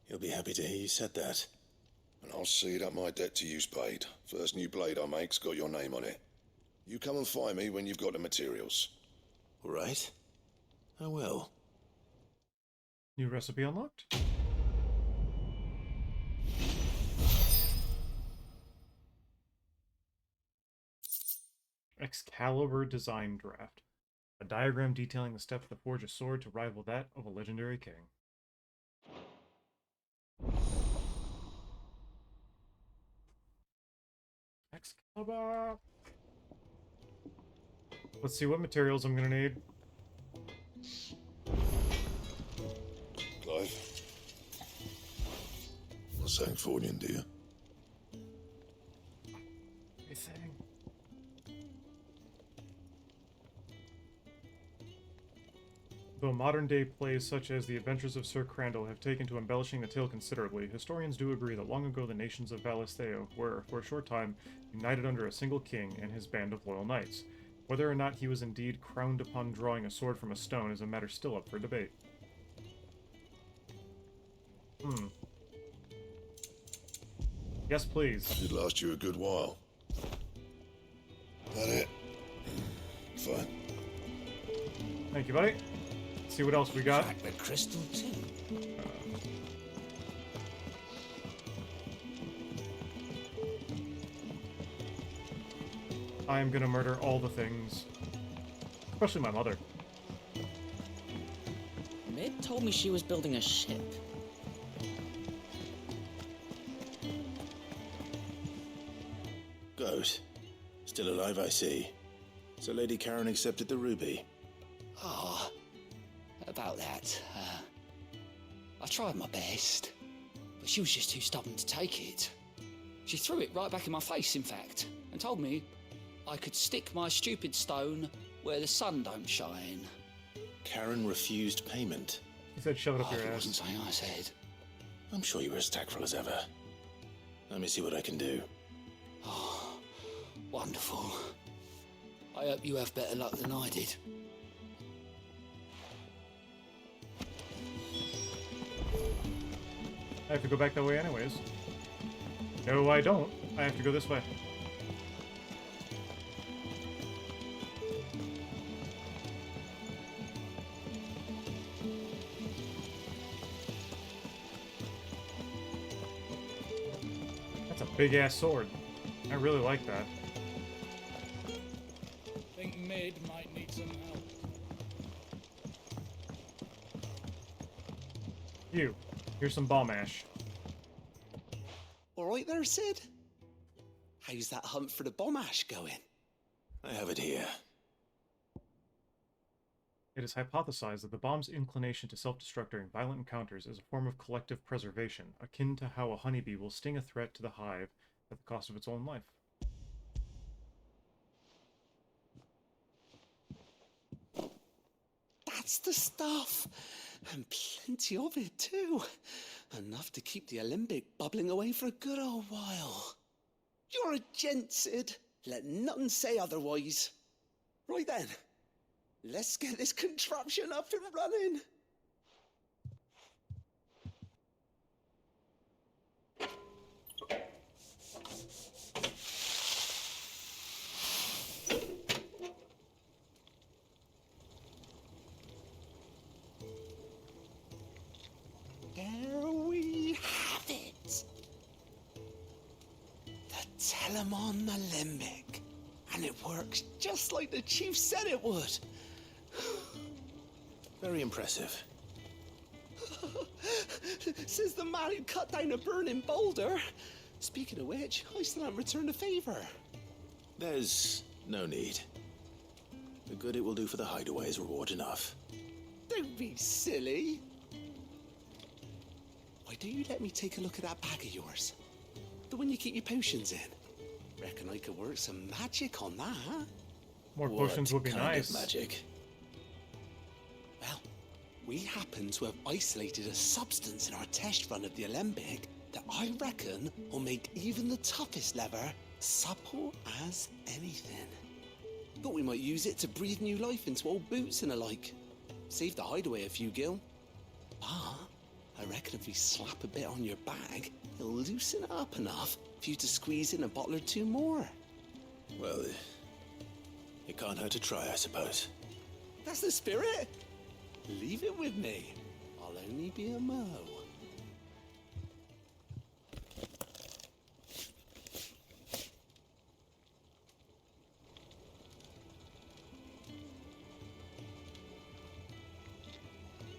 You'll be happy to hear you said that. And I'll see that my debt to you's paid. First new blade I make's got your name on it. You come and find me when you've got the materials. All right. I will. New recipe unlocked. Excalibur Design Draft. A diagram detailing the steps to forge a sword to rival that of a legendary king. Excalibur! Let's see what materials I'm gonna need. Clive? Sancthornian, do you? Everything. Though modern-day plays such as The Adventures of Sir Crandall have taken to embellishing the tale considerably, historians do agree that long ago the nations of Valisteo were, for a short time, united under a single king and his band of loyal knights. Whether or not he was indeed crowned upon drawing a sword from a stone is a matter still up for debate. Yes, please. Should last you a good while. That it? Fine. Thank you, buddy. Let's see what else we got. Fragment crystal too. I am gonna murder all the things. Especially my mother. Mid told me she was building a ship. Good. Still alive, I see. So Lady Karen accepted the ruby. Oh, about that. I tried my best, but she was just too stubborn to take it. She threw it right back in my face, in fact, and told me I could stick my stupid stone where the sun don't shine. Karen refused payment. He said shove it up your It ass. wasn't something I said. I'm sure you were as tactful as ever. Let me see what I can do. Oh, wonderful. I hope you have better luck than I did. I have to go back that way anyways. No, I don't. I have to go this way. That's a big-ass sword. I really like that. Think Mid might need some help. You. Here's some bomb ash. All right there, Sid. How's that hunt for the bomb ash going? I have it here. It is hypothesized that the bomb's inclination to self-destruct during violent encounters is a form of collective preservation, akin to how a honeybee will sting a threat to the hive at the cost of its own life. That's the stuff. And plenty of it, too. Enough to keep the alembic bubbling away for a good old while. You're a gent, Sid. Let nothing say otherwise. Right then, let's get this contraption up and running. There we have it. The Telemon Alembic. And it works just like the chief said it would. Very impressive. Says the man who cut down a burning boulder. Speaking of which, I still haven't returned the favor. There's no need. The good it will do for the hideaway is reward enough. Don't be silly. Why don't you let me take a look at that bag of yours? The one you keep your potions in. Reckon I could work some magic on that, huh? More potions would be kind nice. of magic? Well, we happen to have isolated a substance in our test run of the alembic that I reckon will make even the toughest lever supple as anything. Thought we might use it to breathe new life into old boots and the like. Save the hideaway a few gil. But I reckon if we slap a bit on your bag, it'll loosen it up enough for you to squeeze in a bottle or two more. Well, it can't hurt to try, I suppose. That's the spirit. Leave it with me. I'll only be a mo.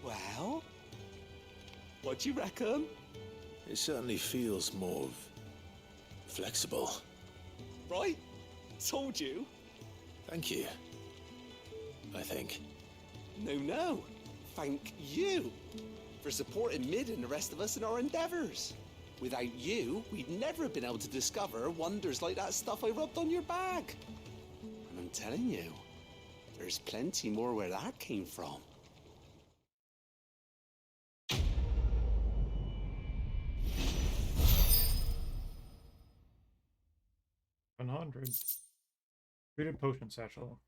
Well, what do you reckon? It certainly feels more flexible. Right? Told you. Thank you. I think. No. Thank you for supporting Mid and the rest of us in our endeavors. Without you, we'd never have been able to discover wonders like that stuff I rubbed on your bag. And I'm telling you, there's plenty more where that came from. 100. Treated potion satchel.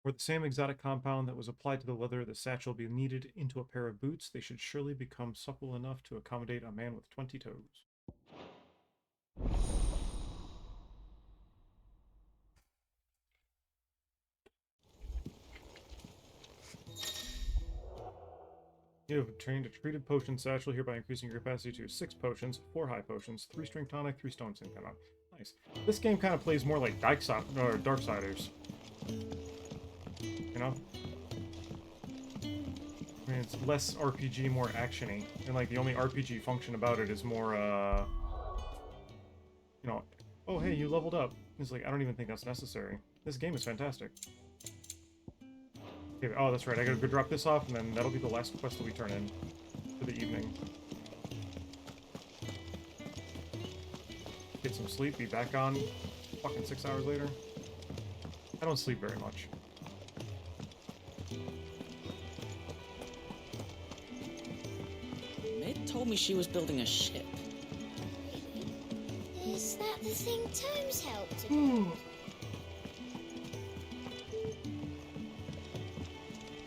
Or the same exotic compound that was applied to the leather of the satchel be kneaded into a pair of boots, they should surely become supple enough to accommodate a man with 20 toes. You have obtained a treated potion satchel, hereby increasing your capacity to 6 potions, 4 high potions, 3 strength tonic, 3 stone sync tonic. Nice. This game kind of plays more like Darksiders. You know? I mean, it's less RPG, more actiony, and like the only RPG function about it is more, you know, oh hey, you leveled up. It's like, I don't even think that's necessary. This game is fantastic. Okay, oh, that's right, I gotta go drop this off, and then that'll be the last quest that we turn in for the evening. Get some sleep, be back on fucking 6 hours later. I don't sleep very much. Mid told me she was building a ship. Is that the thing Tomes helped with?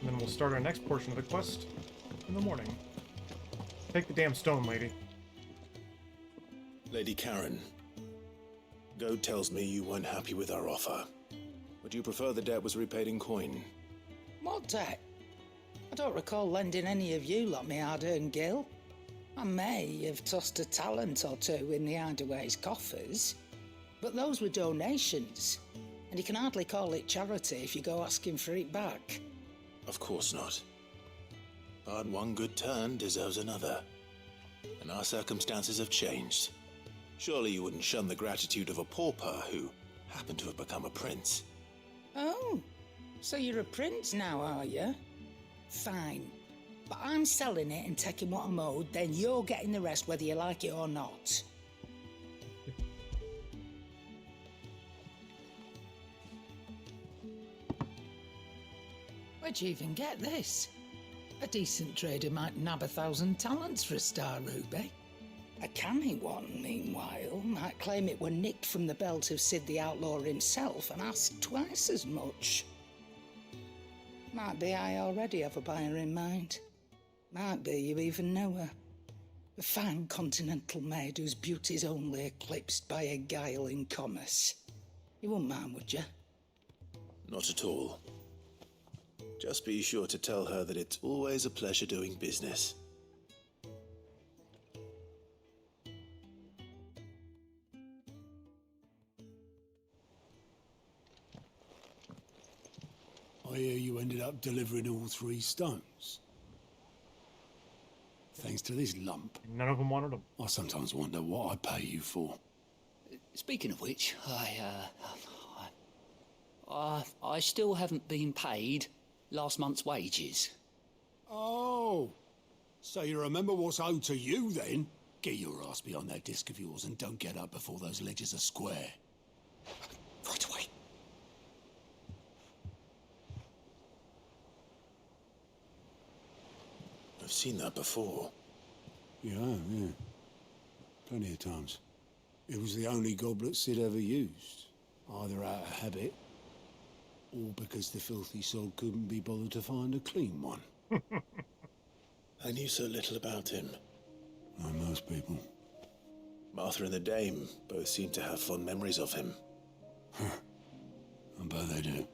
And then we'll start our next portion of the quest in the morning. Take the damn stone, lady. Lady Karen, Goad tells me you weren't happy with our offer. Would you prefer the debt was repaid in coin? What debt? I don't recall lending any of you lot me hard-earned gil. I may have tossed a talent or two in the Hideaway's coffers, but those were donations, and you can hardly call it charity if you go asking for it back. Of course not. But one good turn deserves another. And our circumstances have changed. Surely you wouldn't shun the gratitude of a pauper who happened to have become a prince. Oh, so you're a prince now, are you? Fine. But I'm selling it and taking what I'm owed, then you're getting the rest whether you like it or not. Where'd you even get this? A decent trader might nab 1,000 talents for a star ruby. A canny one, meanwhile, might claim it were nicked from the belt of Sid the Outlaw himself and ask twice as much. Might be I already have a buyer in mind. Might be you even know her. A fine continental maid whose beauty's only eclipsed by a guile in commerce. You wouldn't mind, would you? Not at all. Just be sure to tell her that it's always a pleasure doing business. I hear you ended up delivering all 3 stones. Thanks to this lump. None of them wanted them. I sometimes wonder what I pay you for. Speaking of which, I still haven't been paid last month's wages. Oh, so you remember what's owed to you then? Get your ass behind that disc of yours and don't get up before those ledgers are square. Right away. I've seen that before. Yeah. Plenty of times. It was the only goblet Sid ever used, either out of habit, or because the filthy sod couldn't be bothered to find a clean one. I knew so little about him. Like most people. Martha and the Dame both seem to have fond memories of him. I bet they do.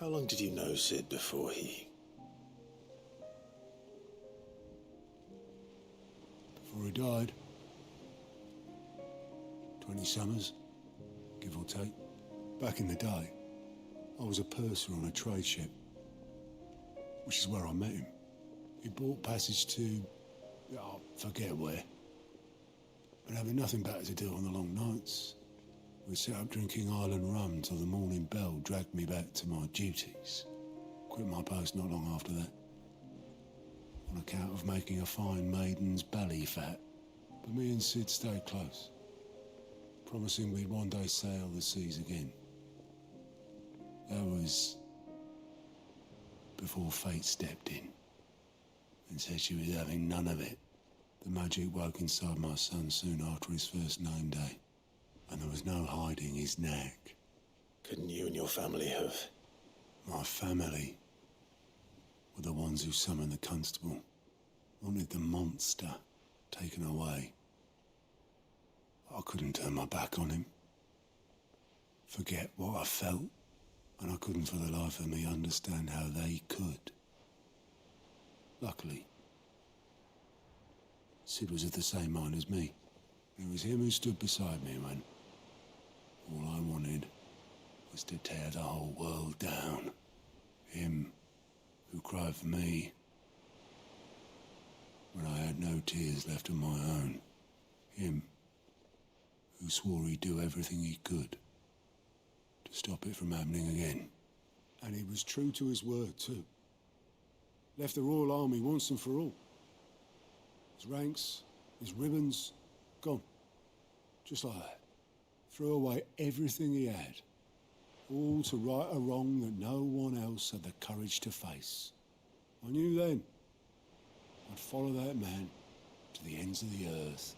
How long did you know Sid before he... Before he died. 20 summers, give or take. Back in the day, I was a purser on a trade ship, which is where I met him. He bought passage to... I forget where. But having nothing better to do on the long nights, we sat up drinking island rum till the morning bell dragged me back to my duties. Quit my post not long after that. On account of making a fine maiden's belly fat. But me and Sid stayed close, promising we'd one day sail the seas again. That was before fate stepped in and said she was having none of it. The magic woke inside my son soon after his first name day, and there was no hiding his knack. Couldn't you and your family have? My family were the ones who summoned the constable, wanted the monster taken away. I couldn't turn my back on him, forget what I felt, and I couldn't for the life of me understand how they could. Luckily, Sid was of the same mind as me. It was him who stood beside me when all I wanted was to tear the whole world down. Him who cried for me when I had no tears left of my own. Him who swore he'd do everything he could to stop it from happening again. And he was true to his word too. Left the Royal Army once and for all. His ranks, his ribbons, gone. Just like that. Threw away everything he had. All to right a wrong that no one else had the courage to face. I knew then I'd follow that man to the ends of the earth.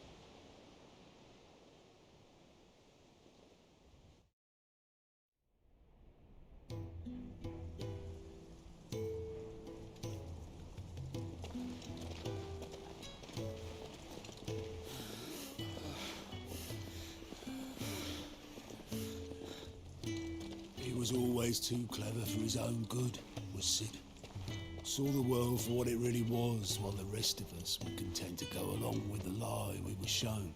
Was always too clever for his own good, was Sid. Saw the world for what it really was, while the rest of us were content to go along with the lie we were shown.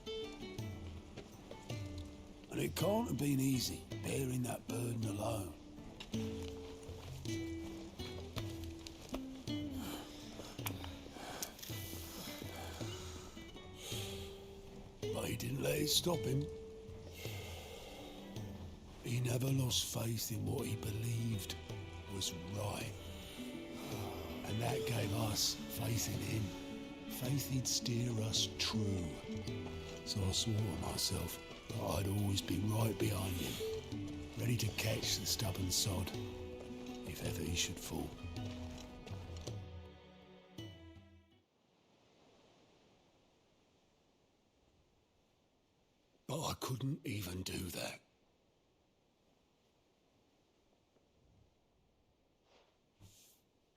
And it can't have been easy, bearing that burden alone. But he didn't let it stop him. He never lost faith in what he believed was right. And that gave us faith in him. Faith he'd steer us true. So I swore to myself that I'd always be right behind him, ready to catch the stubborn sod, if ever he should fall. But I couldn't even do that.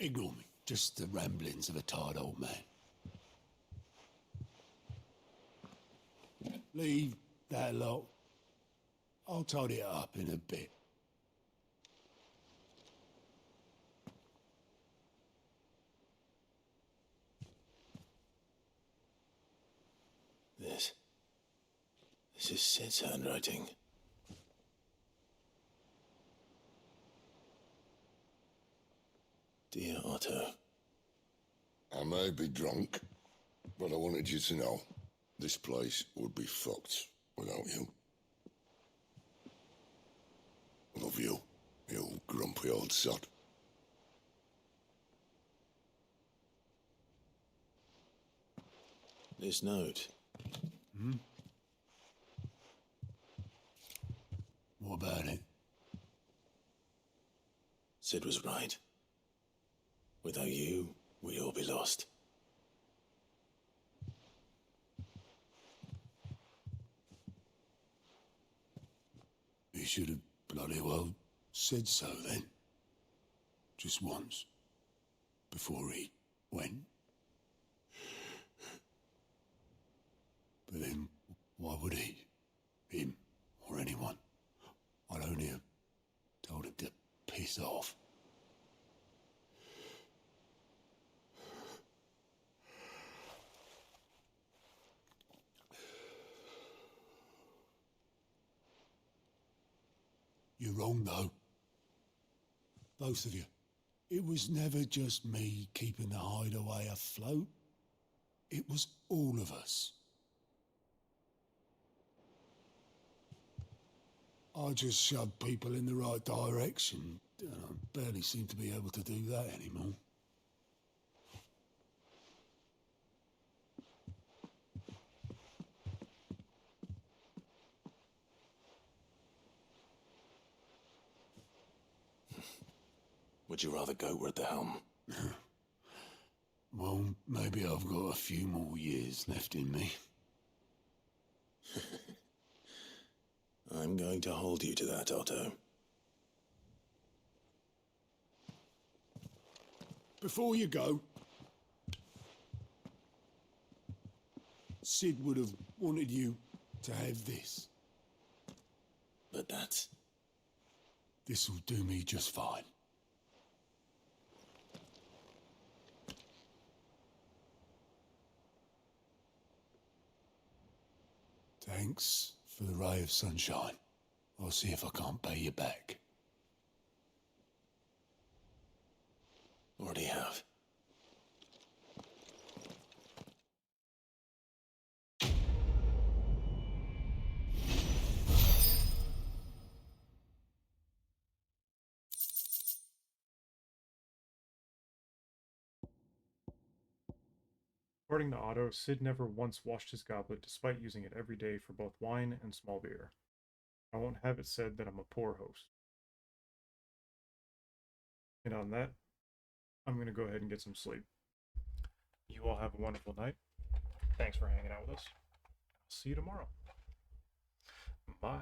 Ignore me, just the ramblings of a tired old man. Leave that lot. I'll tidy it up in a bit. This is Sid's handwriting. Dear Otto. I may be drunk, but I wanted you to know this place would be fucked without you. Love you, you grumpy old sod. This note. What about it? Sid was right. Without you, we'd all be lost. He should have bloody well said so then. Just once. Before he went. But then, why would he? Him, or anyone? I'd only have told him to piss off. You're wrong, though. Both of you. It was never just me keeping the hideaway afloat. It was all of us. I just shoved people in the right direction. I barely seem to be able to do that anymore. Would you rather goat were at the helm? Well, maybe I've got a few more years left in me. I'm going to hold you to that, Otto. Before you go, Sid would have wanted you to have this. But that's... This'll do me just fine. Thanks for the ray of sunshine. I'll see if I can't pay you back. Already have. According to Otto, Sid never once washed his goblet despite using it every day for both wine and small beer. I won't have it said that I'm a poor host. And on that, I'm going to go ahead and get some sleep. You all have a wonderful night. Thanks for hanging out with us. I'll see you tomorrow. Bye.